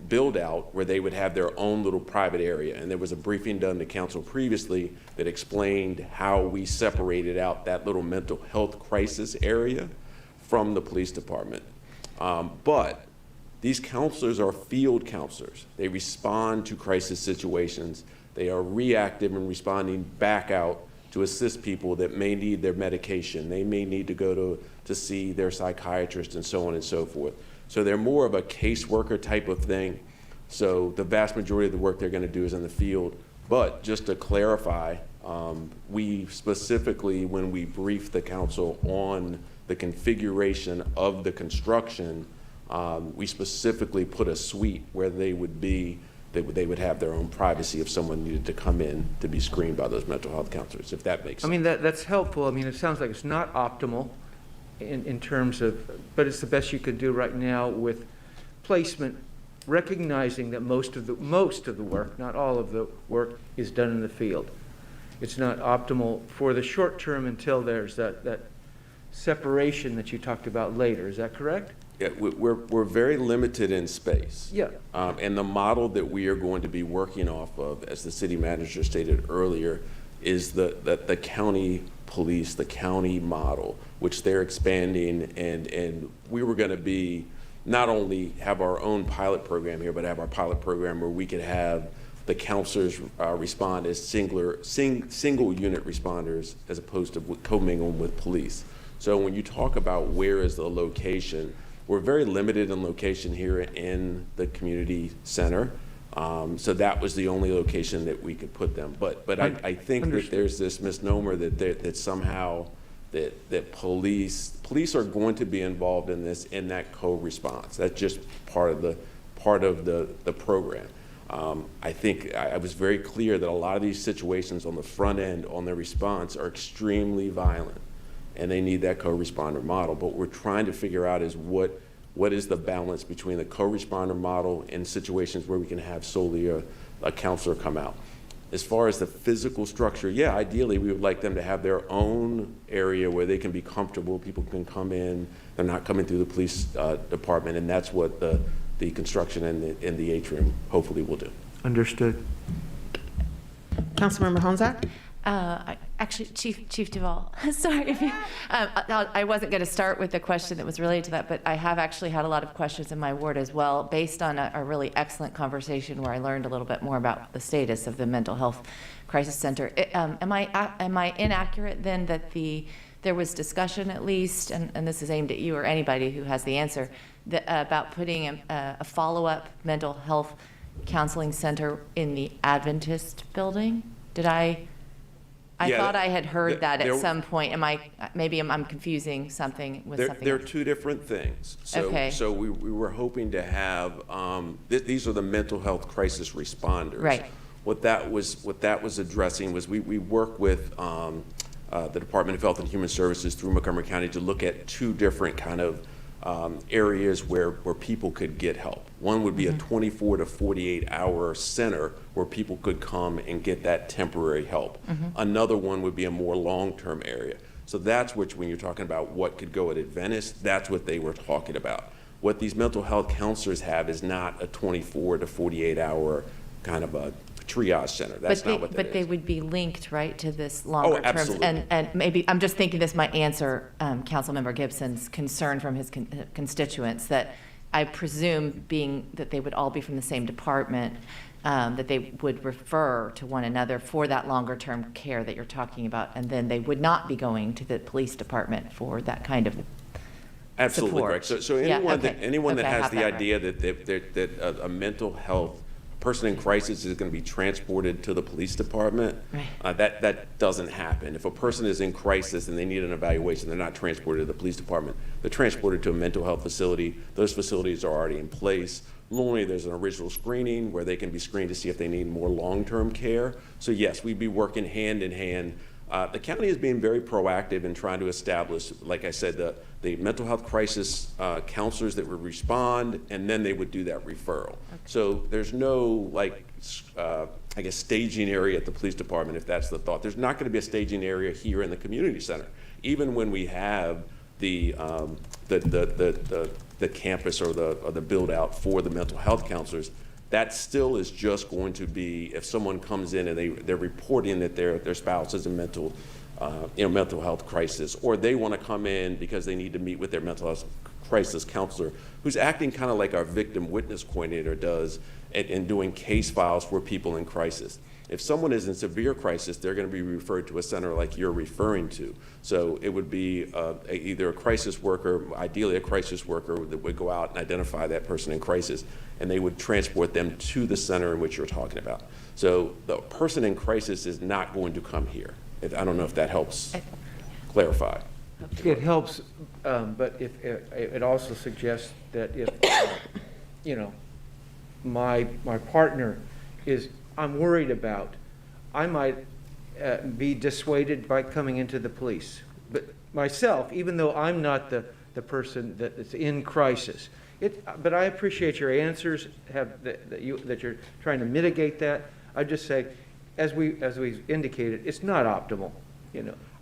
build out where they would have their own little private area. And there was a briefing done to council previously that explained how we separated out that little mental health crisis area from the police department. But these counselors are field counselors. They respond to crisis situations. They are reactive and responding back out to assist people that may need their medication. They may need to go to see their psychiatrist and so on and so forth. So they're more of a caseworker type of thing. So the vast majority of the work they're going to do is in the field. But just to clarify, we specifically, when we briefed the council on the configuration of the construction, we specifically put a suite where they would be, they would have their own privacy if someone needed to come in to be screened by those mental health counselors, if that makes sense. I mean, that's helpful. I mean, it sounds like it's not optimal in terms of, but it's the best you could do right now with placement, recognizing that most of the work, not all of the work, is done in the field. It's not optimal for the short term until there's that separation that you talked about later. Is that correct? Yeah, we're very limited in space. Yeah. And the model that we are going to be working off of, as the city manager stated earlier, is the county police, the county model, which they're expanding. And we were going to be not only have our own pilot program here, but have our pilot program where we could have the counselors respond as single unit responders as opposed to commingling with police. So when you talk about where is the location, we're very limited in location here in the community center. So that was the only location that we could put them. But I think that there's this misnomer that somehow that police are going to be involved in this, in that co-response. That's just part of the program. I think I was very clear that a lot of these situations on the front end on their response are extremely violent, and they need that co-responder model. But what we're trying to figure out is what is the balance between the co-responder model and situations where we can have solely a counselor come out. As far as the physical structure, yeah, ideally we would like them to have their own area where they can be comfortable, people can come in, they're not coming through the police department, and that's what the construction in the atrium hopefully will do. Understood. Councilmember Honzak? Actually, Chief Duvall, sorry. I wasn't going to start with the question that was related to that, but I have actually had a lot of questions in my ward as well, based on a really excellent conversation where I learned a little bit more about the status of the Mental Health Crisis Center. Am I inaccurate then that there was discussion at least, and this is aimed at you or anybody who has the answer, about putting a follow-up mental health counseling center in the Adventist building? I thought I had heard that at some point. Maybe I'm confusing something with something They're else. two different things. Okay. So we were hoping to have, these are the mental health crisis responders. Right. What that was addressing was we work with the Department of Health and Human Services through Montgomery County to look at two different kind of areas where people could get help. One would be a 24 to 48 hour center where people could come and get that temporary help. Another one would be a more long-term area. So that's when you're talking about what could go at Adventist, that's what they were talking about. What these mental health counselors have is not a 24 to 48 hour kind of a triage center. That's not what that But they is. would be linked, right, to this longer term? absolutely. And maybe, I'm just thinking this might answer Councilmember Gibson's concern from his constituents, that I presume, being that they would all be from the same department, that they would refer to one another for that longer term care that you're talking about, and then they would not be going to the police department for that kind of Absolutely support. correct. So Yeah, anyone okay. anyone that Okay, I has have the that right. idea that a mental health person in crisis is going to be transported to the police department, that doesn't happen. If a person is in crisis and they need an evaluation, they're not transported to the police department. They're transported to a mental health facility. Those facilities are already in place. Normally, there's an original screening where they can be screened to see if they need more long-term care. So yes, we'd be working hand in hand. The county is being very proactive in trying to establish, like I said, the mental health crisis counselors that would respond, and then they would do that referral. So there's no, I guess, staging area at the police department, if that's the thought. There's not going to be a staging area here in the community center. Even when we have the campus or the build out for the mental health counselors, that still is just going to be, if someone comes in and they're reporting that their spouse is in mental health crisis, or they want to come in because they need to meet with their mental health crisis counselor, who's acting kind of like our victim witness coordinator does in doing case files for people in crisis. If someone is in severe crisis, they're going to be referred to a center like you're referring to. So it would be either a crisis worker, ideally a crisis worker, that would go out and identify that person in crisis, and they would transport them to the center in which you're talking about. So the person in crisis is not going to come here. I don't know if that helps clarify. It helps, but if, it also suggests that if, my partner is, I'm worried about, I might be dissuaded by coming into the police. But myself, even though I'm not the person that's in crisis, but I appreciate your answers, that you're trying to mitigate that. I just say, as we indicated, it's not optimal,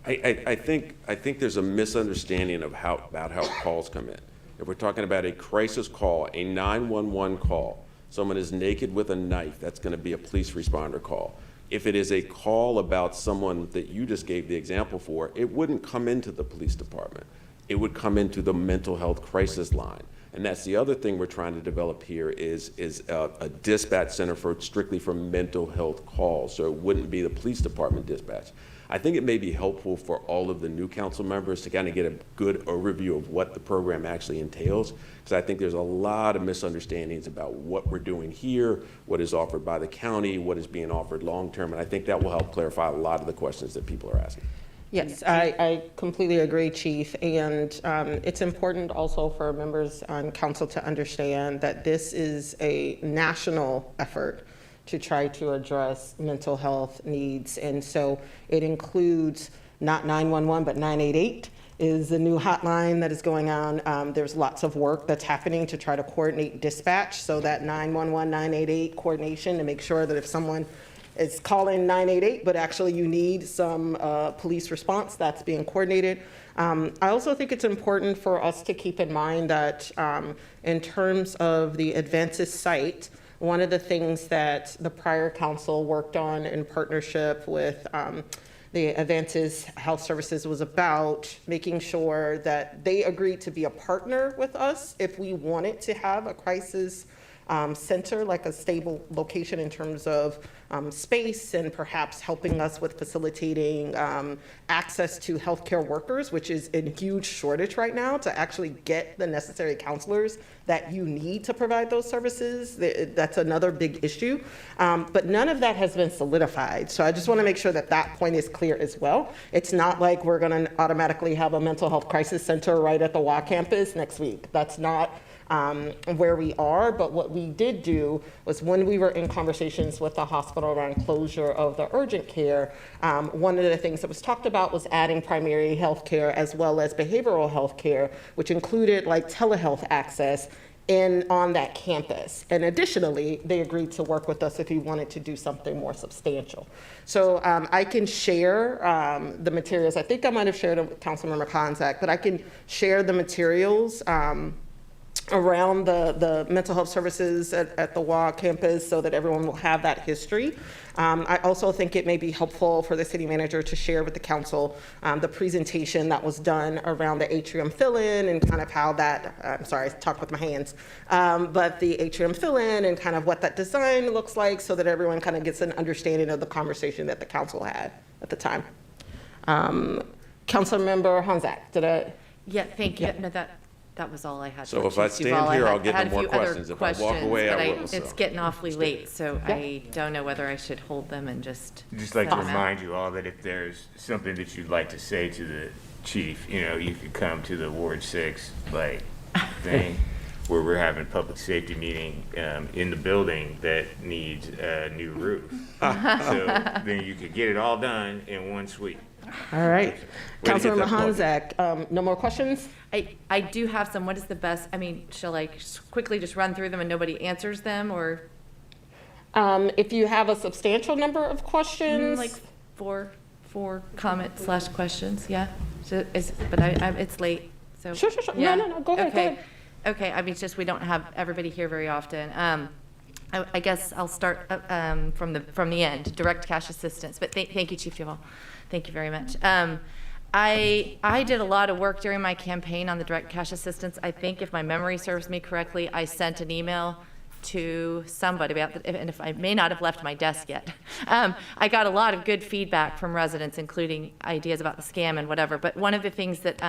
I think there's a misunderstanding about how calls come in. If we're talking about a crisis call, a 911 call, someone is naked with a knife, that's going to be a police responder call. If it is a call about someone that you just gave the example for, it wouldn't come into the police department. It would come into the mental health crisis line. And that's the other thing we're trying to develop here is a dispatch center strictly for mental health calls. So it wouldn't be the police department dispatch. I think it may be helpful for all of the new council members to kind of get a good overview of what the program actually entails, because I think there's a lot of misunderstandings about what we're doing here, what is offered by the county, what is being offered long-term, and I think that will help clarify a lot of the questions that people are asking. Yes, I completely agree, Chief. And it's important also for members on council to understand that this is a national effort to try to address mental health needs. And so it includes not 911, but 988 is the new hotline that is going on. There's lots of work that's happening to try to coordinate dispatch, so that 911, 988 coordination to make sure that if someone is calling 988, but actually you need some police response, that's being coordinated. I also think it's important for us to keep in mind that in terms of the Advances site, one of the things that the prior council worked on in partnership with the Advances Health Services was about making sure that they agreed to be a partner with us if we wanted to have a crisis center, like a stable location in terms of space, and perhaps helping us with facilitating access to healthcare workers, which is in huge shortage right now, to actually get the necessary counselors that you need to provide those services. That's another big issue. But none of that has been solidified. So I just want to make sure that that point is clear as well. It's not like we're going to automatically have a mental health crisis center right at the WA campus next week. That's not where we are, but what we did do was, when we were in conversations with the hospital around closure of the urgent care, one of the things that was talked about was adding primary health care as well as behavioral health care, which included like telehealth access on that campus. And additionally, they agreed to work with us if we wanted to do something more substantial. So I can share the materials. I think I might have shared it with Councilmember Konzak, but I can share the materials around the mental health services at the WA campus so that everyone will have that history. I also think it may be helpful for the city manager to share with the council the presentation that was done around the atrium fill-in and kind of how that, I'm sorry, I talked with my hands, but the atrium fill-in and kind of what that design looks like so that everyone kind of gets an understanding of the conversation that the council had at the time. Councilmember Honzak, did I? Yeah, thank you. No, that was all I had. So if I Chief Duval. stand here, I I'll get had no more a few other questions. If I walk away, questions, I but will. So. It's getting awfully late, so I don't know whether I should hold them and just. Just like to send them out. remind you all that if there's something that you'd like to say to the chief, you know, you could come to the Ward 6 thing where we're having a public safety meeting in the building that needs a new roof. So then you could get it all done in one sweep. All right. Way to get Councilmember that plug. Honzak, no more questions? I do have some. What is the best, I mean, shall I quickly just run through them and nobody answers them, or? If you have a substantial number of questions. Like four comments / questions, yeah? So but it's late, so. Sure. Yeah. No, go ahead, Okay. go ahead. Okay, I mean, it's just we don't have everybody here very often. I guess I'll start from the end, direct cash assistance, but thank you, Chief Duval. Thank you very much. I did a lot of work during my campaign on the direct cash assistance. I think if my memory serves me correctly, I sent an email to somebody about and if I may not have left my desk yet. I got a lot of good feedback from residents, including ideas about the scam and whatever. But one of the things that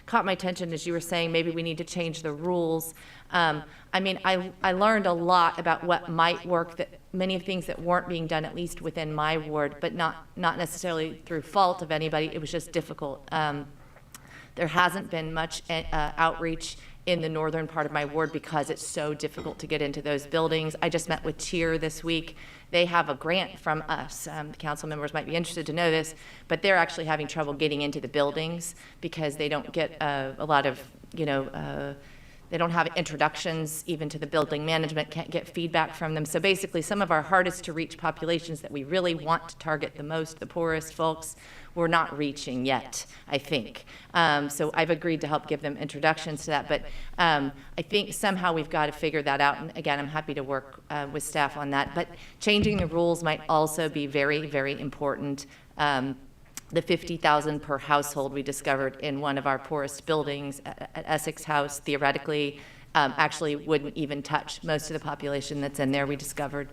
caught my attention is you were saying maybe we need to change the rules. I mean, I learned a lot about what might work, that many of things that weren't being done, at least within my ward, but not necessarily through fault of anybody. It was just difficult. There hasn't been much outreach in the northern part of my ward because it's so difficult to get into those buildings. I just met with TIER this week. They have a grant from us. The council members might be interested to know this, but they're actually having trouble getting into the buildings because they don't get a lot of, they don't have introductions even to the building management, can't get feedback from them. So basically, some of our hardest to reach populations that we really want to target the most, the poorest folks, we're not reaching yet, I think. So I've agreed to help give them introductions to that. But I think somehow we've got to figure that out. And again, I'm happy to work with staff on that. But changing the rules might also be very, very important. The $50,000 per household we discovered in one of our poorest buildings at Essex House, theoretically, actually wouldn't even touch most of the population that's in there, we discovered.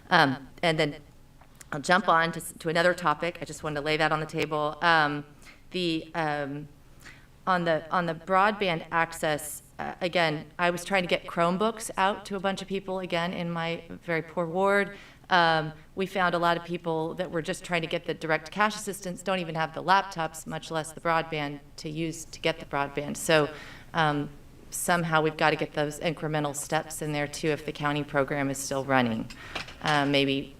And then I'll jump on to another topic. I just wanted to lay that on the table. On the broadband access, again, I was trying to get Chromebooks out to a bunch of people, again, in my very poor ward. We found a lot of people that were just trying to get the direct cash assistance, don't even have the laptops, much less the broadband to use to get the broadband. So somehow we've got to get those incremental steps in there too if the county program is still running. Maybe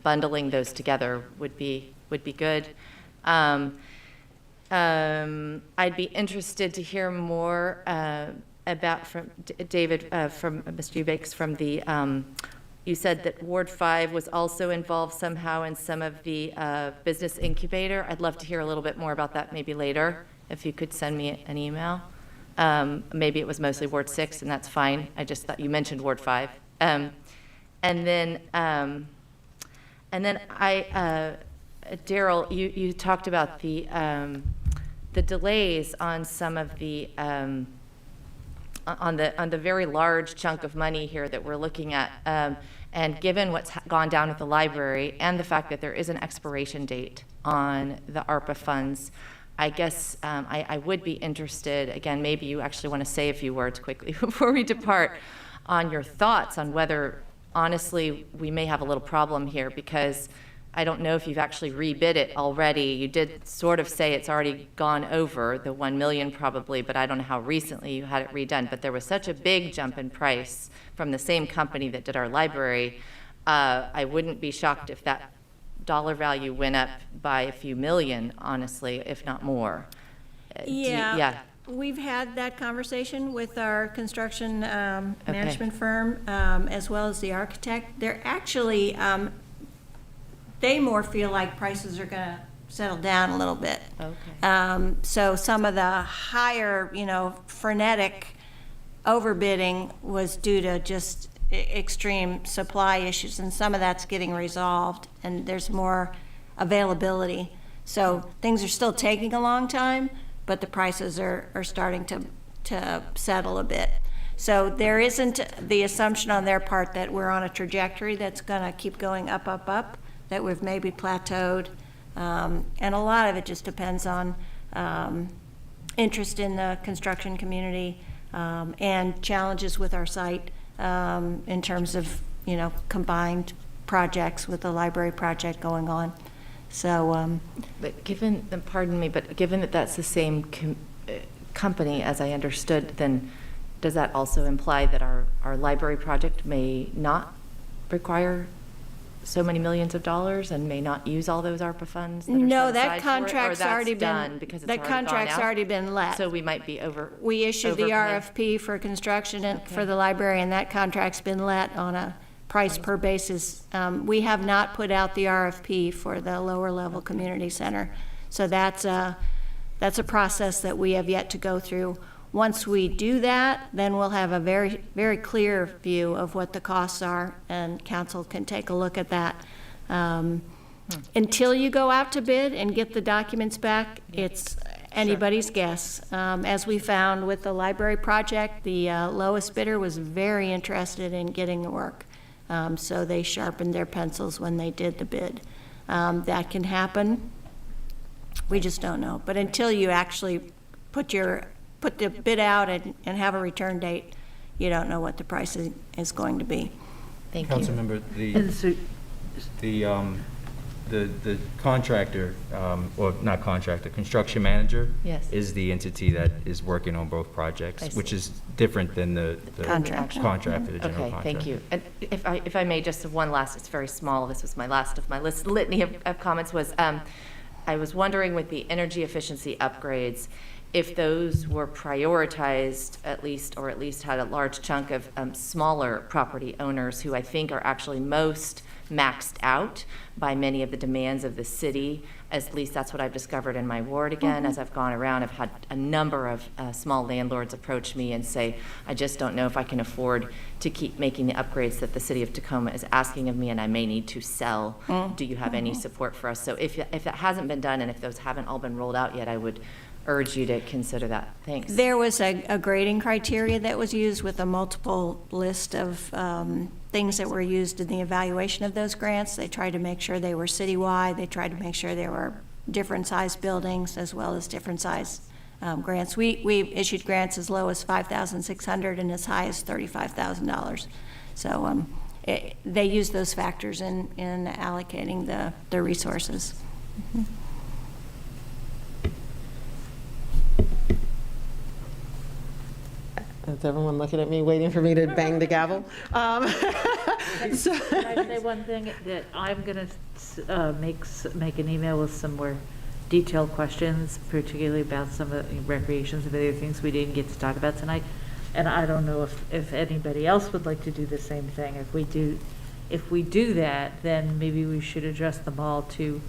bundling those together would be good. I'd be interested to hear more about from David, from Mr. Eubanks, from the you said that Ward 5 was also involved somehow in some of the business incubator. I'd love to hear a little bit more about that maybe later, if you could send me an email. Maybe it was mostly Ward 6, and that's fine. I just thought you mentioned Ward 5. And then Daryl, you talked about the delays on some of the on the very large chunk of money here that we're looking at. And given what's gone down with the library and the fact that there is an expiration date on the ARPA funds, I guess I would be interested, again, maybe you actually want to say a few words quickly before we depart, on your thoughts on whether, honestly, we may have a little problem here, because I don't know if you've actually rebid it already. You did sort of say it's already gone over the 1 million probably, but I don't know how recently you had it redone. But there was such a big jump in price from the same company that did our library. I wouldn't be shocked if that dollar value went up by a few million, honestly, if not more. Yeah. We've had that conversation with our construction management firm, as well as the architect. They're actually, they more feel like prices are going to settle down a little bit. Okay. So some of the higher, frenetic overbidding was due to just extreme supply issues, and some of that's getting resolved, and there's more availability. So things are still taking a long time, but the prices are starting to settle a bit. So there isn't the assumption on their part that we're on a trajectory that's going to keep going up, up, up, that we've maybe plateaued. And a lot of it just depends on interest in the construction community and challenges with our site in terms of, combined projects with the library project going on. So, But given, pardon me, but given that that's the same company, as I understood, then does that also imply that our library project may not require so many millions of dollars and may not use all those ARPA funds that are no, set that aside for it, or contract's that's already done been, because it's that already gone contract's out? already been let. So we might be We issued the overpaying. RFP for construction for the library, and that contract's been let on a price per basis. We have not put out the RFP for the lower level community center. So that's a process that we have yet to go through. Once we do that, then we'll have a very, very clear view of what the costs are, and council can take a look at that. Until you go out to bid and get the documents back, it's anybody's guess. As we found with the library project, the lowest bidder was very interested in getting the work. So they sharpened their pencils when they did the bid. That can happen. We just don't know. But until you actually put the bid out and have a return date, you don't know what the price is going to be. Thank Councilmember, the contractor, or not contractor, construction manager Yes. is the entity that is working on both projects, I see. which is different than the Contractor. contractor, the general Okay, contractor. thank you. And if I may, just one last, it's very small, this was my last of my litany of comments, was I was wondering with the energy efficiency upgrades, if those were prioritized at least had a large chunk of smaller property owners who I think are actually most maxed out by many of the demands of the city. At least that's what I've discovered in my ward again. As I've gone around, I've had a number of small landlords approach me and say, I just don't know if I can afford to keep making the upgrades that the city of Tacoma is asking of me, and I may need to sell. Do you have any support for us? So if that hasn't been done, and if those haven't all been rolled out yet, I would urge you to consider that. Thanks. There was a grading criteria that was used with a multiple list of things that were used in the evaluation of those grants. They tried to make sure they were citywide. They tried to make sure there were different size buildings as well as different size grants. We issued grants as low as $5,600 and as high as $35,000. So they used those factors in allocating the resources. Is everyone looking at me, waiting for me to bang the gavel? Can I say one thing, that I'm going to make an email with some more detailed questions, particularly about some of the recreations and other things we didn't get to talk about tonight. And I don't know if anybody else would like to do the same thing. If we do that, then maybe we should address them all to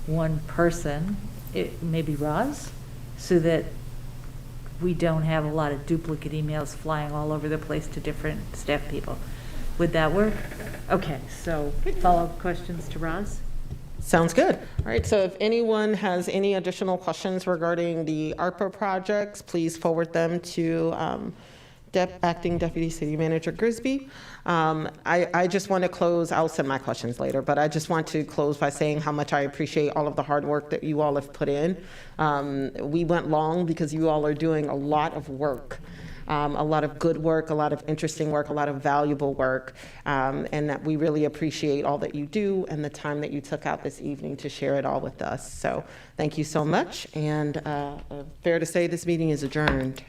one person, maybe Roz, so that we don't have a lot of duplicate emails flying all over the place to different staff people. Would that work? Okay, so follow-up questions to Roz? Sounds good. All right, so if anyone has any additional questions regarding the ARPA projects, please forward them to Acting Deputy City Manager Grisby. I just want to close, I'll send my questions later, but I just want to close by saying how much I appreciate all of the hard work that you all have put in. We went long because you all are doing a lot of work. A lot of good work, a lot of interesting work, a lot of valuable work, and that we really appreciate all that you do and the time that you took out this evening to share it all with us. So thank you so much, and fair to say this meeting is adjourned.